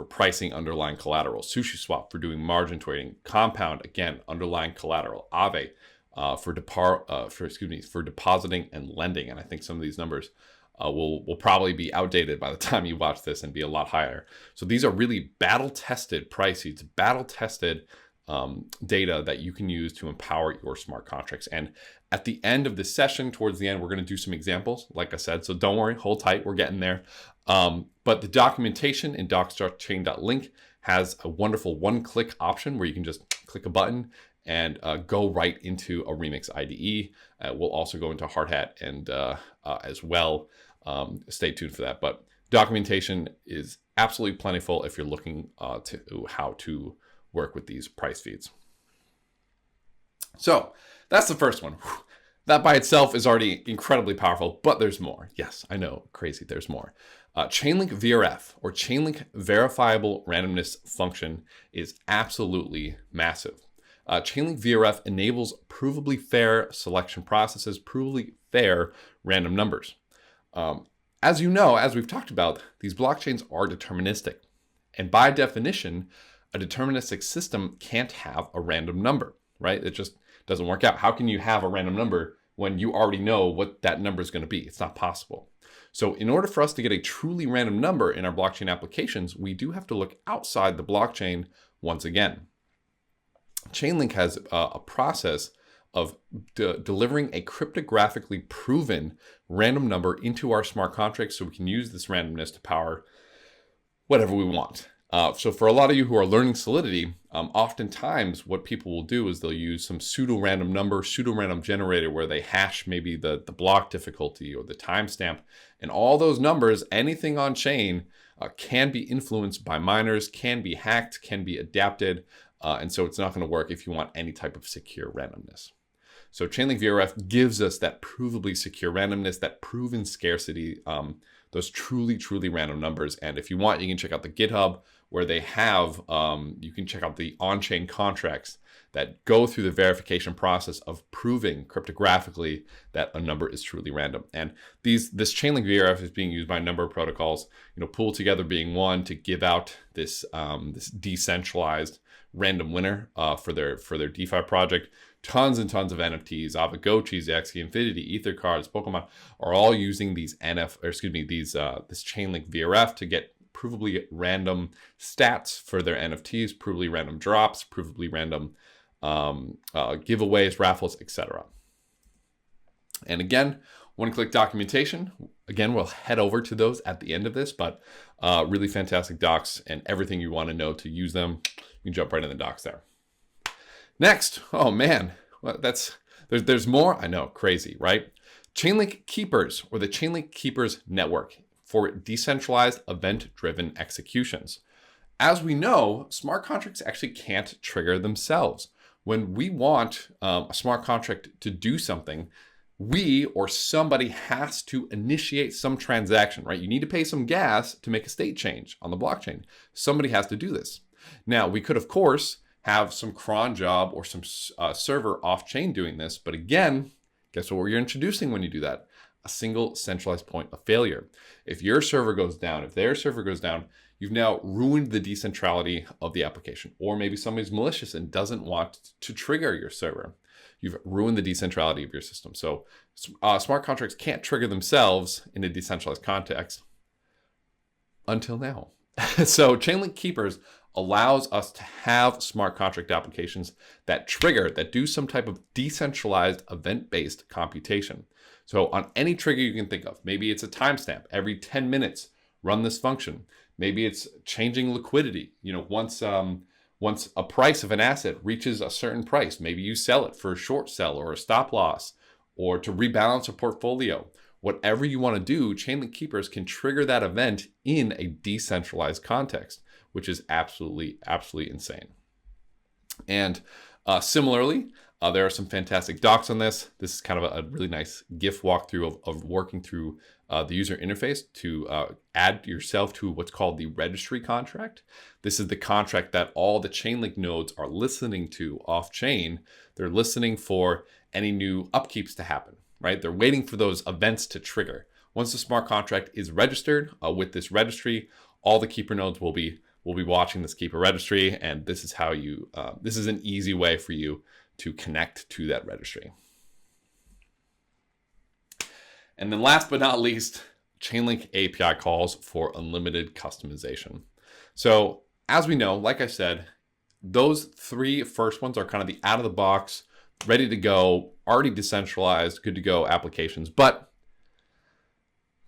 pricing underlying collateral. SushiSwap for doing margin trading. Compound, again, underlying collateral. Aave for depositing and lending. And I think some of these numbers will probably be outdated by the time you watch this and be a lot higher. So these are really battle-tested price feeds, battle-tested data that you can use to empower your smart contracts. And at the end of this session, towards the end, we're going to do some examples, like I said. So don't worry, hold tight, we're getting there. But the documentation in docs.chain.link has a wonderful one-click option where you can just click a button and go right into a Remix IDE. We'll also go into Hardhat and as well. Stay tuned for that. But documentation is absolutely plentiful if you're looking to how to work with these price feeds. So that's the first one. That by itself is already incredibly powerful, but there's more. Yes, I know, crazy, there's more. Chainlink VRF, or Chainlink Verifiable Randomness Function, is absolutely massive. Chainlink VRF enables provably fair selection processes, provably fair random numbers. As you know, as we've talked about, these blockchains are deterministic. And by definition, a deterministic system can't have a random number, right? It just doesn't work out. How can you have a random number when you already know what that number is going to be? It's not possible. So in order for us to get a truly random number in our blockchain applications, we do have to look outside the blockchain once again. Chainlink has a process of delivering a cryptographically proven random number into our smart contracts so we can use this randomness to power whatever we want. So for a lot of you who are learning Solidity, oftentimes what people will do is they'll use some pseudo-random number, pseudo-random generator where they hash maybe the block difficulty or the timestamp. And all those numbers, anything on chain, can be influenced by miners, can be hacked, can be adapted. And so it's not going to work if you want any type of secure randomness. So Chainlink VRF gives us that provably secure randomness, that proven scarcity, those truly, truly random numbers. And if you want, you can check out the GitHub where they have, you can check out the on-chain contracts that go through the verification process of proving cryptographically that a number is truly random. And this Chainlink VRF is being used by a number of protocols, Pool Together being one, to give out this decentralized random winner for their DeFi project. Tons and tons of NFTs, Avagochi, Axie Infinity, Ether cards, Pokemon are all using this Chainlink VRF to get provably random stats for their NFTs, provably random drops, provably random giveaways, raffles, etc. And again, one-click documentation. Again, we'll head over to those at the end of this, but really fantastic docs and everything you want to know to use them. You can jump right in the docs there. Next, oh man, well, there's more. I know, crazy, right? Chainlink Keepers, or the Chainlink Keepers Network for decentralized event-driven executions. As we know, smart contracts actually can't trigger themselves. When we want a smart contract to do something, we or somebody has to initiate some transaction, right? You need to pay some gas to make a state change on the blockchain. Somebody has to do this. Now, we could, of course, have some cron job or some server off-chain doing this. But again, guess what you're introducing when you do that? A single centralized point of failure. If your server goes down, if their server goes down, you've now ruined the decentrality of the application. Or maybe somebody's malicious and doesn't want to trigger your server. You've ruined the decentrality of your system. So smart contracts can't trigger themselves in a decentralized context until now. So Chainlink Keepers allows us to have smart contract applications that trigger, that do some type of decentralized event-based computation. So on any trigger you can think of, maybe it's a timestamp, every 10 minutes, run this function. Maybe it's changing liquidity. Once a price of an asset reaches a certain price, maybe you sell it for a short sell or a stop loss, or to rebalance a portfolio. Whatever you want to do, Chainlink Keepers can trigger that event in a decentralized context, which is absolutely insane. And similarly, there are some fantastic docs on this. This is kind of a really nice GIF walkthrough of working through the user interface to add yourself to what's called the registry contract. This is the contract that all the Chainlink nodes are listening to off-chain. They're listening for any new upkeeps to happen, right? They're waiting for those events to trigger. Once the smart contract is registered with this registry, all the keeper nodes will be watching this keeper registry, and this is how you. This is an easy way for you to connect to that registry. And then last but not least, Chainlink API calls for unlimited customization. So as we know, like I said, those three first ones are kind of the out of the box, ready to go, already decentralized, good to go applications. But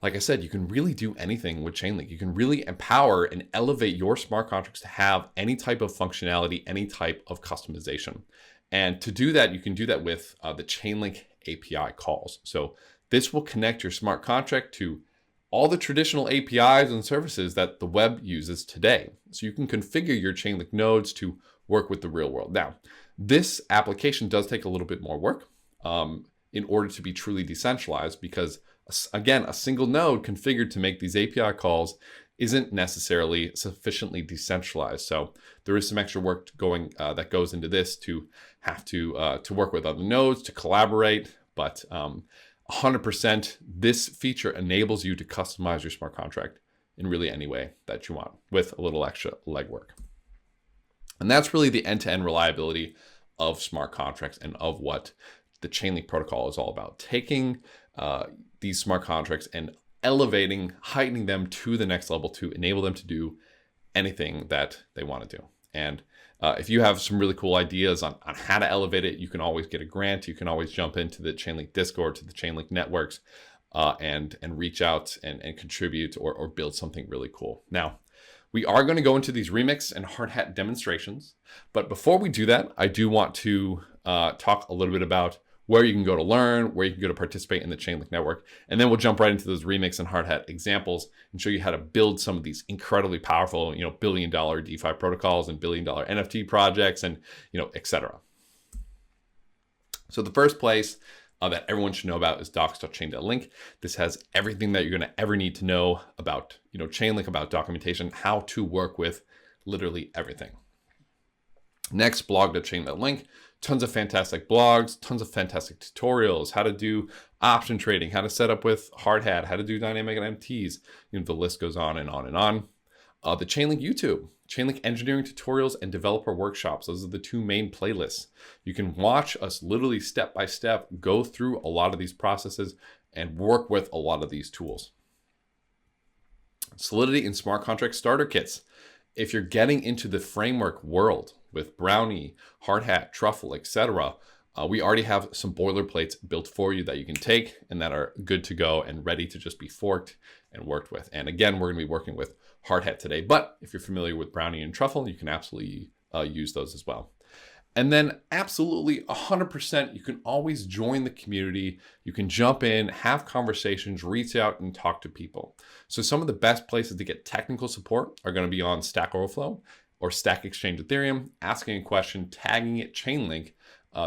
like I said, you can really do anything with Chainlink. You can really empower and elevate your smart contracts to have any type of functionality, any type of customization. And to do that, you can do that with the Chainlink API calls. So this will connect your smart contract to all the traditional APIs and services that the web uses today. So you can configure your Chainlink nodes to work with the real world. Now, this application does take a little bit more work in order to be truly decentralized, because again, a single node configured to make these API calls isn't necessarily sufficiently decentralized. So there is some extra work that goes into this to have to work with other nodes, to collaborate. But 100%, this feature enables you to customize your smart contract in really any way that you want with a little extra legwork. And that's really the end-to-end reliability of smart contracts and of what the Chainlink protocol is all about. Taking these smart contracts and elevating, heightening them to the next level to enable them to do anything that they want to do. And if you have some really cool ideas on how to elevate it, you can always get a grant. You can always jump into the Chainlink Discord, to the Chainlink networks, and reach out and contribute or build something really cool. Now, we are going to go into these remix and hard hat demonstrations. But before we do that, I do want to talk a little bit about where you can go to learn, where you can go to participate in the Chainlink network. And then we'll jump right into those remix and hard hat examples and show you how to build some of these incredibly powerful, billion-dollar DeFi protocols and billion-dollar NFT projects and, et cetera. So the first place that everyone should know about is docs.chain.link. This has everything that you're going to ever need to know about, Chainlink, about documentation, how to work with literally everything. Next, blog.chain.link. Tons of fantastic blogs, tons of fantastic tutorials, how to do option trading, how to set up with hard hat, how to do dynamic NFTs. The list goes on and on and on. The Chainlink YouTube, Chainlink engineering tutorials and developer workshops. Those are the two main playlists. You can watch us literally step by step go through a lot of these processes and work with a lot of these tools. Solidity and smart contract starter kits. If you're getting into the framework world with Brownie, Hard Hat, Truffle, etc., we already have some boilerplates built for you that you can take and that are good to go and ready to just be forked and worked with. And again, we're going to be working with Hard Hat today, but if you're familiar with Brownie and Truffle, you can absolutely use those as well. And then absolutely 100%, you can always join the community. You can jump in, have conversations, reach out and talk to people. So some of the best places to get technical support are going to be on Stack Overflow or Stack Exchange Ethereum, asking a question, tagging it Chainlink.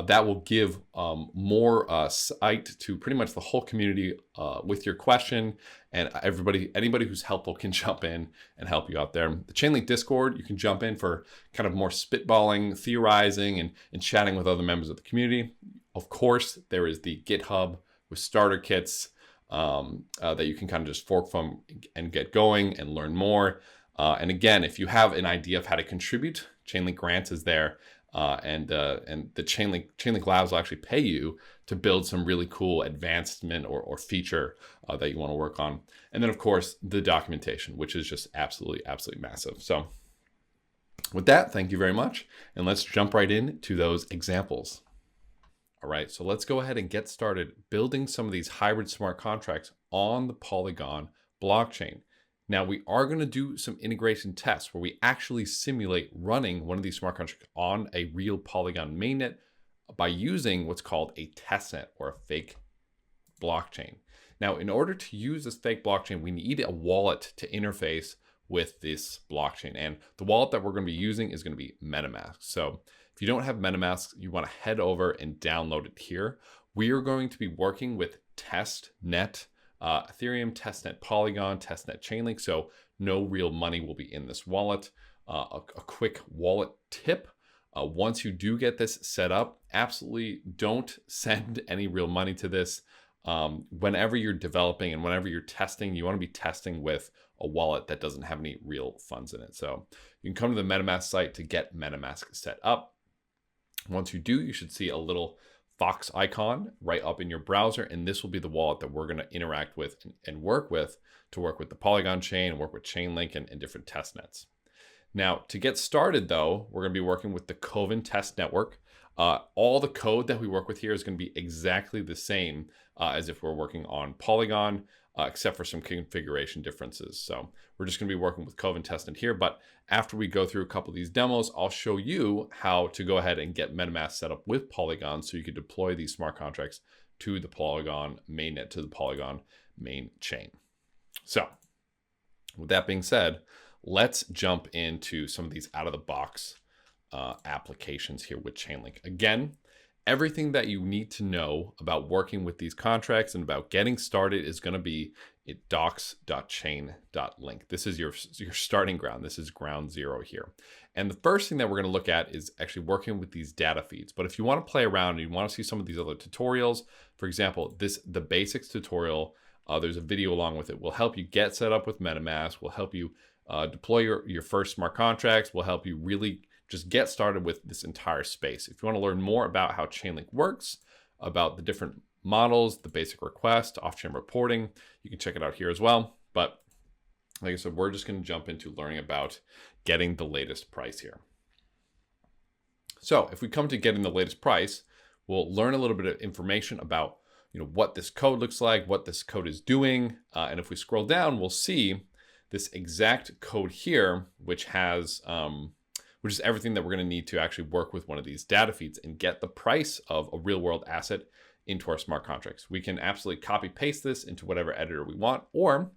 That will give more sight to pretty much the whole community with your question, and anybody who's helpful can jump in and help you out there. The Chainlink Discord, you can jump in for kind of more spitballing, theorizing, and chatting with other members of the community. Of course, there is the GitHub with starter kits that you can kind of just fork from and get going and learn more. And again, if you have an idea of how to contribute, Chainlink Grants is there. and the Chainlink Labs will actually pay you to build some really cool advancement or feature that you want to work on. And then of course the documentation, which is just absolutely massive. So with that, thank you very much, and let's jump right into those examples. All right, so let's go ahead and get started building some of these hybrid smart contracts on the Polygon blockchain. Now, we are going to do some integration tests where we actually simulate running one of these smart contracts on a real Polygon mainnet by using what's called a testnet or a fake blockchain. Now, in order to use this fake blockchain, we need a wallet to interface with this blockchain. And the wallet that we're going to be using is going to be MetaMask. So if you don't have MetaMask, you want to head over and download it here. We are going to be working with testnet Ethereum, testnet Polygon, testnet Chainlink. So no real money will be in this wallet. A quick wallet tip. Once you do get this set up, absolutely don't send any real money to this. Whenever you're developing and whenever you're testing, you want to be testing with a wallet that doesn't have any real funds in it. So you can come to the MetaMask site to get MetaMask set up. Once you do, you should see a little Fox icon right up in your browser, and this will be the wallet that we're going to interact with and work with to work with the Polygon chain and work with Chainlink and different test nets. Now, to get started though, we're going to be working with the Coven test network. All the code that we work with here is going to be exactly the same as if we're working on Polygon, except for some configuration differences. So we're just going to be working with Coven testnet here, but after we go through a couple of these demos, I'll show you how to go ahead and get MetaMask set up with Polygon so you can deploy these smart contracts to the Polygon mainnet, to the Polygon main chain. So with that being said, let's jump into some of these out-of-the-box applications here with Chainlink. Again, everything that you need to know about working with these contracts and about getting started is going to be at docs.chain.link. This is your starting ground. This is ground zero here. And the first thing that we're going to look at is actually working with these data feeds. But if you want to play around and you want to see some of these other tutorials, for example, the basics tutorial, there's a video along with it, will help you get set up with MetaMask, will help you deploy your first smart contracts, will help you really just get started with this entire space. If you want to learn more about how Chainlink works, about the different models, the basic request, off-chain reporting, you can check it out here as well. But like I said, we're just going to jump into learning about getting the latest price here. So if we come to getting the latest price, we'll learn a little bit of information about what this code looks like, what this code is doing. And if we scroll down, we'll see this exact code here, which has which is everything that we're going to need to actually work with one of these data feeds and get the price of a real world asset into our smart contracts. We can absolutely copy paste this into whatever editor we want, or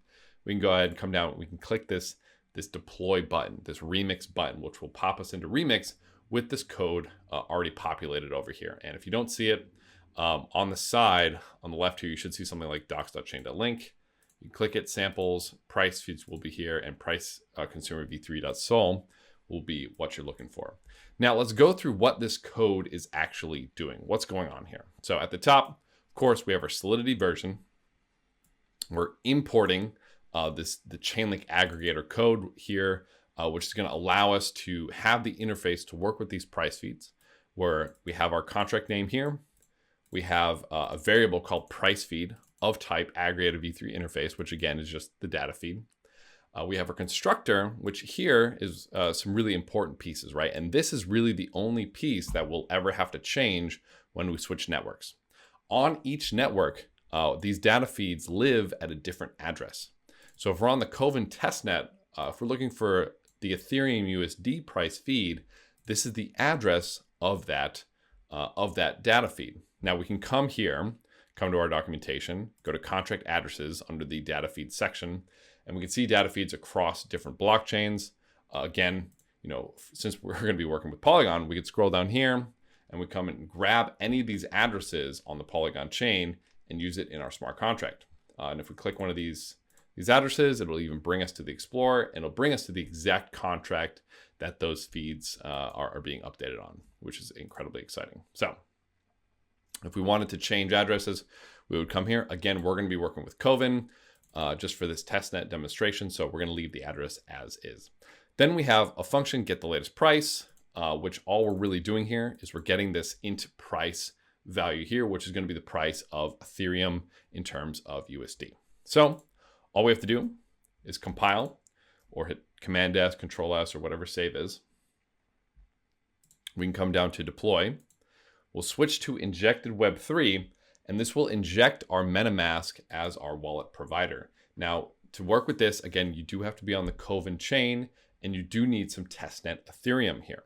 we can go ahead and come down, we can click this deploy button, this remix button, which will pop us into remix with this code already populated over here. And if you don't see it, on the side, on the left here, you should see something like docs.chain.link. You click it, samples, price feeds will be here, and price consumer v3.sol will be what you're looking for. Now let's go through what this code is actually doing. What's going on here? So at the top, of course, we have our Solidity version. We're importing the Chainlink aggregator code here, which is going to allow us to have the interface to work with these price feeds, where we have our contract name here. We have a variable called price feed of type aggregator v3 interface, which again is just the data feed. We have our constructor, which here is some really important pieces, right? And this is really the only piece that we'll ever have to change when we switch networks. On each network, these data feeds live at a different address. So if we're on the Coven testnet, if we're looking for the Ethereum USD price feed, this is the address of that data feed. Now we can come here, come to our documentation, go to contract addresses under the data feed section, and we can see data feeds across different blockchains. Again, since we're going to be working with Polygon, we could scroll down here and we come and grab any of these addresses on the Polygon chain and use it in our smart contract. And if we click one of these addresses, it'll even bring us to the Explorer, and it'll bring us to the exact contract that those feeds are being updated on, which is incredibly exciting. So if we wanted to change addresses, we would come here. Again, we're going to be working with Coven just for this testnet demonstration. So we're going to leave the address as is. Then we have a function, get the latest price. which all we're really doing here is we're getting this int price value here, which is going to be the price of Ethereum in terms of USD. So all we have to do is compile or hit Command S, Control S, or whatever save is. We can come down to deploy. We'll switch to injected Web3, and this will inject our MetaMask as our wallet provider. Now, to work with this, again, you do have to be on the Coven chain, and you do need some testnet Ethereum here.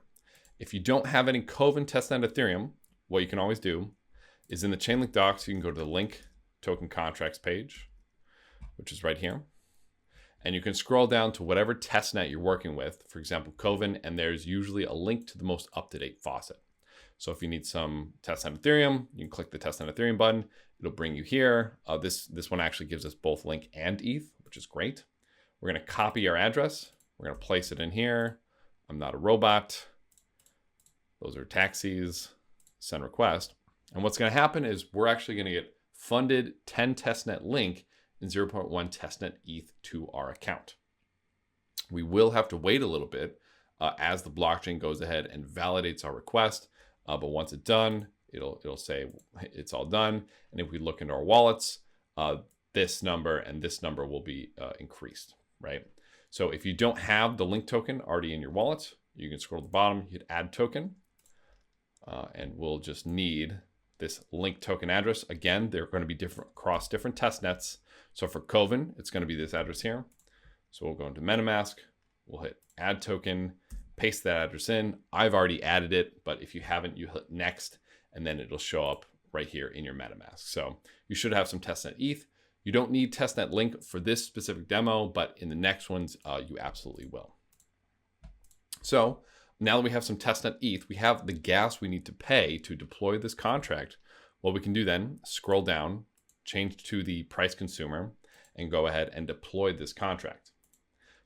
If you don't have any Coven testnet Ethereum, what you can always do is in the Chainlink docs, you can go to the link token contracts page, which is right here. And you can scroll down to whatever testnet you're working with, for example, Coven, and there's usually a link to the most up-to-date faucet. So if you need some testnet Ethereum, you can click the testnet Ethereum button. It'll bring you here. This one actually gives us both Link and ETH, which is great. We're going to copy our address. We're going to place it in here. I'm not a robot. Those are taxis. Send request. And what's going to happen is we're actually going to get funded 10 testnet Link and 0.1 testnet ETH to our account. We will have to wait a little bit as the blockchain goes ahead and validates our request. But once it's done, it'll say it's all done. And if we look into our wallets, this number and this number will be increased, right? So if you don't have the Link token already in your wallet, you can scroll to the bottom, hit add token, and we'll just need this Link token address. Again, they're going to be different across different test nets. So for Coven, it's going to be this address here. So we'll go into MetaMask, we'll hit add token, paste that address in. I've already added it, but if you haven't, you hit next, and then it'll show up right here in your MetaMask. So you should have some testnet ETH. You don't need testnet Link for this specific demo, but in the next ones, you absolutely will. So now that we have some testnet ETH, we have the gas we need to pay to deploy this contract. What we can do then, scroll down, change to the price consumer, and go ahead and deploy this contract.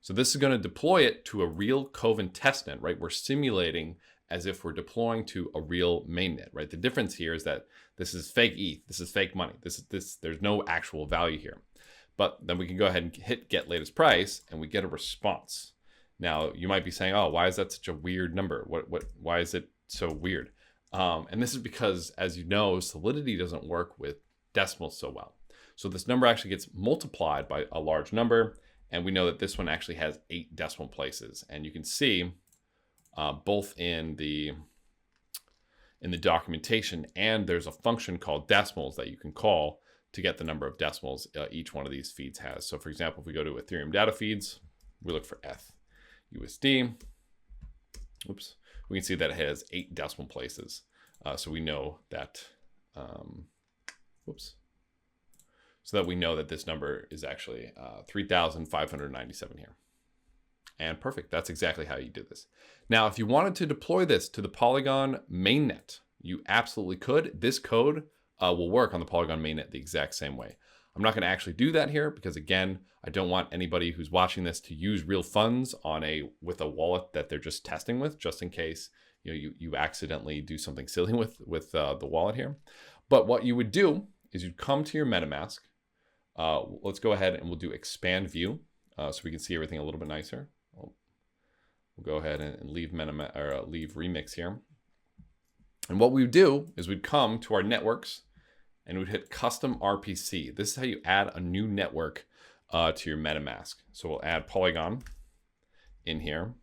So this is going to deploy it to a real Coven testnet, right? We're simulating as if we're deploying to a real mainnet, right? The difference here is that this is fake ETH, this is fake money. There's no actual value here. But then we can go ahead and hit get latest price, and we get a response. Now you might be saying, oh, why is that such a weird number? Why is it so weird? And this is because, as you know, Solidity doesn't work with decimals so well. So this number actually gets multiplied by a large number. And we know that this one actually has 8 decimal places. And you can see both in the documentation, and there's a function called decimals that you can call to get the number of decimals each one of these feeds has. So for example, if we go to Ethereum data feeds, we look for ETH/USD. Oops, we can see that it has 8 decimal places. So we know that, so that we know that this number is actually 3,597 here. And perfect, that's exactly how you do this. Now, if you wanted to deploy this to the Polygon mainnet, you absolutely could. This code will work on the Polygon mainnet the exact same way. I'm not going to actually do that here because, again, I don't want anybody who's watching this to use real funds with a wallet that they're just testing with, just in case you accidentally do something silly with the wallet here. But what you would do is you'd come to your MetaMask. Let's go ahead and we'll do expand view so we can see everything a little bit nicer. We'll go ahead and leave leave remix here. And what we would do is we'd come to our networks and we'd hit custom RPC. This is how you add a new network to your MetaMask. So we'll add Polygon in here.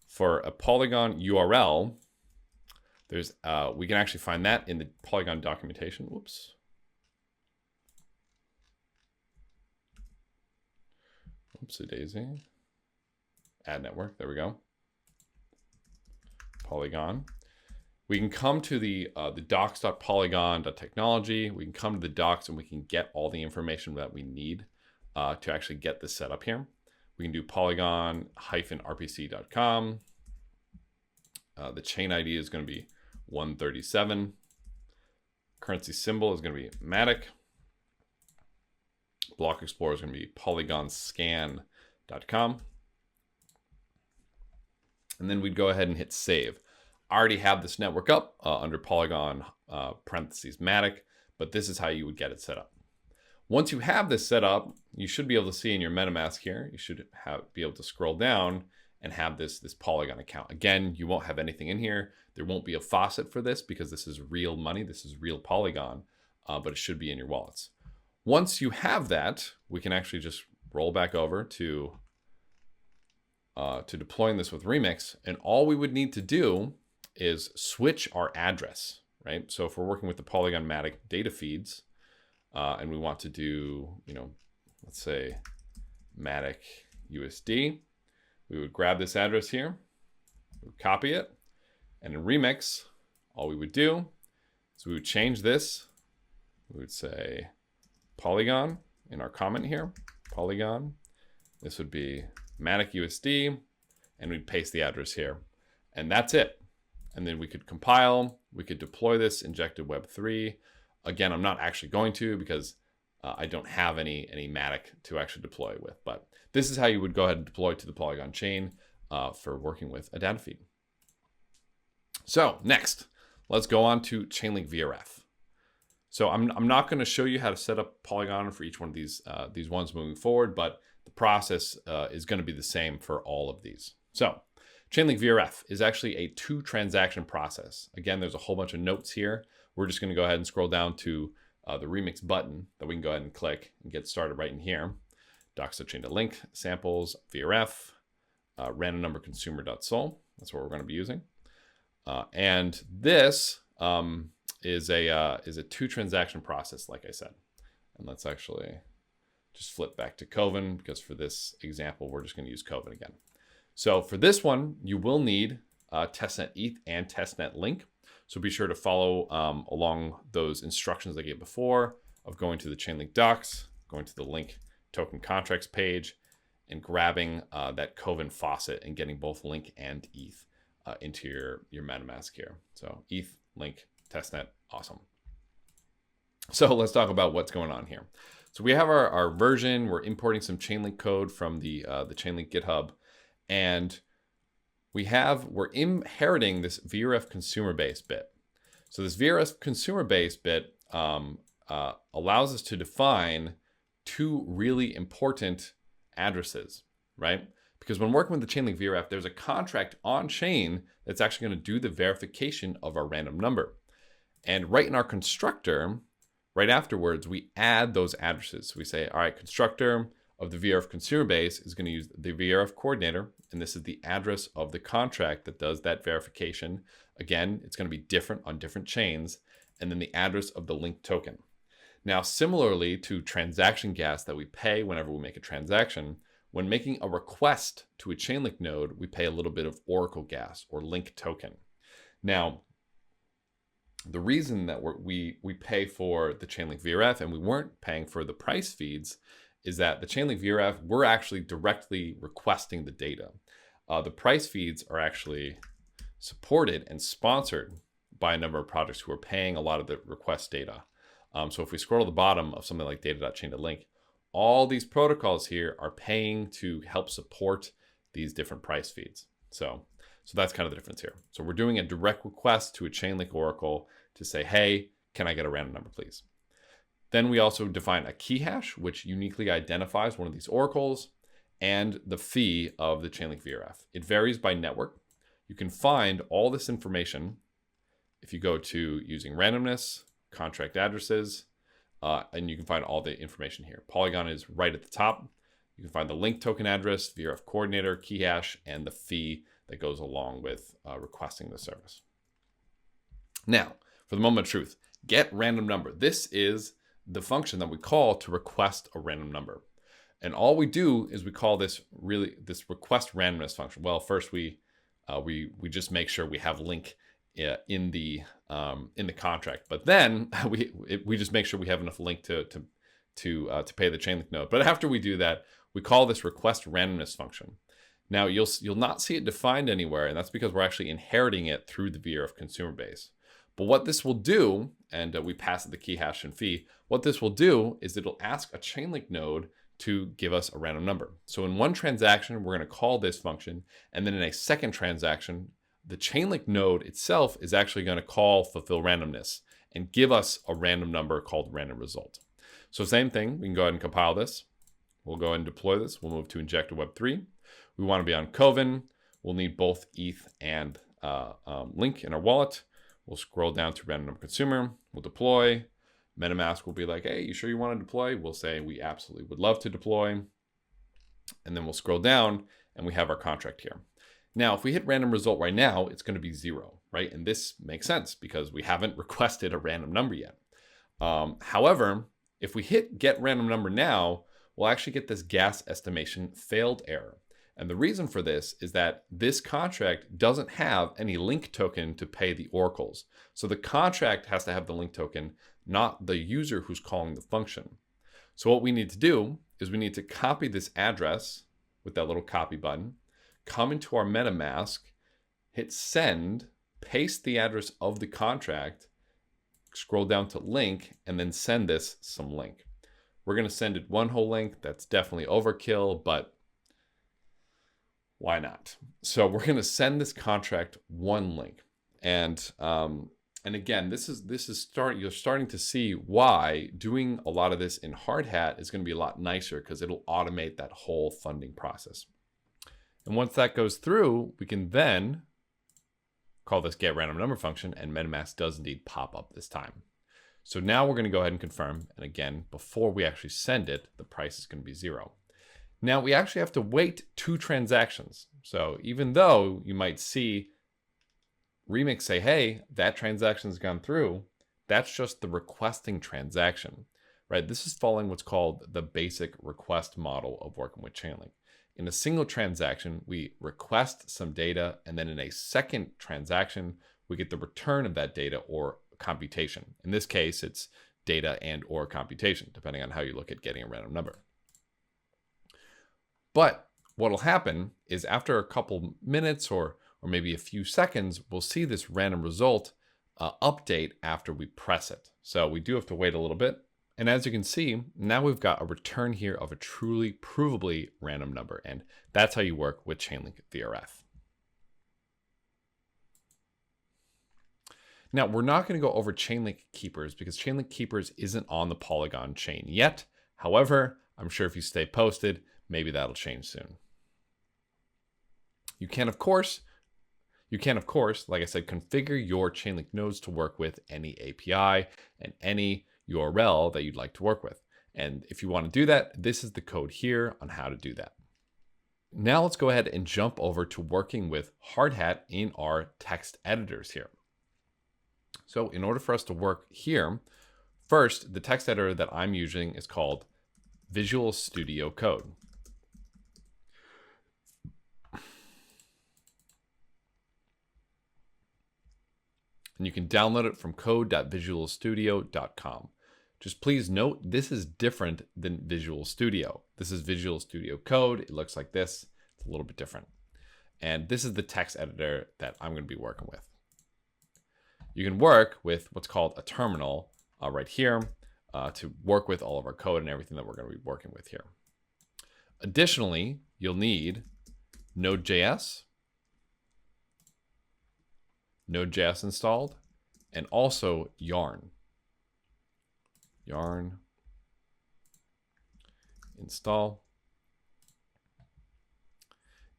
For a Polygon URL, we can actually find that in the Polygon documentation. Whoops. Oopsie daisy. Add network. There we go. Polygon. We can come to the docs.polygon.technology. We can come to the docs and we can get all the information that we need to actually get this set up here. We can do polygon-rpc.com. The chain ID is going to be 137. Currency symbol is going to be Matic. Block Explorer is going to be polygonscan.com. And then we'd go ahead and hit save. I already have this network up under Polygon parentheses Matic, but this is how you would get it set up. Once you have this set up, you should be able to see in your MetaMask here, you should be able to scroll down and have this Polygon account. Again, you won't have anything in here. There won't be a faucet for this because this is real money. This is real Polygon, but it should be in your wallets. Once you have that, we can actually just roll back over to deploying this with Remix. And all we would need to do is switch our address, right? So if we're working with the Polygon Matic data feeds, and we want to do, let's say Matic USD, we would grab this address here, we would copy it, and in Remix, all we would do is we would change this. We would say Polygon in our comment here, Polygon. This would be Matic USD, and we'd paste the address here, and that's it. And then we could compile, we could deploy this injected Web3. Again, I'm not actually going to because I don't have any Matic to actually deploy with, but this is how you would go ahead and deploy to the Polygon chain for working with a data feed. So next, let's go on to Chainlink VRF. So I'm not going to show you how to set up Polygon for each one of these ones moving forward, but the process is going to be the same for all of these. So Chainlink VRF is actually a 2-transaction process. Again, there's a whole bunch of notes here. We're just going to go ahead and scroll down to the Remix button that we can go ahead and click and get started right in here. Docs chain to link, samples, VRF, random number consumer.sol. That's what we're going to be using. And this is a 2-transaction process, like I said. And let's actually just flip back to Kovan because for this example, we're just going to use Kovan again. So for this one, you will need testnet ETH and testnet link. So be sure to follow along those instructions I gave before of going to the Chainlink docs, going to the link token contracts page, and grabbing that Kovan faucet and getting both link and ETH into your MetaMask here. So ETH, link, testnet, awesome. So let's talk about what's going on here. So we have our version. We're importing some Chainlink code from the Chainlink GitHub. And we're inheriting this VRF consumer base bit. So this VRF consumer base bit allows us to define 2 really important addresses, right? Because when working with the Chainlink VRF, there's a contract on chain that's actually going to do the verification of our random number. And right in our constructor, right afterwards, we add those addresses. So we say, all right, constructor of the VRF consumer base is going to use the VRF coordinator, and this is the address of the contract that does that verification. Again, it's going to be different on different chains, and then the address of the linked token. Now, similarly to transaction gas that we pay whenever we make a transaction, when making a request to a Chainlink node, we pay a little bit of Oracle gas or link token. Now, the reason that we pay for the Chainlink VRF and we weren't paying for the price feeds is that the Chainlink VRF, we're actually directly requesting the data. The price feeds are actually supported and sponsored by a number of projects who are paying a lot of the request data. So if we scroll to the bottom of something like data.chain.link, all these protocols here are paying to help support these different price feeds. So that's kind of the difference here. So we're doing a direct request to a Chainlink Oracle to say, hey, can I get a random number, please? Then we also define a key hash, which uniquely identifies one of these oracles, and the fee of the Chainlink VRF. It varies by network. You can find all this information if you go to using randomness, contract addresses, and you can find all the information here. Polygon is right at the top. You can find the link token address, VRF coordinator, key hash, and the fee that goes along with requesting the service. Now, for the moment of truth, get random number. This is the function that we call to request a random number. And all we do is we call this request randomness function. Well, first we just make sure we have link in the contract, but then we just make sure we have enough link to pay the Chainlink node. But after we do that, we call this request randomness function. Now you'll not see it defined anywhere, and that's because we're actually inheriting it through the VRF consumer base. But what this will do, and we pass it the key hash and fee, what this will do is it'll ask a Chainlink node to give us a random number. So in one transaction, we're going to call this function, and then in a second transaction, the Chainlink node itself is actually going to call fulfill randomness and give us a random number called random result. So same thing, we can go ahead and compile this. We'll go ahead and deploy this. We'll move to injected Web3. We want to be on Coven. We'll need both ETH and Link in our wallet. We'll scroll down to random number consumer. We'll deploy. MetaMask will be like, hey, you sure you want to deploy? We'll say we absolutely would love to deploy. And then we'll scroll down and we have our contract here. Now, if we hit random result right now, it's going to be 0, right? And this makes sense because we haven't requested a random number yet. However, if we hit get random number now, we'll actually get this gas estimation failed error. And the reason for this is that this contract doesn't have any link token to pay the oracles. So the contract has to have the link token, not the user who's calling the function. So what we need to do is we need to copy this address with that little copy button, come into our MetaMask, hit send, paste the address of the contract, scroll down to link, and then send this some link. We're going to send it one whole link. That's definitely overkill, but why not? So we're going to send this contract one link. And again, you're starting to see why doing a lot of this in Hardhat is going to be a lot nicer because it'll automate that whole funding process. And once that goes through, we can then call this get random number function, and MetaMask does indeed pop up this time. So now we're going to go ahead and confirm. And again, before we actually send it, the price is going to be 0. Now we actually have to wait 2 transactions. So even though you might see Remix say, hey, that transaction's gone through, that's just the requesting transaction, right? This is following what's called the basic request model of working with Chainlink. In a single transaction, we request some data, and then in a second transaction, we get the return of that data or computation. In this case, it's data and or computation, depending on how you look at getting a random number. But what will happen is after a couple minutes or maybe a few seconds, we'll see this random result update after we press it. So we do have to wait a little bit. And as you can see, now we've got a return here of a truly provably random number. And that's how you work with Chainlink VRF. Now, we're not going to go over Chainlink Keepers because Chainlink Keepers isn't on the Polygon chain yet. However, I'm sure if you stay posted, maybe that'll change soon. You can, of course, like I said, configure your Chainlink nodes to work with any API and any URL that you'd like to work with. And if you want to do that, this is the code here on how to do that. Now let's go ahead and jump over to working with Hardhat in our text editors here. So in order for us to work here, first, the text editor that I'm using is called Visual Studio Code. And you can download it from code.visualstudio.com. Just please note, this is different than Visual Studio. This is Visual Studio Code. It looks like this. It's a little bit different. And this is the text editor that I'm going to be working with. You can work with what's called a terminal right here to work with all of our code and everything that we're going to be working with here. Additionally, you'll need Node.js installed, and also Yarn. Yarn install.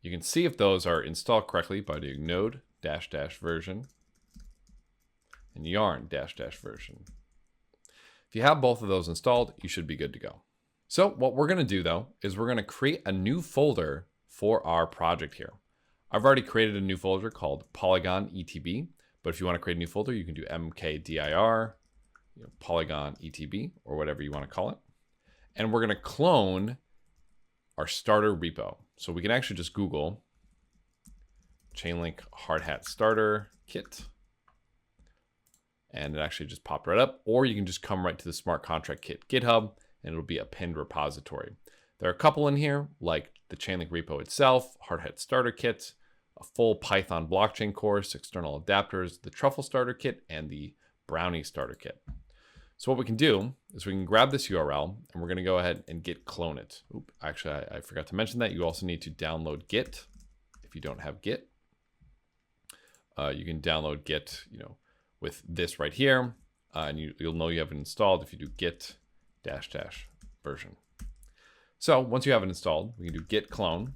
You can see if those are installed correctly by doing node -- version and yarn -- version. If you have both of those installed, you should be good to go. So what we're going to do though is we're going to create a new folder for our project here. I've already created a new folder called Polygon ETB, but if you want to create a new folder, you can do mkdir, Polygon ETB, or whatever you want to call it. And we're going to clone our starter repo. So we can actually just Google Chainlink Hardhat starter kit, and it actually just popped right up. Or you can just come right to the smart contract kit GitHub, and it'll be a pinned repository. There are a couple in here, like the Chainlink repo itself, Hardhat starter kit, a full Python blockchain course, external adapters, the Truffle starter kit, and the Brownie starter kit. So what we can do is we can grab this URL, and we're going to go ahead and git clone it. Oop, actually, I forgot to mention that you also need to download Git. If you don't have Git, you can download Git, with this right here, and you'll know you have it installed if you do git -- version. So once you have it installed, we can do git clone,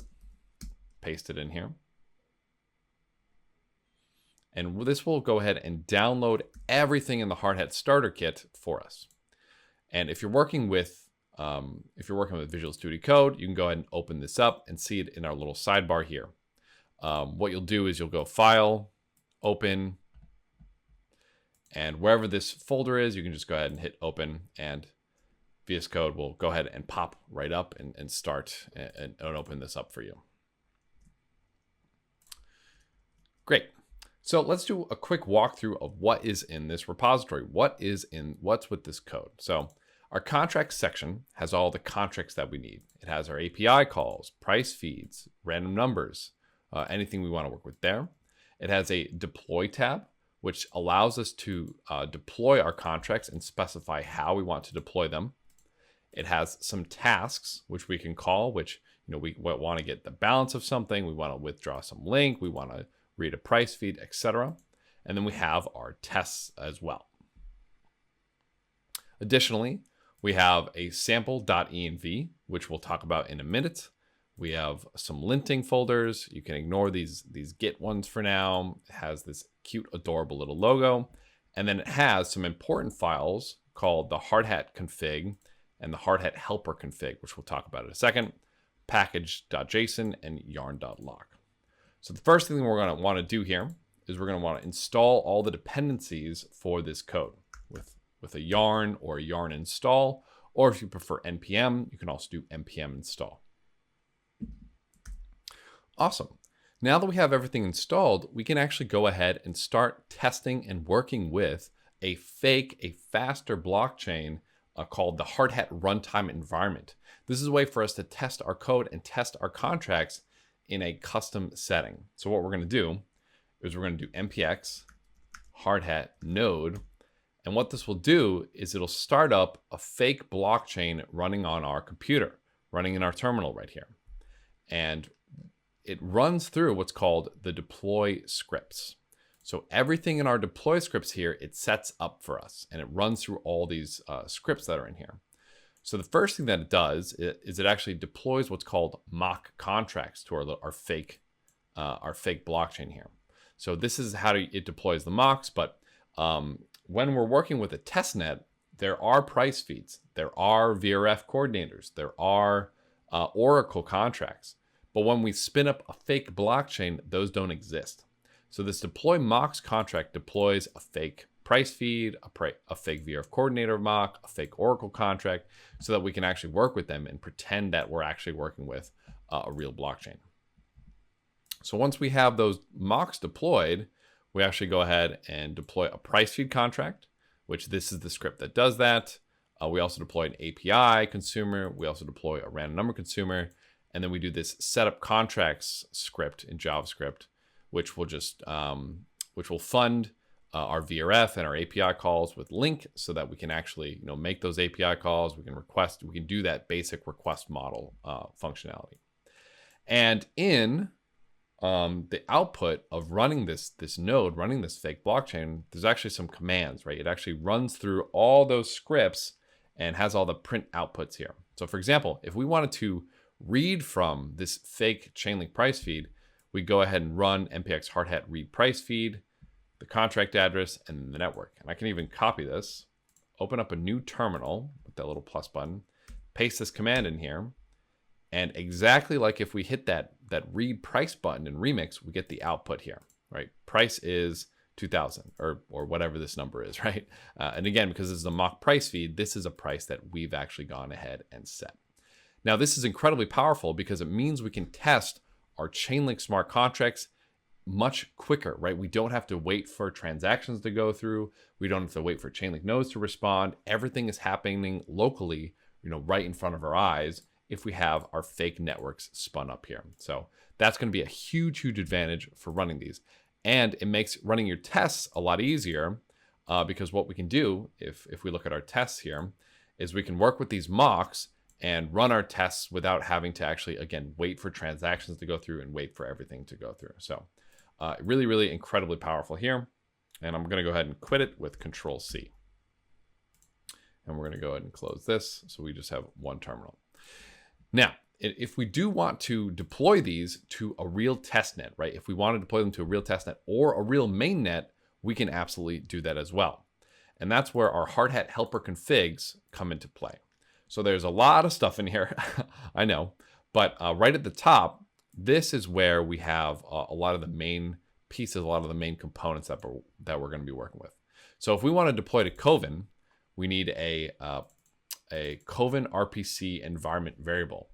paste it in here. And this will go ahead and download everything in the Hardhat starter kit for us. And if you're working with Visual Studio Code, you can go ahead and open this up and see it in our little sidebar here. What you'll do is you'll go File, Open, and wherever this folder is, you can just go ahead and hit Open, and VS Code will go ahead and pop right up and start and open this up for you. Great. So let's do a quick walkthrough of what is in this repository. What's with this code? So our contracts section has all the contracts that we need. It has our API calls, price feeds, random numbers, anything we want to work with there. It has a deploy tab, which allows us to deploy our contracts and specify how we want to deploy them. It has some tasks, which we can call, which, we want to get the balance of something. We want to withdraw some link. We want to read a price feed, etc. And then we have our tests as well. Additionally, we have a sample.env, which we'll talk about in a minute. We have some linting folders. You can ignore these Git ones for now. It has this cute, adorable little logo. And then it has some important files called the Hardhat config and the Hardhat helper config, which we'll talk about in a second, package.json and yarn.lock. So the first thing we're going to want to do here is we're going to want to install all the dependencies for this code with a yarn or a yarn install, or if you prefer npm, you can also do npm install. Awesome. Now that we have everything installed, we can actually go ahead and start testing and working with a faster blockchain called the Hardhat runtime environment. This is a way for us to test our code and test our contracts in a custom setting. So what we're going to do is we're going to do npx Hardhat node. And what this will do is it'll start up a fake blockchain running on our computer, running in our terminal right here. And it runs through what's called the deploy scripts. So everything in our deploy scripts here, it sets up for us, and it runs through all these scripts that are in here. So the first thing that it does is it actually deploys what's called mock contracts to our fake blockchain here. So this is how it deploys the mocks. But when we're working with a testnet, there are price feeds, there are VRF coordinators, there are Oracle contracts. But when we spin up a fake blockchain, those don't exist. So this deploy mocks contract deploys a fake price feed, a fake VRF coordinator mock, a fake Oracle contract, so that we can actually work with them and pretend that we're actually working with a real blockchain. So once we have those mocks deployed, we actually go ahead and deploy a price feed contract, which this is the script that does that. We also deploy an API consumer. We also deploy a random number consumer. And then we do this setup contracts script in JavaScript, which will just which will fund our VRF and our API calls with link, so that we can actually make those API calls. We can do that basic request model functionality. And in the output of running this node, running this fake blockchain, there's actually some commands, right? It actually runs through all those scripts and has all the print outputs here. So for example, if we wanted to read from this fake Chainlink price feed, we go ahead and run npx Hardhat read price feed, the contract address, and the network. And I can even copy this, open up a new terminal with that little plus button, paste this command in here, and exactly like if we hit that read price button in Remix, we get the output here, right? Price is 2000 or whatever this number is, right? And again, because this is a mock price feed, this is a price that we've actually gone ahead and set. Now, this is incredibly powerful because it means we can test our Chainlink smart contracts much quicker, right? We don't have to wait for transactions to go through. We don't have to wait for Chainlink nodes to respond. Everything is happening locally, right in front of our eyes if we have our fake networks spun up here. So that's going to be a huge, huge advantage for running these. And it makes running your tests a lot easier because what we can do, if we look at our tests here, is we can work with these mocks and run our tests without having to actually, again, wait for transactions to go through and wait for everything to go through. So really, really incredibly powerful here. And I'm going to go ahead and quit it with Control-C. And we're going to go ahead and close this. So we just have one terminal. Now, if we do want to deploy these to a real testnet, right? If we want to deploy them to a real testnet or a real mainnet, we can absolutely do that as well. And that's where our hard hat helper configs come into play. So there's a lot of stuff in here, I know, but right at the top, this is where we have a lot of the main pieces, a lot of the main components that we're going to be working with. So if we want to deploy to Kovan, we need a Kovan RPC environment variable.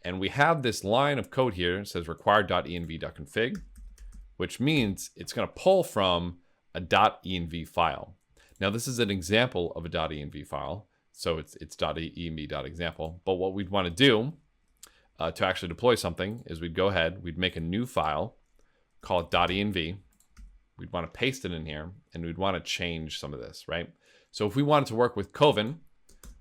And we have this line of code here. It says required.env.config, which means it's going to pull from a .env file. Now, this is an example of a .env file. So it's .env.example. But what we'd want to do to actually deploy something is we'd go ahead, we'd make a new file, call it .env. We'd want to paste it in here, and we'd want to change some of this, right? So if we wanted to work with Kovan,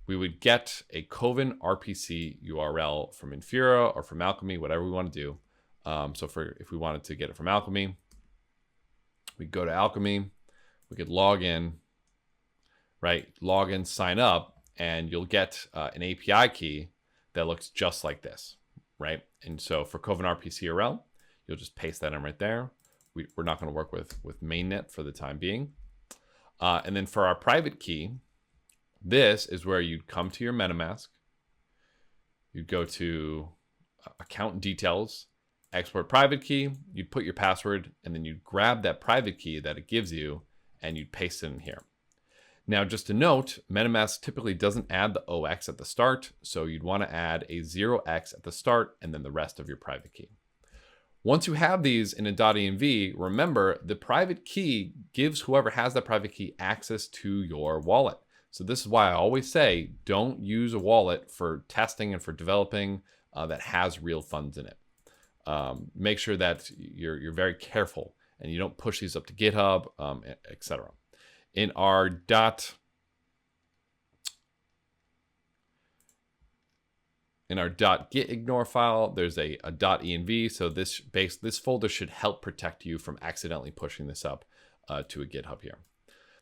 we would get a Kovan RPC URL from Infura or from Alchemy, whatever we want to do. So if we wanted to get it from Alchemy, we go to Alchemy, we could log in, right? Log in, sign up, and you'll get an API key that looks just like this, right? And so for Kovan RPC URL, you'll just paste that in right there. We're not going to work with mainnet for the time being. And then for our private key, this is where you'd come to your MetaMask. You'd go to account details, export private key, you'd put your password, and then you'd grab that private key that it gives you, and you'd paste it in here. Now, just to note, MetaMask typically doesn't add the OX at the start, so you'd want to add a 0x at the start, and then the rest of your private key. Once you have these in a .env, remember the private key gives whoever has that private key access to your wallet. So this is why I always say, don't use a wallet for testing and for developing that has real funds in it. Make sure that you're very careful and you don't push these up to GitHub, etc. In our .gitignore file, there's a .env. So this folder should help protect you from accidentally pushing this up to a GitHub here.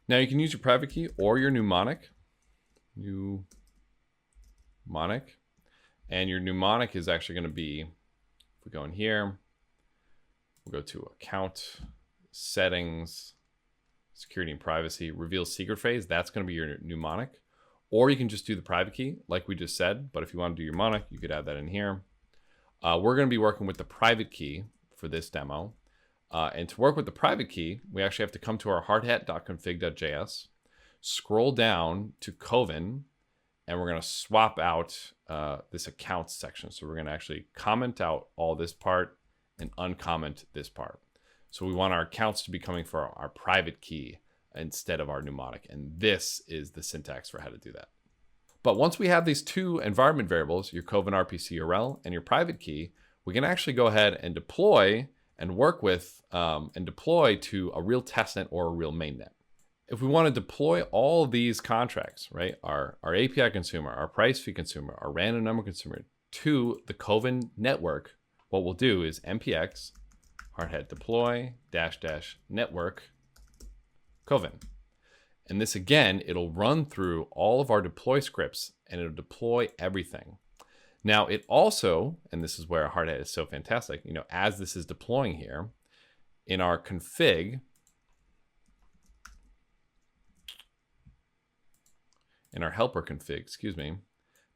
Now you can use your private key or your mnemonic. And your mnemonic is actually going to be, if we go in here, we'll go to account, settings, security and privacy, reveal secret phrase. That's going to be your mnemonic. Or you can just do the private key like we just said. But if you want to do your mnemonic, you could add that in here. We're going to be working with the private key for this demo. And to work with the private key, we actually have to come to our hardhat.config.js, scroll down to Kovan, and we're going to swap out this accounts section. So we're going to actually comment out all this part and uncomment this part. So we want our accounts to be coming for our private key instead of our mnemonic. And this is the syntax for how to do that. But once we have these two environment variables, your Kovan RPC URL and your private key, we can actually go ahead and deploy and work with and deploy to a real testnet or a real mainnet. If we want to deploy all of these contracts, right, our API consumer, our price fee consumer, our random number consumer to the Kovan network, what we'll do is npx hardhat deploy -- network Kovan. And this again, it'll run through all of our deploy scripts and it'll deploy everything. Now it also, and this is where hardhat is so fantastic, as this is deploying here, in our config, in our helper config,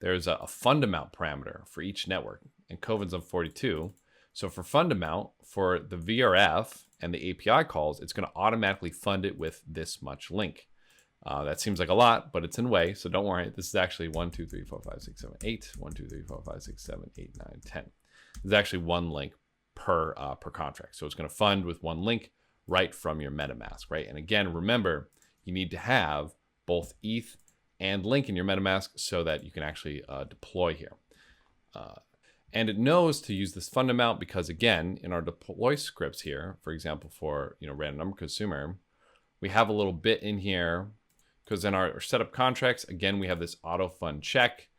there's a fundamount parameter for each network, and Kovan's on 42. So for fundamount, for the VRF and the API calls, it's going to automatically fund it with this much link. That seems like a lot, but it's in way, so don't worry. This is actually 1, 2, 3, 4, 5, 6, 7, 8. 1, 2, 3, 4, 5, 6, 7, 8, 9, 10. There's actually one link per contract. So it's going to fund with one link right from your MetaMask, right? And again, remember, you need to have both ETH and link in your MetaMask so that you can actually deploy here. And it knows to use this fundamount because again, in our deploy scripts here, for example, for random number consumer, we have a little bit in here because in our setup contracts, again, we have this auto fund check,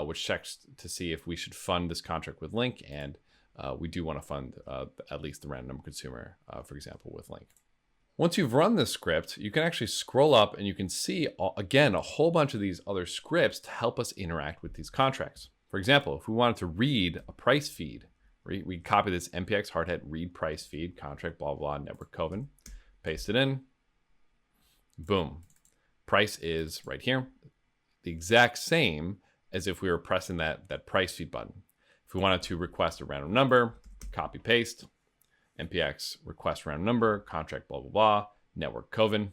which checks to see if we should fund this contract with link. And we do want to fund at least the random number consumer, for example, with link. Once you've run this script, you can actually scroll up and you can see, again, a whole bunch of these other scripts to help us interact with these contracts. For example, if we wanted to read a price feed, we copy this npx hard hat read price feed, contract, blah, blah, network coven, paste it in, boom. Price is right here, the exact same as if we were pressing that price feed button. If we wanted to request a random number, copy, paste, npx request random number, contract, blah, blah, blah, network coven.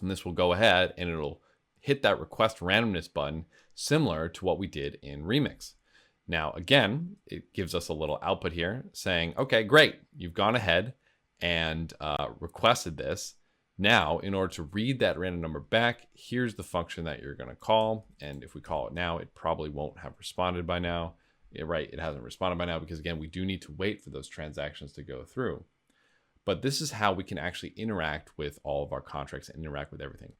And this will go ahead and it'll hit that request randomness button similar to what we did in Remix. Now, again, it gives us a little output here saying, okay, great. You've gone ahead and requested this. Now, in order to read that random number back, here's the function that you're going to call. And if we call it now, it probably won't have responded by now. Yeah, right, it hasn't responded by now because, again, we do need to wait for those transactions to go through. But this is how we can actually interact with all of our contracts and interact with everything.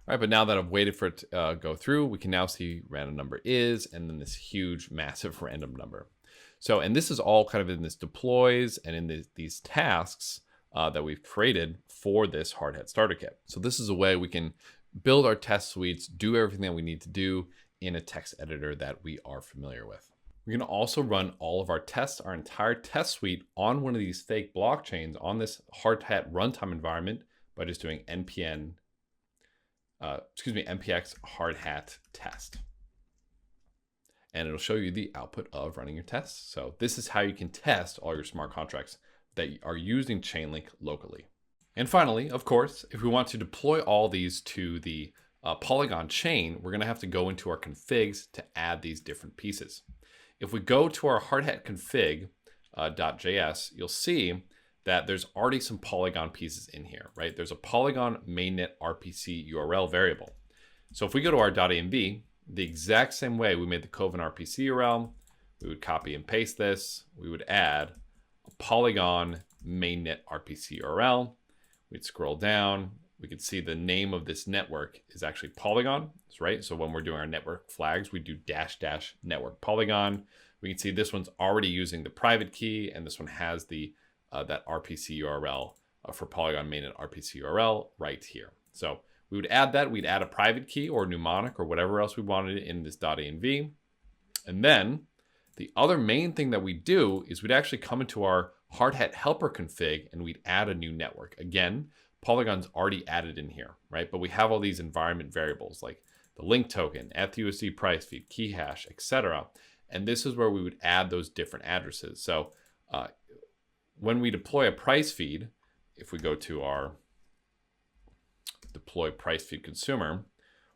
All right, but now that I've waited for it to go through, we can now see random number is, and then this huge, massive random number. So, and this is all kind of in this deploys and in these tasks that we've created for this hard hat starter kit. So this is a way we can build our test suites, do everything that we need to do in a text editor that we are familiar with. We're going to also run all of our tests, our entire test suite on one of these fake blockchains on this hard hat runtime environment by just doing npx hard hat test. And it'll show you the output of running your tests. So this is how you can test all your smart contracts that are using Chainlink locally. And finally, of course, if we want to deploy all these to the Polygon chain, we're going to have to go into our configs to add these different pieces. If we go to our hardhat config.js, you'll see that there's already some Polygon pieces in here, right? There's a Polygon mainnet RPC URL variable. So if we go to our .env, the exact same way we made the Coven RPC URL, we would copy and paste this. We would add a Polygon mainnet RPC URL. We'd scroll down. We could see the name of this network is actually Polygon, right? So when we're doing our network flags, we do -- network Polygon. We can see this one's already using the private key, and this one has the that RPC URL for Polygon mainnet RPC URL right here. So we would add that. We'd add a private key or mnemonic or whatever else we wanted in this .env. And then the other main thing that we do is we'd actually come into our hardhat helper config and we'd add a new network. Again, Polygon's already added in here, right? But we have all these environment variables like the link token, FUSD price feed, key hash, etc. And this is where we would add those different addresses. So when we deploy a price feed, if we go to our deploy price feed consumer,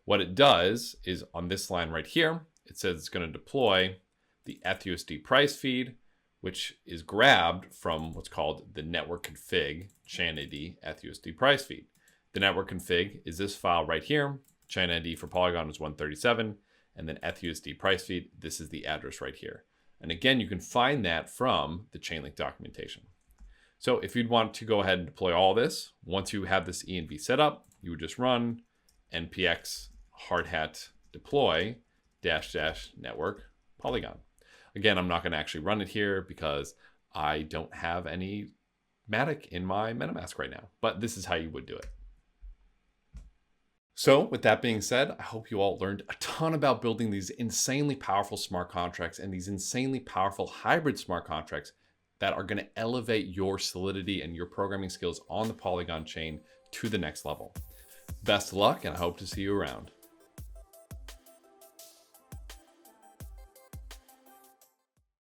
what it does is on this line right here, it says it's going to deploy the FUSD price feed, which is grabbed from what's called the network config chain ID FUSD price feed. The network config is this file right here. Chain ID for Polygon is 137, and then FUSD price feed, this is the address right here. And again, you can find that from the Chainlink documentation. So if you'd want to go ahead and deploy all this, once you have this env set up, you would just run npx hardhat deploy -- network Polygon. Again, I'm not going to actually run it here because I don't have any Matic in my MetaMask right now, but this is how you would do it. So with that being said, I hope you all learned a ton about building these insanely powerful smart contracts and these insanely powerful hybrid smart contracts that are going to elevate your solidity and your programming skills on the Polygon chain to the next level. Best of luck, and I hope to see you around.